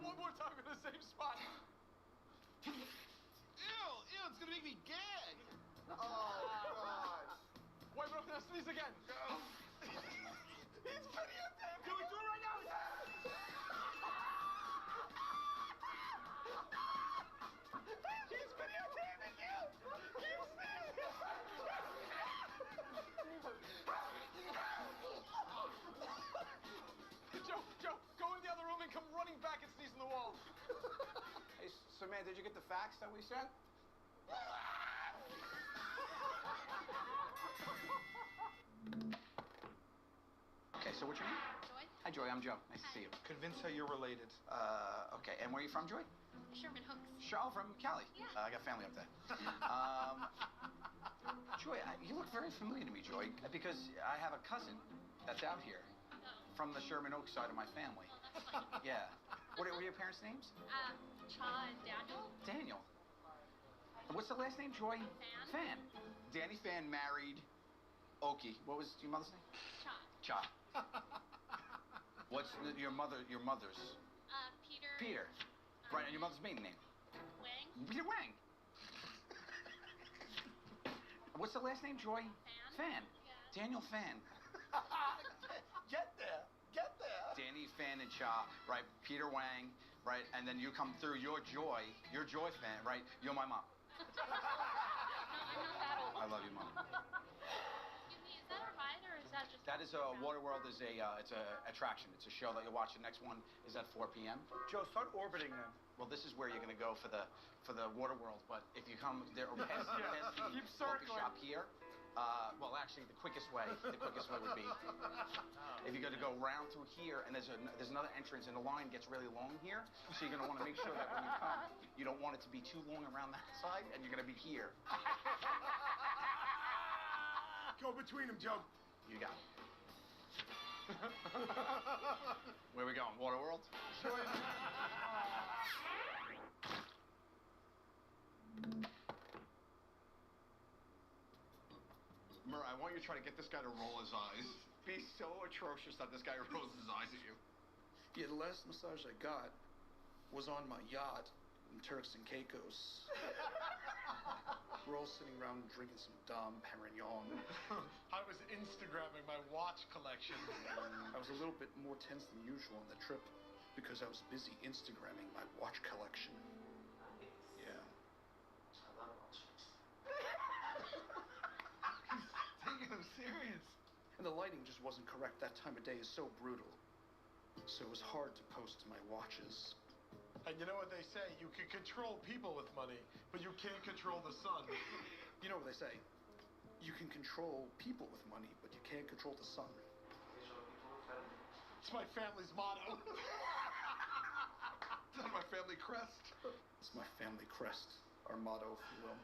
[SPEAKER 3] One more time in the same spot.
[SPEAKER 10] Ew, it's gonna make me gag.
[SPEAKER 1] Oh, God.
[SPEAKER 3] Wipe it off now, sneeze again. He's videotaping.
[SPEAKER 10] Can we do it right now?
[SPEAKER 3] He's videotaping you. You sneeze. Joe, go in the other room and come running back and sneeze in the wall.
[SPEAKER 17] Hey, so man, did you get the facts that we sent? Okay, so what's your name?
[SPEAKER 8] Joy?
[SPEAKER 17] Hi, Joy. I'm Joe. Nice to see you.
[SPEAKER 16] Convince her you're related.
[SPEAKER 17] Okay. And where are you from, Joy?
[SPEAKER 8] Sherman Hooks.
[SPEAKER 17] Charles from Cali.
[SPEAKER 8] Yeah.
[SPEAKER 17] I got family up there. Joy, you look very familiar to me, Joy, because I have a cousin that's out here from the Sherman Oaks side of my family.
[SPEAKER 8] Oh, that's funny.
[SPEAKER 17] Yeah. What are your parents' names?
[SPEAKER 8] Cha and Daniel.
[SPEAKER 17] Daniel. And what's the last name, Joy?
[SPEAKER 8] Fan.
[SPEAKER 17] Danny Fan married Okie. What was your mother's name?
[SPEAKER 8] Cha.
[SPEAKER 17] Cha. What's your mother's?
[SPEAKER 8] Peter.
[SPEAKER 17] Peter. Right, and your mother's maiden name?
[SPEAKER 8] Wang.
[SPEAKER 17] Peter Wang. What's the last name, Joy?
[SPEAKER 8] Fan.
[SPEAKER 17] Fan. Daniel Fan.
[SPEAKER 1] Get there.
[SPEAKER 17] Danny Fan and Cha, right? Peter Wang, right? And then you come through. You're Joy Fan, right? You're my mom.
[SPEAKER 8] I'm not that old.
[SPEAKER 17] I love you, Mom.
[SPEAKER 8] Excuse me, is that a ride or is that just?
[SPEAKER 17] That is Waterworld is it's a attraction. It's a show that you'll watch. The next one is at 4 p.m.
[SPEAKER 1] Joe, start orbiting them.
[SPEAKER 17] Well, this is where you're going to go for the Waterworld. But if you come there past the
[SPEAKER 1] Keep
[SPEAKER 17] focus
[SPEAKER 1] circling.
[SPEAKER 17] shop here, well, actually, the quickest way would be if you're going to go round through here, and there's another entrance, and the line gets really long here. So you're going to want to make sure that when you come, you don't want it to be too long around that side, and you're going to be here.
[SPEAKER 16] Go between them, Joe.
[SPEAKER 17] You got it. Where we going? Waterworld?
[SPEAKER 16] Murr, I want you to try to get this guy to roll his eyes. Be so atrocious that this guy rolls his eyes at you.
[SPEAKER 11] Yeah, the last massage I got was on my yacht in Turks and Caicos. We're all sitting around drinking some Dom Perignon.
[SPEAKER 16] I was Instagramming my watch collection.
[SPEAKER 11] I was a little bit more tense than usual on the trip because I was busy Instagramming my watch collection. Yeah.
[SPEAKER 16] Taking him serious.
[SPEAKER 11] And the lighting just wasn't correct. That time of day is so brutal. So it was hard to post my watches.
[SPEAKER 16] And you know what they say, you can control people with money, but you can't control the sun.
[SPEAKER 11] You know what they say? You can control people with money, but you can't control the sun.
[SPEAKER 16] It's my family's motto. It's on my family crest.
[SPEAKER 11] It's my family crest, our motto, if you will.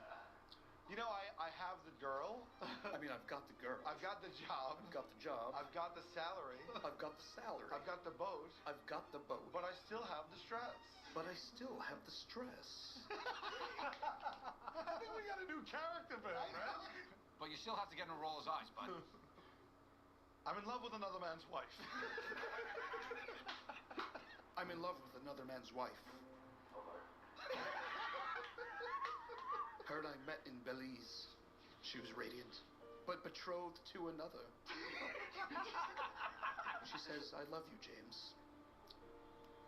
[SPEAKER 1] You know, I have the girl.
[SPEAKER 11] I mean, I've got the girl.
[SPEAKER 1] I've got the job.
[SPEAKER 11] I've got the job.
[SPEAKER 1] I've got the salary.
[SPEAKER 11] I've got the salary.
[SPEAKER 1] I've got the boat.
[SPEAKER 11] I've got the boat.
[SPEAKER 1] But I still have the stress.
[SPEAKER 11] But I still have the stress.
[SPEAKER 16] I think we got a new character for him, right?
[SPEAKER 17] But you still have to get him to roll his eyes, bud.
[SPEAKER 1] I'm in love with another man's wife.
[SPEAKER 11] I'm in love with another man's wife. Her I met in Belize. She was radiant, but betrothed to another. She says, I love you, James.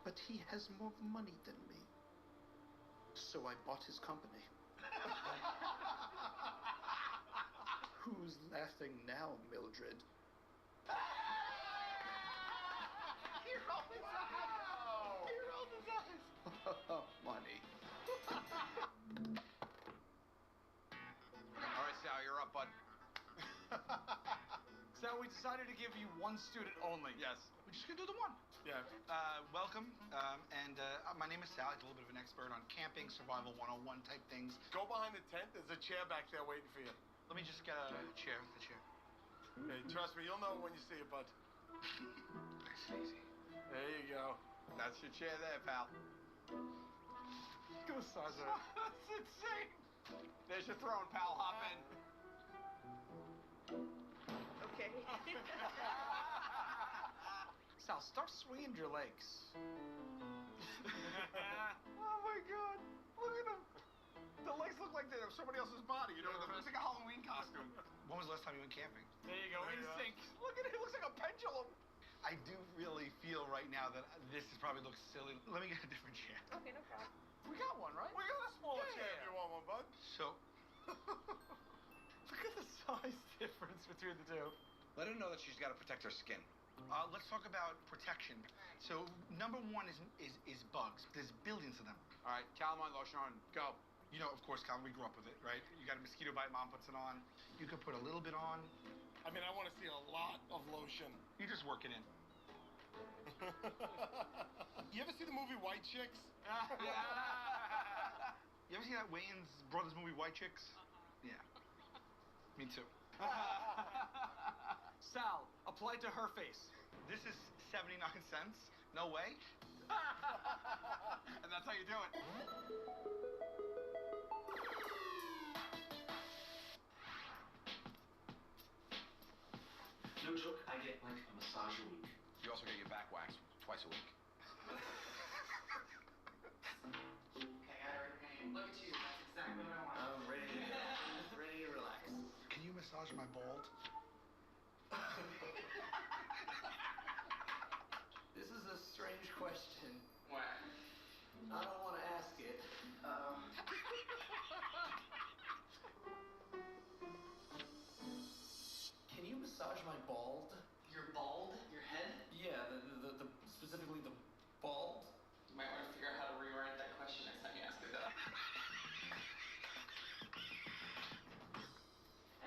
[SPEAKER 11] But he has more money than me. So I bought his company. Who's laughing now, Mildred?
[SPEAKER 1] He rolled his eyes. He rolled his eyes.
[SPEAKER 11] Money.
[SPEAKER 17] All right, Sal, you're up, bud.
[SPEAKER 12] So we decided to give you one student only.
[SPEAKER 17] Yes.
[SPEAKER 12] We're just gonna do the one.
[SPEAKER 16] Yeah.
[SPEAKER 12] Welcome. My name is Sal. I'm a little bit of an expert on camping, survival 101 type things.
[SPEAKER 16] Go behind the tent. There's a chair back there waiting for you.
[SPEAKER 12] Let me just get a chair. The chair.
[SPEAKER 16] Hey, trust me, you'll know when you see it, bud.
[SPEAKER 17] Easy.
[SPEAKER 16] There you go.
[SPEAKER 12] That's your chair there, pal.
[SPEAKER 16] Look at the size of it.
[SPEAKER 12] That's insane. There's your throne, pal. Hop in.
[SPEAKER 15] Okay.
[SPEAKER 12] Sal, start swinging your legs. Oh my God! Look at him. The legs look like they're somebody else's body. You know, it looks like a Halloween costume. When was the last time you went camping?
[SPEAKER 3] There you go, in sync.
[SPEAKER 12] Look at it. It looks like a pendulum. I do really feel right now that this probably looks silly. Let me get a different chair.
[SPEAKER 15] Okay, no problem.
[SPEAKER 3] We got one, right?
[SPEAKER 16] We got a smaller chair if
[SPEAKER 3] Yeah.
[SPEAKER 16] you want one, bud.
[SPEAKER 12] So,
[SPEAKER 3] Look at the size difference between the two.
[SPEAKER 12] let her know that she's got to protect her skin. Let's talk about protection. So, number one is bugs. There's billions of them.
[SPEAKER 3] All right, calamine lotion on, go.
[SPEAKER 12] You know, of course, Colin, we grew up with it, right? You got a mosquito bite, mom puts it on. You could put a little bit on.
[SPEAKER 16] I mean, I want to see a lot of lotion.
[SPEAKER 12] You just work it in.
[SPEAKER 16] You ever see the movie White Chicks?
[SPEAKER 12] You ever see that Wayans Brothers movie, White Chicks? Yeah. Me too.
[SPEAKER 3] Sal, apply it to her face.
[SPEAKER 12] This is 79 cents? No way.
[SPEAKER 3] And that's how you do it.
[SPEAKER 2] No joke, I get like a massage a week.
[SPEAKER 17] You also get your back waxed twice a week.
[SPEAKER 2] Okay, Eric, look at you. That's exactly what I want.
[SPEAKER 12] I'm ready to relax. Can you massage my bald?
[SPEAKER 2] This is a strange question.
[SPEAKER 17] What?
[SPEAKER 2] I don't want to ask it. Can you massage my bald? Your bald? Your head? Yeah, the specifically the bald. You might want to figure out how to reorient that question next time you ask it though.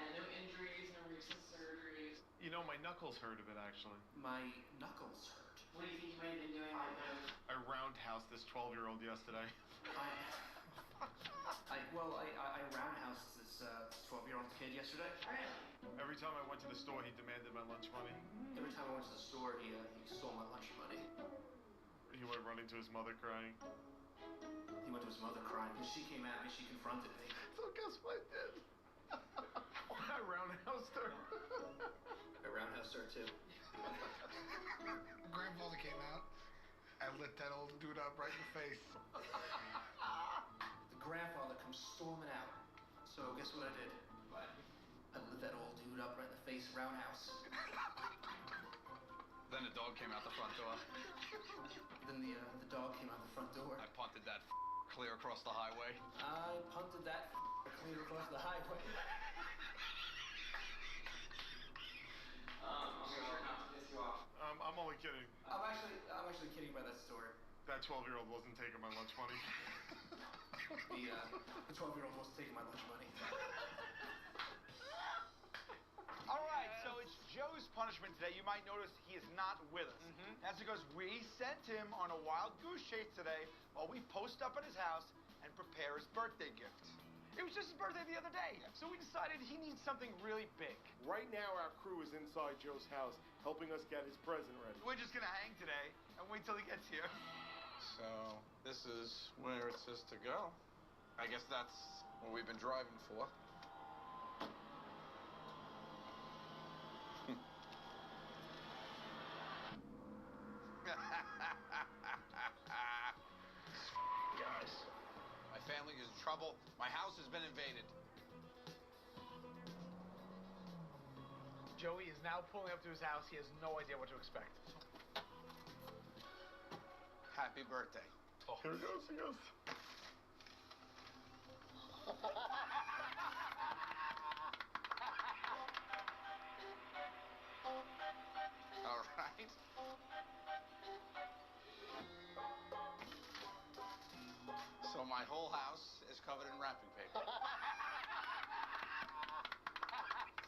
[SPEAKER 2] And no injuries, no recent surgeries.
[SPEAKER 16] You know, my knuckles hurt a bit, actually.
[SPEAKER 2] My knuckles hurt. What do you think you might have been doing like those?
[SPEAKER 16] I roundhoused this 12-year-old yesterday.
[SPEAKER 2] I roundhoused this 12-year-old kid yesterday. Really?
[SPEAKER 16] Every time I went to the store, he demanded my lunch money.
[SPEAKER 2] Every time I went to the store, he stole my lunch money.
[SPEAKER 16] He went running to his mother crying.
[SPEAKER 2] He went to his mother crying. When she came at me, she confronted me.
[SPEAKER 16] So guess what I did? I roundhoused her.
[SPEAKER 2] I roundhoused her too.
[SPEAKER 12] Grandfather came out and lit that old dude up right in the face.
[SPEAKER 2] The grandfather comes storming out. So guess what I did? What? I lit that old dude up right in the face, roundhouse.
[SPEAKER 17] Then the dog came out the front door.
[SPEAKER 2] Then the dog came out the front door.
[SPEAKER 17] I punted that clear across the highway.
[SPEAKER 2] I punted that clear across the highway. I'm sure not to piss you off.
[SPEAKER 16] I'm only kidding.
[SPEAKER 2] I'm actually kidding about that story.
[SPEAKER 16] That 12-year-old wasn't taking my lunch money.
[SPEAKER 2] The 12-year-old wasn't taking my lunch money.
[SPEAKER 1] All right, so it's Joe's punishment today. You might notice he is not with us. That's because we sent him on a wild goose chase today while we post up at his house and prepare his birthday gift. It was just his birthday the other day, so we decided he needs something really big.
[SPEAKER 16] Right now, our crew is inside Joe's house, helping us get his present ready.
[SPEAKER 1] We're just gonna hang today and wait till he gets here.
[SPEAKER 17] So, this is where it says to go. I guess that's what we've been driving for. Guys, my family is in trouble. My house has been invaded.
[SPEAKER 3] Joey is now pulling up to his house. He has no idea what to expect.
[SPEAKER 17] Happy birthday.
[SPEAKER 16] Oh. Here he goes, he goes.
[SPEAKER 17] All right. So my whole house is covered in wrapping paper.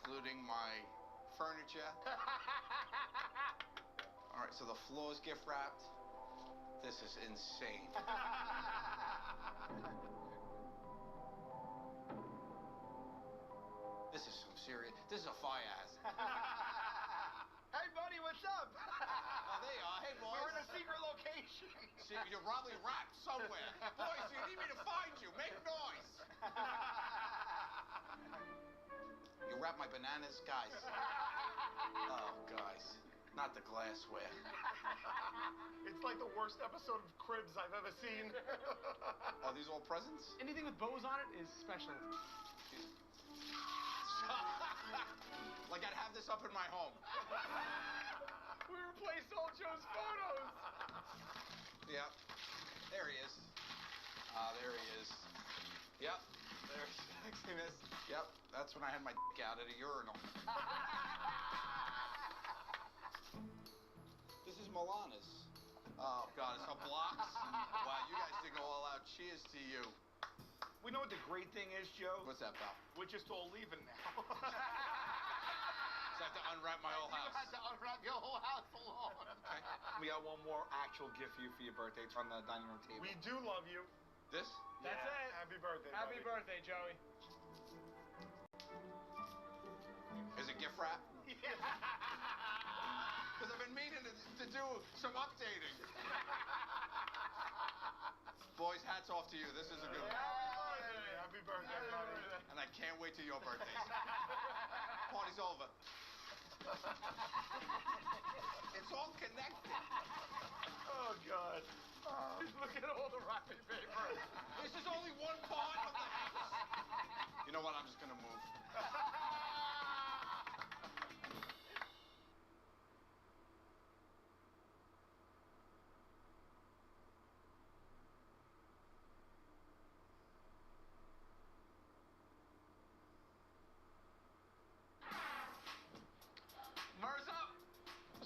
[SPEAKER 17] Including my furniture. All right, so the floor's gift wrapped. This is insane. This is some serious. This is a fire hazard.
[SPEAKER 1] Hey, buddy, what's up?
[SPEAKER 17] Oh, there you
[SPEAKER 12] See, you're probably wrapped somewhere. Boys, you need me to find you. Make noise. You wrap my bananas, guys. Oh, guys. Not the glassware.
[SPEAKER 16] It's like the worst episode of Cribs I've ever seen.
[SPEAKER 12] Are these all presents?
[SPEAKER 5] Anything with bows on it is special.
[SPEAKER 12] Like I'd have this up in my home.
[SPEAKER 16] We replaced all Joe's photos.
[SPEAKER 12] Yep. There he is. There he is. Yep. There's sexiness. Yep. That's when I had my dick out at a urinal. This is Milana's. Oh, God, it's her blocks? Wow, you guys did go all out. Cheers to you.
[SPEAKER 1] We know what the great thing is, Joe?
[SPEAKER 12] What's that, pal?
[SPEAKER 1] We're just all leaving now.
[SPEAKER 12] So I have to unwrap my whole house.
[SPEAKER 16] You had to unwrap your whole house alone.
[SPEAKER 12] Okay.
[SPEAKER 1] We got one more actual gift for you for your birthday. It's on the dining room table.
[SPEAKER 16] We do love you.
[SPEAKER 12] This?
[SPEAKER 5] That's it.
[SPEAKER 16] Happy birthday,
[SPEAKER 5] Happy
[SPEAKER 16] buddy.
[SPEAKER 5] birthday, Joey.
[SPEAKER 12] Is it gift wrap?
[SPEAKER 16] Yeah.
[SPEAKER 12] Because I've been meaning to do some updating. Boys, hats off to you. This is a good one.
[SPEAKER 16] Happy birthday, buddy.
[SPEAKER 12] And I can't wait till your birthdays. Party's over. It's all connected.
[SPEAKER 16] Oh, God.
[SPEAKER 5] Look at all the wrapping paper.
[SPEAKER 12] This is only one part of the house. You know what? I'm just going to move.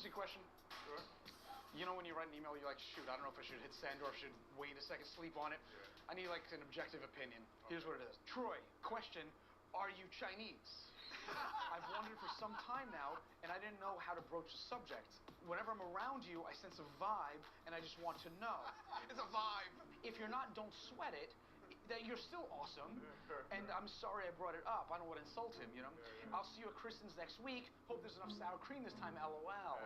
[SPEAKER 5] Question. Sure. You know when you write an email, you're like, shoot, I don't know if I should hit send or if I should wait a second, sleep on it. Yeah. I need like an objective opinion. Okay. Here's what it is. Troy, question, are you Chinese? I've wondered for some time now, and I didn't know how to broach the subject. Whenever I'm around you, I sense a vibe, and I just want to know.
[SPEAKER 12] It's a vibe.
[SPEAKER 5] If you're not, don't sweat it. That you're still awesome, and I'm sorry I brought it up. I don't want to insult him, you know? I'll see you at Kristen's next week. Hope there's enough sour cream this time, LOL.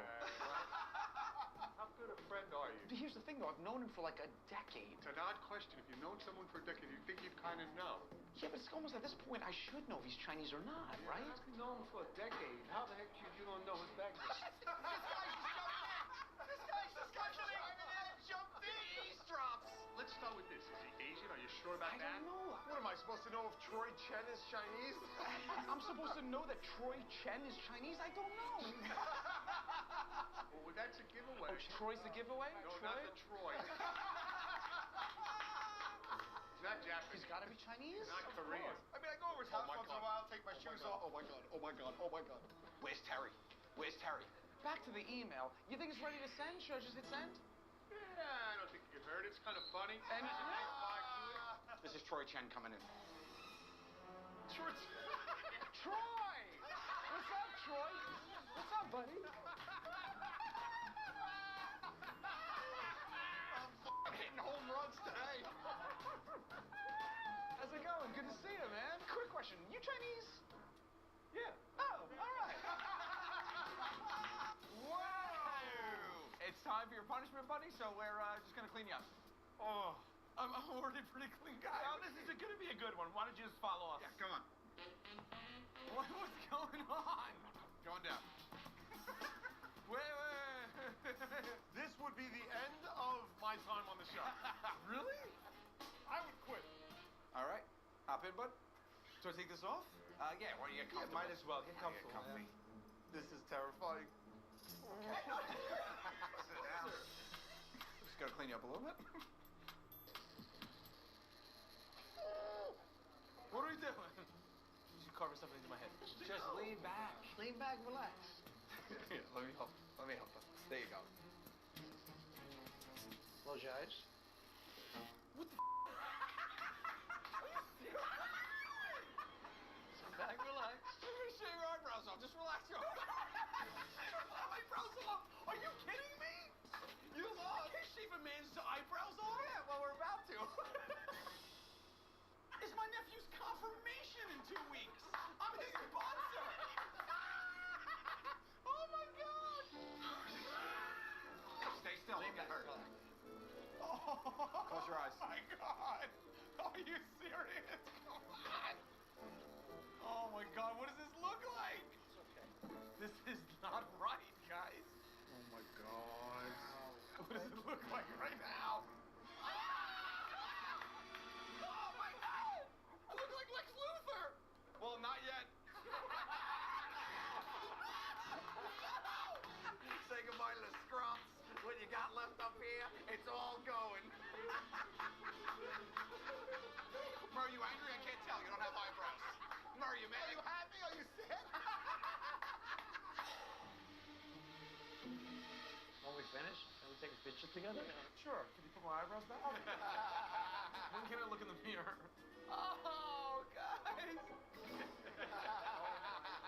[SPEAKER 16] How good a friend are you?
[SPEAKER 5] Here's the thing, though. I've known him for like a decade.
[SPEAKER 16] It's an odd question. If you've known someone for a decade, you'd think you'd kind of know.
[SPEAKER 5] Yeah, but it's almost at this point, I should know if he's Chinese or not, right?
[SPEAKER 16] I've known him for a decade. How the heck should you don't know his background?
[SPEAKER 12] This guy's just chiming in, jumped in, eavesdrops.
[SPEAKER 16] Let's start with this. Is he Asian? Are you sure about that?
[SPEAKER 5] I don't know.
[SPEAKER 16] What am I supposed to know if Troy Chen is Chinese?
[SPEAKER 5] I'm supposed to know that Troy Chen is Chinese? I don't know.
[SPEAKER 16] Well, that's a giveaway.
[SPEAKER 5] Oh, Troy's the giveaway?
[SPEAKER 16] No,
[SPEAKER 5] Troy?
[SPEAKER 16] not the Troy. He's not Japanese.
[SPEAKER 5] He's got to be Chinese?
[SPEAKER 16] Not Korean.
[SPEAKER 1] I mean, I go over his house once in a while, take my shoes off.
[SPEAKER 16] Oh, my God. Oh, my God. Oh, my God.
[SPEAKER 12] Where's Terry? Where's Terry?
[SPEAKER 5] Back to the email. You think it's ready to send? Should I just hit send?
[SPEAKER 16] Yeah, I don't think you can hurt it. It's kind of funny.
[SPEAKER 5] And
[SPEAKER 12] This is Troy Chen coming in.
[SPEAKER 5] Troy! What's up, Troy? What's up, buddy?
[SPEAKER 12] I'm hitting home runs today.
[SPEAKER 5] How's it going? Good to see you, man. Quick question. You Chinese?
[SPEAKER 16] Yeah.
[SPEAKER 5] Oh, all right.
[SPEAKER 4] Whoa! It's time for your punishment, buddy, so we're just going to clean you up.
[SPEAKER 1] Oh.
[SPEAKER 4] I'm already a pretty clean guy.
[SPEAKER 1] Well, this is going to be a good one. Why don't you just follow us?
[SPEAKER 12] Yeah, come on.
[SPEAKER 4] What's going on?
[SPEAKER 12] Going down.
[SPEAKER 4] Wait.
[SPEAKER 16] This would be the end of my time on the show.
[SPEAKER 4] Really?
[SPEAKER 16] I would quit.
[SPEAKER 12] All right. Hop in, bud. Do I take this off? Yeah, why don't you get comfortable?
[SPEAKER 1] Might as well. Get comfortable,
[SPEAKER 12] comfy.
[SPEAKER 1] man.
[SPEAKER 16] This is terrifying.
[SPEAKER 12] Okay. Sit down. Just got to clean you up a little bit.
[SPEAKER 5] What are we doing? She's carving something into my head. Just lean back. Lean back, relax.
[SPEAKER 12] Here, let me help. Let me help. There you go.
[SPEAKER 5] Close your eyes. What the Sit back, relax.
[SPEAKER 12] You're going to shave your eyebrows off. Just relax your eyebrows off. Are you kidding me? You can't shave a man's eyebrows off? Yeah, well, we're about to. It's my nephew's confirmation in 2 weeks. I'm his sponsor. Oh, my God. Stay still. Don't get hurt. Close your eyes.
[SPEAKER 16] Oh my God. Are you serious? Come on. Oh my God, what does this look like?
[SPEAKER 3] It's okay. This is not right, guys.
[SPEAKER 16] Oh my God. What does it look like right now?
[SPEAKER 3] Oh my God! I look like Lex Luthor!
[SPEAKER 12] Well, not yet. Say goodbye to the scrumps. What you got left up here, it's all going.
[SPEAKER 10] Murray, you angry? I can't tell. You don't have eyebrows. Murray, you mad? Are you happy? Are you sad?
[SPEAKER 5] When we finish, can we take a picture together?
[SPEAKER 3] Sure. Can you put my eyebrows back? When can I look in the mirror? Oh, guys!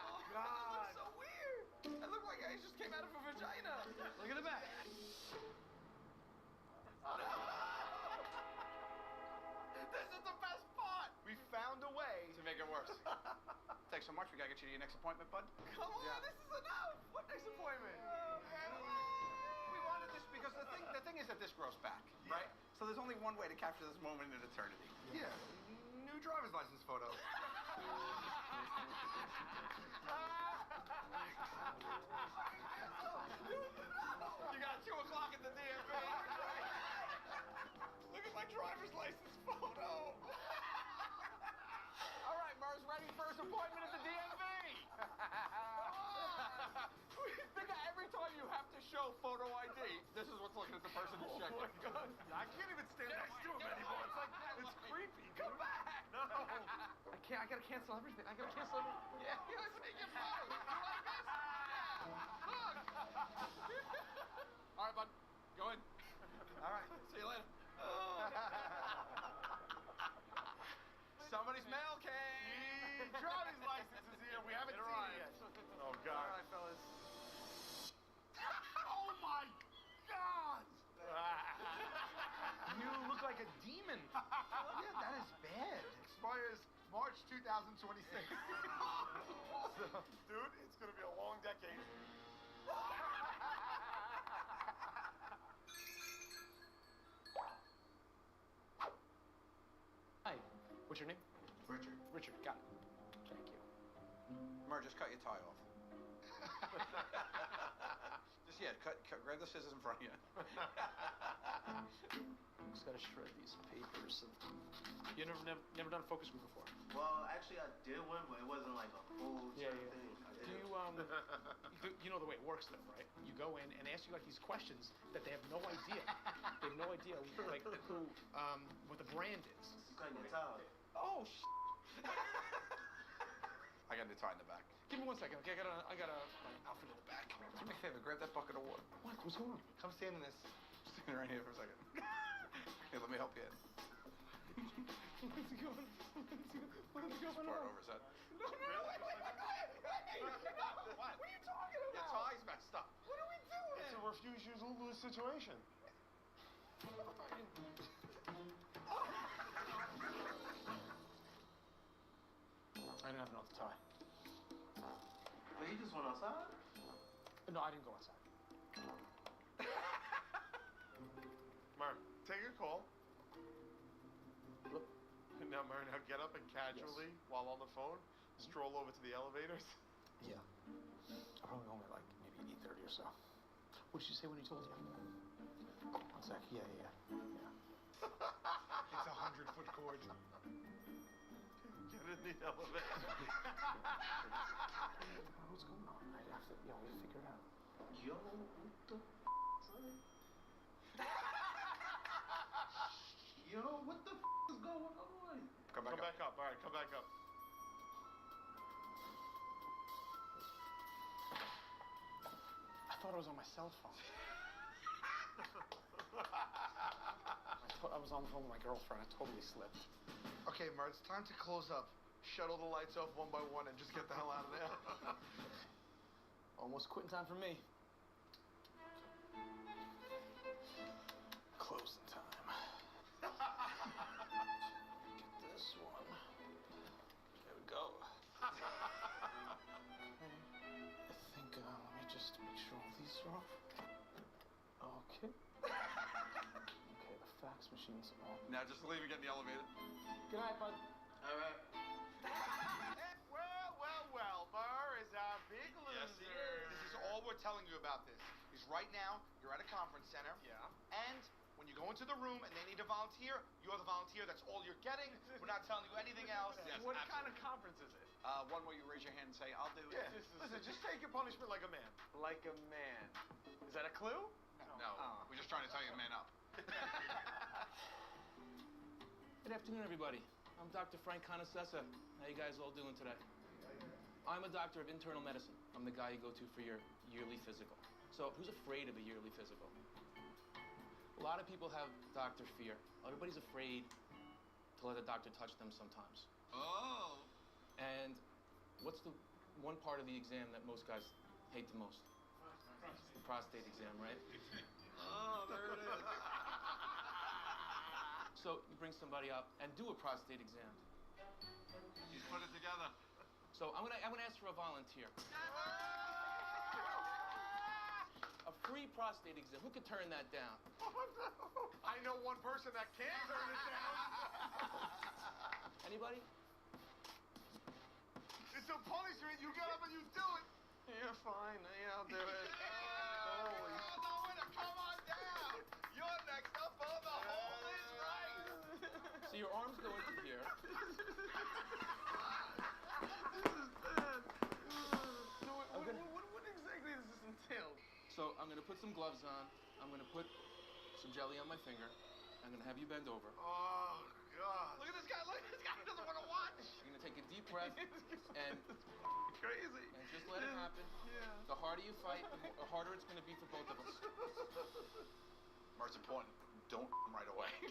[SPEAKER 3] Oh, God. This looks so weird. I look like I just came out of a vagina.
[SPEAKER 5] Look at the back.
[SPEAKER 12] This is the best part.
[SPEAKER 1] We found a way
[SPEAKER 12] To make it worse. Thanks so much. We gotta get you to your next appointment, bud.
[SPEAKER 3] Come on, this is enough. What next appointment?
[SPEAKER 12] We wanted this because the thing is that this grows back, right? So there's only one way to capture this moment in eternity.
[SPEAKER 1] Yeah. New driver's license photo.
[SPEAKER 12] You got 2 o'clock at the DMV.
[SPEAKER 3] Look at my driver's license photo.
[SPEAKER 12] All right, Murs, ready for his appointment at the DMV. Think of every time you have to show photo ID, this is what's looking at the person who's checking.
[SPEAKER 16] Oh my God. I can't even stand next to him anymore. It's like, it's creepy.
[SPEAKER 12] Come back.
[SPEAKER 16] No.
[SPEAKER 3] I can't. I gotta cancel everything. I gotta cancel everything.
[SPEAKER 12] Yeah, let's take your photo. You like this? Yeah. Look. All right, bud. Go in.
[SPEAKER 1] All right.
[SPEAKER 12] See you later. Somebody's mail came.
[SPEAKER 16] Driver's license is here. We haven't seen it yet. Oh God.
[SPEAKER 12] All right, fellas.
[SPEAKER 16] Oh my God.
[SPEAKER 1] You look like a demon. Yeah, that is bad. Expires March 2026. So,
[SPEAKER 16] Dude, it's gonna be a long decade.
[SPEAKER 5] Hi. What's your name?
[SPEAKER 12] Richard.
[SPEAKER 5] Richard. Got it. Thank you.
[SPEAKER 12] Mer, just cut your tie off. Grab the scissors in front of you.
[SPEAKER 5] Just gotta shred these papers. You never done a focus group before?
[SPEAKER 21] Well, actually, I did one, but it wasn't like a full thing.
[SPEAKER 5] Do you know the way it works though, right? You go in and ask you like these questions that they have no idea. They have no idea like who what the brand is.
[SPEAKER 21] Cutting your tie.
[SPEAKER 5] Oh
[SPEAKER 12] I got the tie in the back.
[SPEAKER 5] Give me 1 second, okay? I got my outfit in the back.
[SPEAKER 12] Do me a favor, grab that bucket of water.
[SPEAKER 5] What? What's going on?
[SPEAKER 1] come stand in this.
[SPEAKER 12] Stand right here for a second. Here, let me help you in.
[SPEAKER 5] What's going on?
[SPEAKER 12] Just part over his head.
[SPEAKER 3] No, wait. What are you talking about?
[SPEAKER 12] Your tie's messed up.
[SPEAKER 3] What are we doing?
[SPEAKER 16] It's a refuse-lose situation.
[SPEAKER 5] I didn't have another tie.
[SPEAKER 21] But you just went outside?
[SPEAKER 5] No, I didn't go outside.
[SPEAKER 16] Murray, take a call.
[SPEAKER 5] Look.
[SPEAKER 16] Now, Murray, now get up and casually, while on the phone, stroll over to the elevators.
[SPEAKER 5] Yeah. I'm probably home at like maybe 8:30 or so. What did you say when he told you? 1 sec. Yeah.
[SPEAKER 1] It's a 100-foot cord.
[SPEAKER 16] Get in the elevator.
[SPEAKER 5] What's going on? I have to, we have to figure it out.
[SPEAKER 21] Yo, what the son? Yo, what the is going on?
[SPEAKER 12] Come
[SPEAKER 16] back up. All right, come back up.
[SPEAKER 5] I thought I was on my cell phone. I was on the phone with my girlfriend. I totally slipped.
[SPEAKER 1] Okay, Mert, it's time to close up. Shuttle the lights off one by one and just get the hell out of there.
[SPEAKER 5] Almost quitting time for me. Closing time. Get this one. There we go. I think, let me just make sure all these are off. Okay. Okay, the
[SPEAKER 3] machines. Oh.
[SPEAKER 12] Now just leave and get in the elevator.
[SPEAKER 3] Good night, bud.
[SPEAKER 12] All right.
[SPEAKER 1] Well, Burr is our big loser.
[SPEAKER 12] Yes, he is.
[SPEAKER 1] This is all we're telling you about this. Is right now, you're at a conference center.
[SPEAKER 12] Yeah.
[SPEAKER 1] And when you go into the room and they need a volunteer, you're the volunteer. That's all you're getting. We're not telling you anything else.
[SPEAKER 12] Yes,
[SPEAKER 3] What
[SPEAKER 12] absolutely.
[SPEAKER 3] kind of conference is it?
[SPEAKER 12] One where you raise your hand and say, I'll do it.
[SPEAKER 3] Yeah.
[SPEAKER 16] Listen, just take your punishment like a man.
[SPEAKER 3] Like a man. Is that a clue?
[SPEAKER 12] No,
[SPEAKER 3] Oh.
[SPEAKER 12] we're just trying to tell you to man up.
[SPEAKER 6] Good afternoon, everybody. I'm Dr. Frank Conasessa. How you guys all doing today? I'm a doctor of internal medicine. I'm the guy you go to for your yearly physical. So who's afraid of a yearly physical? A lot of people have doctor fear. Everybody's afraid to let a doctor touch them sometimes.
[SPEAKER 12] Oh.
[SPEAKER 6] And what's the one part of the exam that most guys hate the most? The prostate exam, right?
[SPEAKER 12] Oh, there it is.
[SPEAKER 6] So you bring somebody up and do a prostate exam.
[SPEAKER 12] You put it together.
[SPEAKER 6] So I'm gonna ask for a volunteer. A free prostate exam. Who could turn that down?
[SPEAKER 16] I know one person that can turn it down.
[SPEAKER 6] Anybody?
[SPEAKER 16] It's a punishment. You get up and you do it.
[SPEAKER 3] Yeah, fine. Yeah, I'll do it.
[SPEAKER 12] Holy. Come on down. You're next up. Oh, the hole is right.
[SPEAKER 6] So your arms go into here.
[SPEAKER 3] What exactly does this entail?
[SPEAKER 6] So I'm gonna put some gloves on. I'm gonna put some jelly on my finger. I'm gonna have you bend over.
[SPEAKER 16] Oh, God.
[SPEAKER 12] Look at this guy. Look at this guy. He doesn't want to watch.
[SPEAKER 6] You're gonna take a deep breath and
[SPEAKER 3] Crazy.
[SPEAKER 6] just let it happen.
[SPEAKER 3] Yeah.
[SPEAKER 6] The harder you fight, the harder it's gonna be for both of us.
[SPEAKER 12] Most important, don't right away.
[SPEAKER 6] You're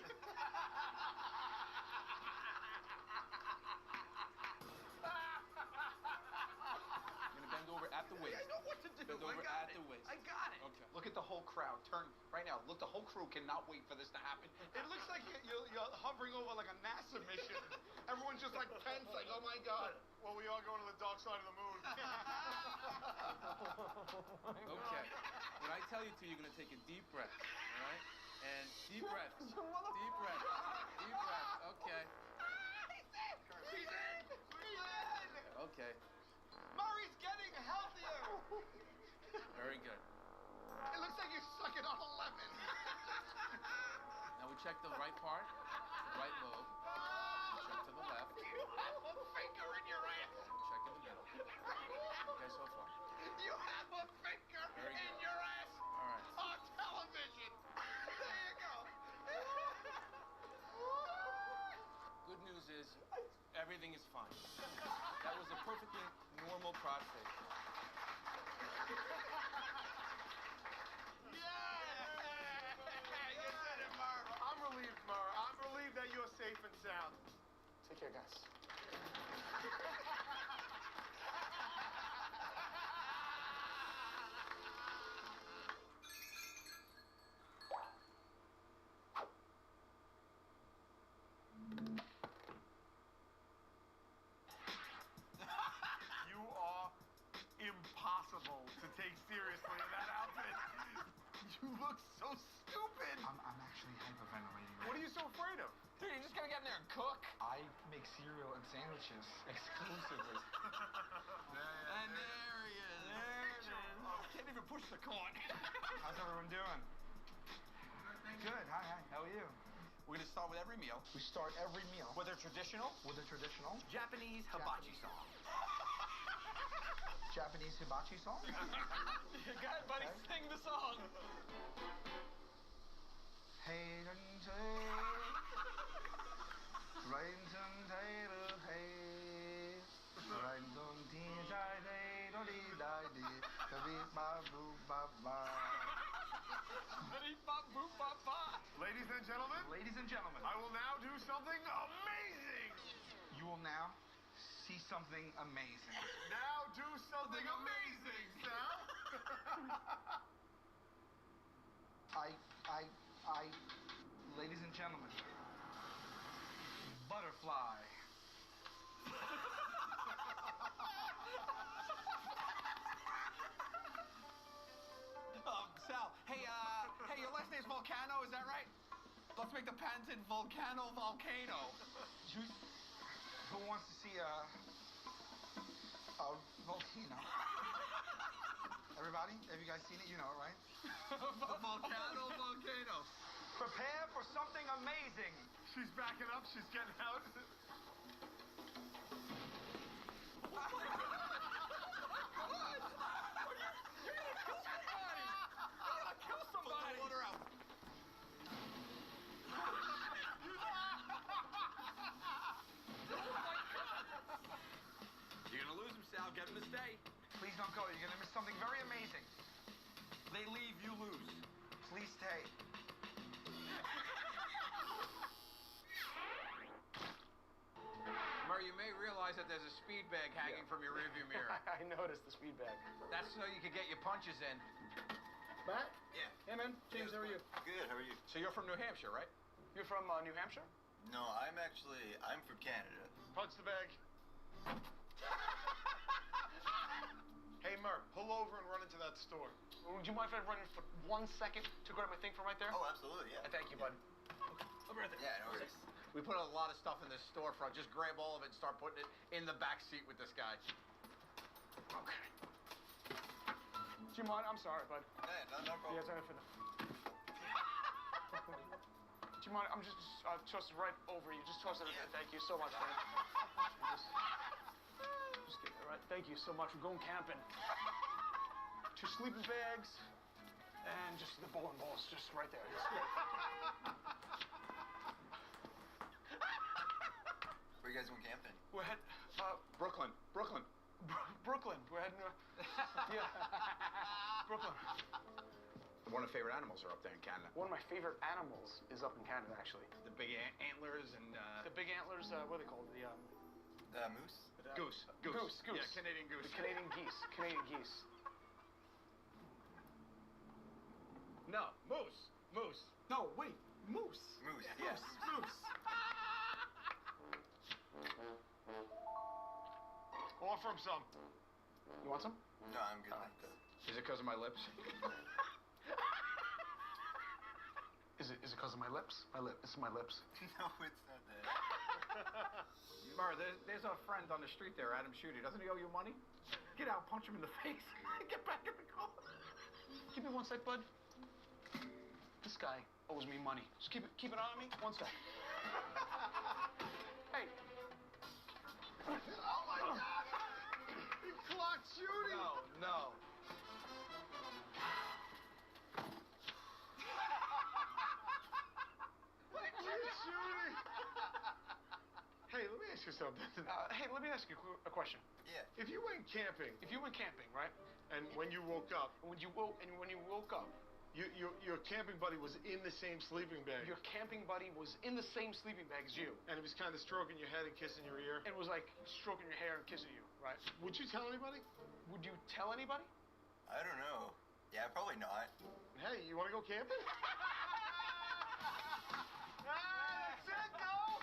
[SPEAKER 6] gonna bend over at the waist.
[SPEAKER 12] I know what to do.
[SPEAKER 6] Bend over at the waist.
[SPEAKER 12] I got it.
[SPEAKER 6] Okay.
[SPEAKER 12] Look at the whole crowd. Turn right now. Look, the whole crew cannot wait for this to happen.
[SPEAKER 1] It looks like you're hovering over like a NASA mission. Everyone's just like tense, like, oh my God.
[SPEAKER 16] Well, we are going to the dark side of the moon.
[SPEAKER 6] Okay. When I tell you to, you're gonna take a deep breath. All right? And deep breath. Deep breath. Deep breath. Okay.
[SPEAKER 1] He's in.
[SPEAKER 6] Okay.
[SPEAKER 1] Murray's getting healthier.
[SPEAKER 6] Very good.
[SPEAKER 1] It looks like you're sucking on a lemon.
[SPEAKER 6] Now we check the right part, the right lobe. Check to the left.
[SPEAKER 1] You have a finger in your ass.
[SPEAKER 6] Check in the middle. Okay, so far.
[SPEAKER 1] You have a finger
[SPEAKER 6] Very
[SPEAKER 1] in
[SPEAKER 6] good.
[SPEAKER 1] your ass.
[SPEAKER 6] All right.
[SPEAKER 1] On television. There you go.
[SPEAKER 6] Good news is everything is fine. That was a perfectly normal prostate.
[SPEAKER 16] I'm relieved, Mara. I'm relieved that you're safe and sound.
[SPEAKER 3] Take care, guys.
[SPEAKER 16] You are impossible to take seriously in that outfit. You look so stupid.
[SPEAKER 12] I'm actually hyperventilating.
[SPEAKER 16] What are you so afraid of?
[SPEAKER 3] Dude, you're just gonna get in there and cook?
[SPEAKER 12] I make cereal and sandwiches exclusively.
[SPEAKER 3] And there he is. There it is. Can't even push the corn.
[SPEAKER 12] How's everyone doing? Good. Hi. How are you? We're gonna start with every meal. We start every meal with a traditional.
[SPEAKER 3] Japanese hibachi sauce.
[SPEAKER 12] Japanese hibachi sauce.
[SPEAKER 3] You got it, buddy.
[SPEAKER 12] Okay.
[SPEAKER 3] Sing the song.
[SPEAKER 12] Hey,
[SPEAKER 16] Ladies and gentlemen, I will now do something amazing.
[SPEAKER 12] You will now see something amazing.
[SPEAKER 16] Now do something amazing, Sal.
[SPEAKER 12] Ladies and gentlemen, butterfly.
[SPEAKER 3] Sal, hey, your last name's Volcano, is that right? Let's make
[SPEAKER 12] like the patented volcano.
[SPEAKER 1] Who wants to see a volcano? Everybody? Have you guys seen it? You know it, right?
[SPEAKER 12] The volcano.
[SPEAKER 1] Prepare for something amazing.
[SPEAKER 16] She's backing up. She's getting out.
[SPEAKER 12] You're gonna lose him, Sal. Get him to stay.
[SPEAKER 1] Please don't go. You're gonna miss something very amazing.
[SPEAKER 12] They leave, you lose.
[SPEAKER 1] Please stay.
[SPEAKER 12] Murray, you may realize that there's a speed bag hanging from your rearview mirror.
[SPEAKER 5] I noticed the speed bag.
[SPEAKER 12] That's so you can get your punches in.
[SPEAKER 5] Matt?
[SPEAKER 21] Yeah.
[SPEAKER 5] Hey, man. James, how are you?
[SPEAKER 21] Good, how are you?
[SPEAKER 12] So you're from New Hampshire, right?
[SPEAKER 5] You're from New Hampshire?
[SPEAKER 21] No, I'm from Canada.
[SPEAKER 16] Punch the bag. Hey, Murr, pull over and run into that store.
[SPEAKER 5] Would you mind if I run in for 1 second to grab my thing from right there?
[SPEAKER 21] Oh, absolutely, yeah.
[SPEAKER 5] Thank you, bud. Okay, I'll be right there.
[SPEAKER 21] Yeah, no worries.
[SPEAKER 12] We put a lot of stuff in this storefront. Just grab all of it and start putting it in the back seat with this guy.
[SPEAKER 5] Okay. Do you mind? I'm sorry, bud.
[SPEAKER 21] Yeah, no problem.
[SPEAKER 5] Yeah, it's for the... Do you mind? I'm just tossed right over you. Just toss it. Yeah. Thank you so much, man. Just get it right. Thank you so much. We're going camping. 2 sleeping bags and just the bowling balls just right there.
[SPEAKER 21] Where you guys going camping?
[SPEAKER 5] We're heading
[SPEAKER 12] Brooklyn.
[SPEAKER 5] Brooklyn. We're heading yeah. Brooklyn.
[SPEAKER 12] One of the favorite animals are up there in Canada.
[SPEAKER 5] One of my favorite animals is up in Canada, actually.
[SPEAKER 12] The big antlers and
[SPEAKER 5] the big antlers. What are they called? The
[SPEAKER 21] moose.
[SPEAKER 12] Goose.
[SPEAKER 5] Yeah,
[SPEAKER 12] Canadian goose.
[SPEAKER 5] The Canadian geese. Canadian geese.
[SPEAKER 12] No, moose.
[SPEAKER 5] No, wait, moose.
[SPEAKER 21] Moose.
[SPEAKER 5] Yes, moose.
[SPEAKER 16] Offer him some.
[SPEAKER 5] You want some?
[SPEAKER 21] No, I'm good.
[SPEAKER 12] Is it because of my lips?
[SPEAKER 5] Is it because of my lips? This is my lips.
[SPEAKER 21] No, it's not that.
[SPEAKER 12] Murr, there's a friend on the street there, Adam Shooty. Doesn't he owe you money? Get out, punch him in the face. Get back in the car.
[SPEAKER 5] Give me 1 sec, bud. This guy owes me money. Just keep it on me. 1 sec. Hey.
[SPEAKER 16] Oh my God! He clocked Shooty.
[SPEAKER 12] No.
[SPEAKER 16] Shooty. Hey, let me ask you something.
[SPEAKER 5] Hey, let me ask you a question.
[SPEAKER 21] Yeah.
[SPEAKER 16] If you went camping,
[SPEAKER 5] right?
[SPEAKER 16] And when you woke up,
[SPEAKER 5] when you woke up,
[SPEAKER 16] your camping buddy was in the same sleeping bag.
[SPEAKER 5] Your camping buddy was in the same sleeping bag as you.
[SPEAKER 16] And he was kind of stroking your head and kissing your ear.
[SPEAKER 5] And was like stroking your hair and kissing you, right?
[SPEAKER 16] Would you tell anybody?
[SPEAKER 5] Would you tell anybody?
[SPEAKER 21] I don't know. Yeah, probably not.
[SPEAKER 16] Hey, you want to go camping?
[SPEAKER 1] That's it, go!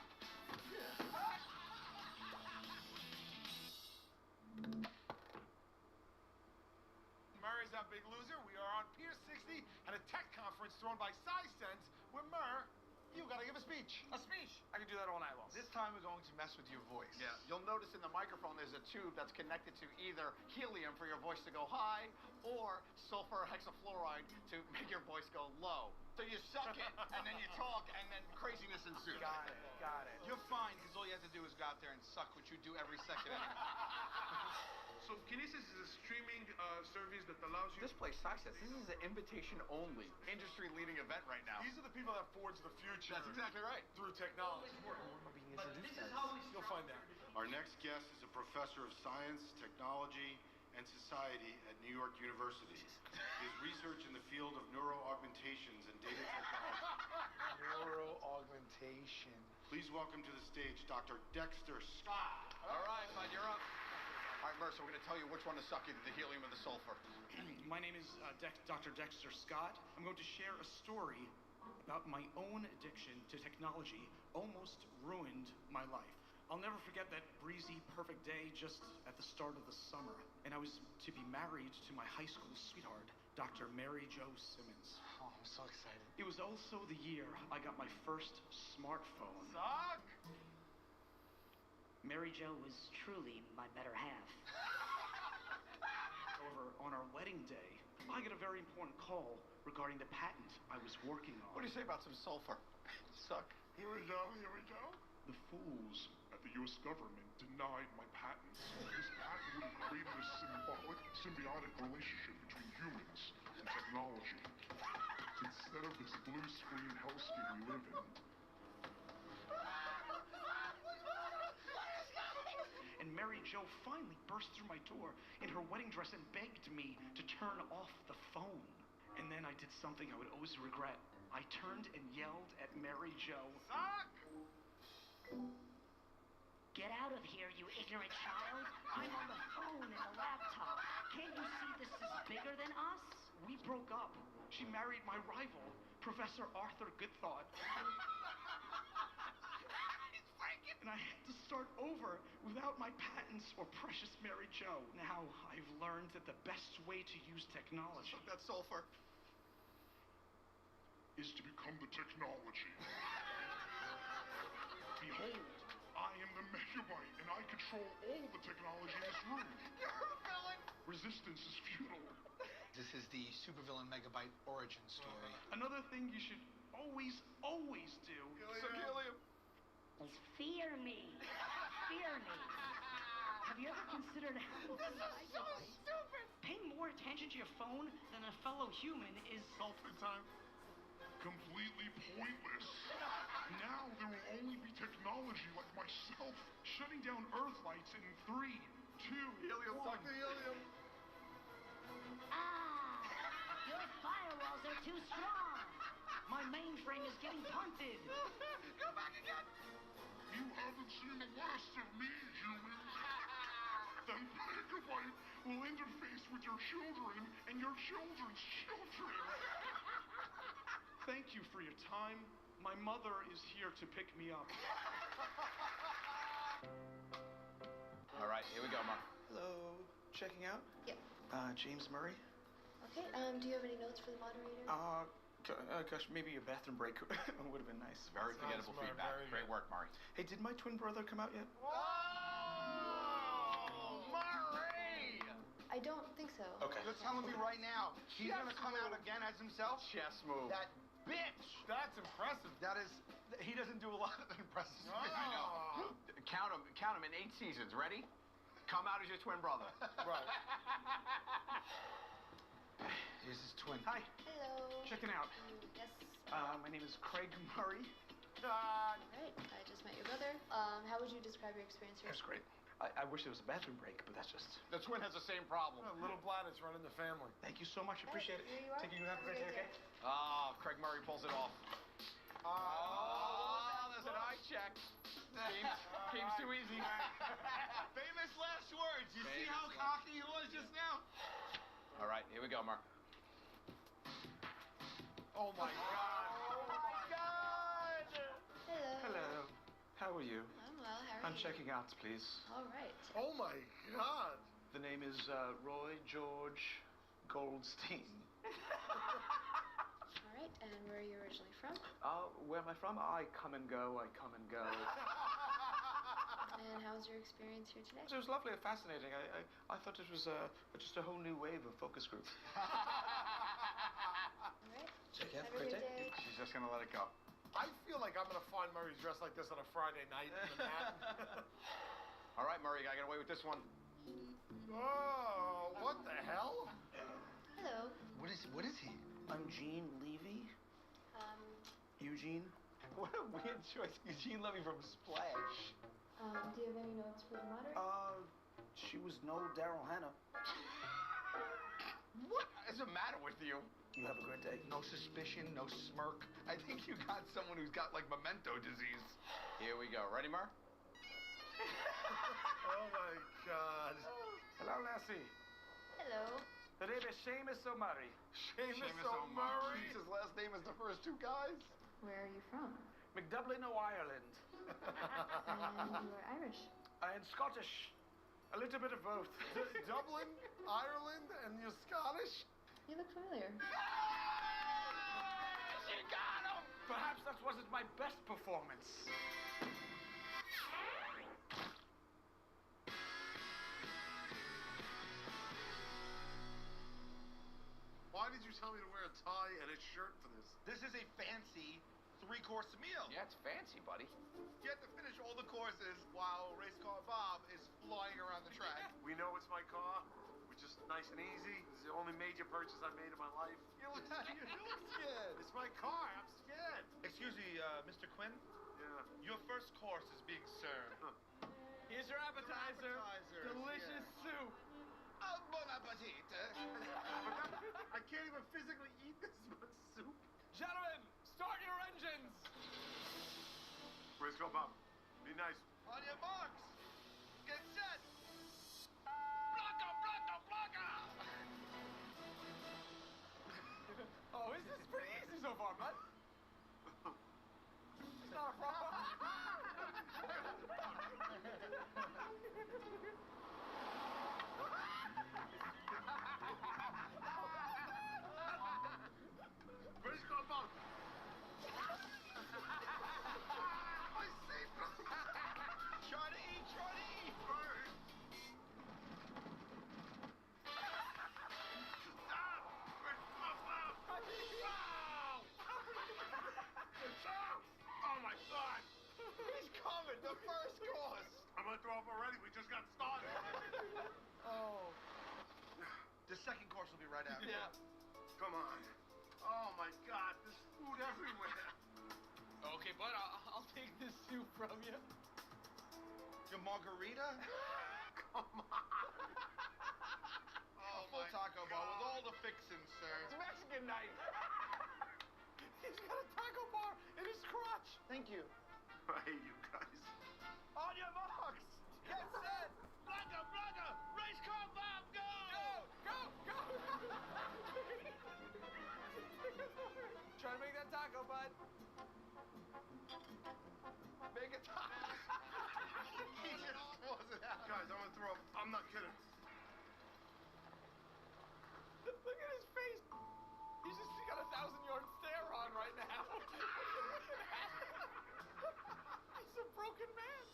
[SPEAKER 16] Murray's Our Big Loser. We are on Pier 60 at a tech conference thrown by SciSense where Murr, you gotta give a speech.
[SPEAKER 5] A speech? I can do that all night long.
[SPEAKER 1] This time we're going to mess with your voice.
[SPEAKER 12] Yeah, you'll notice in the microphone there's a tube that's connected to either helium for your voice to go high or sulfur hexafluoride to make your voice go low. So you suck it, and then you talk, and then craziness ensues.
[SPEAKER 5] Got it.
[SPEAKER 1] You're fine, because all you have to do is go out there and suck, which you do every second anyway.
[SPEAKER 16] So Kinesis is a streaming service that allows you...
[SPEAKER 12] This place, SciSense, this is an invitation-only, industry-leading event right now.
[SPEAKER 16] These are the people that forge the future.
[SPEAKER 12] That's exactly right.
[SPEAKER 16] Through technology. You'll find out.
[SPEAKER 14] Our next guest is a professor of science, technology, and society at New York University. His research in the field of neuroaugmentations and data technology.
[SPEAKER 1] Neuroaugmentation.
[SPEAKER 14] Please welcome to the stage Dr. Dexter Scott.
[SPEAKER 12] All right, bud, you're up. All right, Mercer, we're going to tell you which one to suck, either the helium or the sulfur.
[SPEAKER 20] My name is Dr. Dexter Scott. I'm going to share a story about my own addiction to technology almost ruined my life. I'll never forget that breezy, perfect day just at the start of the summer. And I was to be married to my high school sweetheart, Dr. Mary Jo Simmons.
[SPEAKER 12] Oh, I'm so excited.
[SPEAKER 20] It was also the year I got my first smartphone.
[SPEAKER 12] Suck!
[SPEAKER 19] Mary Jo was truly my better half.
[SPEAKER 20] However, on our wedding day, I get a very important call regarding the patent I was working on.
[SPEAKER 12] What do you say about some sulfur? Suck.
[SPEAKER 16] Here we go, here we go. The fools at the U.S. government denied my patents. This patent would have created a symbiotic relationship between humans and technology. Instead of this blue screen hellscape we live in.
[SPEAKER 20] And Mary Jo finally burst through my door in her wedding dress and begged me to turn off the phone. And then I did something I would always regret. I turned and yelled at Mary Jo.
[SPEAKER 12] Suck!
[SPEAKER 19] Get out of here, you ignorant child. I'm on the phone and the laptop. Can't you see this is bigger than us?
[SPEAKER 20] We broke up. She married my rival, Professor Arthur Goodthought. And I had to start over without my patents or precious Mary Jo. Now, I've learned that the best way to use technology...
[SPEAKER 12] That sulfur.
[SPEAKER 16] Is to become the technology. Behold, I am the Megabyte, and I control all the technology in this room.
[SPEAKER 12] You're a villain!
[SPEAKER 16] Resistance is futile.
[SPEAKER 12] This is the supervillain Megabyte origin story.
[SPEAKER 20] Another thing you should always do...
[SPEAKER 12] Helium.
[SPEAKER 19] Is fear me. Fear me. Have you ever considered how...
[SPEAKER 12] This is so stupid!
[SPEAKER 20] Paying more attention to your phone than a fellow human is...
[SPEAKER 12] Sulfur time.
[SPEAKER 16] Completely pointless. Now there will only be technology like myself shutting down Earth lights in 3, 2,
[SPEAKER 12] Helium,
[SPEAKER 16] 1.
[SPEAKER 12] suck the helium.
[SPEAKER 19] Ah! Your firewalls are too strong. My mainframe is getting punted.
[SPEAKER 12] Go back again.
[SPEAKER 16] You haven't seen the worst of me, humans. The Megabyte will interface with your children and your children's children.
[SPEAKER 20] Thank you for your time. My mother is here to pick me up.
[SPEAKER 17] All right, here we go, Mark.
[SPEAKER 11] Hello. Checking out?
[SPEAKER 22] Yep.
[SPEAKER 11] James Murray.
[SPEAKER 22] Okay, do you have any notes for the moderator?
[SPEAKER 11] Gosh, maybe a bathroom break would have been nice.
[SPEAKER 17] Very forgettable feedback. Great work, Murray.
[SPEAKER 11] Hey, did my twin brother come out yet?
[SPEAKER 12] Whoa! Murray!
[SPEAKER 22] I don't think so.
[SPEAKER 11] Okay.
[SPEAKER 1] You're telling me right now he's gonna come out again as himself?
[SPEAKER 17] Chess move.
[SPEAKER 1] That bitch!
[SPEAKER 12] That's impressive.
[SPEAKER 1] That is, he doesn't do a lot of impressive things.
[SPEAKER 17] I know. Count him in 8 seasons. Ready? Come out as your twin brother.
[SPEAKER 12] Right.
[SPEAKER 1] Here's his twin.
[SPEAKER 20] Hi.
[SPEAKER 22] Hello.
[SPEAKER 20] Checking out.
[SPEAKER 22] Yes.
[SPEAKER 20] My name is Craig Murray.
[SPEAKER 22] Alright, I just met your brother. How would you describe your experience here?
[SPEAKER 11] That's great. I wish there was a bathroom break, but that's just...
[SPEAKER 17] The twin has the same problem.
[SPEAKER 12] Little bladders running the family.
[SPEAKER 11] Thank you so much. Appreciate it.
[SPEAKER 22] Here you are.
[SPEAKER 11] Take you have a great day, okay?
[SPEAKER 17] Oh, Craig Murray pulls it off. Oh, there's an eye check. Seems too easy.
[SPEAKER 12] Famous last words. You see how
[SPEAKER 17] Famous
[SPEAKER 12] cocky he was just now?
[SPEAKER 17] All right, here we go, Mark.
[SPEAKER 12] Oh my God.
[SPEAKER 22] Oh my God. Hello.
[SPEAKER 11] Hello. How are you?
[SPEAKER 22] I'm well. How are
[SPEAKER 11] I'm
[SPEAKER 22] you?
[SPEAKER 11] checking out, please.
[SPEAKER 22] All right.
[SPEAKER 12] Oh my God.
[SPEAKER 11] The name is Roy George Goldstein.
[SPEAKER 22] All right. And where are you originally from?
[SPEAKER 11] Where am I from? I come and go.
[SPEAKER 22] And how was your experience here today?
[SPEAKER 11] It was lovely and fascinating. I thought it was just a whole new wave of focus group.
[SPEAKER 22] All right.
[SPEAKER 11] Check out.
[SPEAKER 22] Have a great day.
[SPEAKER 17] She's just gonna let it go.
[SPEAKER 12] I feel like I'm gonna find Murray dressed like this on a Friday night in Manhattan.
[SPEAKER 17] All right, Murray, I got away with this one.
[SPEAKER 12] Oh, what the hell?
[SPEAKER 22] Hello.
[SPEAKER 1] What is he?
[SPEAKER 11] I'm Gene Levy. Eugene.
[SPEAKER 1] What a weird choice. Eugene Levy from Splash.
[SPEAKER 22] Do you have any notes for the moderator?
[SPEAKER 11] She was no Daryl Hannah.
[SPEAKER 1] What is the matter with you?
[SPEAKER 11] You have a great day.
[SPEAKER 1] No suspicion, no smirk. I think you got someone who's got like memento disease.
[SPEAKER 17] Here we go. Ready, Mark?
[SPEAKER 12] Oh my God.
[SPEAKER 11] Hello, Lassie.
[SPEAKER 22] Hello.
[SPEAKER 11] The name is Seamus O'Murray.
[SPEAKER 12] Seamus O'Murray.
[SPEAKER 1] His last name is the first two guys.
[SPEAKER 22] Where are you from?
[SPEAKER 11] McDublin, Ireland.
[SPEAKER 22] And you are Irish.
[SPEAKER 11] And Scottish. A little bit of both.
[SPEAKER 12] Dublin, Ireland, and you're Scottish?
[SPEAKER 22] You look familiar.
[SPEAKER 3] She got him! Perhaps that wasn't my best performance.
[SPEAKER 16] Why did you tell me to wear a tie and a shirt for this?
[SPEAKER 1] This is a fancy 3-course meal.
[SPEAKER 5] Yeah, it's fancy, buddy.
[SPEAKER 12] You have to finish all the courses while Race Car Bob is flying around the track.
[SPEAKER 16] We know it's my car. We're just nice and easy. This is the only major purchase I've made in my life.
[SPEAKER 12] You look scared.
[SPEAKER 16] It's my car. I'm scared.
[SPEAKER 1] Excuse me, Mr. Quinn?
[SPEAKER 16] Yeah.
[SPEAKER 1] Your first course is being served.
[SPEAKER 3] Here's your appetizer. Delicious soup.
[SPEAKER 12] Bon appetit.
[SPEAKER 16] I can't even physically eat this much soup.
[SPEAKER 3] Gentlemen, start your engines.
[SPEAKER 16] Race Car Bob, be nice.
[SPEAKER 12] On your marks. Get set.
[SPEAKER 3] Oh, this is pretty easy so far, bud. It's not a problem.
[SPEAKER 16] Race Car Bob. My seatbelt.
[SPEAKER 12] Try to eat.
[SPEAKER 16] Oh my God!
[SPEAKER 12] He's coming. The first course.
[SPEAKER 16] I'm gonna throw up already. We just got started.
[SPEAKER 12] Oh. The second course will be right after.
[SPEAKER 16] Yeah. Come on. Oh my God! There's food everywhere.
[SPEAKER 3] Okay, bud, I'll take this soup from you.
[SPEAKER 1] Your margarita?
[SPEAKER 16] Come on.
[SPEAKER 12] Oh, full taco bar with all the fixings, sir.
[SPEAKER 3] It's Mexican night. He's got a taco bar in his crotch.
[SPEAKER 12] Thank you.
[SPEAKER 16] I hate you guys.
[SPEAKER 12] On your marks. Get set. Blanca. Race Car Bob, go.
[SPEAKER 3] Go. Try to make that taco, bud.
[SPEAKER 12] Make a taco. He just throws it out.
[SPEAKER 16] Guys, I'm gonna throw up. I'm not kidding.
[SPEAKER 3] Look at his face. He's just got a 1,000-yard stare on right now. He's a broken man.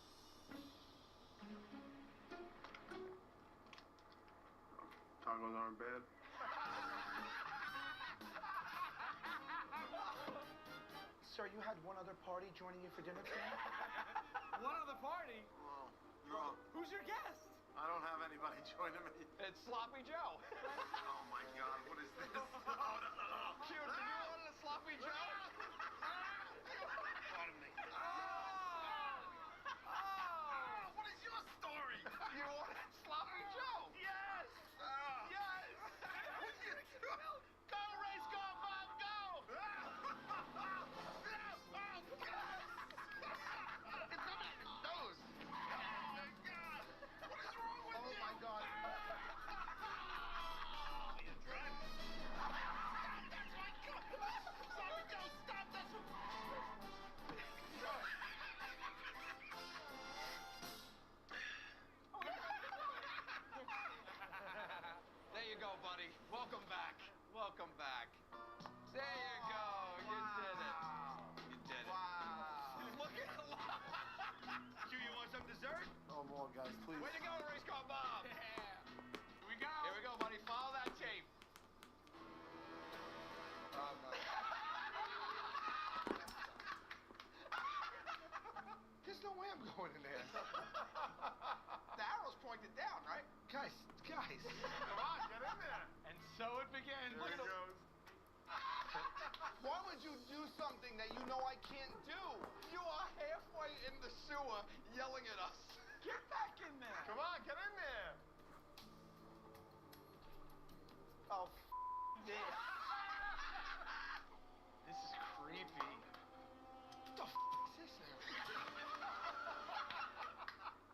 [SPEAKER 16] Tacos aren't bad.
[SPEAKER 1] Sir, you had one other party joining you for dinner tonight?
[SPEAKER 3] One other party?
[SPEAKER 16] Well, wrong.
[SPEAKER 3] Who's your guest?
[SPEAKER 16] I don't have anybody joining me.
[SPEAKER 5] It's Sloppy Joe.
[SPEAKER 16] Oh my God, what is this? Oh, no.
[SPEAKER 12] Cute. Did you want a sloppy Joe?
[SPEAKER 16] Pardon me. What is your story?
[SPEAKER 12] You want sloppy Joe?
[SPEAKER 16] Yes.
[SPEAKER 12] Yes. Go, Race Car Bob, go. It's on his nose.
[SPEAKER 16] What is wrong with you?
[SPEAKER 12] Oh my God.
[SPEAKER 16] You're driving.
[SPEAKER 12] That's my God. Sloppy Joe, stop this.
[SPEAKER 5] There you go, buddy. Welcome back. There you go. You did it. You did it.
[SPEAKER 12] Wow.
[SPEAKER 1] Look at you want some dessert?
[SPEAKER 16] Oh, more guys, please.
[SPEAKER 5] Way to go, Race Car Bob.
[SPEAKER 3] Yeah. Here we go.
[SPEAKER 5] Here we go, buddy. Follow that tape.
[SPEAKER 1] There's no way I'm going in there.
[SPEAKER 12] The arrow's pointed down, right?
[SPEAKER 1] Guys.
[SPEAKER 16] Come on, get in there.
[SPEAKER 3] And so it begins.
[SPEAKER 16] There he goes.
[SPEAKER 12] Why would you do something that you know I can't do? You are halfway in the sewer yelling at us.
[SPEAKER 3] Get back in there.
[SPEAKER 16] Come on, get in there.
[SPEAKER 12] Oh, this.
[SPEAKER 3] This is creepy.
[SPEAKER 1] What the is this now?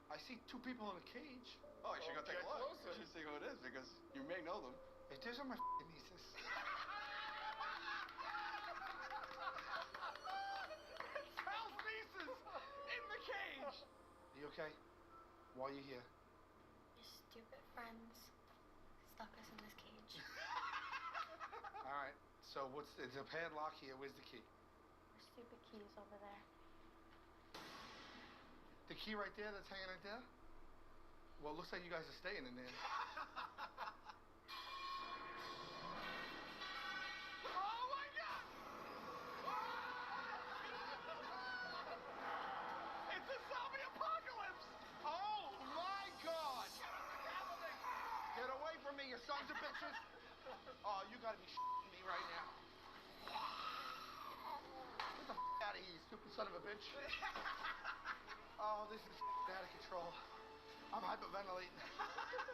[SPEAKER 1] I see two people in a cage.
[SPEAKER 12] Oh, you should go take a
[SPEAKER 16] Get
[SPEAKER 12] look.
[SPEAKER 16] closer.
[SPEAKER 12] You should see who it is because you may know them.
[SPEAKER 1] If those are my nieces.
[SPEAKER 3] Sal's nieces in the cage.
[SPEAKER 1] You okay? Why are you here?
[SPEAKER 22] Your stupid friends stuck us in this cage.
[SPEAKER 11] All right. So it's a padlock here. Where's the key?
[SPEAKER 22] Your stupid key's over there.
[SPEAKER 11] The key right there that's hanging right there? Well, it looks like you guys are staying in there.
[SPEAKER 10] Oh my God! It's a zombie apocalypse!
[SPEAKER 12] Oh my God! Get away from me, you sons of bitches! Oh, you gotta be shitting me right now. Get the out of here, you stupid son of a bitch. Oh, this is out of control. I'm hyperventilating.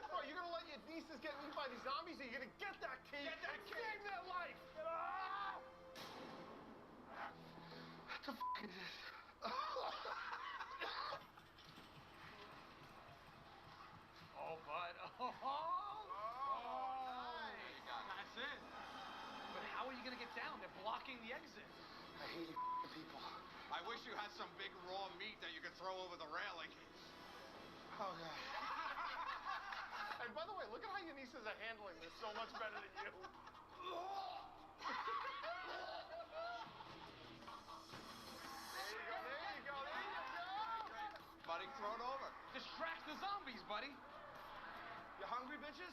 [SPEAKER 16] Bro, you're gonna let your nieces get eaten by these zombies, or you're gonna get that key
[SPEAKER 10] Get that
[SPEAKER 16] and
[SPEAKER 10] key.
[SPEAKER 16] save their life?
[SPEAKER 12] What the fuck is this?
[SPEAKER 10] Oh, bud. Oh.
[SPEAKER 3] That's it. But how are you gonna get down? They're blocking the exit.
[SPEAKER 12] I hate you people.
[SPEAKER 10] I wish you had some big raw meat that you could throw over the railing.
[SPEAKER 12] Oh, God.
[SPEAKER 16] And by the way, look at how your nieces are handling this so much better than you. There you go.
[SPEAKER 10] Buddy, throw it over.
[SPEAKER 3] Distract the zombies, buddy.
[SPEAKER 12] You hungry, bitches?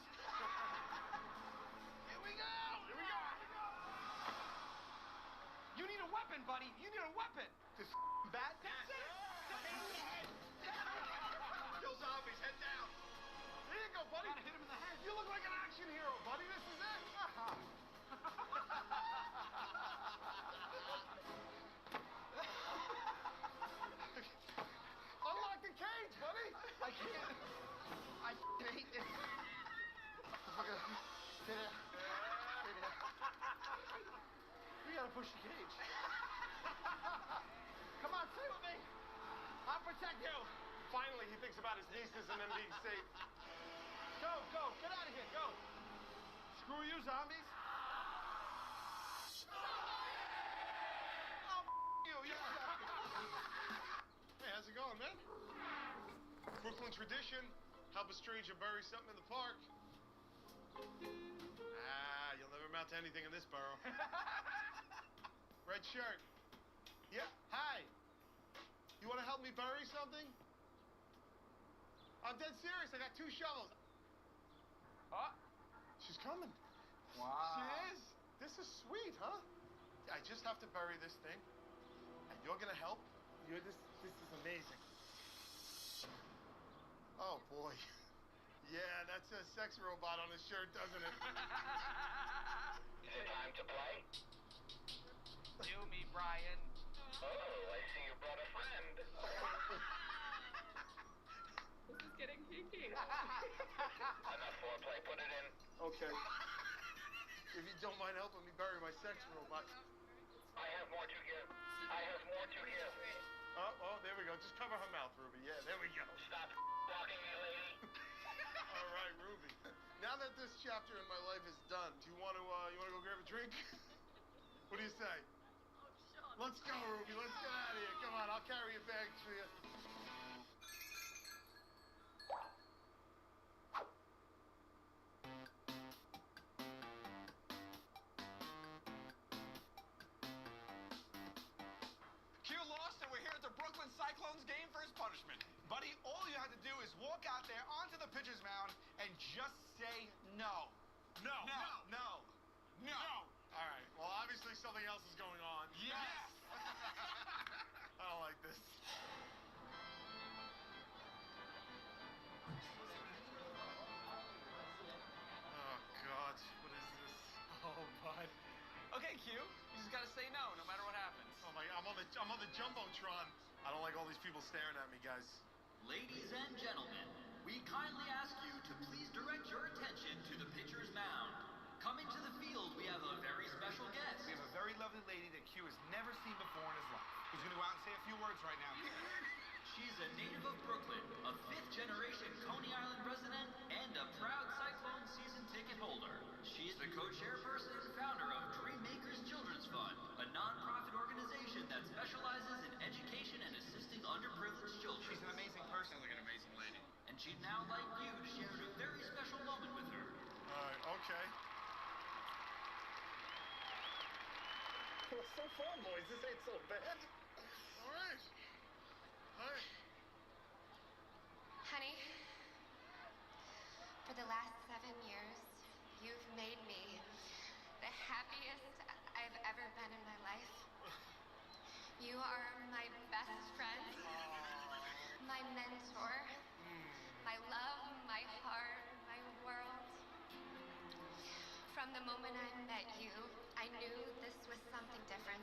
[SPEAKER 10] Here we go.
[SPEAKER 3] You need a weapon, buddy. You need a weapon.
[SPEAKER 12] This bat?
[SPEAKER 10] That's it. Kill zombies. Head down.
[SPEAKER 16] There you go, buddy.
[SPEAKER 3] Gotta hit him in the head.
[SPEAKER 16] You look like an action hero, buddy. This is it. Unlock the cage, buddy.
[SPEAKER 12] I can't. I hate this. Stay there. We gotta push the cage. Come on, stay with me. I'll protect you.
[SPEAKER 16] Finally, he thinks about his nieces and them being safe.
[SPEAKER 12] Go. Get out of here. Go. Screw you, zombies. Oh, you. You suck.
[SPEAKER 16] Hey, how's it going, man? Brooklyn tradition. Help a stranger bury something in the park. You'll never amount to anything in this borough. Red shirt. Yeah, hi. You want to help me bury something? I'm dead serious. I got 2 shovels. She's coming.
[SPEAKER 12] Wow.
[SPEAKER 16] She is. This is sweet, huh? I just have to bury this thing, and you're gonna help. This is amazing. Oh boy. Yeah, that says sex robot on his shirt, doesn't it?
[SPEAKER 7] Is it time to play?
[SPEAKER 3] Do me, Brian.
[SPEAKER 7] Oh, I see you brought a friend.
[SPEAKER 8] This is getting kinky.
[SPEAKER 7] Enough foreplay, put it in.
[SPEAKER 16] Okay. If you don't mind helping me bury my sex robot.
[SPEAKER 7] I have more to give.
[SPEAKER 16] Oh, there we go. Just cover her mouth, Ruby. Yeah, there we go.
[SPEAKER 7] Stop walking me, lady.
[SPEAKER 16] All right, Ruby. Now that this chapter in my life is done, do you want to go grab a drink? What do you say? Let's go, Ruby. Let's get out of here. Come on, I'll carry your bags for you.
[SPEAKER 10] Q lost, and we're here at the Brooklyn Cyclones game for his punishment.
[SPEAKER 1] Buddy, all you have to do is walk out there onto the pitcher's mound and just say no.
[SPEAKER 16] No.
[SPEAKER 10] No.
[SPEAKER 16] All right. Well, obviously something else is going on.
[SPEAKER 10] Yes.
[SPEAKER 16] I don't like this. Oh, God. What is this?
[SPEAKER 3] Oh, bud. Okay, Q. You just gotta say no, no matter what happens.
[SPEAKER 16] Oh, my God. I'm on the Jumbotron. I don't like all these people staring at me, guys.
[SPEAKER 9] Ladies and gentlemen, we kindly ask you to please direct your attention to the pitcher's mound. Coming to the field, we have a very special guest.
[SPEAKER 1] We have a very lovely lady that Q has never seen before in his life. Who's going to go out and say a few words right now.
[SPEAKER 9] She's a native of Brooklyn, a 5th-generation Coney Island resident, and a proud Cyclone season ticket holder. She's the co-chairperson and founder of Dreammakers Children's Fund, a non-profit organization that specializes in education and assisting underprivileged children.
[SPEAKER 1] She's an amazing person.
[SPEAKER 10] Sounds like an amazing lady.
[SPEAKER 9] And she'd now like you to share a very special moment with her.
[SPEAKER 16] All right, okay.
[SPEAKER 11] Well, so far, boys, this ain't so bad.
[SPEAKER 10] All right. All right.
[SPEAKER 13] Honey, for the last 7 years, you've made me the happiest I've ever been in my life. You are my best friend, my mentor, my love, my heart, my world. From the moment I met you, I knew this was something different,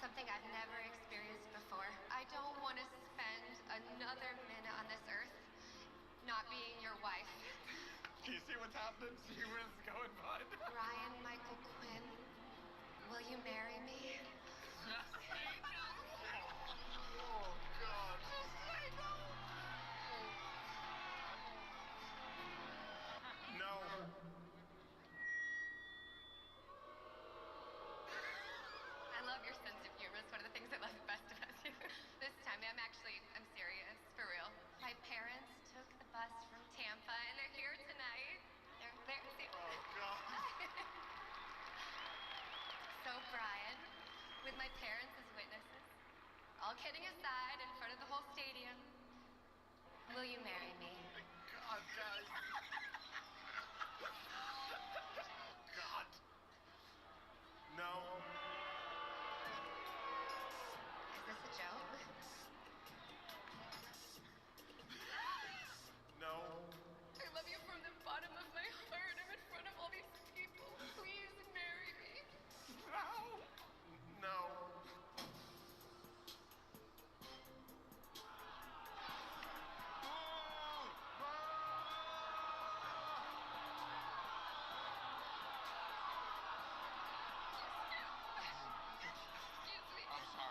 [SPEAKER 13] something I've never experienced before. I don't want to spend another minute on this earth not being your wife.
[SPEAKER 12] Do you see what's happening? See where this is going, bud?
[SPEAKER 13] Ryan Michael Quinn, will you marry me?
[SPEAKER 10] Oh, God.
[SPEAKER 16] No.
[SPEAKER 13] I love your sense of humor. It's one of the things I love best about you. This time, I'm serious, for real. My parents took the bus from Tampa, and they're here tonight. They're
[SPEAKER 10] Oh, God.
[SPEAKER 13] So, Brian, with my parents as witnesses, all kidding aside, in front of the whole stadium, will you marry me?
[SPEAKER 10] God, guys. God.
[SPEAKER 16] No.
[SPEAKER 13] Is this a joke?
[SPEAKER 16] No.
[SPEAKER 13] I love you from the bottom of my heart. I'm in front of all these people. Please marry me.
[SPEAKER 16] No.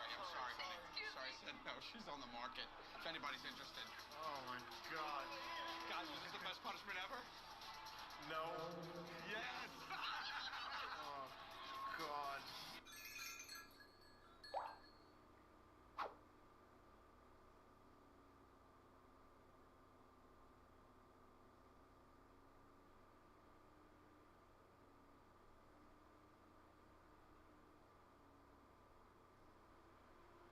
[SPEAKER 12] I'm sorry, honey. Sorry, I said no. She's on the market. If anybody's interested.
[SPEAKER 16] Oh my God.
[SPEAKER 12] Guys, was this the best punishment ever?
[SPEAKER 16] No.
[SPEAKER 12] Yes!
[SPEAKER 16] Oh God.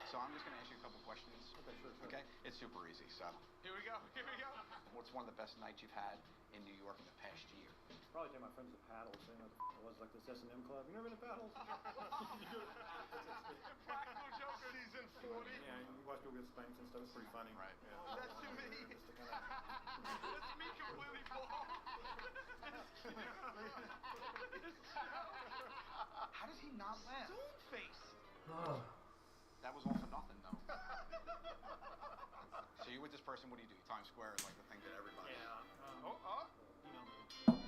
[SPEAKER 12] So I'm just going to ask you a couple questions. Okay, sure. Okay? It's super easy, so.
[SPEAKER 3] Here we go.
[SPEAKER 12] What's one of the best nights you've had in New York in the past year?
[SPEAKER 18] Probably take my friends to paddles. You know, it was like this S&M club. You never been to paddles?
[SPEAKER 16] Practical Joker season 40.
[SPEAKER 18] Yeah, you watch people get spanked and stuff. It's pretty funny. Right. Yeah.
[SPEAKER 16] Oh, that's to me.
[SPEAKER 18] Just to kind of...
[SPEAKER 16] That's me completely bald.
[SPEAKER 12] How does he not laugh?
[SPEAKER 16] Stone face.
[SPEAKER 12] That was all for nothing, though. So you're with this person, what do? Times Square is like the thing that everybody...
[SPEAKER 18] Yeah.
[SPEAKER 16] Oh.
[SPEAKER 18] You know what I'm saying?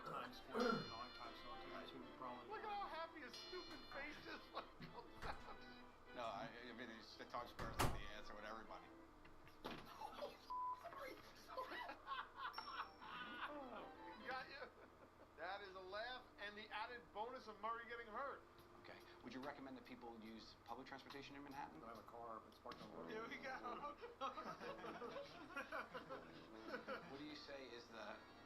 [SPEAKER 18] Times Square and all that kind of stuff. That's who probably...
[SPEAKER 16] Look at how happy his stupid face is.
[SPEAKER 12] No, I mean, the Times Square is like the answer with everybody.
[SPEAKER 16] Got you. That is a laugh and the added bonus of Murray getting hurt.
[SPEAKER 12] Okay. Would you recommend that people use public transportation in Manhattan?
[SPEAKER 18] I have a car, but it's parked on the road.
[SPEAKER 16] Here we go.
[SPEAKER 12] What do you say is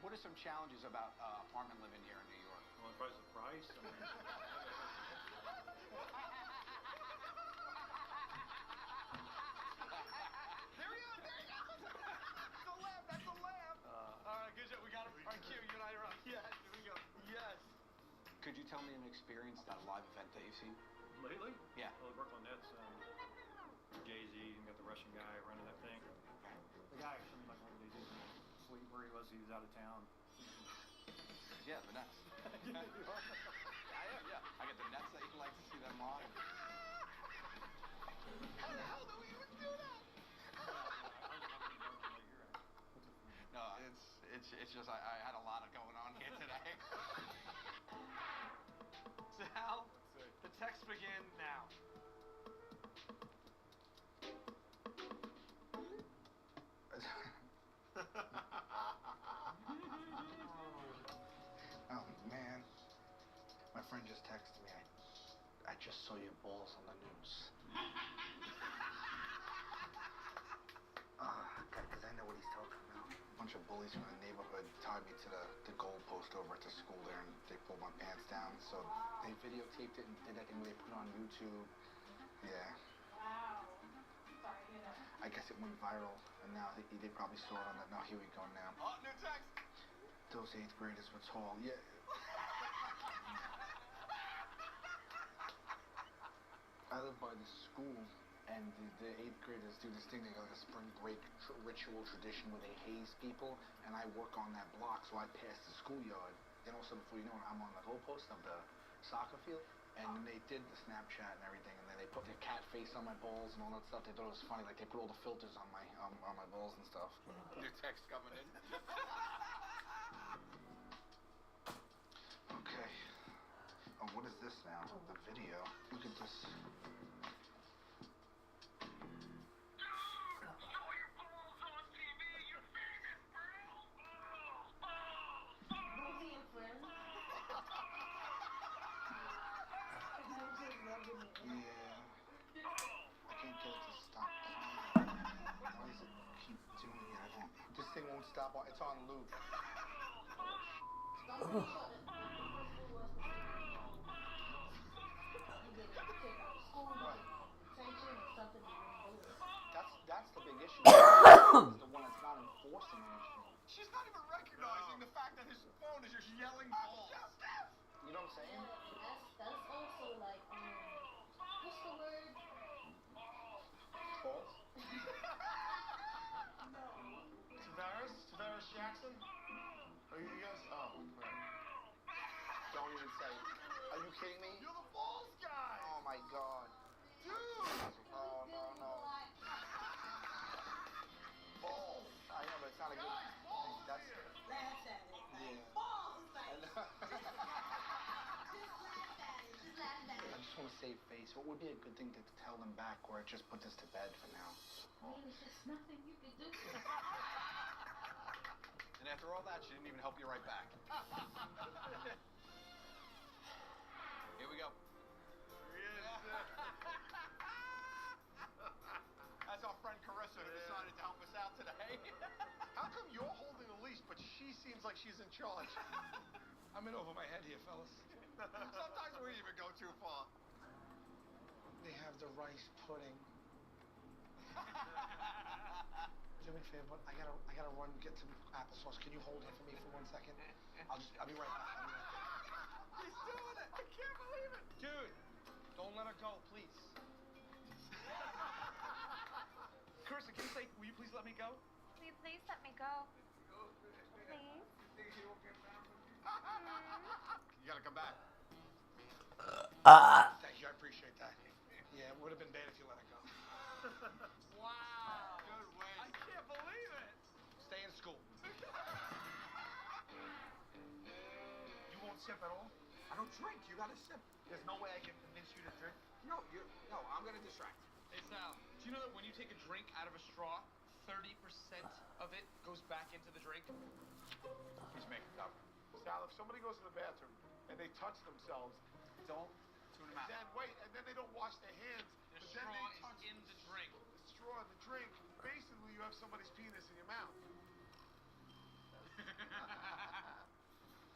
[SPEAKER 12] what are some challenges about apartment living here in New York?
[SPEAKER 18] Well, the price. I mean...
[SPEAKER 16] There he is. That's a laugh. That's a laugh. All right, good job. We got him. All right, Q, you and I are up. Yes. Here we go. Yes.
[SPEAKER 12] Could you tell me an experience, that live event that you've seen?
[SPEAKER 18] Lately?
[SPEAKER 12] Yeah.
[SPEAKER 18] Well, the Brooklyn Nets, Jay-Z, and got the Russian guy running that thing. The guy, like one of these days, sleep where he was out of town.
[SPEAKER 12] Yeah, the Nets. Yeah. I get the Nets that you like to see them live.
[SPEAKER 16] How the hell do we even do that?
[SPEAKER 12] No, it's just I had a lot of going on here today.
[SPEAKER 3] Sal, the text begin now.
[SPEAKER 23] Oh man, my friend just texted me. I just saw your balls on the news. Because I know what he's talking about. A bunch of of bullies from the neighborhood tied me to the goal post over at the school there, and they pulled my pants down. So they videotaped it and did that thing where they put it on YouTube. Yeah.
[SPEAKER 2] Wow. Sorry to hear that.
[SPEAKER 23] I guess it went viral, and now they probably saw it on the. No, here we go now.
[SPEAKER 12] Oh, new text.
[SPEAKER 23] Those 8th graders were tall. Yeah. I live by the school, and the 8th graders do this thing. They got like a spring break ritual tradition where they haze people, and I work on that block, so I pass the schoolyard. Then also, before you know it, I'm on the goalpost of the soccer field, and then they did the Snapchat and everything, and then they put their cat face on my balls and all that stuff. They thought it was funny, like they put all the filters on my balls and stuff.
[SPEAKER 12] New text coming in.
[SPEAKER 23] Okay. Oh, what is this now? A video. Look at this.
[SPEAKER 12] Stop. It's on loop. That's the big issue. He's the one that's not enforcing anything. She's not even recognizing the fact that his phone is just yelling balls. You know what I'm saying?
[SPEAKER 2] That's also like what's the word?
[SPEAKER 12] Balls?
[SPEAKER 16] Tavares Jackson? Are you guys? Oh, right.
[SPEAKER 12] Don't even say it. Are you kidding me?
[SPEAKER 16] You're the balls guy!
[SPEAKER 12] Oh my god. Dude! Oh, no. Balls. I know, but it's not a good thing. That's
[SPEAKER 2] Laugh at it.
[SPEAKER 12] Yeah.
[SPEAKER 2] Balls is like
[SPEAKER 12] I just want to save face. What would be a good thing to tell them back, or just put this to bed for now?
[SPEAKER 2] I mean, there's nothing you can do.
[SPEAKER 12] And after all that, she didn't even help you right back. Here we go. That's our friend Carissa who decided to help us out today.
[SPEAKER 16] How come you're holding the leash, but she seems like she's in charge?
[SPEAKER 11] I'm in over my head here, fellas.
[SPEAKER 12] Sometimes we even go too far.
[SPEAKER 11] They have the rice pudding. Do me a favor, I gotta run get some applesauce. Can you hold it for me for 1 second? I'll be right back.
[SPEAKER 12] He's doing it! I can't believe it!
[SPEAKER 11] Dude, don't let her go, please.
[SPEAKER 3] Carissa, can you say, will you please let me go?
[SPEAKER 13] Will you please let me go? Please?
[SPEAKER 12] You gotta come back.
[SPEAKER 11] Thank you, I appreciate that. Yeah, it would have been bad if you let her go.
[SPEAKER 12] Wow. Good way. I can't believe it.
[SPEAKER 11] Stay in school.
[SPEAKER 12] You won't sip at all? I don't drink. You gotta sip. There's no way I can convince you to drink. No, I'm gonna distract you.
[SPEAKER 6] Hey Sal, do you know that when you take a drink out of a straw, 30% of it goes back into the drink?
[SPEAKER 12] He's making it up.
[SPEAKER 16] Sal, if somebody goes to the bathroom and they touch themselves,
[SPEAKER 12] don't tune them out.
[SPEAKER 16] Then wait, and then they don't wash their hands.
[SPEAKER 6] The
[SPEAKER 16] but
[SPEAKER 6] straw
[SPEAKER 16] then they
[SPEAKER 6] is
[SPEAKER 16] touch
[SPEAKER 6] in the drink.
[SPEAKER 16] The straw in the drink. Basically, you have somebody's penis in your mouth.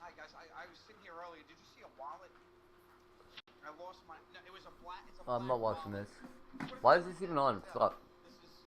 [SPEAKER 12] Hi guys, I was sitting here earlier. Did you see a wallet? I lost my. No, it was a black. It's a
[SPEAKER 4] I'm
[SPEAKER 12] black
[SPEAKER 4] not watching
[SPEAKER 12] wallet.
[SPEAKER 4] this. Why is this even on? Stop.